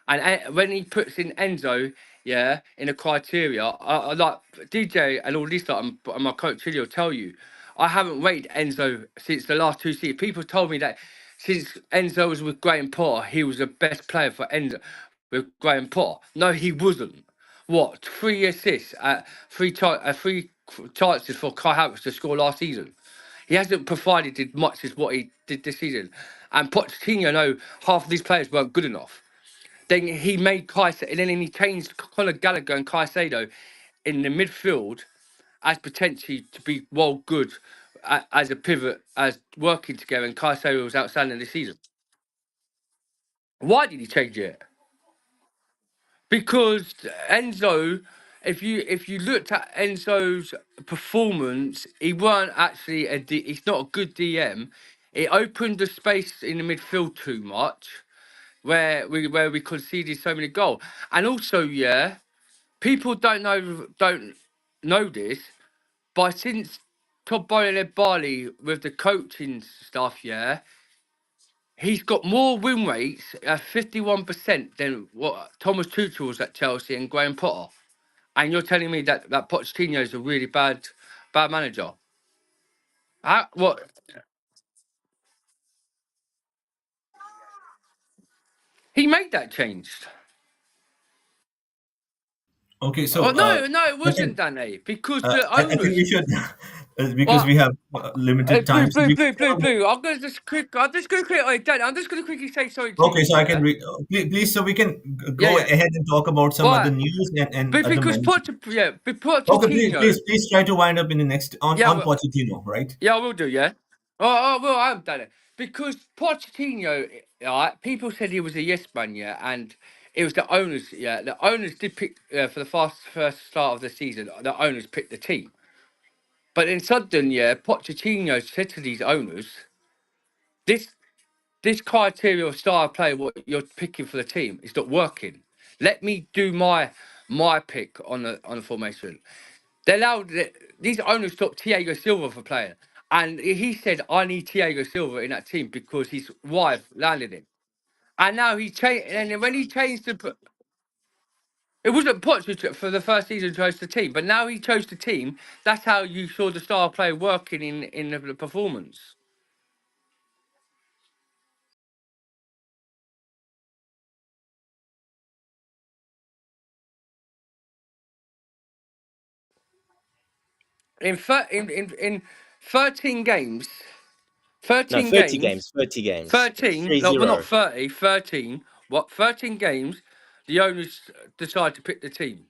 And when he puts in Enzo, yeah, in a criteria, I like DJ and all this, like, and my coach Chili will tell you, I haven't rated Enzo since the last 2 seasons. People told me that since Enzo was with Graham Potter, he was the best player for Enzo with Graham Potter. No, he wasn't. What, 3 assists at three chances for Kai Havertz to score last season? He hasn't provided as much as what he did this season. And Pochettino, know half of these players weren't good enough. Then he made and then he changed Conor Gallagher and Caicedo in the midfield as potentially to be good as a pivot, as working together. And Caicedo was outstanding this season. Why did he change it? Because Enzo, if you looked at Enzo's performance, he weren't actually he's not a good DM. It opened the space in the midfield too much, where we conceded so many goals. And also, yeah, people don't know this, but since Todd Bowley led Barley with the coaching stuff, yeah, he's got more win rates at 51% than what Thomas Tuchel was at Chelsea and Graham Potter. And you're telling me that Pochettino is a really bad manager? What? He made that change. Okay, so Oh no, it wasn't, Dante. Because the I think owners. we should because Well, we have limited blue, time. So blue, we blue, can blue, talk blue. I'm just gonna quick. Dad, I'm just gonna quickly say something to okay, you. so I can Yeah, read. Please, so we can yeah, go yeah. ahead and talk about some other Right, news and but other because managers. Okay, Pochettino. please try to wind up in the next Yeah, on well, Pochettino, right? yeah, I will do. Yeah. Oh, well, I haven't done it because Pochettino. Right, people said he was a yes man. Yeah, and it was the owners. Yeah, the owners did pick for the first start of the season. The owners picked the team, but in sudden, yeah, Pochettino said to these owners, "This this criteria of style of play, what you're picking for the team, is not working. Let me do my pick on the formation." They allowed these owners stopped Thiago Silva for playing, and he said, "I need Thiago Silva in that team because his wife landed him." And now he changed, and then when he changed it wasn't Poch for the first season chose the team, but now he chose the team. That's how you saw the star player working in the performance. In 13 games, No, 13 30 games, games. 30 games. 13, no, well, not 3-0. 30, 13, 13 games, the owners decide to pick the team,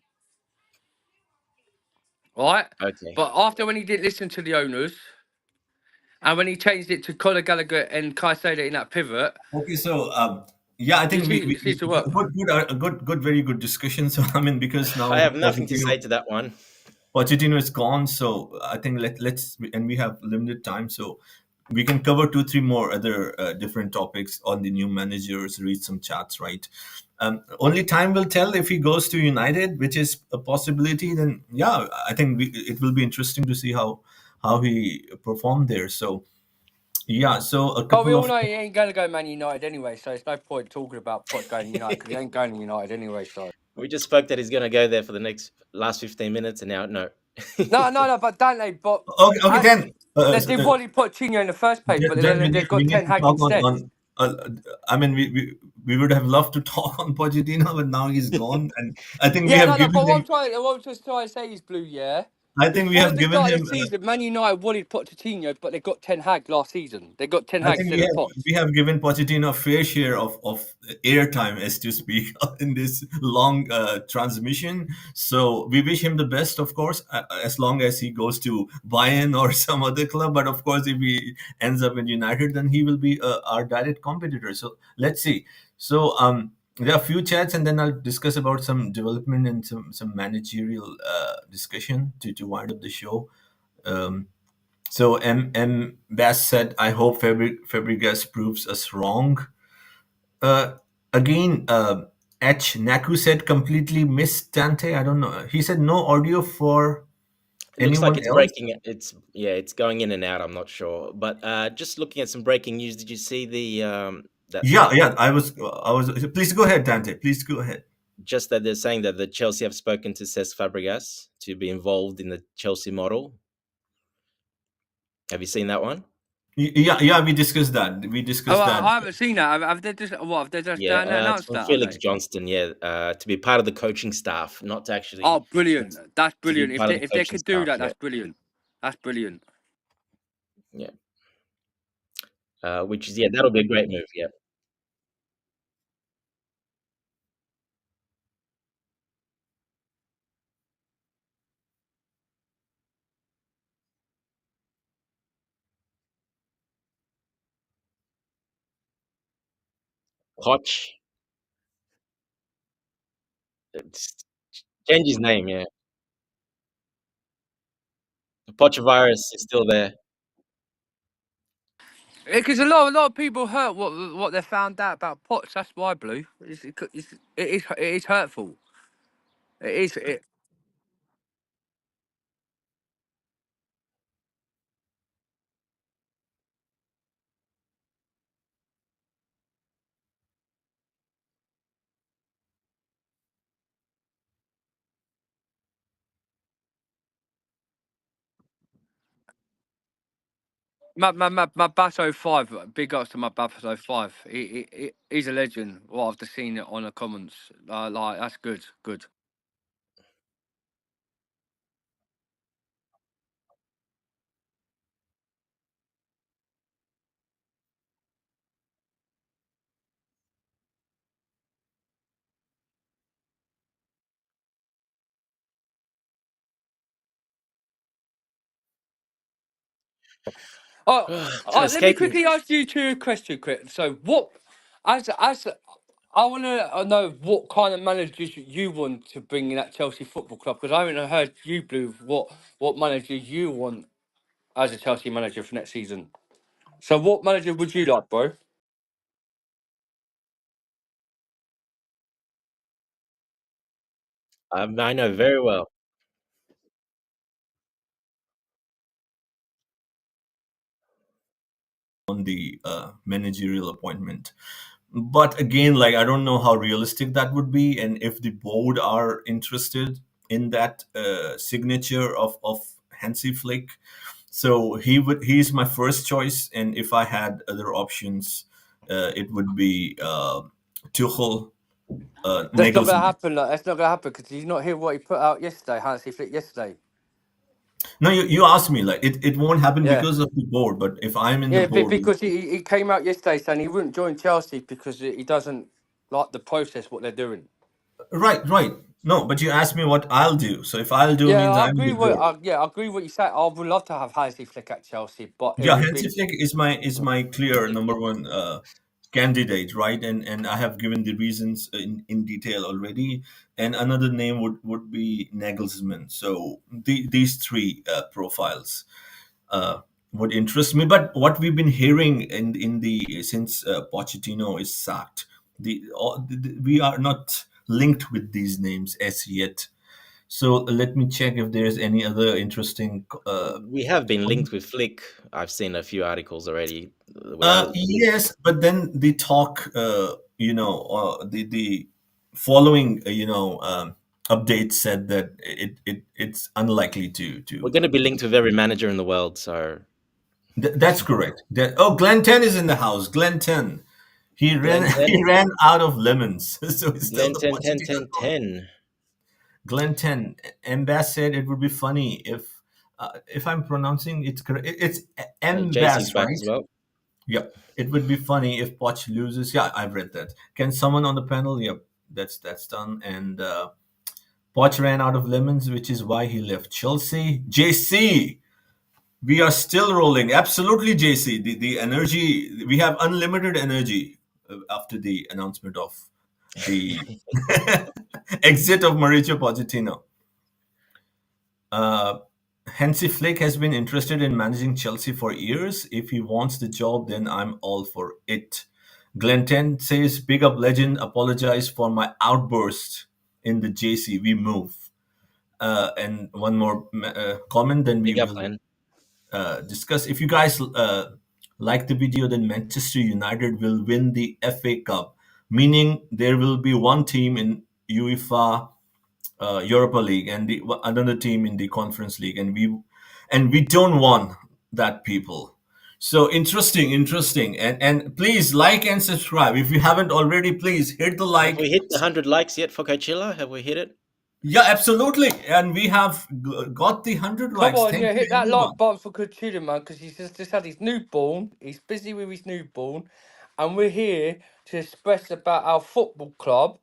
right? Okay. But after when he didn't listen to the owners, and when he changed it to Conor Gallagher and Caicedo in that pivot, Okay, so yeah, I it think we seems to work. very good discussion. So I mean, because I now have nothing to say to that one. Pochettino is gone, so I think let's and we have limited time, so we can cover two, three more other different topics on the new managers, read some chats, right? Only time will tell if he goes to United, which is a possibility. Then yeah, I think it will be interesting to see how he performed there. So yeah, so a But we couple all of know he ain't going to go Man United anyway, so it's no point talking about Poch going United because he ain't going to United anyway. So We just spoke that he's going to go there for the last 15 minutes, and now no. no, but Dante, but okay as then. they wanted Pochettino in the first place, but Then then they we got need Ten to Hag talk instead. I mean, we would have loved to talk on Pochettino, but now he's gone, and I think we Yeah, have no. given But him. what I'm just trying to say is, Blue. Yeah, I think we before have the given start of him. the season, Man United wanted Pochettino, but they got Ten Hag last season. They got Ten I Hag think instead of Poch. we have given Pochettino a fair share of airtime, as to speak, in this long transmission. So we wish him the best, of course, as long as he goes to Bayern or some other club. But of course, if he ends up in United, then he will be our direct competitor. So let's see. So there are a few chats, and then I'll discuss about some development and some managerial discussion to wind up the show. Um, so M Bass said, "I hope Fabregas proves us wrong." Uh, again, H Naku said, "Completely missed Dante." I don't know. He said no audio for It looks like anyone it's else. breaking. It's going in and out. I'm not sure, but just looking at some breaking news. Did you see the Yeah, yeah. I was. Please go ahead, Dante. Please go ahead. just that they're saying that the Chelsea have spoken to Cesc Fabregas to be involved in the Chelsea model. Have you seen that one? Yeah, yeah. We discussed that. We Oh, discussed that. I haven't seen that. Have they just Have they just Yeah, it's announced from that? Have Felix they? Johnston. Yeah, to be part of the coaching staff, not to actually Oh, brilliant! That's to be brilliant. part of the If they coaching could do staff. that, Yeah, that's brilliant. That's brilliant. yeah. Which is that'll be a great move. Yeah, Poch. It's, change his name. Yeah, the Poch virus is still there. Because a lot of people hurt what they found out about Potts. That's why, Blue. It is hurtful. It is. My Basso 5. Big ups to my Basso 5. He's a legend. What I've just seen it on the comments. Like that's good. Good. Oh, Trying to let me escape you. quickly ask you two a question, quick. So, what, as I want to know what kind of managers you want to bring in at Chelsea Football Club, because I haven't heard you, Blue, what manager you want as a Chelsea manager for next season. So, what manager would you like, bro? I know very well. On the managerial appointment. But again, like I don't know how realistic that would be, and if the board are interested in that signature of Hansi Flick. So he's my first choice, and if I had other options, it would be Tuchel, That's not going to Nagelsmann. happen. Like, that's not going to happen because he's not hear what he put out yesterday, Hansi Flick yesterday. No, you asked me like it won't happen Yeah. because of the board, but if I'm in the Yeah, board, because he came out yesterday saying he wouldn't join Chelsea because he doesn't like the process, what they're doing. right, right. No, but you asked me what I'll do. So if I'll do Yeah, means I I'm in agree the with board. I agree with you say. I would love to have Hansi Flick at Chelsea, but it Yeah, would Hansi be Flick is my clear number one candidate, right? And I have given the reasons in detail already. And another name would be Nagelsmann. So these three profiles uh, would interest me. But what we've been hearing in the since Pochettino is sacked, we are not linked with these names as yet. So let me check if there's any other interesting. We have been linked with Flick. I've seen a few articles already where Flick. Yes, but then the talk, the following, update said that it's unlikely We're to. going to be linked with every manager in the world. So That's correct. Glenn Ten is in the house. Glenn Ten, he ran Glen 10, he ran out of lemons, so he's still Glen the 10, 10, Pochettino 10, guy. 10. Glenn Ten, Mbas said it would be funny if I'm pronouncing it correct. It's JC's Mbas, back right? as well. Yep. It would be funny if Poch loses. Yeah, I've read that. Can someone on the panel? Yep, that's done. And Poch ran out of lemons, which is why he left Chelsea. JC, we are still rolling. Absolutely, JC. The energy, we have unlimited energy after the announcement of the exit of Mauricio Pochettino. Uh, Hansi Flick has been interested in managing Chelsea for years. If he wants the job, then I'm all for it. Glenn Ten says, big up legend, apologize for my outburst in the JC. We move. And one more comment, then we Big up, will man. discuss. If you guys like the video, then Manchester United will win the FA Cup, meaning there will be one team in UEFA Europa League and the another team in the Conference League, and we don't want that, people. So interesting, and please like and subscribe if you haven't already. Please hit the Have we like. hit the 100 likes yet for Coachella? Have we hit it? Yeah, absolutely, and we have got the 100 Come likes. on, Thank yeah, you, hit that everyone. like button for Coutinho, man, because he's just had his newborn. He's busy with his newborn, and we're here to express about our football club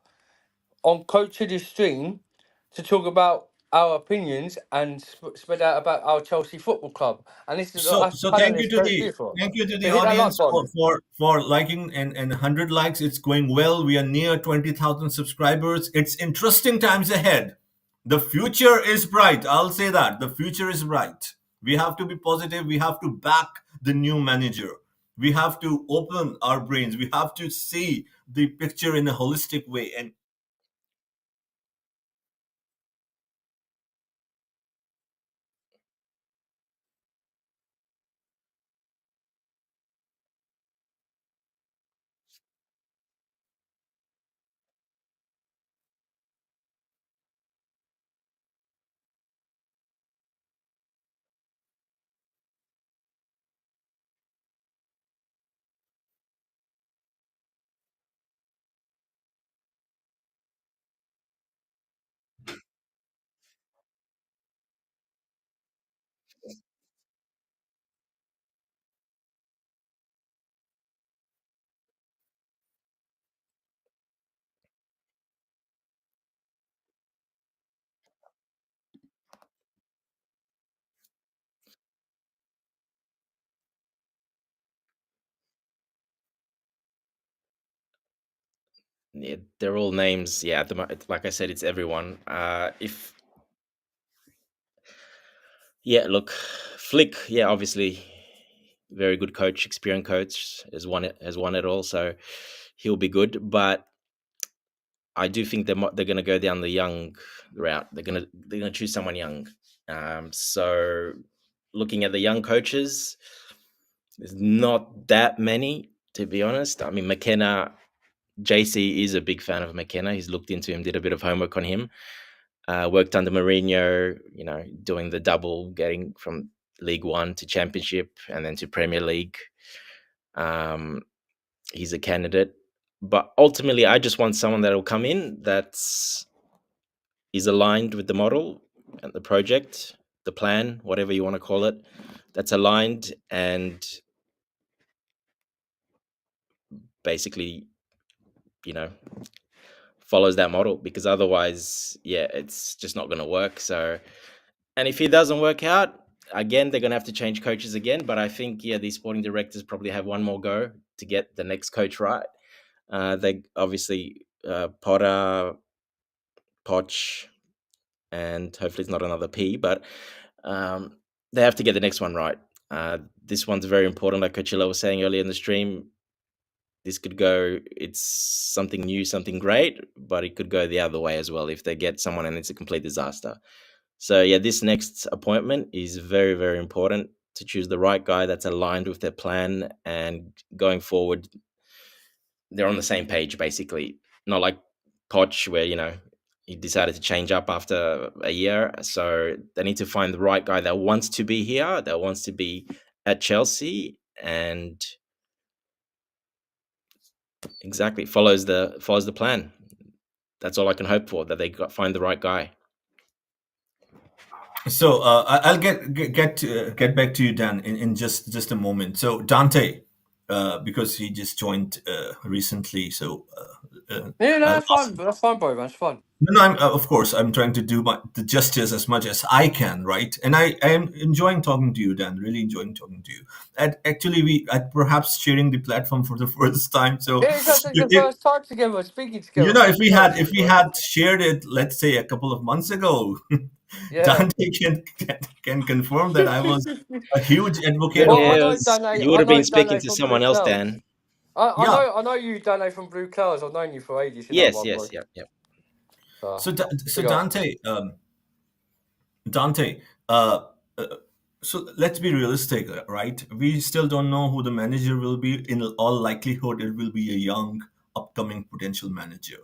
on Coach of the Stream to talk about our opinions and spread out about our Chelsea Football Club. And this is So us so panelists don't do for. thank you to the So hit that like audience button. for liking and 100 likes. It's going well. We are near 20,000 subscribers. It's interesting times ahead. The future is bright. I'll say that. The future is bright. We have to be positive. We have to back the new manager. We have to open our brains. We have to see the picture in a holistic way. And Yeah, they're all names. Yeah, at the like I said, it's everyone. If Yeah, look, Flick. Yeah, obviously, very good coach, experienced coach, has won it all, so he'll be good. But I do think they're going to go down the young route. They're gonna choose someone young. So looking at the young coaches, there's not that many, to be honest. I mean, McKenna, JC is a big fan of McKenna. He's looked into him, did a bit of homework on him. Worked under Mourinho, doing the double, getting from League One to Championship and then to Premier League. Um, he's a candidate, but ultimately, I just want someone that will come in that's is aligned with the model and the project, the plan, whatever you want to call it, that's aligned and basically, you know, follows that model. Because otherwise, yeah, it's just not going to work. So, and if it doesn't work out, again, they're going to have to change coaches again. But I think, yeah, these sporting directors probably have one more go to get the next coach right. They obviously, Potter, Poch, and hopefully it's not another P, but um, they have to get the next one right. This one's very important, like Coachella was saying earlier in the stream. This could go, it's something new, something great, but it could go the other way as well if they get someone and it's a complete disaster. So, yeah, this next appointment is very, very important to choose the right guy that's aligned with their plan, and going forward, they're on the same page, basically. Not like Poch, where, he decided to change up after a year. So they need to find the right guy that wants to be here, that wants to be at Chelsea, and exactly follows the plan. That's all I can hope for, that they find the right guy. So I'll get back to you, Dan, in just a moment. So Dante, because he just joined recently, so Yeah, no, I'll that's ask. fine. That's fine, bro. That's fine. No, of course, I'm trying to do the justice as much as I can, right? And I am enjoying talking to you, Dan. Really enjoying talking to you. And actually, we perhaps sharing the platform for the first time. So, Yeah, it's actually the if, first time together, speaking you together. know, That's if we had exciting, if we bro. had shared it, let's say a couple of months ago, Yeah. Dante can confirm that I was a huge advocate Well, of I my. know You would have been speaking Dane to from Blue someone else, Clouds. Dan. I Yeah. know, I know you, Dane from Blue Clouds. I've known you for ages. You know, Yes, one, bro. yes, yep. So, So big up. Dante, uh, so let's be realistic, right? We still don't know who the manager will be. In all likelihood, it will be a young, upcoming potential manager.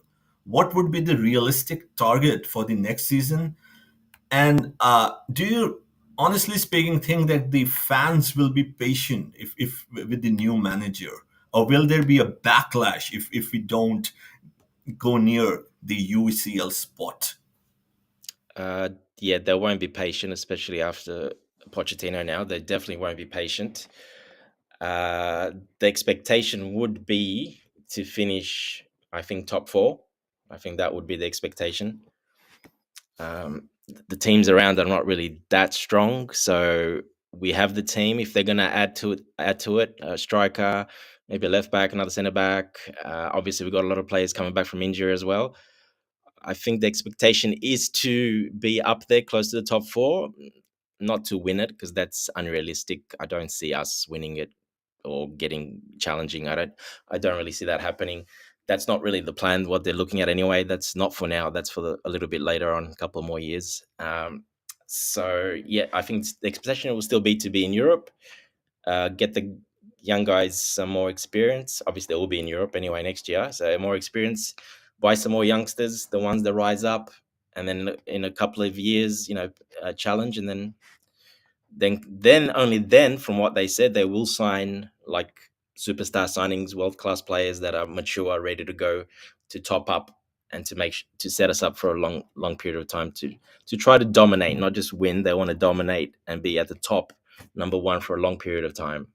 What would be the realistic target for the next season? And do you, honestly speaking, think that the fans will be patient if with the new manager, or will there be a backlash if we don't go near the UCL spot? Yeah, they won't be patient, especially after Pochettino now. They definitely won't be patient. The expectation would be to finish, I think, top four. I think that would be the expectation. The teams around are not really that strong, so we have the team. If they're going to add to it, a striker, maybe a left back, another centre back. Obviously, we've got a lot of players coming back from injury as well. I think the expectation is to be up there close to the top four, not to win it, because that's unrealistic. I don't see us winning it or getting challenging. I don't really see that happening. That's not really the plan, what they're looking at anyway. That's not for now. That's for a little bit later on, a couple more years. So yeah, I think the expectation will still be to be in Europe, get the young guys some more experience. Obviously, they will be in Europe anyway next year, so more experience. Buy some more youngsters, the ones that rise up, and then in a couple of years, challenge, and then only then, from what they said, they will sign like superstar signings, world class players that are mature, ready to go, to top up and to set us up for a long period of time to try to dominate, not just win. They want to dominate and be at the top, number one, for a long period of time.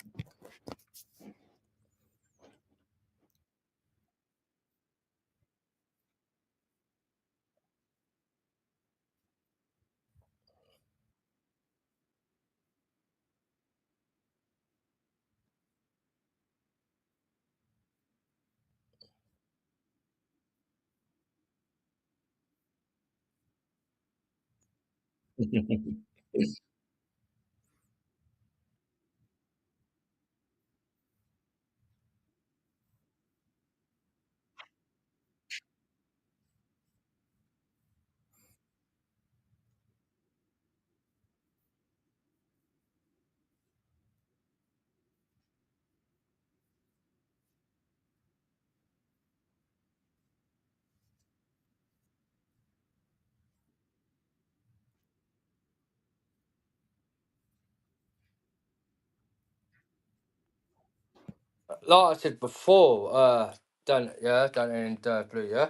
Like I said before, Dante, yeah, Dante and Blue, yeah.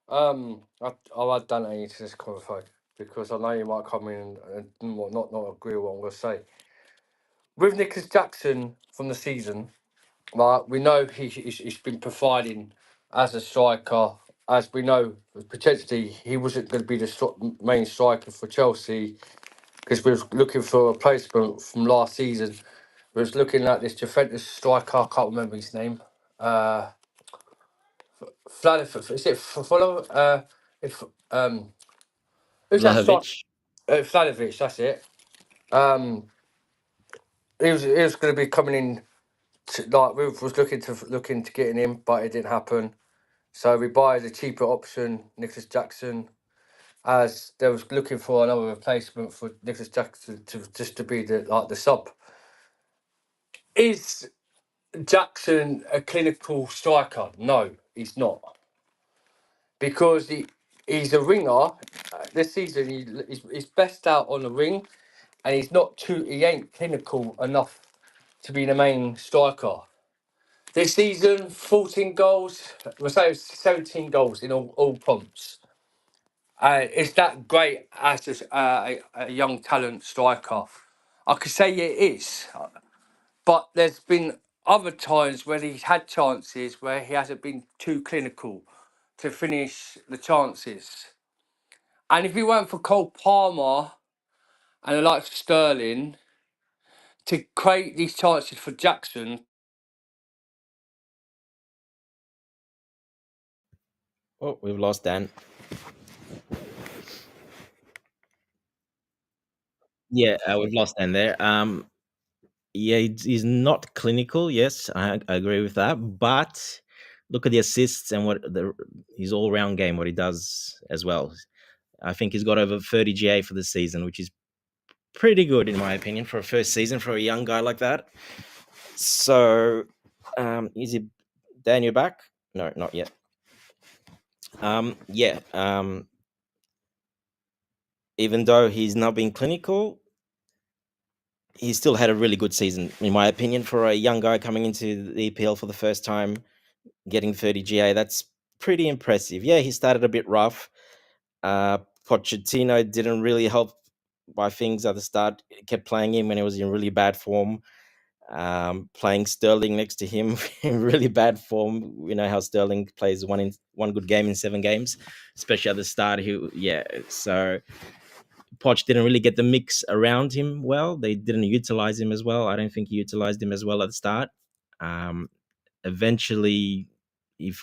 I'll add Dante into this conversation because I know you might come in and not agree with what I'm going to say. With Nicholas Jackson from the season, like we know he's been providing as a striker. As we know, potentially he wasn't going to be the main striker for Chelsea because we was looking for a replacement from last season. We was looking at this Juventus striker. I can't remember his name. Is it follow? If who's that striker? Vlahovic. Vlahovic. That's it. Um, he was going to be coming in. Like we was looking to getting him, but it didn't happen. So we buy the cheaper option, Nicholas Jackson, as they was looking for another replacement for Nicholas Jackson to be the sub. Is Jackson a clinical striker? No, he's not, because he's a ringer. This season he's best out on the ring, and he ain't clinical enough to be the main striker. This season, 14 goals, we'll say 17 goals in all comps. Is that great as a young talent striker? I could say it is, but there's been other times where he's had chances where he hasn't been too clinical to finish the chances. And if he weren't for Cole Palmer and the likes of Sterling to create these chances for Jackson. Oh, we've lost Dan. Yeah, we've lost Dan there. Yeah, he's not clinical. Yes, I agree with that. But look at the assists and his all-round game, what he does as well. I think he's got over 30 GA for the season, which is pretty good in my opinion for a first season for a young guy like that. So, is he Dan? You back? No, not yet. Yeah. Even though he's not been clinical, he still had a really good season, in my opinion, for a young guy coming into the EPL for the first time, getting 30 GA. That's pretty impressive. Yeah, he started a bit rough. Pochettino didn't really help by things at the start. He kept playing him when he was in really bad form. Playing Sterling next to him in really bad form. We know how Sterling plays one good game in 7 games, especially at the start. So Poch didn't really get the mix around him well. They didn't utilize him as well. I don't think he utilized him as well at the start. Eventually, he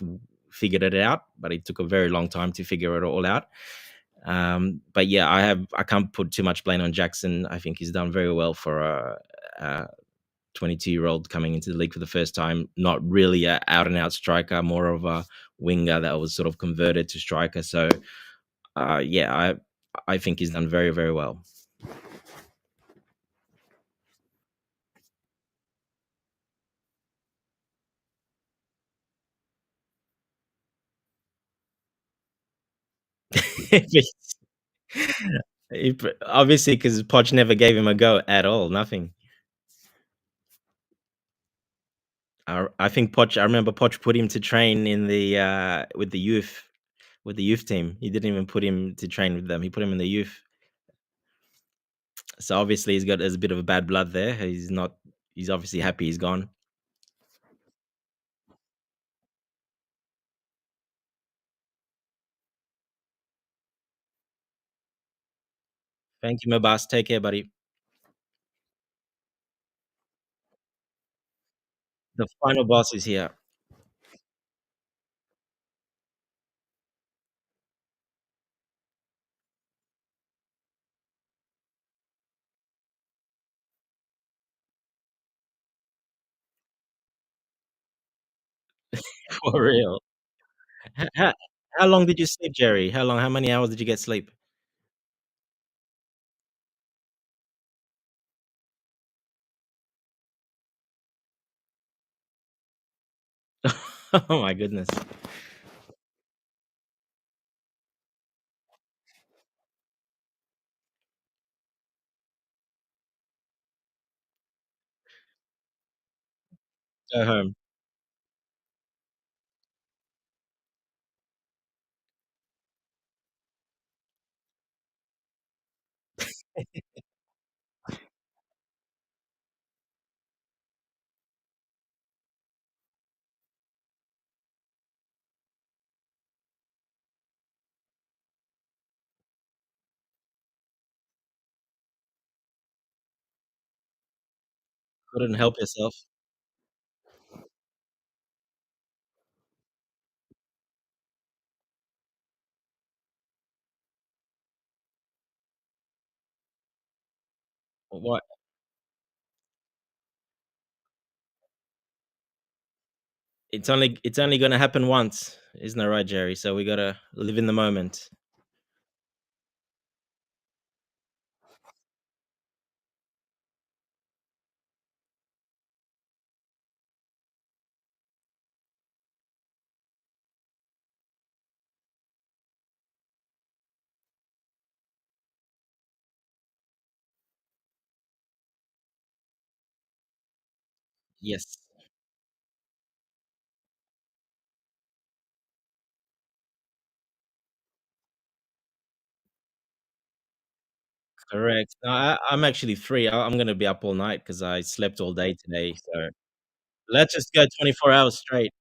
figured it out, but it took a very long time to figure it all out. But yeah, I can't put too much blame on Jackson. I think he's done very well for a 22-year-old coming into the league for the first time. Not really an out-and-out striker, more of a winger that was sort of converted to striker. So yeah, I think he's done very, very well. Obviously, because Poch never gave him a go at all, nothing. I think Poch. I remember Poch put him to train in the with the youth team. He didn't even put him to train with them. He put him in the youth. So obviously, there's a bit of a bad blood there. He's not. He's obviously happy he's gone. Thank you, my boss. Take care, buddy. The final boss is here. For real. H how long did you sleep, Jerry? How many hours did you get sleep? Oh my goodness. Go home. Couldn't help yourself. What it's only gonna happen once, isn't that right, Jerry? So we gotta live in the moment. Yes, correct. No, I'm actually free. I'm gonna be up all night because I slept all day today, so let's just go 24 hours straight.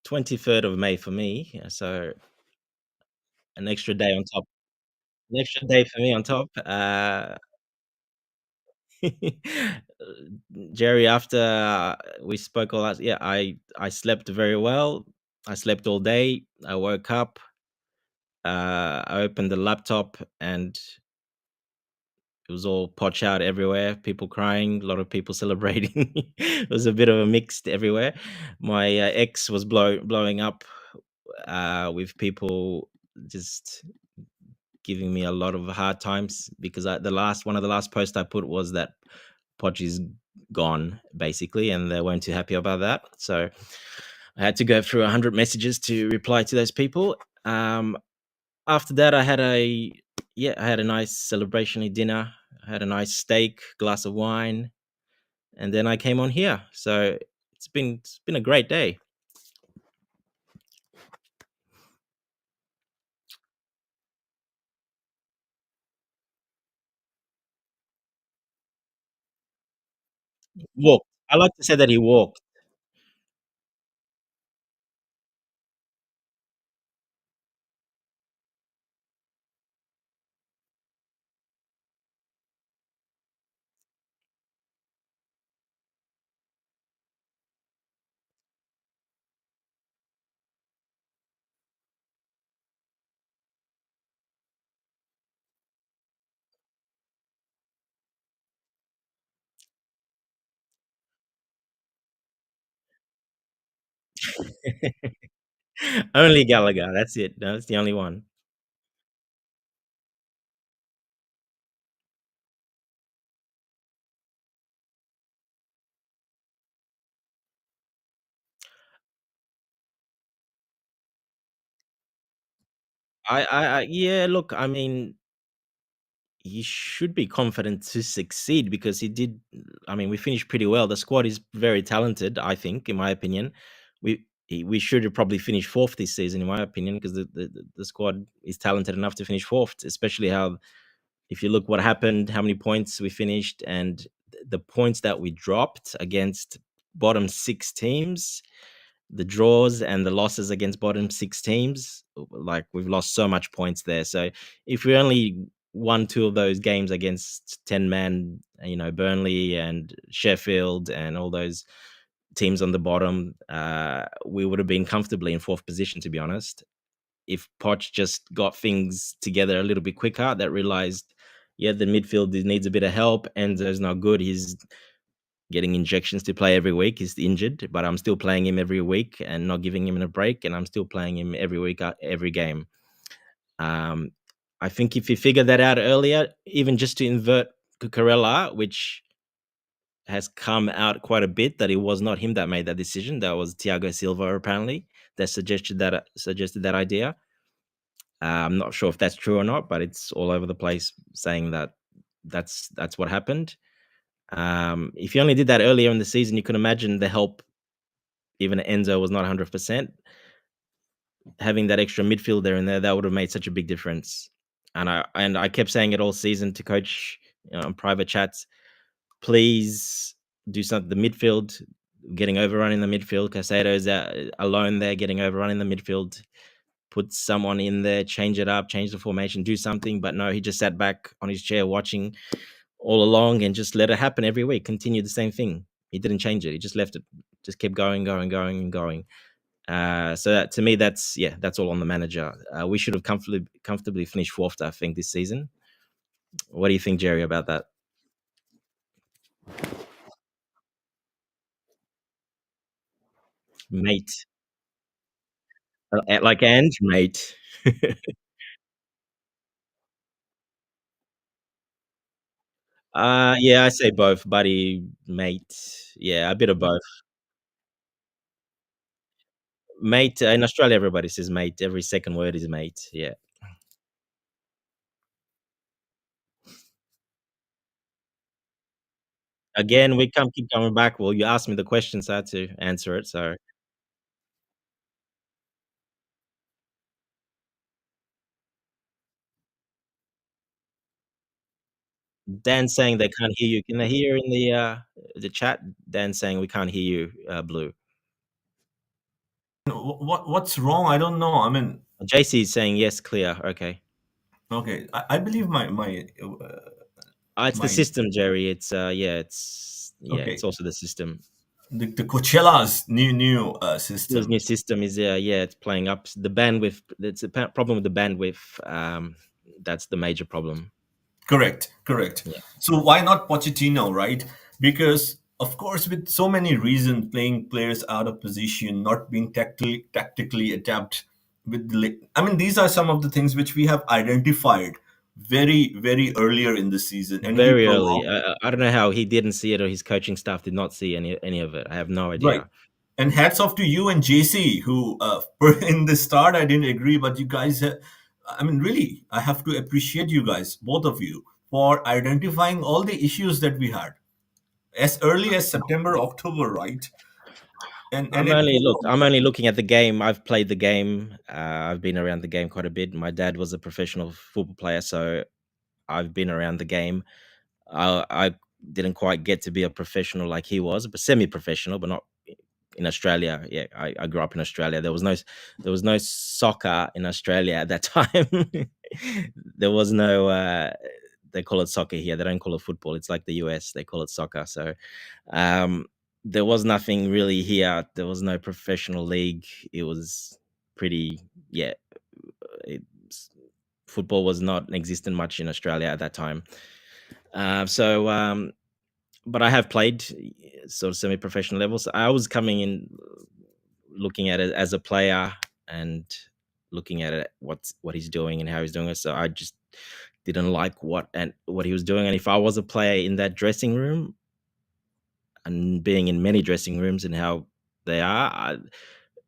23rd of May for me, so an extra day on top. An extra day for me on top. Jerry, after we spoke all that, yeah, I slept very well. I slept all day. I woke up. I opened the laptop and it was all potch out everywhere. People crying, a lot of people celebrating. It was a bit of a mixed everywhere. My ex was blowing up with people just giving me a lot of hard times because the last one of the last posts I put was that Podge is gone basically, and they weren't too happy about that. So I had to go through 100 messages to reply to those people. After that, I had a nice celebratory dinner. I had a nice steak, glass of wine, and then I came on here. So it's been a great day. Walked. I like to say that he walked. Only Gallagher. That's it. That's the only one. Yeah. Look, I mean, he should be confident to succeed because he did. I mean, we finished pretty well. The squad is very talented, I think, in my opinion. We should have probably finished fourth this season, in my opinion, because the squad is talented enough to finish fourth. Especially how, if you look what happened, how many points we finished, and the points that we dropped against bottom six teams. the draws and the losses against bottom 6 teams, like we've lost so much points there. So if we only won 2 of those games against 10-man, Burnley and Sheffield and all those teams on the bottom, we would have been comfortably in 4th position, to be honest. If Poch just got things together a little bit quicker, that realized, the midfield needs a bit of help. Enzo's not good. He's getting injections to play every week. He's injured, but I'm still playing him every week and not giving him a break, and I'm still playing him every week, every game. I think if he figured that out earlier, even just to invert Cucurella, which has come out quite a bit that it was not him that made that decision. That was Thiago Silva, apparently, that suggested that idea. I'm not sure if that's true or not, but it's all over the place saying that that's what happened. If you only did that earlier in the season, you could imagine the help. Even Enzo was not 100%. Having that extra midfielder in there, that would have made such a big difference. And I kept saying it all season to coach on private chats. Please do something. The midfield, getting overrun in the midfield. Casado's alone there, getting overrun in the midfield. Put someone in there, change it up, change the formation, do something. But no, he just sat back on his chair watching all along and just let it happen every week. Continue the same thing. He didn't change it. He just left it. Just kept going. So that, to me, that's all on the manager. We should have comfortably finished 4th, I think, this season. What do you think, Jerry, about that? Mate. Like Ange, mate. I say both, buddy, mate. Yeah, a bit of both. Mate, in Australia, everybody says mate. Every second word is mate. Yeah. Again, we keep coming back. Well, you asked me the question, so I had to answer it. So Dan's saying they can't hear you. Can they hear in the chat? Dan's saying we can't hear you, Blue. What's wrong? I don't know. I mean, JC is saying yes, clear. Okay. okay. I believe my It's the my system, Jerry. It's okay. it's also the system. The Coachella's new His system. new system is it's playing up the bandwidth. It's a problem with the bandwidth. That's the major problem. Correct. Yeah. So why not Pochettino, right? Because of course, with so many reasons, playing players out of position, not being tactically adept. These are some of the things which we have identified very, very earlier in the season, and he Very early. prolonged. I don't know how he didn't see it or his coaching staff did not see any of it. I have no Right. idea. And hats off to you and JC, who in the start I didn't agree, but you guys, really, I have to appreciate you guys, both of you, for identifying all the issues that we had as early as September, October, right? And I'm it only looking at the game. I've played the game. I've been around the game quite a bit. My dad was a professional football player, so I've been around the game. I didn't quite get to be a professional like he was, but semi-professional, but not in Australia. Yeah, I grew up in Australia. There was no soccer in Australia at that time. There was no. They call it soccer here. They don't call it football. It's like the US. They call it soccer. So there was nothing really here. There was no professional league. It was pretty. Yeah, football was not existent much in Australia at that time. But I have played sort of semi-professional levels. I was coming in looking at it as a player and looking at it what he's doing and how he's doing it. So I just didn't like what he was doing. And if I was a player in that dressing room and being in many dressing rooms and how they are,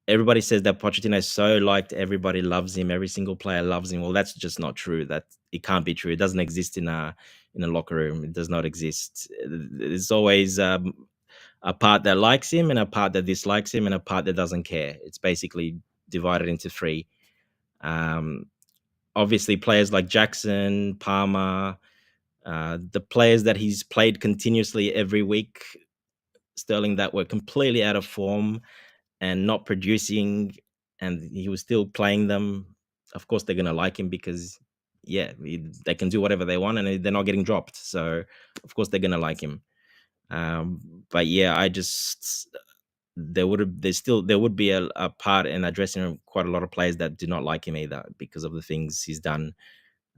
everybody says that Pochettino is so liked, everybody loves him, every single player loves him. Well, that's just not true. That it can't be true. It doesn't exist in a locker room. It does not exist. There's always a part that likes him and a part that dislikes him and a part that doesn't care. It's basically divided into 3. Obviously, players like Jackson, Palmer, the players that he's played continuously every week, Sterling, that were completely out of form and not producing, and he was still playing them, of course they're going to like him because, yeah, they can do whatever they want and they're not getting dropped. So, of course, they're going to like him. But yeah, there would be a part in addressing him, quite a lot of players that do not like him either because of the things he's done,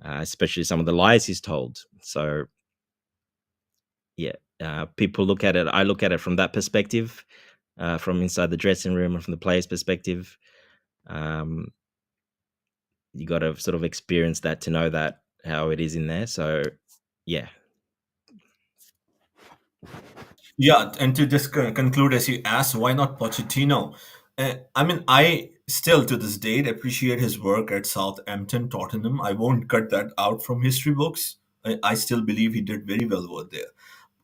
especially some of the lies he's told. So, yeah, people look at it. I look at it from that perspective, from inside the dressing room and from the players' perspective. You got to sort of experience that to know that how it is in there. So, yeah. Yeah, and to just conclude, as you asked, why not Pochettino? I mean, I still to this date appreciate his work at Southampton, Tottenham. I won't cut that out from history books. I still believe he did very well over there.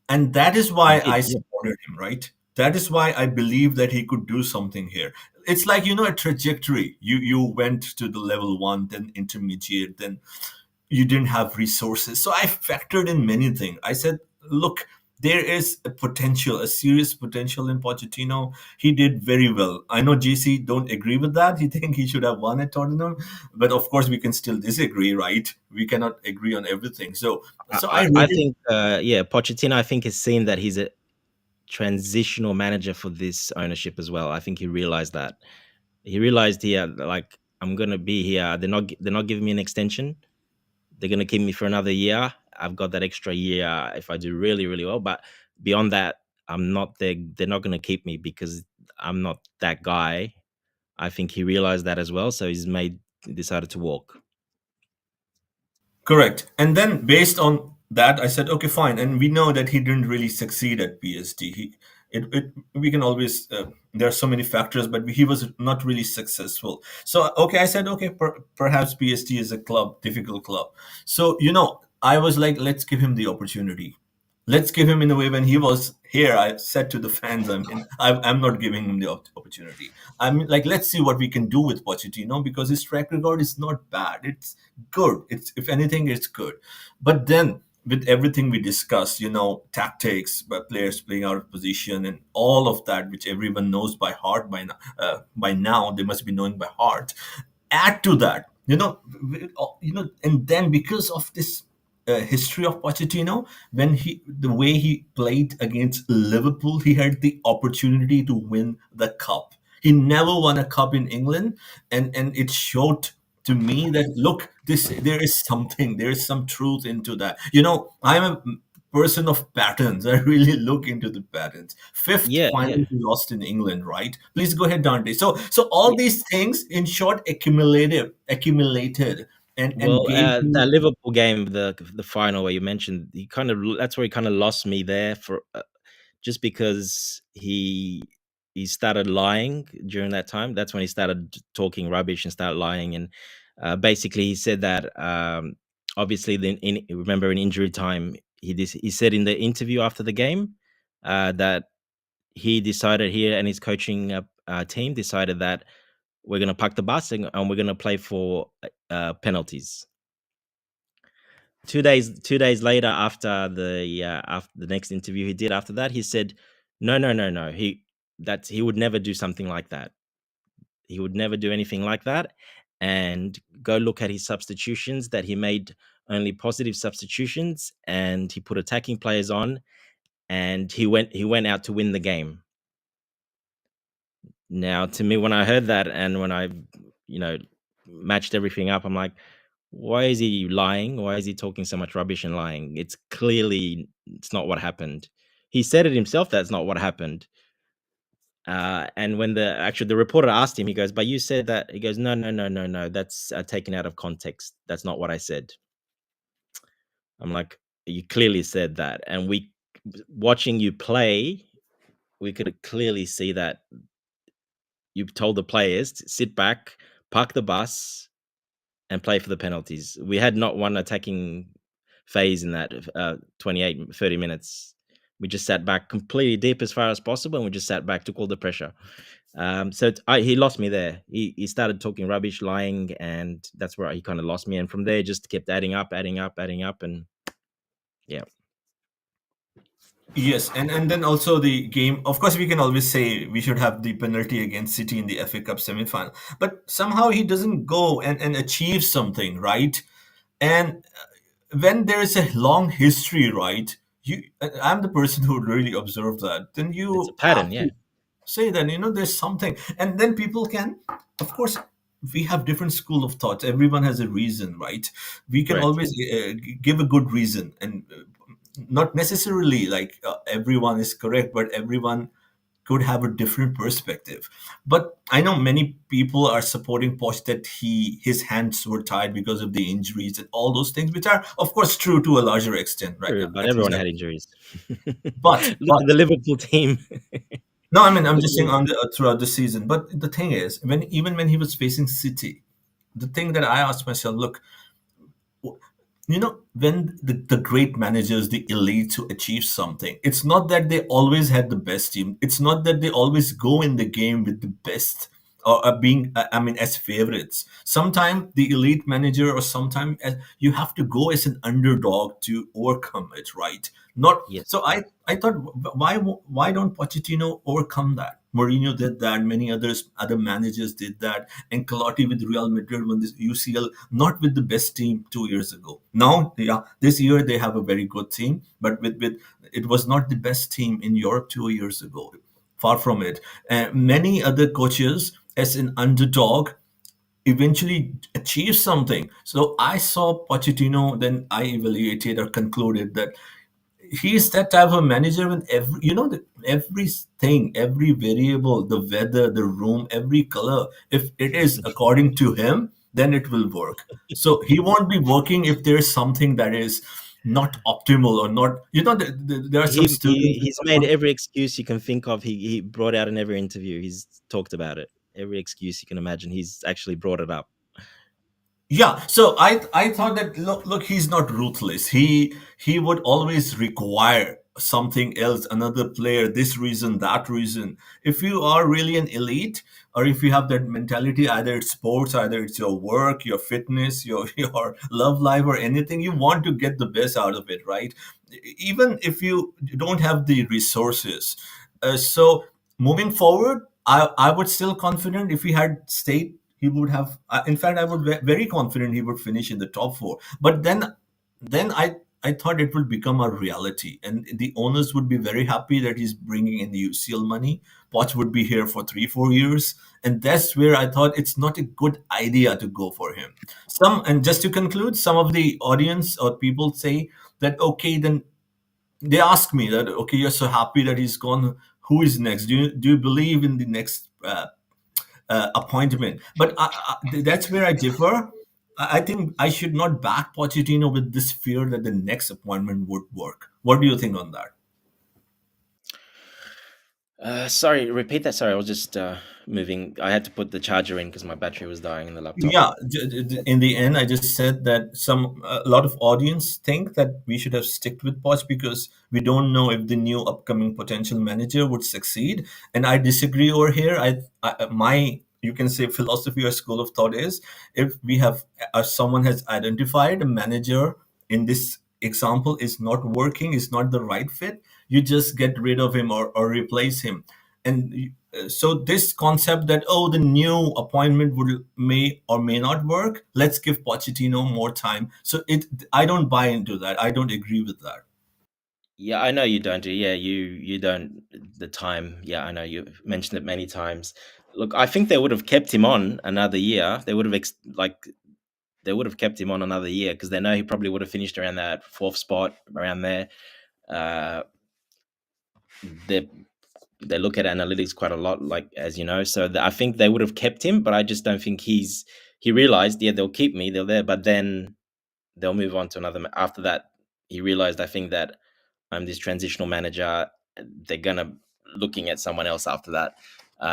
And that is He why did, I yeah. supported him, right? That is why I believe that he could do something here. It's like, a trajectory. You went to the level 1, then intermediate, then you didn't have resources. So I factored in many things. I said, look, there is a potential, a serious potential in Pochettino. He did very well. I know JC don't agree with that. You think he should have won at Tottenham, but of course we can still disagree, right? We cannot agree on everything. So I I really think, Pochettino, I think, has seen that he's a transitional manager for this ownership as well. I think he realized that. He realized here, like, I'm gonna be here. They're not giving me an extension. They're gonna keep me for another year. I've got that extra year if I do really, really well. But beyond that, I'm not there. They're not gonna keep me because I'm not that guy. I think he realized that as well. So decided to walk. correct. And then based on that, I said, okay, fine. And we know that he didn't really succeed at PSG. We can always, there are so many factors, but he was not really successful. So, okay, I said, okay, perhaps PSG is a club, difficult club. So, I was like, let's give him the opportunity. Let's give him in a way when he was here. I said to the fans, I'm not giving him the opportunity. I'm like, let's see what we can do with Pochettino because his track record is not bad. It's good. It's if anything, it's good. But then with everything we discussed, tactics, players playing out of position, and all of that, which everyone knows by heart by now, they must be knowing by heart. Add to that, and then because of this history of Pochettino, the way he played against Liverpool, he had the opportunity to win the cup. He never won a cup in England, and it showed to me that look, there is some truth into that. I'm a person of patterns. I really look into the patterns. Fifth Yeah, yeah. final he lost in England, right? Please go ahead, Dante. So all these things, in short, accumulated and Well, gave that me. Liverpool game, the final where you mentioned, that's where he kind of lost me there for just because he started lying during that time. That's when he started talking rubbish and started lying, and basically he said that obviously remember in injury time he said in the interview after the game that he decided here and his coaching team decided that we're going to park the bus and we're going to play for penalties. 2 days later, after the next interview he did after that, he said, no. He would never do something like that. He would never do anything like that. And go look at his substitutions that he made only positive substitutions, and he put attacking players on, and he went out to win the game. Now, to me, when I heard that and when I, matched everything up, I'm like, why is he lying? Why is he talking so much rubbish and lying? It's not what happened. He said it himself. That's not what happened. And when the reporter asked him, he goes, "But you said that." He goes, "No. That's taken out of context. That's not what I said." I'm like, you clearly said that, and watching you play, we could clearly see that you told the players to sit back, park the bus, and play for the penalties. We had not one attacking phase in that 28, 30 minutes. We just sat back completely deep as far as possible, and we just sat back, took all the pressure. He lost me there. He started talking rubbish, lying, and that's where he kind of lost me. And from there, just kept adding up, and yeah. Yes, and then also the game. Of course, we can always say we should have the penalty against City in the FA Cup semi-final, but somehow he doesn't go and achieve something, right? And when there is a long history, right? I'm the person who really observed that. Then It's a you have pattern, yeah. to say that there's something, and then people can, of course, we have different school of thoughts. Everyone has a reason, right? We can Correct. always give a good reason, and not necessarily like everyone is correct, but everyone could have a different perspective. But I know many people are supporting Poch that his hands were tied because of the injuries and all those things, which are of course true to a larger extent, right? True, but At least everyone had injuries. but Look at the Liverpool team. no, I mean I'm Look just at saying them. on throughout the season. But the thing is, when he was facing City, the thing that I asked myself, look, when the great managers, the elite to achieve something, it's not that they always had the best team. It's not that they always go in the game with the best or being I mean as favorites. Sometimes the elite manager, or sometimes you have to go as an underdog to overcome it, right? Not Yes. so I thought, why don't Pochettino overcome that? Mourinho did that. Many other managers did that. And Ancelotti with Real Madrid won this UCL, not with the best team 2 years ago. Now, yeah, this year they have a very good team, but with it was not the best team in Europe 2 years ago. Far from it. Many other coaches, as an underdog, eventually achieve something. So I saw Pochettino, then I evaluated or concluded that he's that type of manager when everything, every variable, the weather, the room, every color, if it is according to him, then it will work. So he won't be working if there's something that is not optimal or not. There are some students He's made every excuse you can think of. He brought out in every interview. He's talked about it. Every excuse you can imagine. He's actually brought it up. Yeah, so I thought that, look, he's not ruthless. He would always require something else, another player, this reason, that reason. If you are really an elite, or if you have that mentality, either it's sports, either it's your work, your fitness, your your love life, or anything, you want to get the best out of it, right? Even if you don't have the resources. So moving forward, I would still confident if he had stayed, he would have. In fact, I would very confident he would finish in the top four. But then I thought it would become a reality, and the owners would be very happy that he's bringing in the UCL money. Poch would be here for 3-4 years, and that's where I thought it's not a good idea to go for him. And just to conclude, some of the audience or people say that, okay, then they ask me that, okay, you're so happy that he's gone. Who is next? Do you believe in the next appointment? But that's where I differ. I think I should not back Pochettino with this fear that the next appointment would work. What do you think on that? Sorry, repeat that. Sorry, I was just moving. I had to put the charger in because my battery was dying in the laptop. Yeah, in the end, I just said that a lot of audience think that we should have sticked with Poch because we don't know if the new upcoming potential manager would succeed. And I disagree over here. My, you can say, philosophy or school of thought is, if we have someone has identified a manager in this example is not working, is not the right fit, you just get rid of him or replace him. And so this concept that, oh, the new appointment may or may not work, let's give Pochettino more time. So I don't buy into that. I don't agree with that. Yeah, I know you don't do. Yeah, you don't. The time. Yeah, I know you mentioned it many times. Look, I think they would have kept him on another year. They would have they would have kept him on another year because they know he probably would have finished around that fourth spot around there. Uh, they they look at analytics quite a lot, like as you know. So I think they would have kept him, but I just don't think he realized. Yeah, they'll keep me. They're there, but then they'll move on to another. After that, he realized, I think, that I'm this transitional manager. They're gonna looking at someone else after that.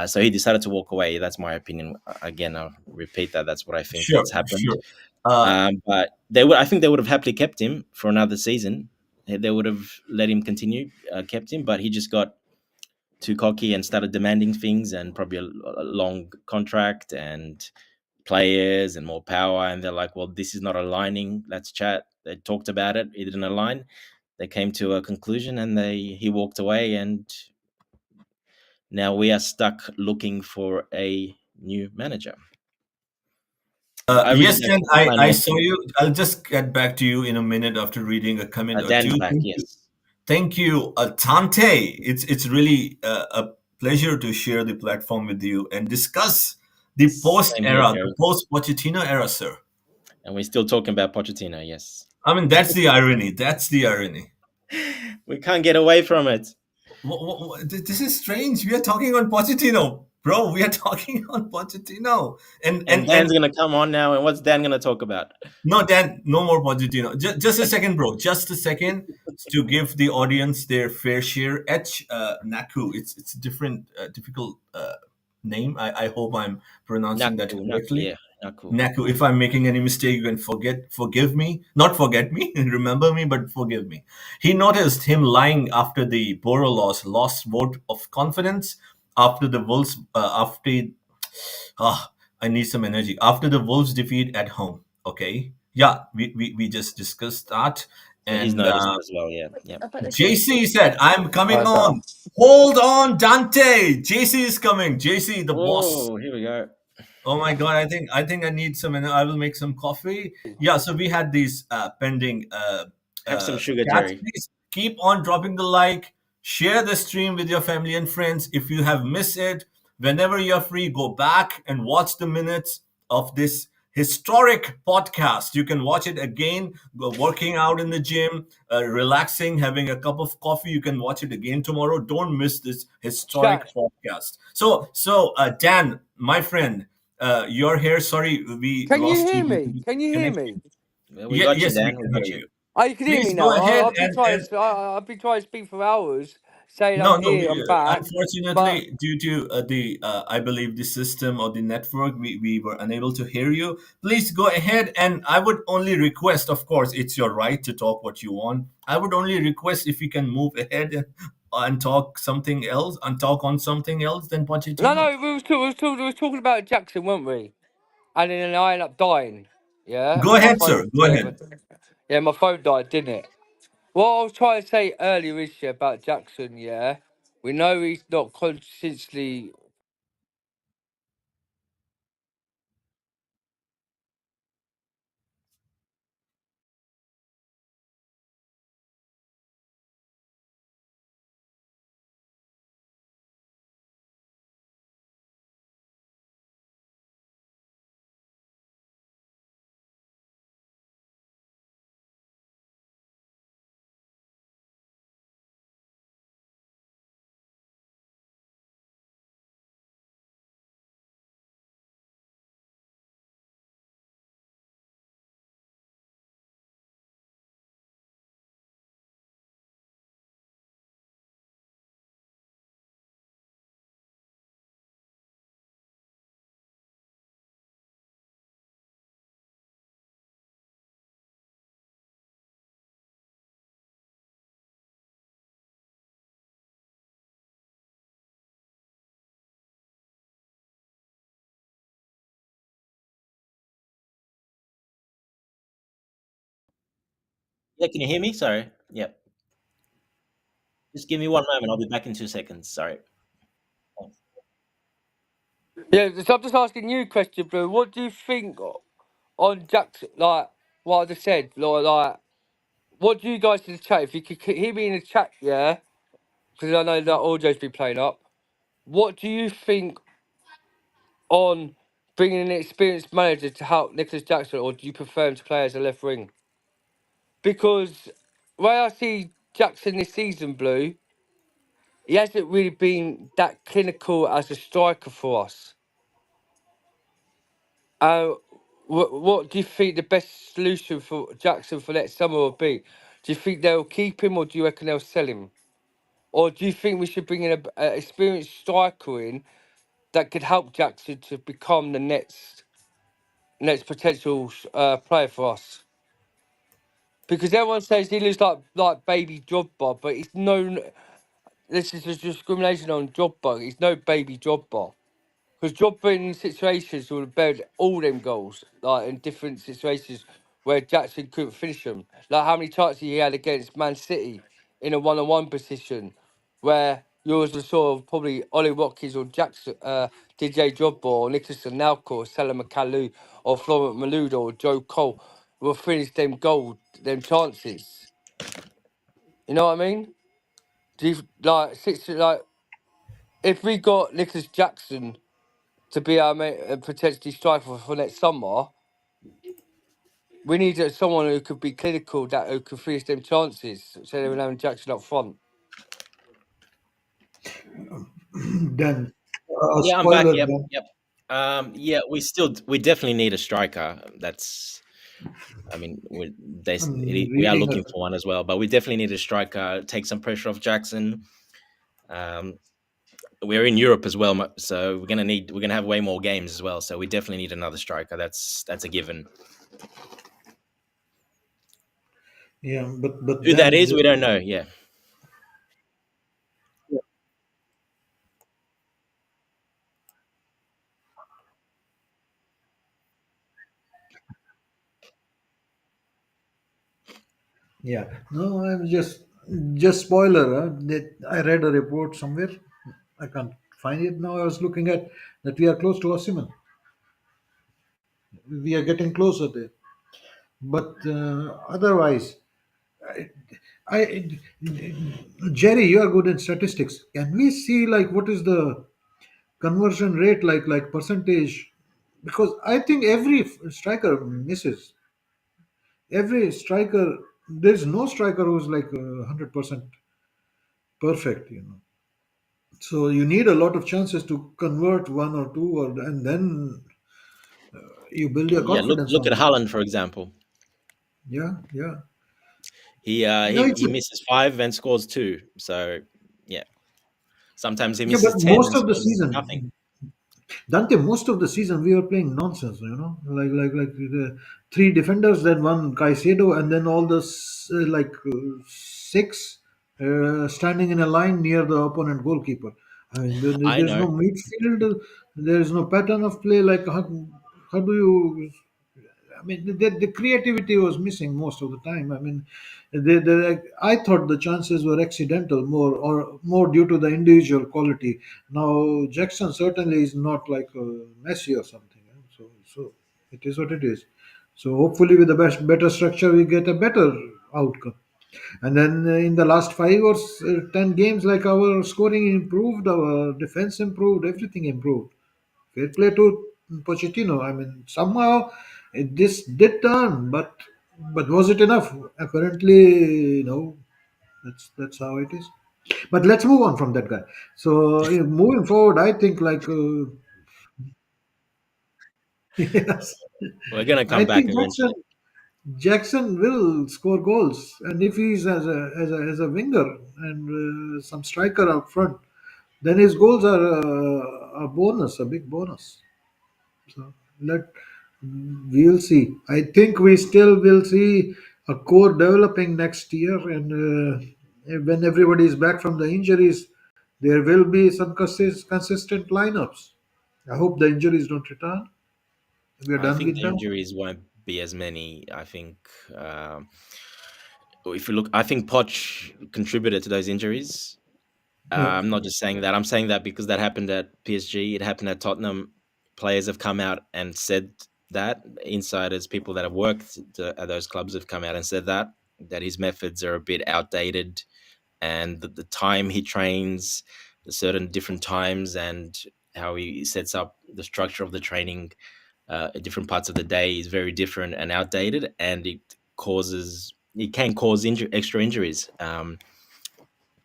So he decided to walk away. That's my opinion. Again, I'll repeat that. That's what I think Sure, that's happened. sure. Uh, But they would. I think they would have happily kept him for another season. They would have let him continue, kept him, but he just got too cocky and started demanding things and probably a long contract and players and more power. And they're like, well, this is not aligning. Let's chat. They talked about it. It didn't align. they came to a conclusion, and he walked away, and now we are stuck looking for a new manager. I really Yes, don't Dan, find I saw anything. you. I'll just get back to you in a minute after reading a comment or Dan's two. back, Thank you. yes. Thank you, Dante. It's really a pleasure to share the platform with you and discuss the post Same here, era, the Jerry. post Pochettino era, sir. And we're still talking about Pochettino, yes. I mean, that's the irony. That's the irony. We can't get away from it. This is strange. We are talking on Pochettino, bro. We are talking on Pochettino, And Dan's gonna come on now, and what's Dan gonna talk about? no, Dan, no more Pochettino. Just a second, bro. Just a second to give the audience their fair share. Naku. It's a different, difficult name. I hope I'm pronouncing that correctly. Yeah, Naku. Naku. If I'm making any mistake, you can forgive me. Not forget me, remember me, but forgive me. He noticed him lying after the Borough lost vote of confidence after the Wolves. I need some energy. After the Wolves defeat at home. Okay. Yeah, we just discussed that. So he's And noticed as well, yeah. JC said, I'm coming What's up? on. Hold on, Dante. JC is coming. JC, the boss. Oh, here we go. Oh my god, I think I need some, and I will make some coffee. Yeah, so we had these pending Have some sugar, chats. Jerry. Please keep on dropping the like, share the stream with your family and friends. If you have missed it, whenever you're free, go back and watch the minutes of this historic podcast. You can watch it again, working out in the gym, relaxing, having a cup of coffee. You can watch it again tomorrow. Don't miss this historic Chat. podcast. So Dan, my friend, you're here. Sorry, we Can you lost hear you due to me? the Can you hear connection. me? Well, we got you, Yes, we Dan. We can got hear you. you. Oh, you can hear Please me go now. ahead I've been trying to speak for hours, saying no, I'm no. here, I'm back, but Unfortunately, due to the I believe the system or the network, we were unable to hear you. Please go ahead, and I would only request, of course, it's your right to talk what you want. I would only request if you can move ahead and talk something else, and talk on something else than Pochettino. no, we was talking about Jackson, weren't we? And then I ended up dying. Yeah, Go ahead, sir. Go ahead. my phone died, didn't it? What I was trying to say earlier is about Jackson. Yeah, we know he's not consistently. Yeah, can you hear me? Sorry. Yep. Just give me 1 moment. I'll be back in 2 seconds. Sorry. Thanks. Yeah, so I'm just asking you a question, Blue. What do you think on Jackson? Like what I just said, like what do you guys in the chat? If you could hear me in the chat, yeah, because I know that audio's been playing up. What do you think on bringing an experienced manager to help Nicholas Jackson, or do you prefer him to play as a left wing? Because where I see Jackson this season, Blue, he hasn't really been that clinical as a striker for us. What do you think the best solution for Jackson for next summer will be? Do you think they'll keep him, or do you reckon they'll sell him? Or do you think we should bring in a experienced striker in that could help Jackson to become the next potential player for us? Because everyone says he looks like baby Jobber, but he's no. This is just discrimination on Jobber. He's no baby Jobber. Because Jobber in situations would have buried all them goals, like in different situations where Jackson couldn't finish them. Like how many chances he had against Man City in a one-on-one position, where yours was sort of probably Ollie Watkins or Jackson, DJ Drogba or Nicholas Anelka or Salah McCallum or Florent Maluda or Joe Cole will finish them goals, them chances. You know what I mean? Do you, like if we got Nicholas Jackson to be our potentially striker for next summer, we need someone who could be clinical, who could finish them chances, instead of having Jackson up front. Then, Yeah, I'm back. spoiler. Yep, Then, yep. Yeah, we definitely need a striker. That's, I mean, I'm we are reading. looking for one as well, but we definitely need a striker. Take some pressure off Jackson. We're in Europe as well, so we're gonna have way more games as well. So we definitely need another striker. That's a given. Yeah, but Who that then is, we don't know. Yeah. yeah. No, I'm just spoiler. That I read a report somewhere. I can't find it now. I was looking at that we are close to Osimhen. We are getting closer there. But otherwise, I Jerry, you are good in statistics. Can we see like what is the conversion rate like percentage? Because I think every striker misses. Every striker, there's no striker who's like 100% perfect. So you need a lot of chances to convert one or two, and then you build your Yeah, confidence look on at that. Haaland, for example. Yeah, yeah. He misses 5 and scores 2. So yeah, sometimes he Yeah, misses but 10 most and of the scores nothing. season, Dante, most of the season we were playing nonsense, like the three defenders, then one Caicedo, and then all the six standing in a line near the opponent goalkeeper. I mean, I there's know. no midfield, there's no pattern of play. Like how do you? I mean, the creativity was missing most of the time. I mean, I thought the chances were accidental more due to the individual quality. Now, Jackson certainly is not like Messi or something. So it is what it is. So hopefully, with the better structure, we get a better outcome. And then in the last 5 or 10 games, like our scoring improved, our defense improved, everything improved. Fair play to Pochettino. I mean, somehow this did turn, but was it enough? Apparently, no. That's how it is. But let's move on from that guy. So moving forward, I think like yes, We're gonna I come back think Jackson eventually. Jackson will score goals, and if he's as a winger and some striker up front, then his goals are a bonus, a big bonus. So let we'll see. I think we still will see a core developing next year, and when everybody is back from the injuries, there will be some consistent lineups. I hope the injuries don't return. We are I done think with the them. injuries won't be as many. I think if you look, I think Poch contributed to those injuries. Yeah, I'm not just saying that. I'm saying that because that happened at PSG. It happened at Tottenham. Players have come out and said that. Insiders, people that have worked at those clubs have come out and said that his methods are a bit outdated, and the time he trains, the certain different times, and how he sets up the structure of the training at different parts of the day is very different and outdated, and it can cause extra injuries.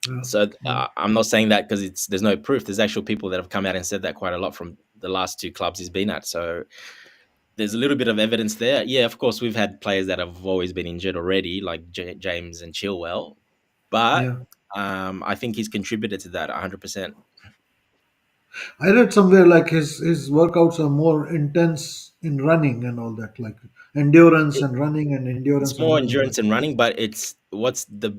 yeah, So yeah. I'm not saying that because there's no proof. There's actual people that have come out and said that quite a lot from the last 2 clubs he's been at. So there's a little bit of evidence there. Yeah, of course, we've had players that have always been injured already, like James and Chilwell, but Yeah. I think he's contributed to that 100%. I read somewhere like his workouts are more intense in running and all that, like endurance and running and It's endurance and more running. Like endurance and running, but it's what's the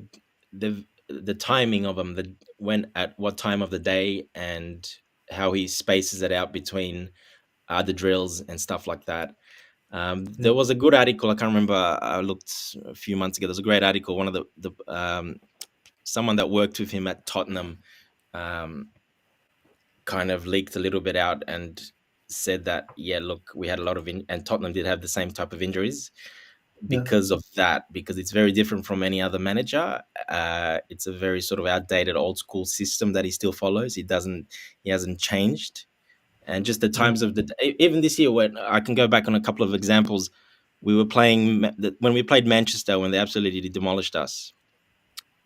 timing of them, the when at what time of the day, and how he spaces it out between the drills and stuff like that. There was a good article. I can't remember. I looked a few months ago. There's a great article. One of the someone that worked with him at Tottenham um, kind of leaked a little bit out and said that, yeah, look, we had a lot of and Tottenham did have the same type of injuries Yeah. because of that, because it's very different from any other manager. It's a very sort of outdated old school system that he still follows. He hasn't changed. And just the Yeah. times of even this year, when I can go back on a couple of examples, we were playing when we played Manchester when they absolutely demolished us.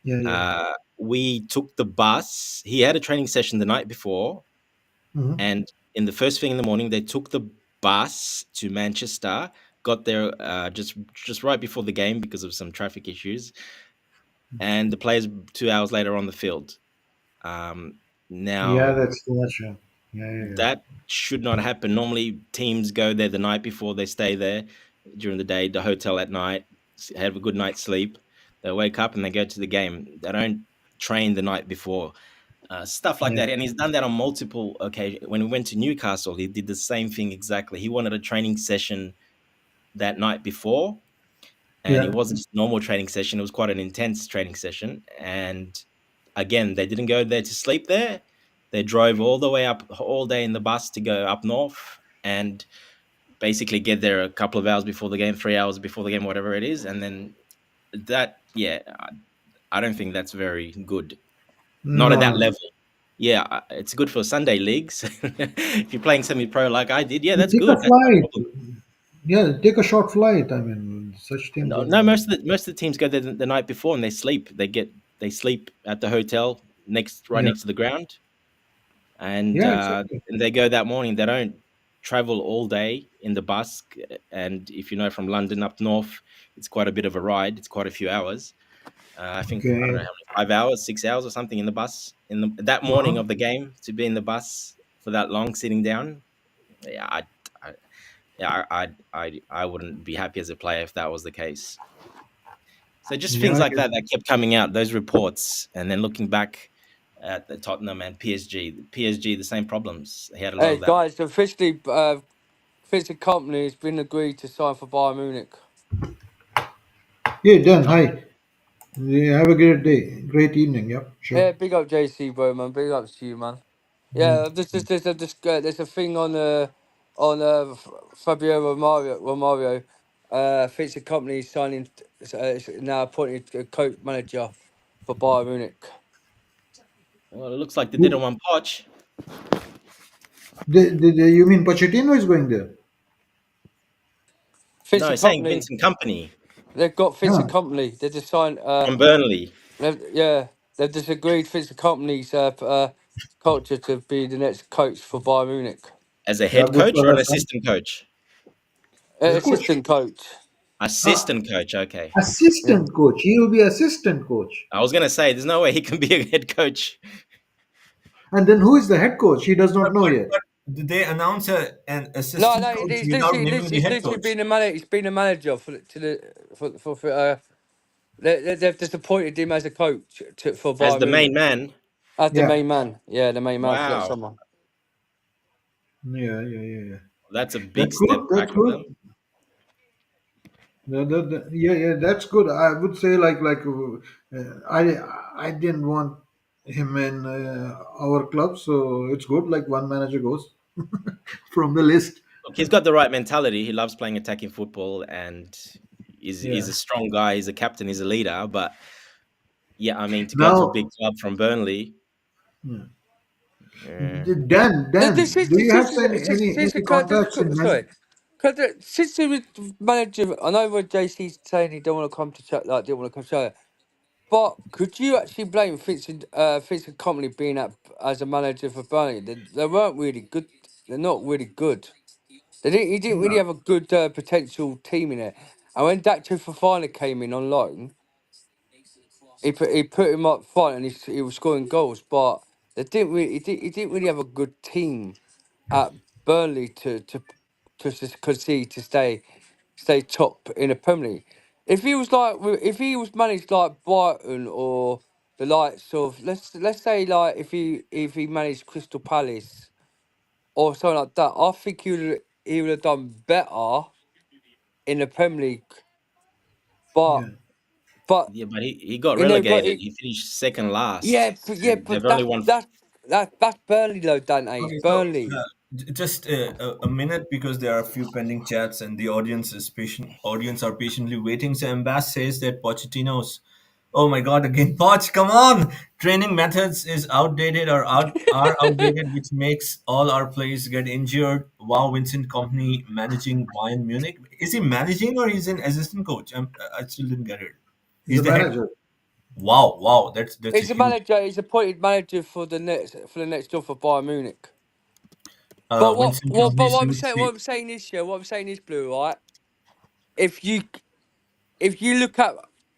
Yeah. Yeah. We took the bus. He had a training session the night before, Hmm. and in the first thing in the morning, they took the bus to Manchester. Got there just right before the game because of some traffic issues, and the players 2 hours later on the field. Yeah. Now That's too much. Yeah. Yeah. Yeah. that should not happen. Normally, teams go there the night before. They stay there during the day, the hotel at night, have a good night's sleep. They wake up and they go to the game. They don't train the night before. Stuff like Yeah. that. And he's done that on multiple occasions. When we went to Newcastle, he did the same thing exactly. He wanted a training session that night before, and Yeah. it wasn't just a normal training session. It was quite an intense training session. And again, they didn't go there to sleep there. They drove all the way up all day in the bus to go up north and basically get there a couple of hours before the game, 3 hours before the game, whatever it is. And then that, yeah, I don't think that's very good. Not at that No. level. Yeah, it's good for Sunday leagues. If you're playing semi-pro like I did, yeah, You that's take good. a That's no flight. problem. Yeah. Take a short flight. I mean, such teams No, are. no, most of the teams go there the night before and they sleep. They sleep at the hotel right Yeah. next to the ground, and Yeah. Exactly. and they go that morning. They don't travel all day in the bus. And if you know from London up north, it's quite a bit of a ride. It's quite a few hours. I think I don't know Okay. how many, 5 hours, 6 hours, or something in the bus that morning Uh-huh. of the game to be in the bus for that long, sitting down. Yeah, I yeah, I wouldn't be happy as a player if that was the case. So just Yeah. things I like get that it. that kept coming out, those reports, and then looking back at the Tottenham and PSG, the same problems. He had a lot Hey of that. guys, official company has been agreed to sign for Bayern Munich. Yeah. Done. Hi. Yeah, have a great day. Great evening. Yep. Sure. Yeah, big up JC, bro, man. Big ups to you, man. Mm. Yeah, there's a thing on Fabio Romario. Fits a company signing is now appointed coach manager for Bayern Munich. Well, it looks like they didn't Who- want Poch. you mean Pochettino is going there? Fits a No, saying company. Vincent Company They've got Fits a Yeah. company. They just signed. from Burnley Yeah, they've just agreed Fits a company's culture to be the next coach for Bayern Munich. as a Yeah. head Good coach for or an that. Huh? assistant coach. As a coach. Assistant coach. Ah, Assistant coach. Okay. Yeah. assistant coach. He will be assistant coach. I was gonna say there's no way he can be a head coach. And then who is the head coach? He does not know But, yet. but did they announce an No, assistant no, coach it's without naming the he's head literally coach? been a manager. He's been a manager they've just appointed him as a coach for As Bayern the main Munich man. as the Yeah. main man. Yeah, the main man for that Wow, summer. Yeah. Yeah. Yeah. Yeah. that's a big That's good. step That's back for good. them. Yeah, yeah, that's good. I would say I didn't want him in our club, so it's good. Like one manager goes from the list. Look, he's got the right mentality. He loves playing attacking football and is Yeah. a strong guy. He's a captain. He's a leader. But yeah, I mean, to go to a big Now, club from Burnley. hmm, eh, This Dan, is do this you have is any contacts in sorry. Since he was manager, I know what JC's saying he don't want to come to chat, like didn't want to come to chat. But could you actually blame Vincent Company being as a manager for Burnley? They weren't really good. They're not really good. He didn't really No. have a good potential team in it. And when Dacho Fofana came in on loan, he put him up front and he was scoring goals. But he didn't really have a good team at Burnley to just concede to stay top in the Premier League. If he was managed like Brighton or the likes of let's say like if he managed Crystal Palace or something like that, I think he would have done better in the Premier League, but Yeah. but Yeah, but he got you know, but relegated. He finished second last. yeah, And but they've only won. that's Burnley though, Dante. It's Okay, so Burnley. just a minute because there are a few pending chats and the audience is patient. Audience are patiently waiting. So Embass says that Pochettino's, oh my God, again Poch, come on! Training methods is outdated or are outdated, which makes all our players get injured. Wow, Vincent Company managing Bayern Munich. Is he managing or he's an assistant coach? I still didn't get it. He's He's the the head. manager. Wow, that's a He's a huge. manager. He's appointed manager for the next job for Bayern Munich. But Vincent Company what I'm seems to saying, be. what I'm saying is, Blue, right? If you look at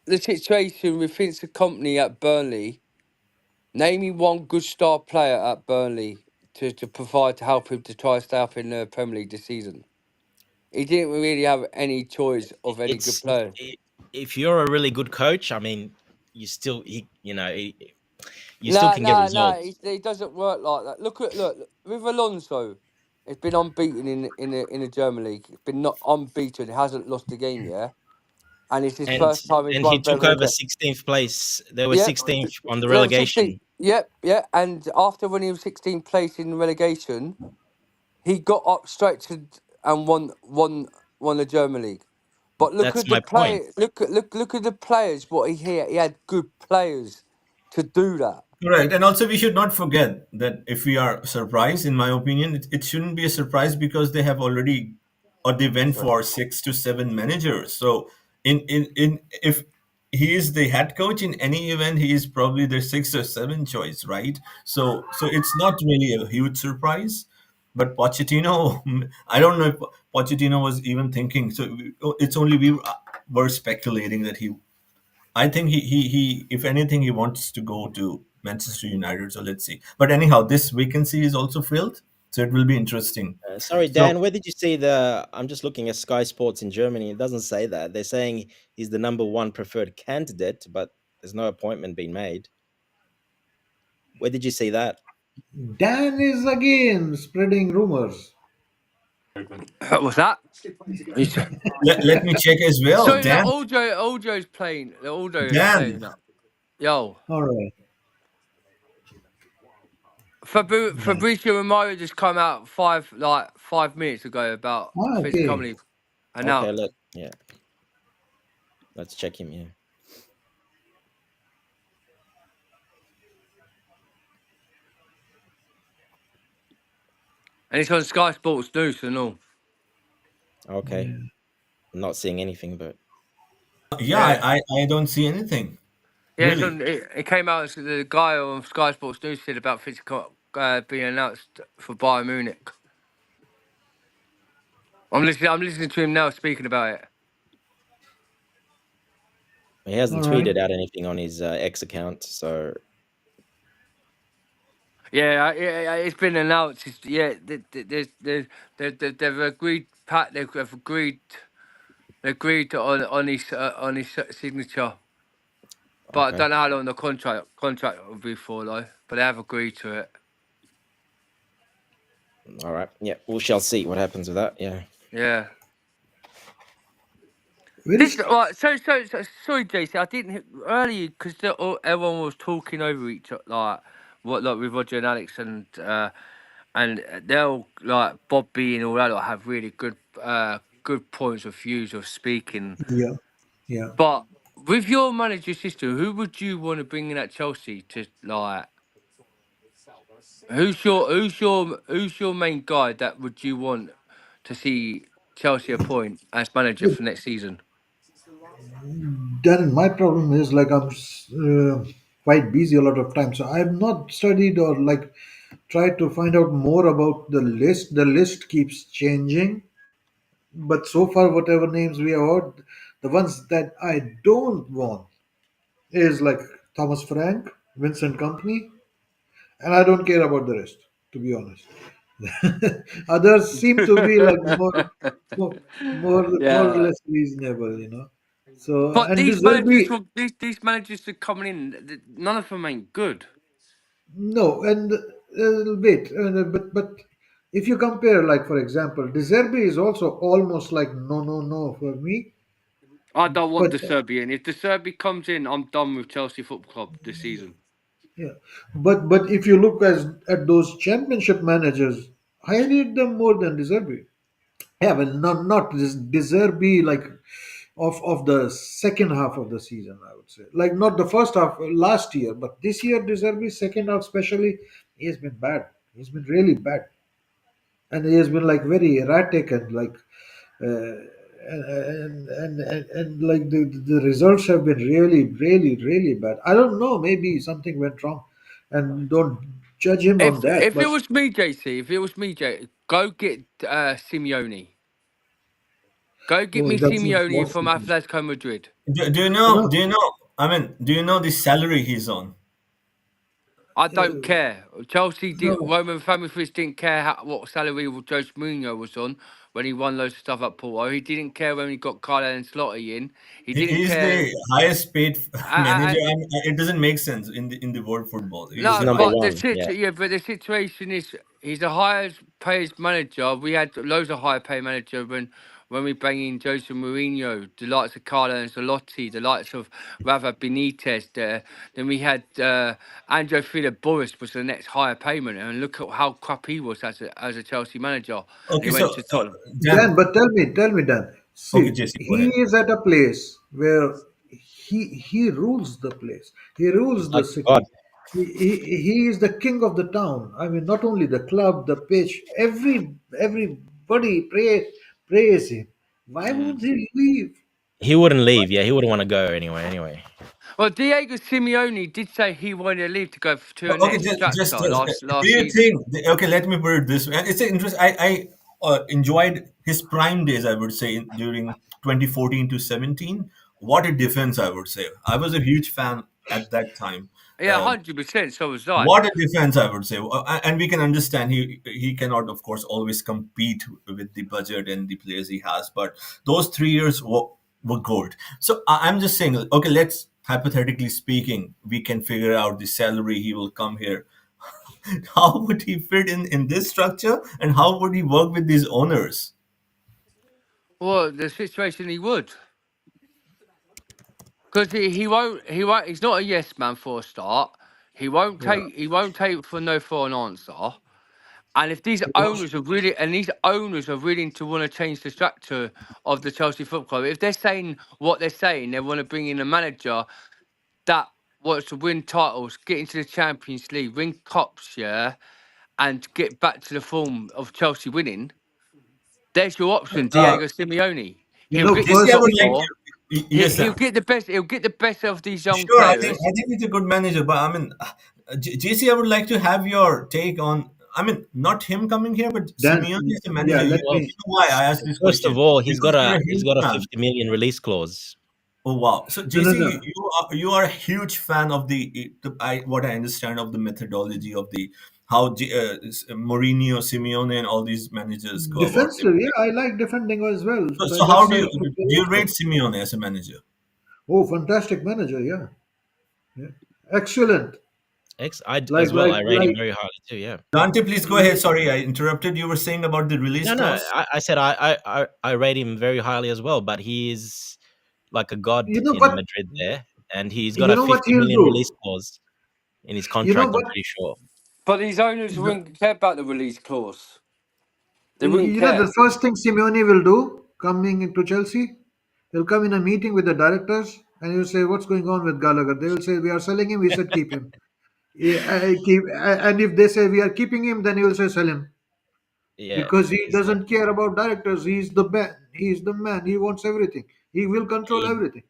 the situation with Vincent Company at Burnley, name me one good star player at Burnley to provide to help him to try and stay up in the Premier League this season. He didn't really have any choice of any good player. If you're a really good coach, I mean, you still you still can get results. It doesn't work like that. Look with Alonso. It's been unbeaten in the German league. It's been not unbeaten. It hasn't lost a game yet, and it's his first time he's And he won took Premier over League. 16th place. They were Yeah, 16th on the they were 16. relegation. Yep, yeah. And after winning 16th place in relegation, he got up straight to and won the German league. But look That's at the my point. play. Look at the players. What he had good players to do that. Correct. And also, we should not forget that if we are surprised, in my opinion, it shouldn't be a surprise because they have already, or they went for 6 to 7 managers. So, if he is the head coach in any event, he is probably the 6 or 7 choice, right? So it's not really a huge surprise. But Pochettino, I don't know if Pochettino was even thinking. So it's only we were speculating that he. I think he if anything he wants to go to Manchester United. So let's see. But anyhow, this vacancy is also filled, so it will be interesting. Sorry, So Dan, where did you see the? I'm just looking at Sky Sports in Germany. It doesn't say that. They're saying he's the number one preferred candidate, but there's no appointment being made. Where did you see that? Dan is again spreading rumors. What's that? let me check as well. Sorry, Dan, Aljo's playing. Aljo is playing Dan, that. Yo, All right. Fabrizio Romero just come out 5 minutes ago about Fitz Okay. Company, and now Okay, let's check him. Yeah. and it's on Sky Sports News and all. Okay. I'm not seeing anything, but yeah, I don't see anything. Yeah, Really? it came out. The guy on Sky Sports News said about Fitz being announced for Bayern Munich. I'm listening to him now speaking about it. he hasn't All right. tweeted out anything on his X account. So Yeah, it's been announced. They've agreed. They agreed on his signature. But okay. I don't know how long the contract will be for though. But they have agreed to it. All right. Yeah, we shall see what happens with that. Yeah. Yeah. Where This is right. So sorry, JC. I didn't earlier because everyone was talking over each other, like with Roger and Alex and they'll like Bobby and all that have really good points of views of speaking. yeah. But with your manager system, who would you want to bring in at Chelsea to like? Who's your main guy that would you want to see Chelsea appoint as manager for next season? Dan, my problem is like I'm quite busy a lot of time, so I've not studied or like tried to find out more about the list. The list keeps changing, but so far, whatever names we have heard, the ones that I don't want is like Thomas Frank, Vincent Company, and I don't care about the rest, to be honest. Others seem to be like more or Yeah. less reasonable, you know. So But and this will be these managers are coming in. None of them ain't good. no, and wait, but If you compare, like for example, De Zerbi is also almost like no for me. I don't want But De Zerbi in. If De Zerbi comes in, I'm done with Chelsea Football Club this season. yeah, but if you look at those championship managers, I rate them more than De Zerbi. Yeah, well, not this De Zerbi like of the second half of the season, I would say. Like not the first half last year, but this year De Zerbi second half especially, he has been bad. He's been really bad, and he has been like very erratic and like. And like the results have been really bad. I don't know, maybe something went wrong, and don't judge him on that. If it But was me, JC, if it was me, go get Simeone. Go get oh, me that's Simeone from impossible. Atletico Madrid. Do you You know? know, Do you know? I mean, do you know the salary he's on? I don't care. no, Roman Abramovich didn't care what salary Jose Mourinho was on when he won loads of stuff at Porto. He didn't care when he got Carlo Ancelotti in. He He didn't is care. the highest paid manager, I, and it doesn't make sense in the world football. He's No, He's number high. but one. Yeah. but the situation is he's the highest paid manager. We had loads of higher paid manager when we bring in Jose Mourinho, the likes of Carlo Ancelotti, the likes of Rafa Benitez. Then we had Andrew Boris was the next higher payment, and look at how crap he was as a Chelsea manager. And he Okay, went so to Tottenham. Dan. Dan. But tell me, Dan. Okay, See, Jesse, go he ahead. is at a place where he rules the place. He He's rules the like God. city. He is the king of the town. I mean, not only the club, the pitch, everybody praise him. Why Mm. won't he leave? He wouldn't leave. Yeah, he wouldn't want to go anyway. Well, Diego Simeone did say he wanted to leave to go to a Okay, next just chapter do last you season. think? Okay, let me put it this way. And it's interesting. I enjoyed his prime days. I would say during 2014 to 17. What a defense! I would say I was a huge fan at that time. Yeah, 100%. So was I. What a defense, I would say. And we can understand he cannot, of course, always compete with the budget and the players he has. But those 3 years were gold. So I'm just saying, okay, let's hypothetically speaking, we can figure out the salary he will come here. How would he fit in this structure, and how would he work with these owners? Well, the situation he would, because he won't. He's not a yes man for a start. Yeah. He won't take for no for an answer. And if these owners are really willing to want to change the structure of the Chelsea Football Club, if they're saying what they're saying, they want to bring in a manager that wants to win titles, get into the Champions League, win cups, yeah, and get back to the form of Chelsea winning. There's your option, Uh, Diego Simeone. You He'll know, get your JC, I top would first, like four. to. Yes, He'll sir. get the best. He'll get the best of these young Sure, players. I think he's a good manager, but I mean, JC, I would like to have your take on. I mean, not him coming here, but Dan. Simeone as a Yeah, manager. let You Well, know me. why I asked this first of question? all, he's Because got you're a a he's huge got a fan. 50 million release clause. Oh wow! So No, no, JC, no. you are a huge fan of what I understand of the methodology of the how Mourinho, Simeone, and all these managers go about it. Defensive, yeah, I like defending as well. The So how left do side you of the do you field. rate Simeone as a manager? Oh, fantastic manager, yeah, yeah, excellent. As Like, well. like, I rate him like. very highly too. Yeah. Dante, please go ahead. Sorry, I interrupted. You were saying about the release No, no. clause. I said I rate him very highly as well. But he is like a god You know in what? Madrid there, and he's got You a know what 50 he'll million release do. clause in his You know contract. I'm what? pretty sure. But these owners The, wouldn't care about the release clause. They wouldn't you know care. the first thing Simeone will do coming into Chelsea, he'll come in a meeting with the directors and he'll say, "What's going on with Gallagher?" They will say, "We are selling him." We said, "Keep him." Yeah, and if they say we are keeping him, then he will say, "Sell him," Yeah. because he He's doesn't care about directors. He's the man. He's the man. He wants everything. He will control he, everything.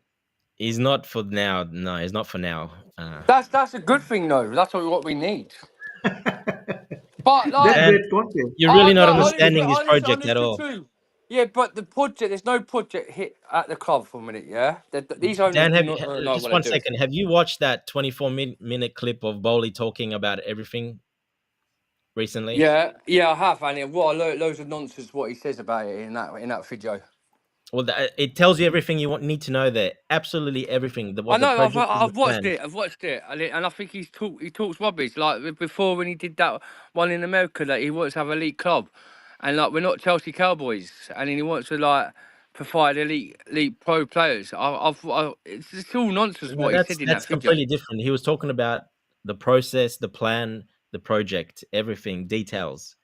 he's not for now. No, he's not for now. That's a good thing though. That's what we need. But like, Then Dan, get Conte. you're oh really not no, understanding his project at honestly all. true. Yeah, but the project, there's no project hit at the club for a minute. Yeah, these owners Dan, do have not know just what they're one doing. second. Have you watched that 24-minute clip of Bowley talking about everything recently? Yeah, I have, and what loads of nonsense what he says about it in that video. Well, it tells you everything you need to know there. Absolutely everything. I What the know. project is, the I've watched plan. it. I've watched it, and I think he talks rubbish. Like before, when he did that one in America, that he wants to have a elite club, and like we're not Chelsea Cowboys, and he wants to like provide elite pro players. It's all nonsense No, what he said in that that's video. completely different. He was talking about the process, the plan, the project, everything, details.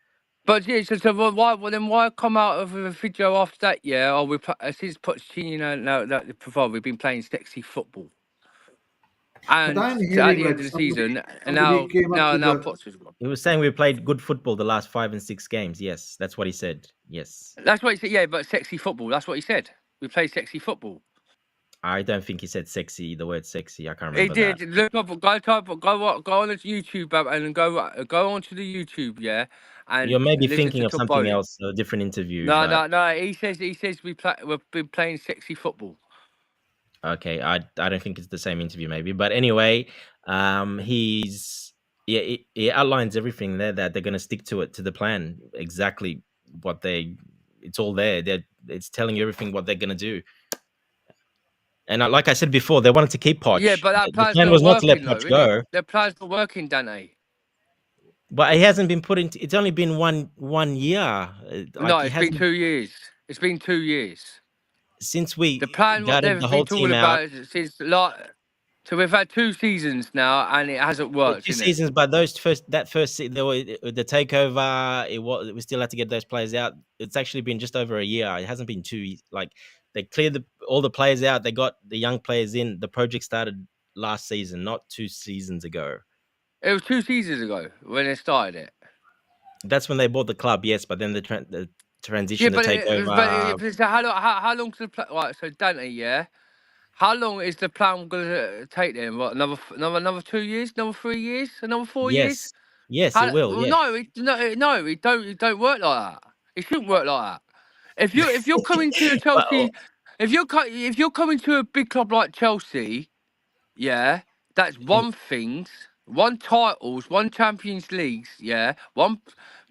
But yeah, so why come out of a video after that? Yeah, oh, since Pochettino now that provide we've been playing sexy football, But and I'm at hearing the end like of the season, and somebody came up to now the. Potts. He was saying we played good football the last 5 and 6 games. Yes, that's what he said. Yes. That's what he said. Yeah, but sexy football. That's what he said. We play sexy football. I don't think he said sexy, the word sexy. I can't He remember that. did. Look up, go on the YouTube app and go onto the YouTube, yeah, You're and maybe listen thinking to of Top something Bowling. else, a different interview, No, but no, no. He says we've been playing sexy football. okay, I don't think it's the same interview, maybe. But anyway, he's he outlines everything there that they're going to stick to it, to the plan, exactly what it's all there. It's telling you everything what they're going to do. And like I said before, they wanted to keep Yeah, Poch. but that The plan's plan not was not to let working though, Poch isn't it? go, The plan's not working, Dante. but he hasn't been put into. It's only been one year. No, Like he it's been hasn't 2 years. It's been 2 years. since The we plan, what gutted they've the been whole talking team out. about since like, so we've had 2 seasons now, and it hasn't Well, worked, 2 innit? seasons, but the takeover, we still had to get those players out. It's actually been just over a year. It hasn't been 2 like, they cleared all the players out, they got the young players in. The project started last season, not 2 seasons ago. It was 2 seasons ago when they started it. That's when they bought the club, yes, but then the Yeah, transition, the takeover, so how long's the plan? Right, so Dante, yeah. How long is the plan going to take then? What, another 2 years, another 3 years, another 4 years? yes. Yes, it will, Well, yeah. no, it don't work like that. It shouldn't work like that. If you're coming to Well, Chelsea, if you're coming to a big club like Chelsea, yeah, that's one things, one titles, one Champions Leagues, yeah, one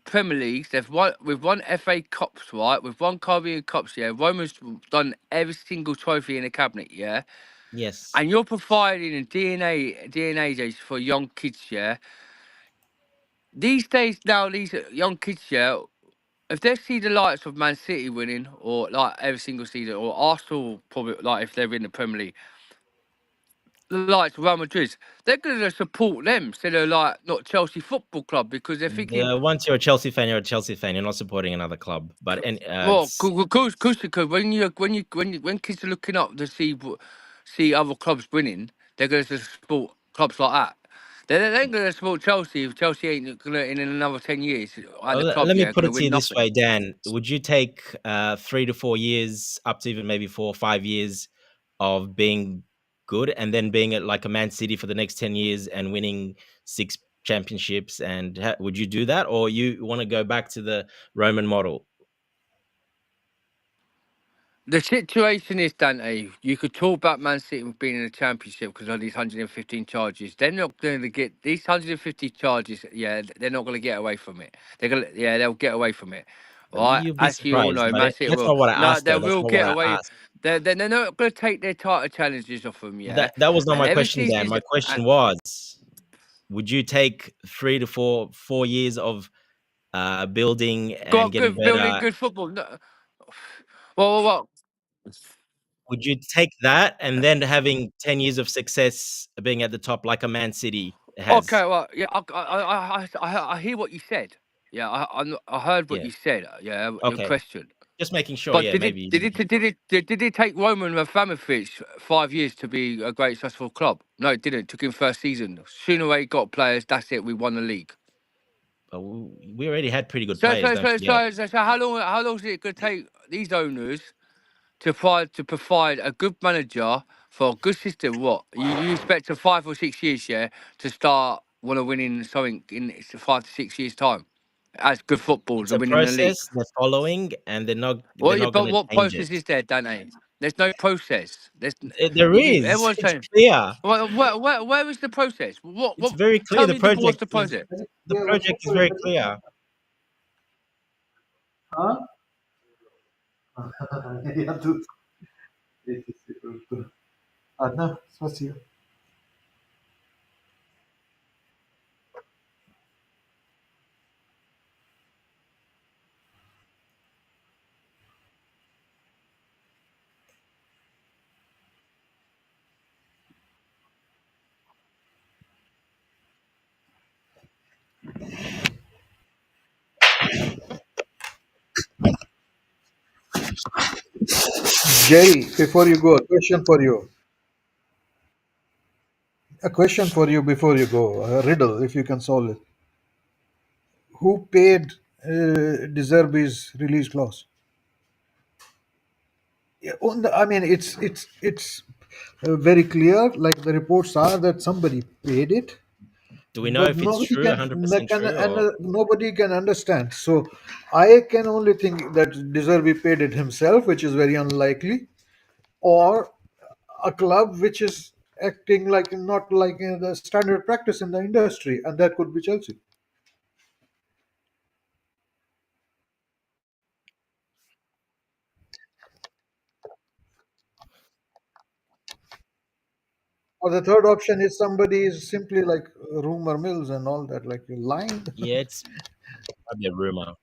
Premier Leagues. They've won with one FA Cups, right? With one Caribbean Cups, yeah. Roma's done every single trophy in the cabinet, yeah. yes. And you're providing a DNA days for young kids, yeah. These days now, these young kids, yeah, if they see the likes of Man City winning, or like every single season, or Arsenal probably like if they're in the Premier League, the likes of Real Madrid, they're going to support them instead of like not Chelsea Football Club because they're thinking, Once you're a Chelsea fan, you're a Chelsea fan. You're not supporting another club. But well, because when kids are looking up to see other clubs winning, they're going to support clubs like that. They're going to support Chelsea if Chelsea ain't going to in another 10 years at the club, let me yeah, put going to it to win you this nothing. way, Dan. Would you take 3 to 4 years, up to even maybe 4 or 5 years of being good, and then being at like a Man City for the next 10 years and winning 6 championships? And would you do that, or you want to go back to the Roman model? The situation is, Dante, you could talk about Man City being in the Championship because of these 115 charges. They're not going to get these 150 charges. Yeah, they're not going to get away from it. They'll get away from it. Right? You'll be As you all surprised. know, But Man City that's will. not what I No, asked, they though. That's will not what get I away. asked. They're not going to take their title challenges off them. Yeah, That was not and my every question, Dan. season, My question was, would you take 3 to 4 years of building and got getting good building better? good football. No, well. Would you take that and then having 10 years of success being at the top like a Man City has? Okay, well, yeah, I hear what you said. Yeah, I heard what Yeah. you said. Yeah, your Okay. question. Just making sure. But Yeah, maybe. did it take Roman Abramovich 5 years to be a great successful club? No, it didn't. It took him first season. Sooner they got players. That's it. We won the league. But we already had pretty good players, don't forget. So how long is it going to take these owners to provide a good manager for a good system? What you expect in 5 or 6 years, yeah, to start want to winning something in 5 to 6 years time, as good football It's to a winning the league. process they're following, and they're not But going to what change it. process is there, Dante? There's no process. There is. Everyone's It's saying, clear. well, where is the process? It's very clear. Tell The me what's project the is process? the project is very clear. Huh? Я тут эти секунды. Одна, спасибо. Jerry, before you go, a question for you. A question for you before you go. A riddle, if you can solve it. Who paid De Zerbi's release clause? Yeah, I mean, it's very clear. Like the reports are that somebody paid it, Do we know but if it's nobody true, can 100% true, or nobody can understand. So I can only think that De Zerbi paid it himself, which is very unlikely, or a club which is acting like not like the standard practice in the industry, and that could be Chelsea. Or the third option is somebody is simply like rumor mills and all that, like lying. yeah, it's probably a rumor.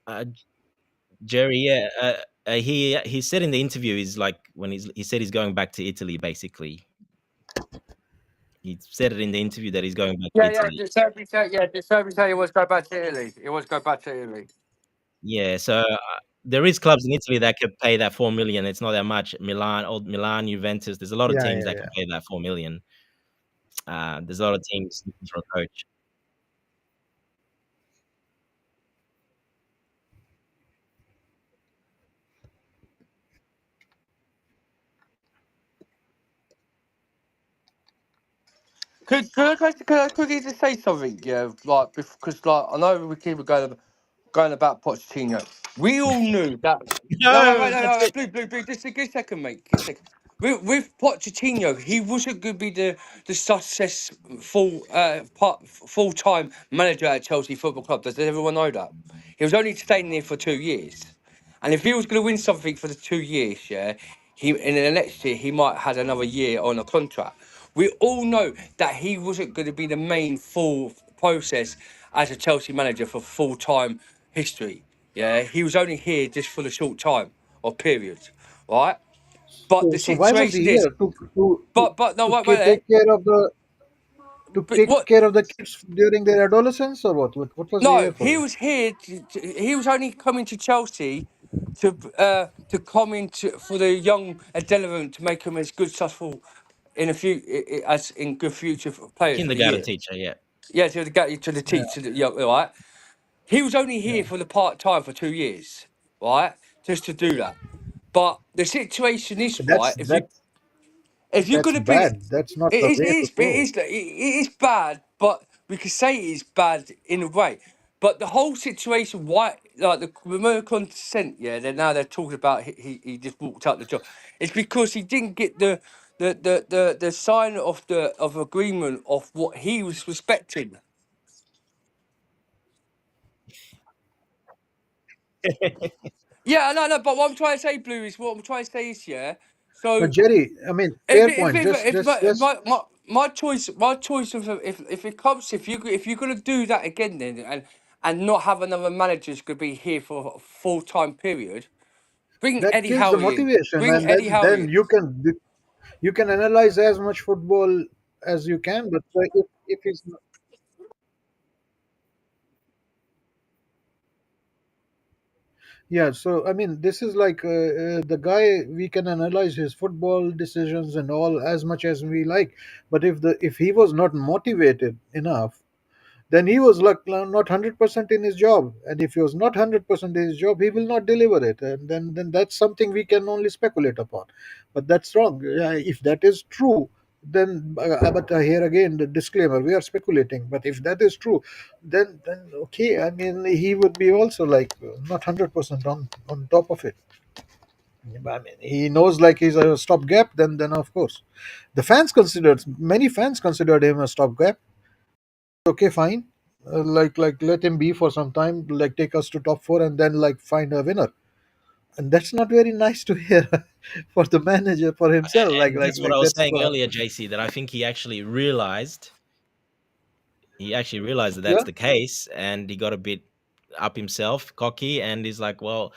Uh, Jerry, yeah, he said in the interview he's like when he said he's going back to Italy. Basically, he said it in the interview that he's going back to Italy. The Zerbi said he was go back to Italy. He was go back to Italy. Yeah, so there is clubs in Italy that could pay that 4 million. It's not that much. Milan, Juventus. There's a lot of Yeah, teams yeah, that yeah. can pay that 4 million. There's a lot of teams looking for a coach. Could I quickly just say something? Yeah, like because like I know we keep going about Pochettino. We all knew that. No, wait, No, wait, no, that's no, no, it. Blue. Just a good second, mate. Good second. With Pochettino, he wasn't going to be the successful full time manager at Chelsea Football Club. Does everyone know that? He was only staying there for 2 years, and if he was going to win something for the 2 years, yeah, he in the next year he might have had another year on a contract. We all know that he wasn't going to be the main full process as a Chelsea manager for full time history. Yeah, he was only here just for the short time or period, right? But the So why was he situation is, here but no, wait, take care of the but what? kids during their adolescence, or what? What was he No, here he for? was here. He was only coming to Chelsea to come into for the young and relevant to make him as good successful in a few as in good future players for the Kindergarten year. teacher, yeah. Yeah, to the Yeah. teach to the young, right? He was only here for the part time for 2 years, right? Just to do that. But the situation is right. That's If you're that's gonna bring bad. That's not it the is way to go. it is bad, but we could say it is bad in a way. But the whole situation, why like the remote consent, yeah, they're talking about he just walked out the job. It's because he didn't get the sign of the of agreement of what he was respecting. Yeah, no, but what I'm trying to say, Blue, is what I'm trying to say is, yeah. But So Jerry, I mean, if fair if point. if, if Just my choice of if it comes if you're gonna do that again then and not have another manager who's gonna be here for a full time period, bring that Eddie kills the Howe in. motivation, Bring and Eddie Howe then in. you can analyze as much football as you can. But if it's Yeah, so I mean, this is like the guy. We can analyze his football decisions and all as much as we like, but if he was not motivated enough, then he was like not 100% in his job. And if he was not 100% in his job, he will not deliver it. And then that's something we can only speculate upon. But that's wrong. Yeah, if that is true, then but here again the disclaimer: we are speculating. But if that is true, then okay. I mean, he would be also like not 100% on top of it. I mean, he knows like he's a stopgap. Then of course, many fans considered him a stopgap. Okay, fine. Like let him be for some time. Like take us to top four and then like find a winner. And that's not very nice to hear for the manager for himself. And that's what I was That's saying earlier, JC, that I think he actually realized that that's yeah. the case, and he got a bit up himself, cocky, and he's like, well,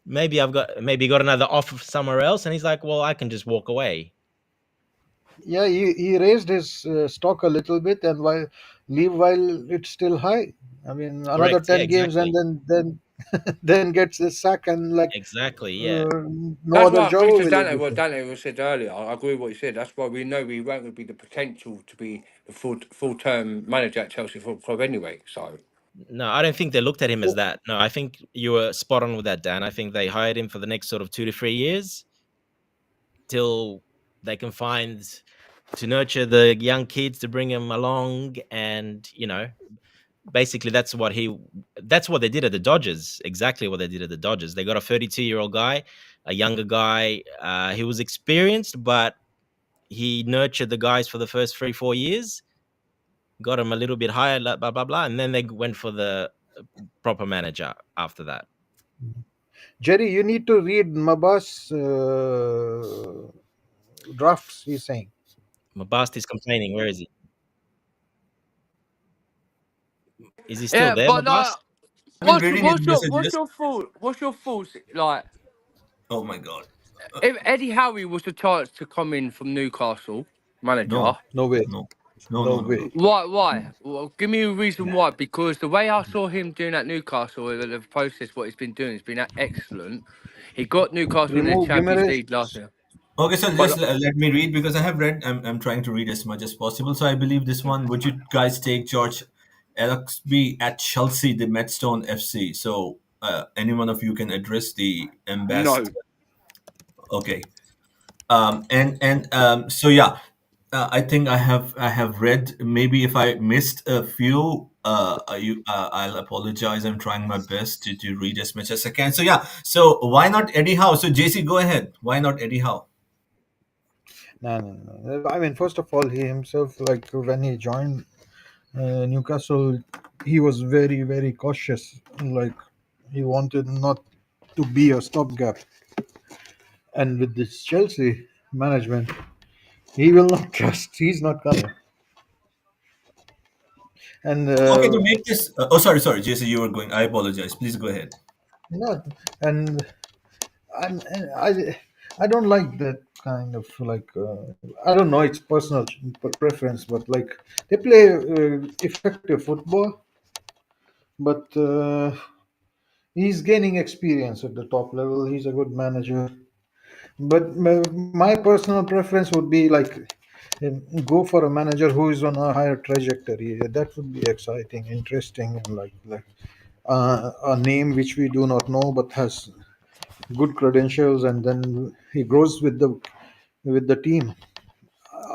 maybe he got another offer somewhere else, and he's like, well, I can just walk away. Yeah, he raised his stock a little bit and while it's still high. I mean, another Correct. Yeah, 10 games and exactly. then then gets the sack and like Exactly. Yeah. uh, no That's other why I job agree to Dante, what available. Dante said earlier. I agree with what he said. That's why we know we weren't going to be the potential to be the full-term manager at Chelsea Football Club anyway. So No, I don't think they looked at him as that. No, I think you were spot on with that, Dan. I think they hired him for the next sort of 2 to 3 years till they can find to nurture the young kids to bring them along, and basically that's what they did at the Dodgers. Exactly what they did at the Dodgers. They got a 32-year-old guy, a younger guy. He was experienced, but he nurtured the guys for the first 3-4 years, got him a little bit higher, blah blah blah, blah, and then they went for the proper manager after that. Jerry, you need to read Mabas drafts. He's saying. Mabast is complaining. Where is he? Is he still yeah, there, but Mabast? I've been what's reading his what's messages. your thought? What's your thoughts like? Oh my god. If Eddie Howe was the chance to come in from Newcastle manager, No, No way. no, No no. way. why? Well, give me a reason why. Because the way I saw him doing at Newcastle, the process, what he's been doing, has been excellent. He got Newcastle in the Remove Champions Gimenez. League last year. Okay, so But just let me read because I have read. I'm trying to read as much as possible. So I believe this one. Would you guys take George Elxby at Chelsea, the Medstone FC? So any one of you can address the no. ambassador. Okay. So yeah, I think I have read. Maybe if I missed a few, I'll apologize. I'm trying my best to read as much as I can. So yeah, so why not Eddie Howe? So JC, go ahead. Why not Eddie Howe? No. I mean, first of all, he himself, like when he joined Newcastle, he was very, very cautious. Like he wanted not to be a stopgap. And with this Chelsea management, he will not trust. He's not coming. And Okay, to make this. Oh, sorry, JC, you were going. I apologize. Please go ahead. no, and and I don't like that kind of like I don't know. It's personal preference, but like they play effective football, but he's gaining experience at the top level. He's a good manager. But my personal preference would be like go for a manager who is on a higher trajectory. That would be exciting, interesting, and like a name which we do not know but has good credentials, and then he grows with the team.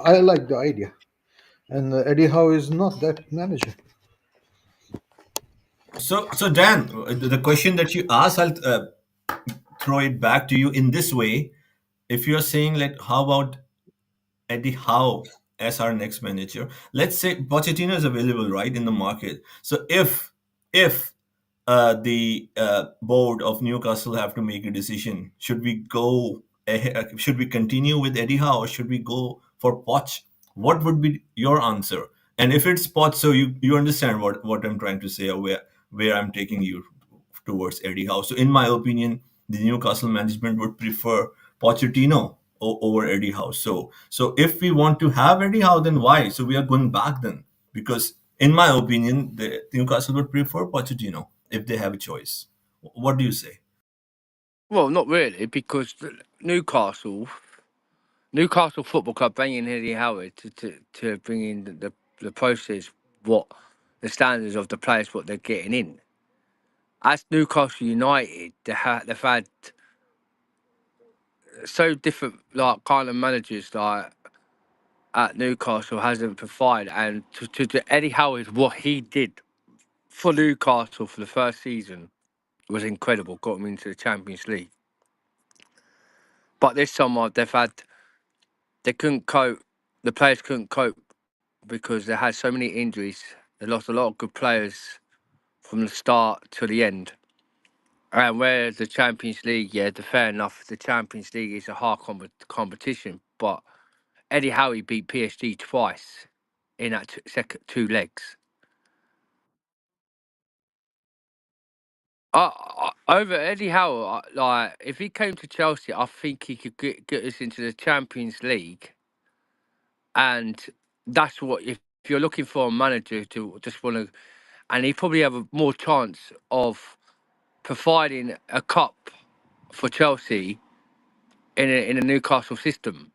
I like the idea, and Eddie Howe is not that manager. So Dan, the question that you asked, I'll throw it back to you in this way. If you're saying like, how about Eddie Howe as our next manager? Let's say Pochettino is available, right, in the market. So if the board of Newcastle have to make a decision, should we go ahead, should we continue with Eddie Howe, or should we go for Poch? What would be your answer? And if it's Poch, so you understand what I'm trying to say, or where I'm taking you towards Eddie Howe. So in my opinion, the Newcastle management would prefer Pochettino over Eddie Howe. So if we want to have Eddie Howe, then why? So we are going back then, because in my opinion, the Newcastle would prefer Pochettino if they have a choice. What do you say? Well, not really, because Newcastle Football Club bringing Eddie Howard to bring in the process. What the standards of the players what they're getting in. As Newcastle United, they've had so different like kind of managers like at Newcastle hasn't provided, and to Eddie Howard, what he did for Newcastle for the first season was incredible. Got them into the Champions League. But this summer they couldn't cope. The players couldn't cope because they had so many injuries. They lost a lot of good players from the start to the end. And whereas the Champions League, yeah, fair enough, the Champions League is a hard competition. But Eddie Howe beat PSG twice in that second 2 legs. Over Eddie Howe, like if he came to Chelsea, I think he could get us into the Champions League, and that's what if you're looking for a manager to just want to, and he probably have a more chance of providing a cup for Chelsea in a Newcastle system.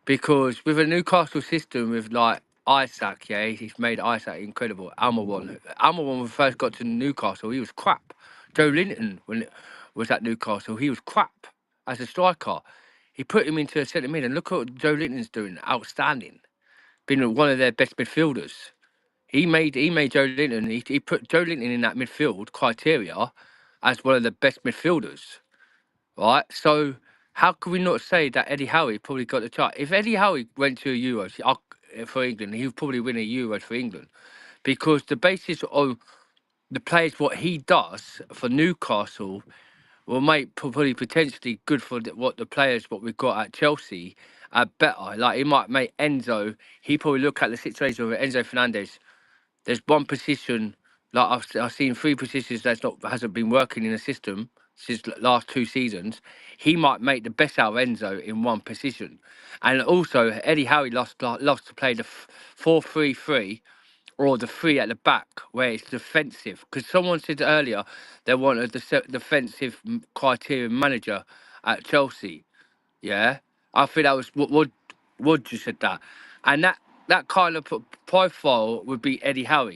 Because with a Newcastle system with like Isaac, yeah, he's made Isaac incredible. Almiron, when we first got to Newcastle, he was crap. Joe Linton, when it was at Newcastle, he was crap as a striker. He put him into a centre mid, and look at what Joe Linton's doing, outstanding. Been one of their best midfielders. He made Joe Linton. He put Joe Linton in that midfield criteria as one of the best midfielders, right? So how can we not say that Eddie Howe probably got the chance? If Eddie Howe went to a Euros for England, he would probably win a Euros for England because the basis of the players, what he does for Newcastle, will make probably potentially good for what the players what we've got at Chelsea are better. Like he might make Enzo. He probably look at the situation with Enzo Fernandez. There's one position, like I've seen 3 positions hasn't been working in the system since the last 2 seasons. He might make the best out of Enzo in one position, and also Eddie Howe loves to play the 4-3-3 or the three at the back where it's defensive. Because someone said earlier they wanted the defensive criteria manager at Chelsea. Yeah, I think that was what you said that, and that kind of profile would be Eddie Howe,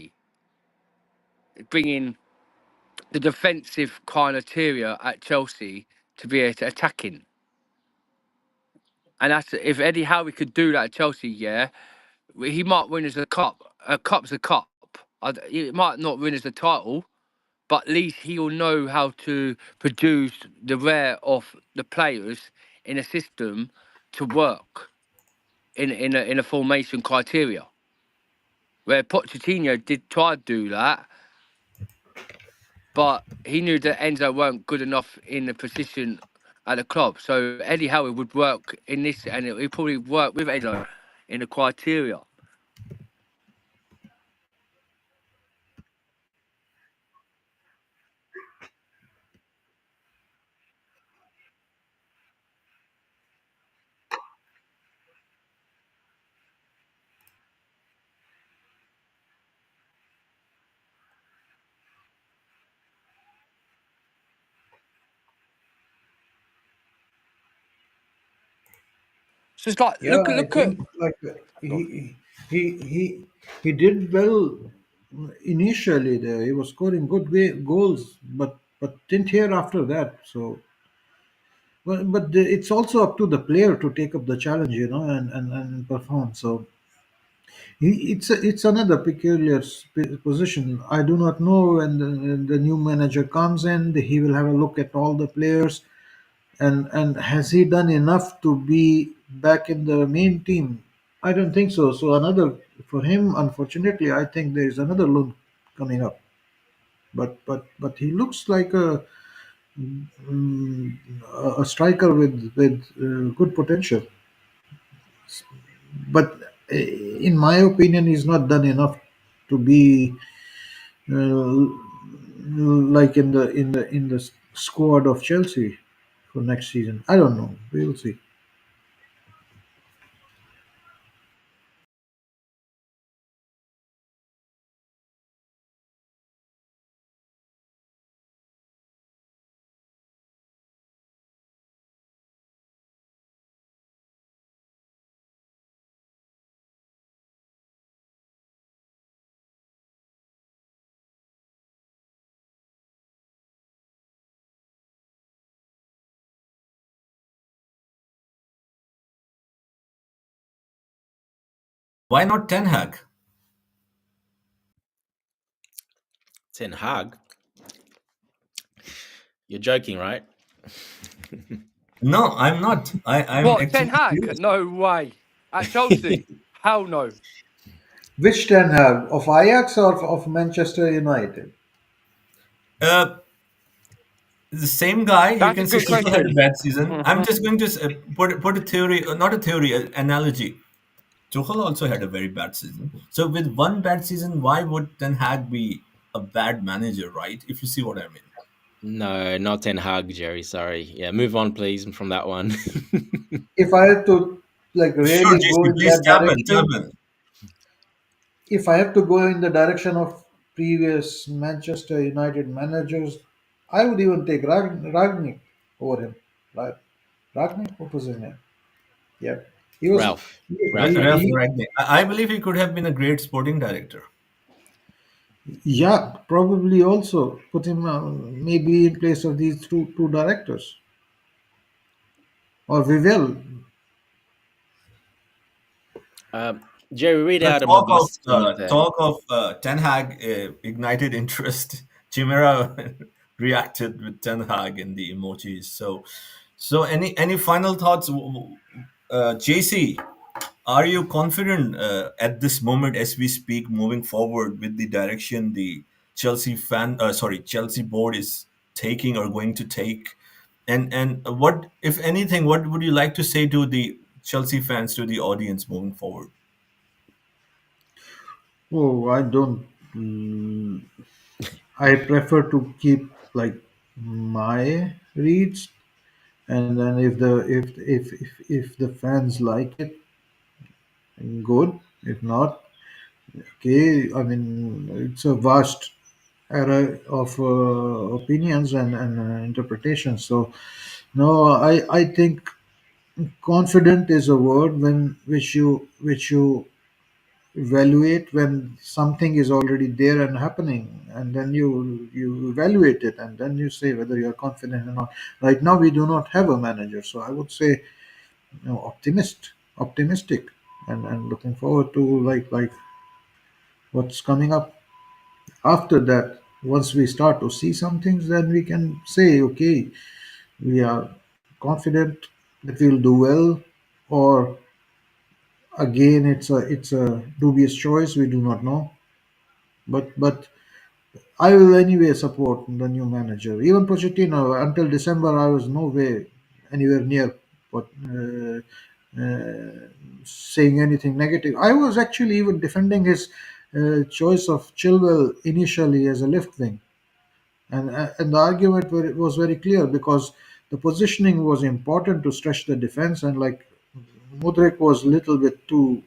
bringing the defensive criteria at Chelsea to be attacking. And that's if Eddie Howe could do that at Chelsea, yeah, he might win as a cup. A cup's a cup. He might not win as a title, but at least he'll know how to produce the rare of the players in a system to work in a formation criteria. Where Pochettino did try to do that, but he knew that Enzo weren't good enough in the position at the club. So Eddie Howe would work in this, and he'd probably work with Enzo in the criteria. So it's like Yeah, I look at think like he he he did well initially there. He was scoring good goals, but didn't hear after that. So, it's also up to the player to take up the challenge, and perform. So it's another peculiar position. I do not know when the new manager comes in, he will have a look at all the players, and has he done enough to be back in the main team? I don't think so. So another for him, unfortunately, I think there is another loan coming up. But he looks like mm, a striker with good potential. But in my opinion, he's not done enough to be uh, like in the squad of Chelsea for next season. I don't know. We'll see. Why not Ten Hag? Ten Hag. You're joking, right? No, I'm not. I'm What, Ten actually Hag? serious. No way. At Chelsea? Hell no. Which Ten Hag? Of Ajax or of Manchester United? Uh, the same guy. You That's a can say good Tuchel had a question. bad season. I'm just going to put a theory, not a theory, an analogy. Tuchel also had a very bad season. So with one bad season, why would Ten Hag be a bad manager, right? If you see what I mean. No, not Ten Hag, Jerry. Sorry. Yeah, move on, please, from that one. If I had to like Sure, really go JC, in please that tap in, tap direction, in. if I have to go in the direction of previous Manchester United managers, I would even take Ragnick over him. Right? Ragnick, what was his name? Yeah, he was. Ralph. He, Ralph Ralph Ragnick. Rangnick. I believe he could have been a great sporting director. yeah, probably also put him maybe in place of these two directors, or we will. Jerry, read The out a August comment there. talk of Ten Hag ignited interest. Chimera reacted with Ten Hag in the emojis. So any final thoughts, JC? Are you confident at this moment, as we speak, moving forward with the direction the Chelsea board is taking or going to take? And what, if anything, what would you like to say to the Chelsea fans, to the audience moving forward? Oh, I don't. I prefer to keep like my reads, and then if the fans like it, good. If not, okay. I mean, it's a vast array of opinions and interpretations. So, no, I think confident is a word when which you evaluate when something is already there and happening, and then you evaluate it, and then you say whether you are confident or not. Right now we do not have a manager, so I would say, optimistic, and looking forward to like what's coming up after that. Once we start to see some things, then we can say, okay, we are confident that we'll do well, or again it's a dubious choice, we do not know. But I will anyway support the new manager. Even Pochettino, until December, I was no way anywhere near what saying anything negative. I was actually even defending his choice of Chilwell initially as a left wing, and the argument was very clear because the positioning was important to stretch the defense, and like Mudrik was a little bit too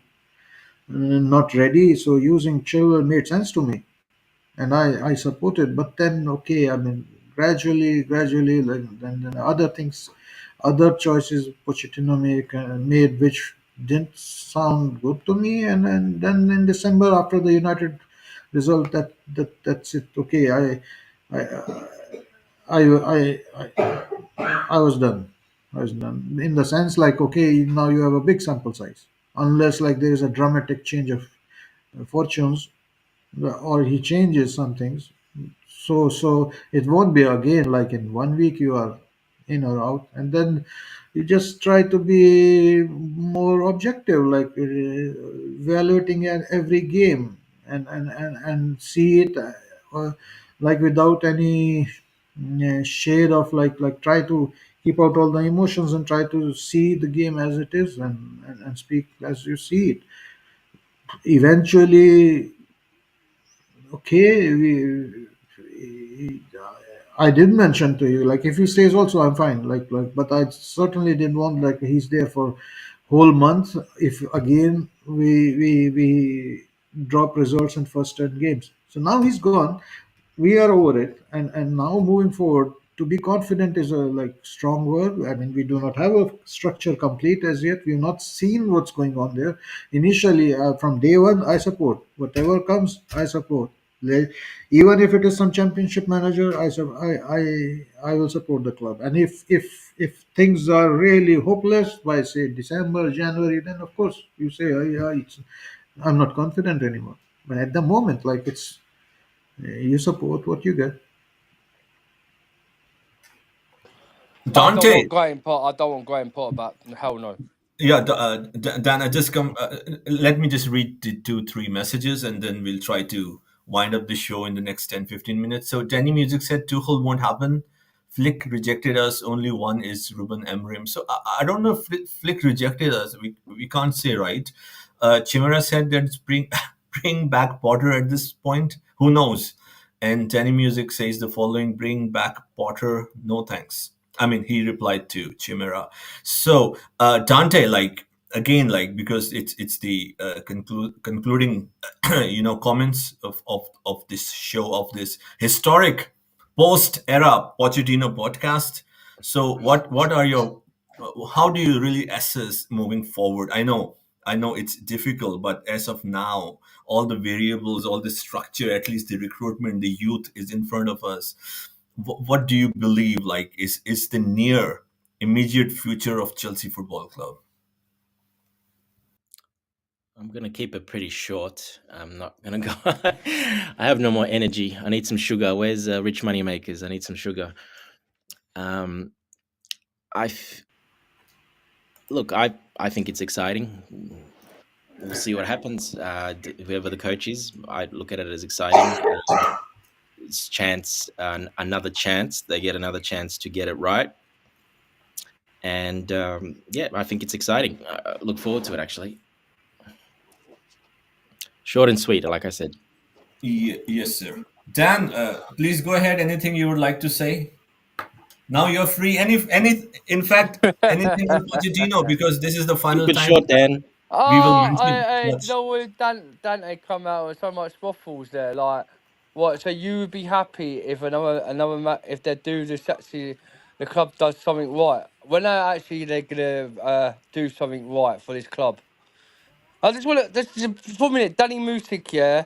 not ready, so using Chilwell made sense to me, and I supported. But then, okay, I mean, gradually, like, then other things, other choices Pochettino made, which didn't sound good to me, and then in December after the United result, that's it. Okay, I I I I was done. I was done in the sense like, okay, now you have a big sample size, unless like there is a dramatic change of fortunes, or he changes some things, so it won't be again like in 1 week you are in or out, and then you just try to be more objective, like evaluating every game, and see it like without any shade of like try to keep out all the emotions and try to see the game as it is, and speak as you see it. Eventually, okay, I did mention to you, like if he stays also I'm fine, but I certainly didn't want like he's there for whole month if again we drop results in first 10 games. So now he's gone, we are over it, and now moving forward, to be confident is a like strong word. I mean, we do not have a structure complete as yet, we've not seen what's going on there. Initially, from day one, I support whatever comes, I support. Even if it is some championship manager, I will support the club. And if things are really hopeless by say December, January, then of course you say, yeah, it's I'm not confident anymore. But at the moment, like it's you support what you get. I don't Dante. want Graham Potter. I don't want Graham Potter back. Hell no. Yeah, Dan, I just come. Let me just read the 2-3 messages, and then we'll try to wind up the show in the next 10-15 minutes. So, Danny Music said Tuchel won't happen. Flick rejected us. Only one is Ruben Amorim. So, I don't know if Flick rejected us. We can't say, right? Chimera said that it's bring back Potter at this point. Who knows? And Danny Music says the following: Bring back Potter. No thanks. I mean, he replied to Chimera. So, Dante, like again, like because it's the concluding, comments of this show, of this historic post-era Pochettino podcast. So, what are your how do you really assess moving forward? I know it's difficult, but as of now, all the variables, all the structure, at least the recruitment, the youth is in front of us. What do you believe like is the near immediate future of Chelsea Football Club? I'm gonna keep it pretty short. I'm not gonna go. I have no more energy. I need some sugar. Where's Rich Money Makers? I need some sugar. Um, look. I think it's exciting. We'll see what happens. Whoever the coach is, I look at it as exciting. It's chance, another chance. They get another chance to get it right. And yeah, I think it's exciting. I look forward to it, actually. Short and sweet, like I said. Yes, sir. Dan, please go ahead. Anything you would like to say? Now you're free. In fact, anything on Pochettino, because this is the final Keep it time short, Dan. we will Oh, mention you Poch. know when Dante come out with so much waffles there, like what? So you would be happy if if they do this actually, the club does something right. When are actually they're gonna do something right for this club? I just want to just for a minute, Danny Music, yeah.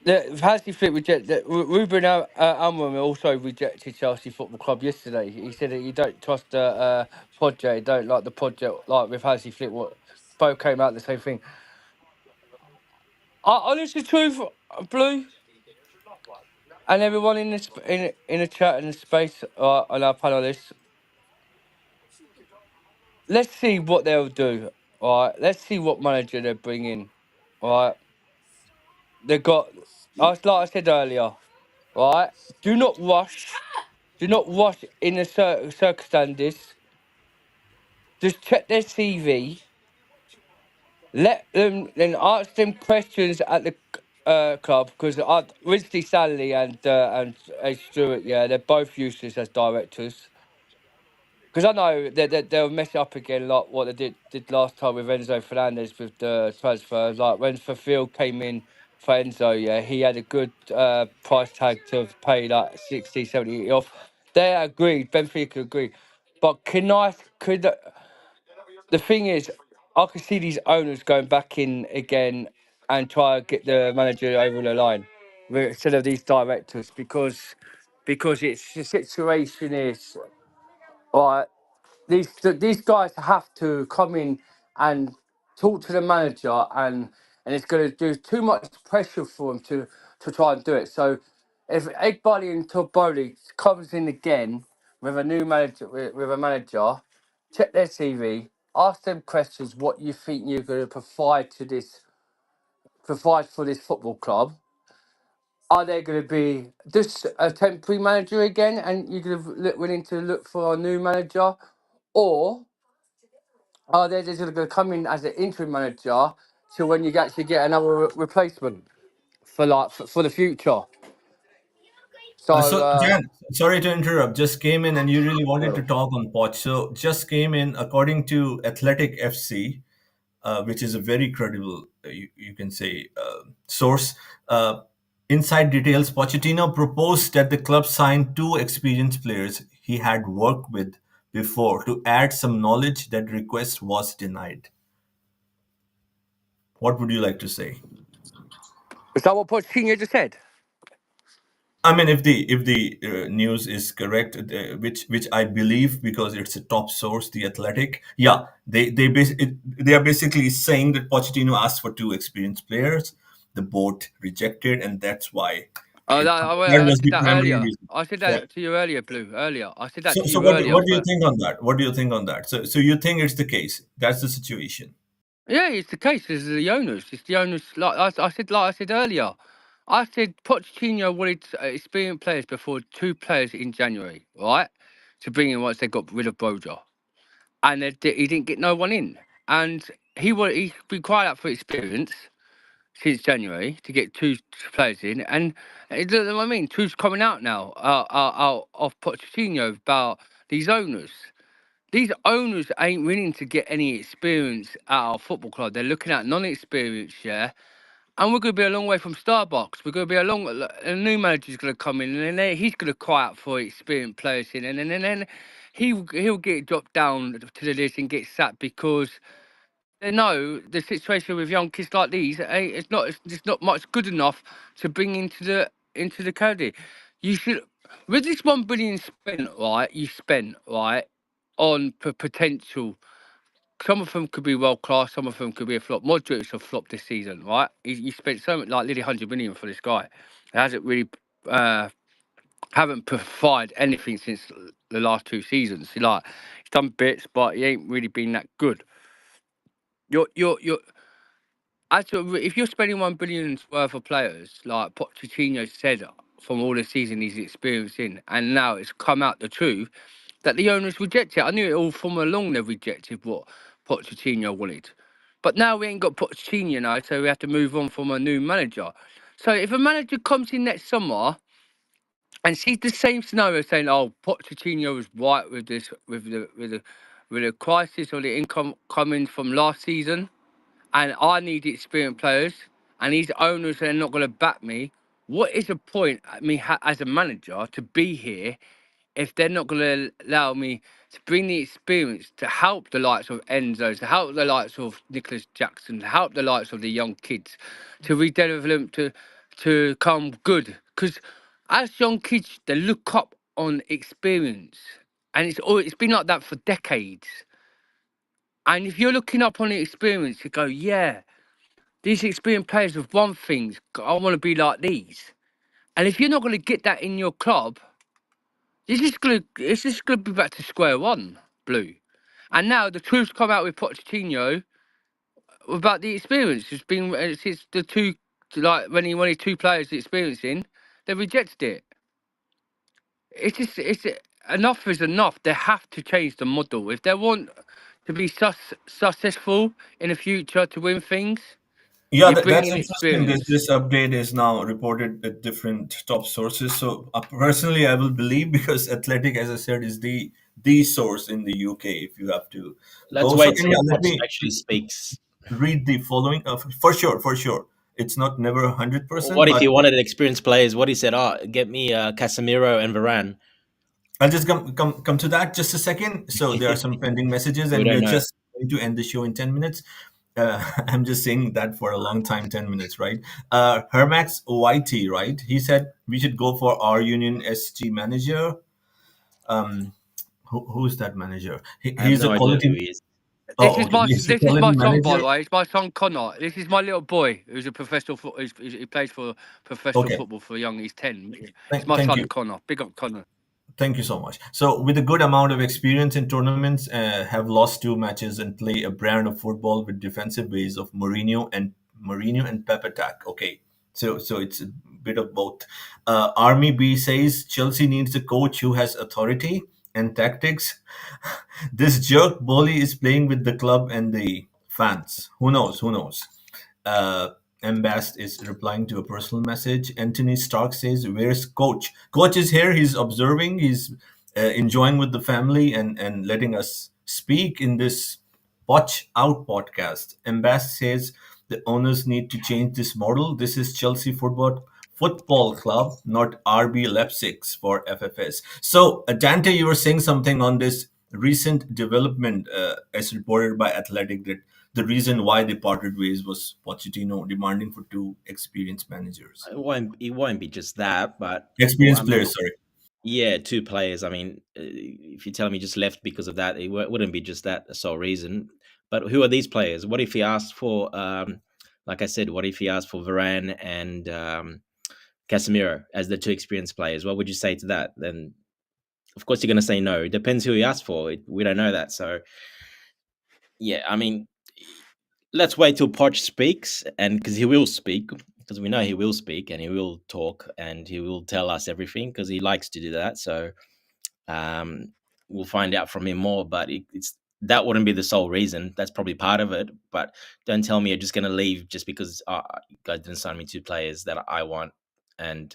Hansi Flick rejected. Ruben Amorim also rejected Chelsea Football Club yesterday. He said that he don't trust the project. He don't like the project. Like with Hansi Flick, what both came out the same thing. Honestly, truth, Blue, and everyone in this in the chat and the space on our panelists. Let's see what they'll do. All right, let's see what manager they bring in. All right, they got. Like I said earlier. All right, do not rush. Do not rush in the circumstances. Just check their CV. Let them then ask them questions at the club because Ridley Stanley and Stewart, yeah, they're both useless as directors. Because I know they'll mess it up again, like what they did last time with Enzo Fernandez with the transfer. Like when Fafil came in for Enzo, yeah, he had a good price tag to pay like 60, 70 off. They agreed, Benfica agreed. But the thing is, I can see these owners going back in again and try to get the manager over the line instead of these directors because it's the situation is right. These guys have to come in and talk to the manager and it's going to do too much pressure for them to try and do it. So if Eggbody and Todd Bowley comes in again with a new manager with a manager, check their CV, ask them questions what you think you're going to provide for this football club. Are they going to be just a temporary manager again, and you're going to willing to look for a new manager, or are they just going to come in as an interim manager till when you actually get another replacement for the future? So So, Dan, sorry to interrupt. Just came in and you really wanted to talk on Poch. So, just came in according to Athletic FC, which is a very credible, you can say, source. Inside details, Pochettino proposed that the club sign 2 experienced players he had worked with before to add some knowledge. That request was denied. What would you like to say? is that what Pochettino just said? I mean, if the news is correct, which I believe because it's a top source, the Athletic, yeah, they are basically saying that Pochettino asked for two experienced players, the board rejected, and that's why Oh, it I that was said the that primary earlier. reason. I said Yeah. that to you earlier, Blue. Earlier, I said that So, to so you earlier. what do you But think on that? What do you think on that? So you think it's the case? That's the situation. yeah, it's the case. It's the owners. It's the owners. Like I said earlier. I said Pochettino wanted experienced players before two players in January, right? To bring in once they got rid of Broja, and he didn't get no one in, and he's been crying out for experience since January to get two players in, and look what I mean. Two's coming out now out of Pochettino about these owners. These owners ain't willing to get any experience at our football club. They're looking at non-experience, yeah. And we're going to be a long way from Starbucks. We're going to be a new manager's going to come in, and then he's going to cry out for experienced players in, and then he'll get dropped down to the list and get sacked because they know the situation with young kids like these. It's not much good enough to bring into the caddy. You should with this 1 billion spent right. You spent right on potential. Some of them could be world class. Some of them could be a flop. Modric's a flop this season, right? You spent so much, like nearly 100 million for this guy. It hasn't really haven't provided anything since the last two seasons. He's done bits, but he ain't really been that good. You're if you're spending 1 billion worth of players, like Pochettino said from all the season he's experienced in, and now it's come out the truth that the owners reject it. I knew it all from along they rejected what Pochettino wanted. But now we ain't got Pochettino now, so we have to move on from a new manager. So if a manager comes in next summer and sees the same scenario saying, "Oh, Pochettino was right with this, with the crisis or the income coming from last season," and I need experienced players, and these owners are not going to back me. What is the point, as a manager, to be here if they're not going to allow me to bring the experience to help the likes of Enzo, to help the likes of Nicholas Jackson, to help the likes of the young kids, to redevelop them to come good? Because as young kids, they look up on experience, and it's been like that for decades. And if you're looking up on the experience, you go, yeah, these experienced players have won things. I want to be like these. And if you're not going to get that in your club, it's just gonna be back to square one, Blue. And now the truth's come out with Pochettino about the experience. Since the two, like when he wanted two players experiencing, they rejected it. It's enough is enough. They have to change the model if they want to be successful in the future to win things. Yeah, You bring that's in interesting. This experience. this update is now reported at different top sources. So personally, I will believe because Athletic, as I said, is the source in the UK. If you have to Let's go, so wait till yeah, let Poch me actually speaks. read the following. For sure, for sure, it's not never 100%, What if but you wanted experienced players? What he said, get me Casemiro and Varane. I'll just come to that just a second. So there are some pending messages, We and we don't are know. just going to end the show in 10 minutes. I'm just saying that for a long time, 10 minutes, right? Hermax YT, right? He said we should go for our Union SG manager. Um, who's that manager? I have He's no a idea who quality. he is. Oh, okay. He's a This is my quality son, by manager. the way. It's my son Connor. This is my little boy who's a professional. He plays for professional Okay. football for young. He's 10. It's my Thank son you. Connor. Big up Connor. Thank you so much. So, with a good amount of experience in tournaments, have lost two matches and play a brand of football with defensive ways of Mourinho and Pep attack. Okay, so it's a bit of both. Army B says Chelsea needs a coach who has authority and tactics. This jerk Bowley is playing with the club and the fans. Who knows? Who knows? Uh, Mbast is replying to a personal message. Anthony Stark says, "Where's Coach? Coach is here. He's observing. He's enjoying with the family and letting us speak in this Watch Out podcast." Mbast says, "The owners need to change this model. This is Chelsea Football Club, not RB Leipzig for FFS." So, Dante, you were saying something on this recent development, as reported by Athletic, that the reason why they parted ways was Pochettino demanding for two experienced managers. It won't be just that, but I Experienced mean, players, sorry. yeah, two players. I mean, if you tell me just left because of that, it wouldn't be just that sole reason. But who are these players? What if he asked for, like I said, what if he asked for Varane and Casemiro as the two experienced players? What would you say to that? Then, of course, you're going to say no. It depends who he asked for. We don't know that. So, yeah, I mean, let's wait till Poch speaks, and because he will speak, because we know he will speak and he will talk and he will tell us everything because he likes to do that. So we'll find out from him more. But it's that wouldn't be the sole reason. That's probably part of it. But don't tell me you're just going to leave just because you guys didn't sign me two players that I want, and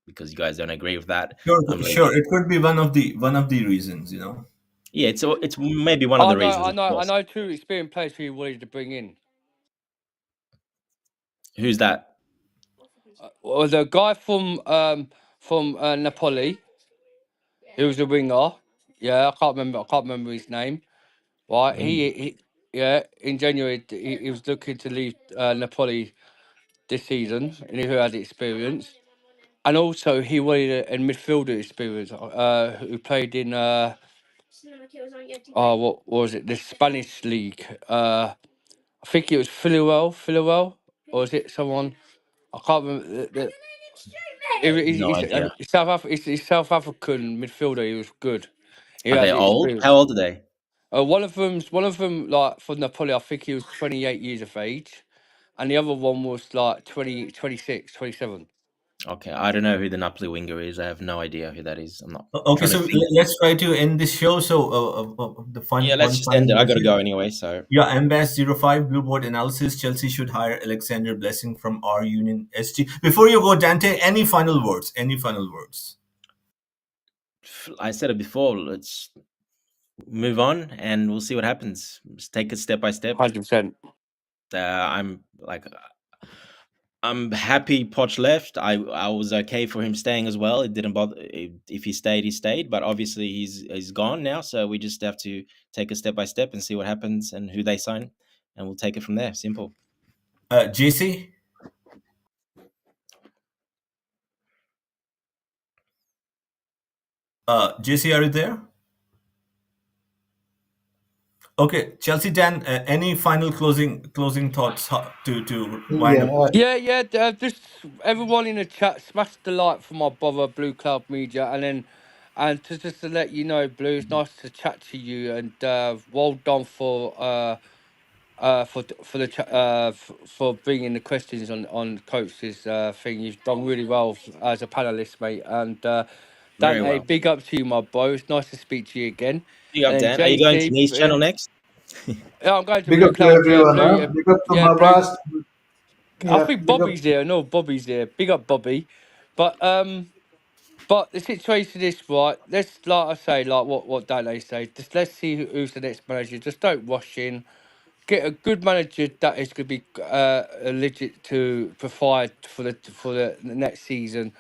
because you guys don't agree with that, Sure, I'm sure. leaving. It could be one of the reasons, you know. Yeah, it's maybe one of the reasons, of I course. know two experienced players who he wanted to bring in. Who's that? Well, the guy from Napoli, he was a winger. Yeah, I can't remember his name. Right, he yeah, in January he was looking to leave Napoli this season, and he had experience. And also, he wanted a midfielder experience who played in what was it? The Spanish league. I think it was Filluel, or is it someone? I can't remember. No idea. He's South African midfielder. He was good. He Are they had the old? experience. How old are they? One of them like for Napoli. I think he was 28 years of age, and the other one was like 26, 27. Okay, I don't know who the Napoli winger is. I have no idea who that is. I'm not Okay, trying to so think. let's try to end this show. So the Yeah, let's one just final end it. I gotta message. go anyway. So Yeah, MBAS05 Blueboard analysis. Chelsea should hire Alexander Blessing from our Union SG. Before you go, Dante, any final words? Any final words? I said it before. Let's move on, and we'll see what happens. Just take it step by step. 100%. I'm happy Poch left. I was okay for him staying as well. It didn't bother if he stayed, he stayed. But obviously he's gone now, so we just have to take it step by step and see what happens and who they sign, and we'll take it from there. Simple. JC? JC, are you there? Okay, Chelsea Dan, any final closing thoughts to wind up? Just everyone in the chat, smash the like for my brother Blue Cloud Media, and just to let you know, Blue, it's nice to chat to you, and well done for bringing the questions on coaches thing. You've done really well as a panelist, mate, and Very Dante, well. big up to you, my bro. It's nice to speak to you again. Big And up, then Dan. Are you going to JC, News channel next? yeah, I'm going to Big Blue up to Cloud, everyone, Blue, huh? Big up to yeah, my Blue. boss. I Yeah, think big up. Bobby's there. No, Bobby's there. Big up, Bobby. But the situation is right. Let's, like I say, like what Dante say. Just let's see who's the next manager. Just don't rush in. Get a good manager that is going to be legit to provide for the next season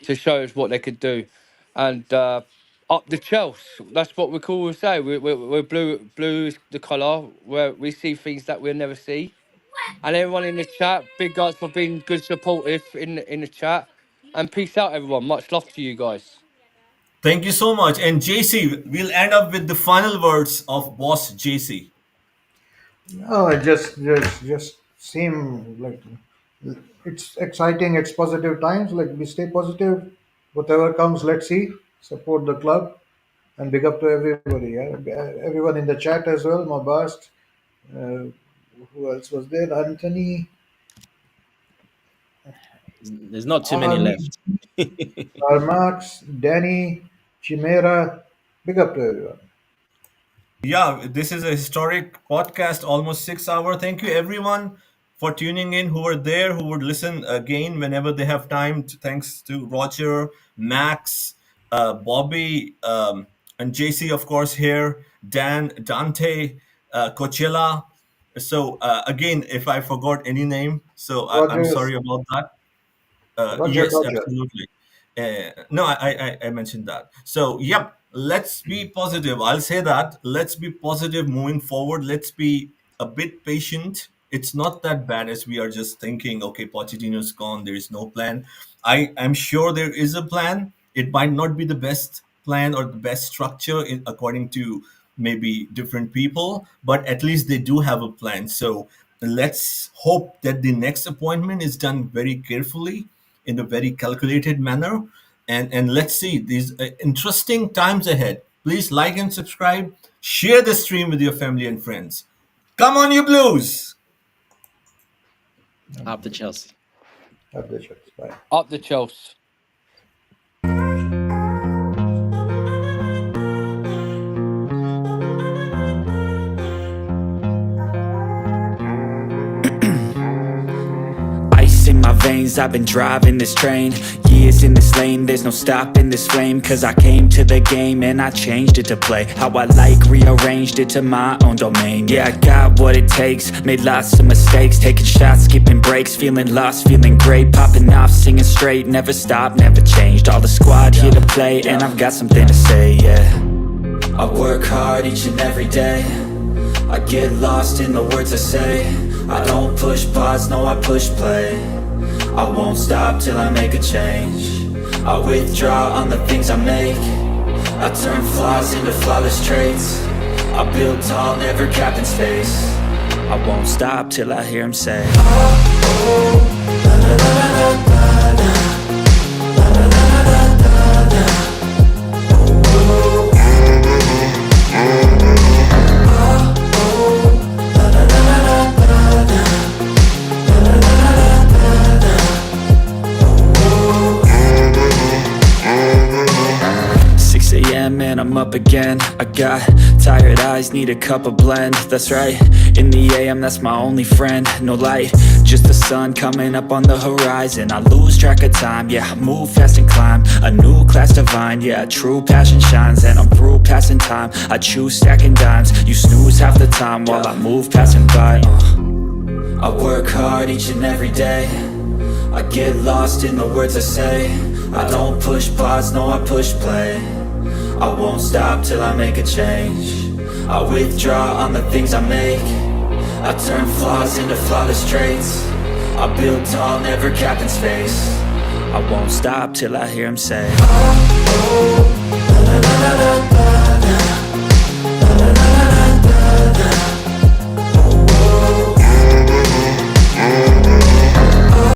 to show us what they could do, and up the Chelsea. That's what we call say. We're blue. Blue is the colour where we see things that we'll never see. And everyone in the chat, big guys for being good, supportive in the chat. And peace out, everyone. Much love to you guys. Thank you so much. And JC, we'll end up with the final words of boss JC. Oh, it just seem like it's exciting. It's positive times. Like we stay positive. Whatever comes, let's see. Support the club and big up to everybody. Yeah, everyone in the chat as well. My boss. Uh, who else was there? Anthony, There's not too many Army, left. Max, Danny, Chimera. Big up to everyone. Yeah, this is a historic podcast, almost 6 hour. Thank you everyone for tuning in who were there, who would listen again whenever they have time. Thanks to Roger, Max, Bobby, and JC, of course, here, Dan, Dante, Coachella. So again, if I forgot any name, so I'm Rogers, sorry about that. Yes, Roger. absolutely. No, I mentioned that. So, yep, let's be positive. I'll say that. Let's be positive moving forward. Let's be a bit patient. It's not that bad as we are just thinking, okay, Pochettino's gone, there is no plan. I'm sure there is a plan. It might not be the best plan or the best structure according to maybe different people, but at least they do have a plan. So let's hope that the next appointment is done very carefully in a very calculated manner. And let's see these interesting times ahead. Please like and subscribe. Share the stream with your family and friends. Come on, you Blues! Up to Chelsea. Up the Chelsea. Bye. Up the Chelsea. Ice in my veins, I've been driving this train. Years in this lane, there's no stopping this flame. Cause I came to the game and I changed it to play how I like, rearranged it to my own domain. Yeah, I got what it takes, made lots of mistakes, taking shots, skipping breaks, feeling lost, feeling great, popping off, singing straight, never stopped, never changed. All the squad here to play and I've got something to say, yeah. I work hard each and every day, I get lost in the words I say. I don't push pause, no I push play. I won't stop till I make a change. I withdraw on the things I make. I turn flaws into flawless traits. I build tall, never capped in space. I won't stop till I hear him say, oh, oh, la, la, la, la, la, la, la, la, la, la, la, la. And I'm up again. I got tired eyes, need a cup of blend. That's right, in the AM, that's my only friend. No light, just the sun coming up on the horizon. I lose track of time, yeah, I move fast and climb a new class divine, yeah, true passion shines. And I'm through passing time, I choose stacking dimes. You snooze half the time while I move passing by. I work hard each and every day, I get lost in the words I say. I don't push pause, no I push play. I won't stop till I make a change. I withdraw on the things I make. I turn flaws into flawless traits. I build tall, never capped in space. I won't stop till I hear him say, oh, oh, la, la, la, la, la.